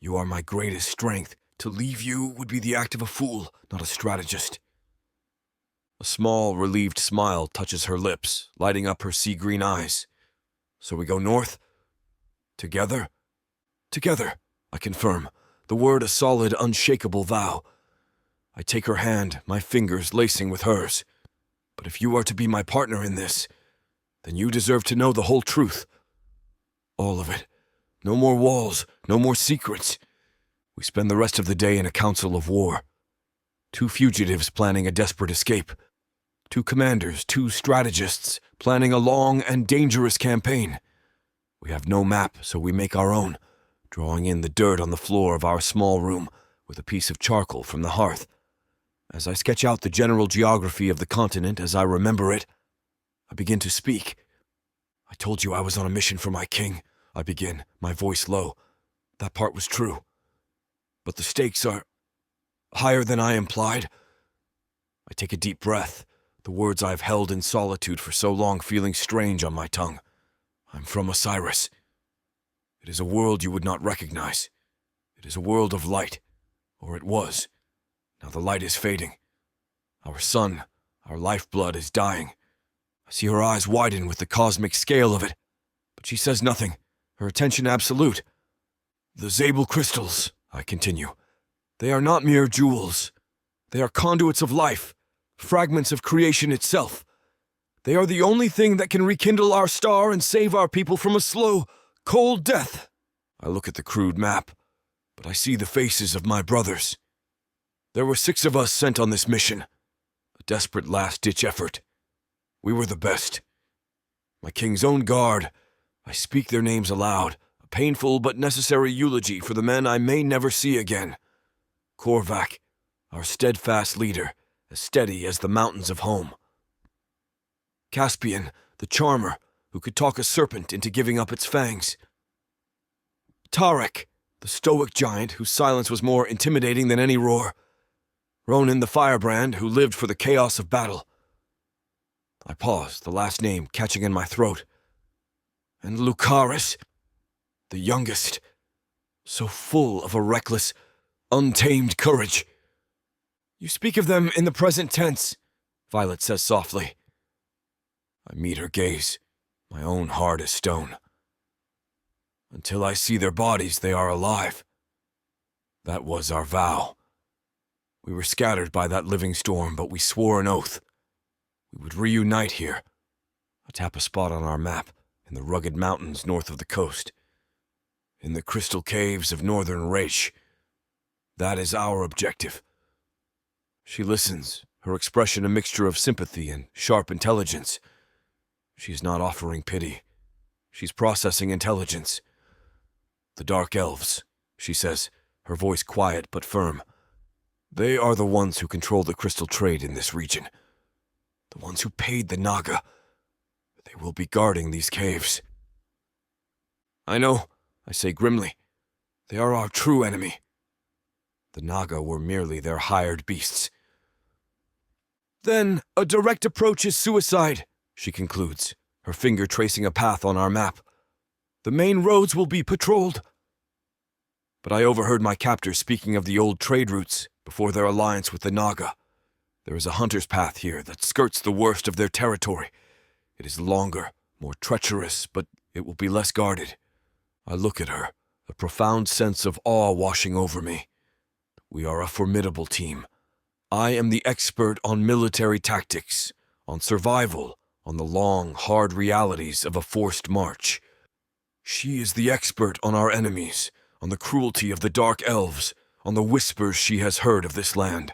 You are my greatest strength. To leave you would be the act of a fool, not a strategist. A small, relieved smile touches her lips, lighting up her sea-green eyes. So we go north? Together? Together, I confirm, the word a solid, unshakable vow. I take her hand, my fingers lacing with hers. But if you are to be my partner in this, then you deserve to know the whole truth. All of it. No more walls, no more secrets. We spend the rest of the day in a council of war. 2 fugitives planning a desperate escape. 2 commanders, 2 strategists, planning a long and dangerous campaign. We have no map, so we make our own, drawing in the dirt on the floor of our small room with a piece of charcoal from the hearth. As I sketch out the general geography of the continent as I remember it, I begin to speak. I told you I was on a mission for my king, I begin, my voice low. That part was true. But the stakes are higher than I implied. I take a deep breath, the words I've held in solitude for so long feeling strange on my tongue. I'm from Osiris. It is a world you would not recognize. It is a world of light, or it was. Now the light is fading. Our sun, our lifeblood is dying. I see her eyes widen with the cosmic scale of it, but she says nothing, her attention absolute. The Zabel crystals, I continue. They are not mere jewels. They are conduits of life, fragments of creation itself. They are the only thing that can rekindle our star and save our people from a slow, cold death. I look at the crude map, but I see the faces of my brothers. There were 6 of us sent on this mission, a desperate last-ditch effort. We were the best. My king's own guard, I speak their names aloud, painful but necessary eulogy for the men I may never see again. Korvac, our steadfast leader, as steady as the mountains of home. Caspian, the charmer, who could talk a serpent into giving up its fangs. Tarek, the stoic giant whose silence was more intimidating than any roar. Ronan the firebrand, who lived for the chaos of battle. I paused, the last name catching in my throat. And Lucaris, the youngest, so full of a reckless, untamed courage. You speak of them in the present tense, Violet says softly. I meet her gaze, my own heart as stone. Until I see their bodies, they are alive. That was our vow. We were scattered by that living storm, but we swore an oath. We would reunite here. I tap a spot on our map, in the rugged mountains north of the coast. In the crystal caves of northern Reich. That is our objective. She listens, her expression a mixture of sympathy and sharp intelligence. She's not offering pity. She's processing intelligence. The Dark Elves, she says, her voice quiet but firm. They are the ones who control the crystal trade in this region. The ones who paid the Naga. They will be guarding these caves. I know, I say grimly. They are our true enemy. The Naga were merely their hired beasts. Then a direct approach is suicide, she concludes, her finger tracing a path on our map. The main roads will be patrolled. But I overheard my captors speaking of the old trade routes before their alliance with the Naga. There is a hunter's path here that skirts the worst of their territory. It is longer, more treacherous, but it will be less guarded. I look at her, a profound sense of awe washing over me. We are a formidable team. I am the expert on military tactics, on survival, on the long, hard realities of a forced march. She is the expert on our enemies, on the cruelty of the Dark Elves, on the whispers she has heard of this land.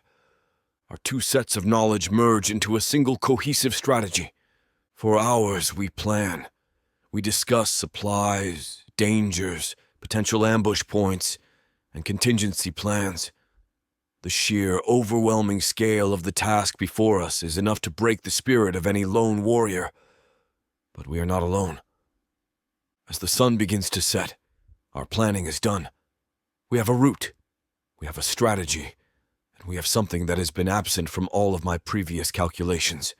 Our two sets of knowledge merge into a single cohesive strategy. For hours we plan. We discuss supplies, dangers, potential ambush points, and contingency plans. The sheer, overwhelming scale of the task before us is enough to break the spirit of any lone warrior. But we are not alone. As the sun begins to set, our planning is done. We have a route, we have a strategy, and we have something that has been absent from all of my previous calculations.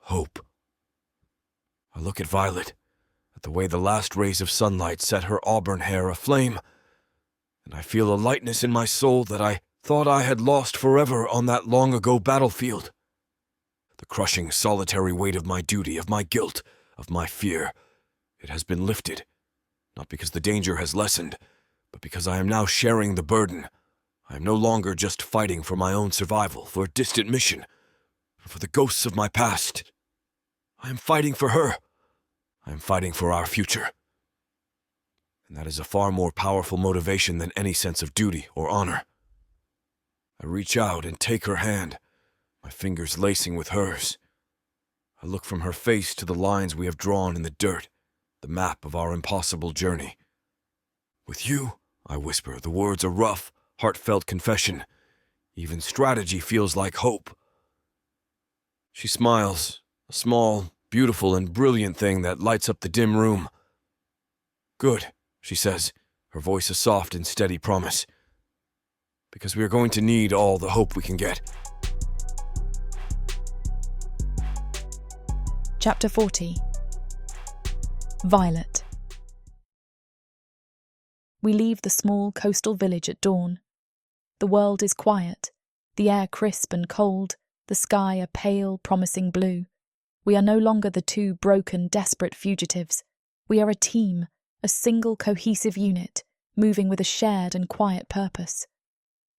Hope. I look at Violet, at the way the last rays of sunlight set her auburn hair aflame, and I feel a lightness in my soul that I thought I had lost forever on that long-ago battlefield. The crushing, solitary weight of my duty, of my guilt, of my fear, it has been lifted, not because the danger has lessened, but because I am now sharing the burden. I am no longer just fighting for my own survival, for a distant mission, but for the ghosts of my past. I am fighting for her. I am fighting for our future. And that is a far more powerful motivation than any sense of duty or honor. I reach out and take her hand, my fingers lacing with hers. I look from her face to the lines we have drawn in the dirt, the map of our impossible journey. With you, I whisper, the words a rough, heartfelt confession. Even strategy feels like hope. She smiles, a small, beautiful, and brilliant thing that lights up the dim room. Good, she says, her voice a soft and steady promise. Because we are going to need all the hope we can get. Chapter 40. Violet. We leave the small coastal village at dawn. The world is quiet, the air crisp and cold, the sky a pale, promising blue. We are no longer the two broken, desperate fugitives. We are a team, a single cohesive unit, moving with a shared and quiet purpose.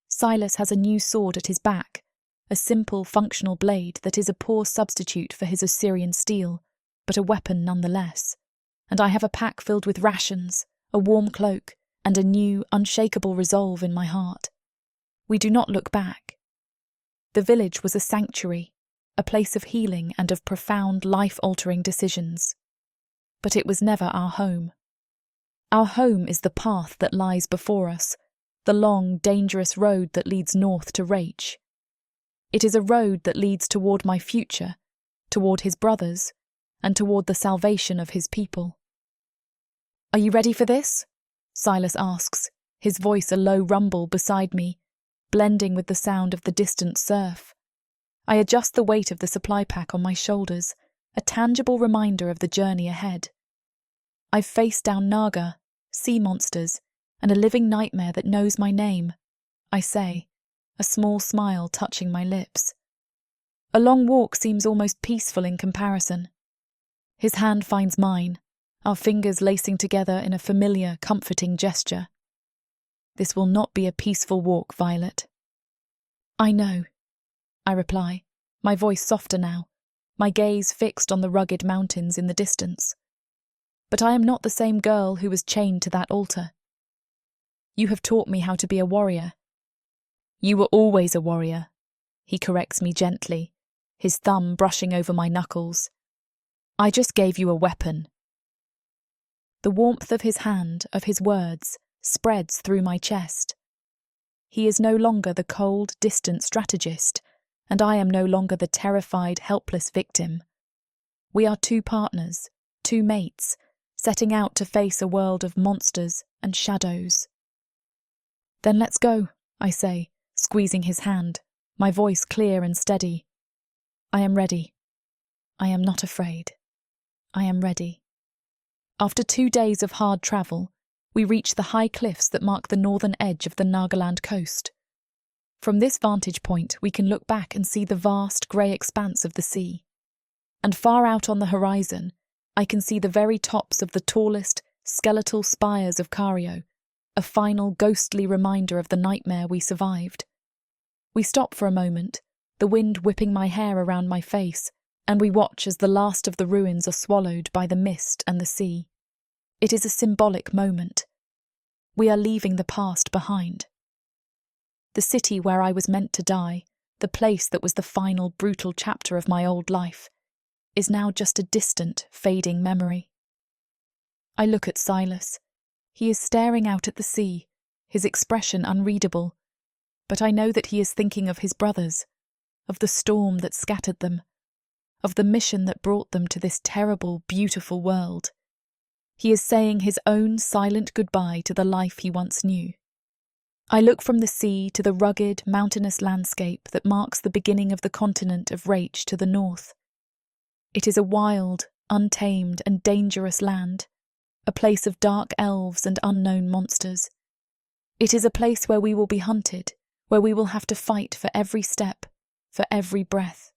Silas has a new sword at his back, a simple, functional blade that is a poor substitute for his Assyrian steel, but a weapon nonetheless. And I have a pack filled with rations, a warm cloak, and a new, unshakable resolve in my heart. We do not look back. The village was a sanctuary, a place of healing and of profound, life-altering decisions. But it was never our home. Our home is the path that lies before us, the long, dangerous road that leads north to Rach. It is a road that leads toward my future, toward his brothers, and toward the salvation of his people. "Are you ready for this?" Silas asks, his voice a low rumble beside me, blending with the sound of the distant surf. I adjust the weight of the supply pack on my shoulders, a tangible reminder of the journey ahead. I've faced down naga, sea monsters, and a living nightmare that knows my name, I say, a small smile touching my lips. A long walk seems almost peaceful in comparison. His hand finds mine, our fingers lacing together in a familiar, comforting gesture. "This will not be a peaceful walk, Violet." "I know," I reply, my voice softer now, my gaze fixed on the rugged mountains in the distance. "But I am not the same girl who was chained to that altar. You have taught me how to be a warrior." "You were always a warrior," he corrects me gently, his thumb brushing over my knuckles. "I just gave you a weapon." The warmth of his hand, of his words, spreads through my chest. He is no longer the cold, distant strategist, and I am no longer the terrified, helpless victim. We are two partners, two mates, setting out to face a world of monsters and shadows. "Then let's go," I say, squeezing his hand, my voice clear and steady. "I am ready. I am not afraid. I am ready." After 2 days of hard travel, we reach the high cliffs that mark the northern edge of the Nagaland coast. From this vantage point, we can look back and see the vast grey expanse of the sea. And far out on the horizon, I can see the very tops of the tallest, skeletal spires of Cario, a final ghostly reminder of the nightmare we survived. We stop for a moment, the wind whipping my hair around my face, and we watch as the last of the ruins are swallowed by the mist and the sea. It is a symbolic moment. We are leaving the past behind. The city where I was meant to die, the place that was the final brutal chapter of my old life, is now just a distant, fading memory. I look at Silas. He is staring out at the sea, his expression unreadable, but I know that he is thinking of his brothers, of the storm that scattered them, of the mission that brought them to this terrible, beautiful world. He is saying his own silent goodbye to the life he once knew. I look from the sea to the rugged, mountainous landscape that marks the beginning of the continent of Rach to the north. It is a wild, untamed and dangerous land, a place of dark elves and unknown monsters. It is a place where we will be hunted, where we will have to fight for every step, for every breath.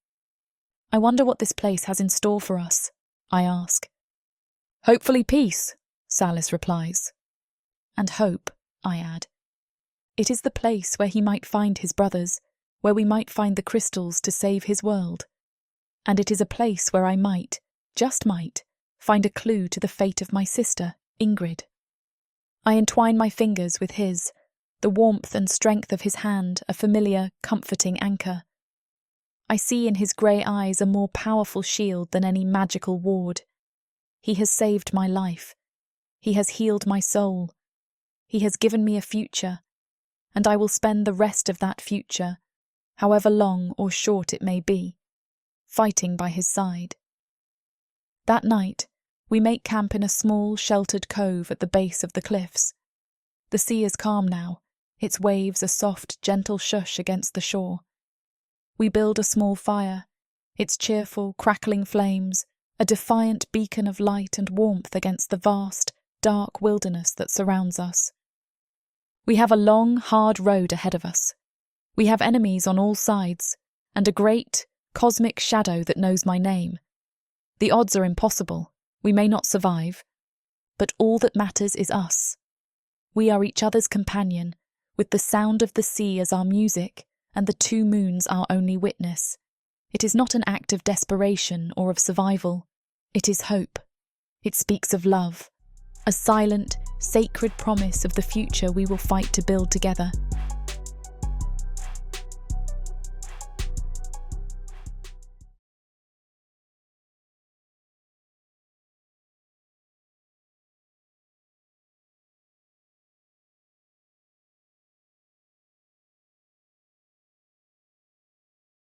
I wonder what this place has in store for us, I ask. "Hopefully peace," Silas replies. "And hope," I add. It is the place where he might find his brothers, where we might find the crystals to save his world. And it is a place where I might, just might, find a clue to the fate of my sister, Ingrid. I entwine my fingers with his, the warmth and strength of his hand a familiar, comforting anchor. I see in his grey eyes a more powerful shield than any magical ward. He has saved my life. He has healed my soul. He has given me a future, and I will spend the rest of that future, however long or short it may be, fighting by his side. That night, we make camp in a small, sheltered cove at the base of the cliffs. The sea is calm now, its waves a soft, gentle shush against the shore. We build a small fire, its cheerful, crackling flames, a defiant beacon of light and warmth against the vast, dark wilderness that surrounds us. We have a long, hard road ahead of us. We have enemies on all sides, and a great, cosmic shadow that knows my name. The odds are impossible. We may not survive. But all that matters is us. We are each other's companion, with the sound of the sea as our music, and the 2 moons our only witness. It is not an act of desperation or of survival. It is hope. It speaks of love, a silent, sacred promise of the future we will fight to build together.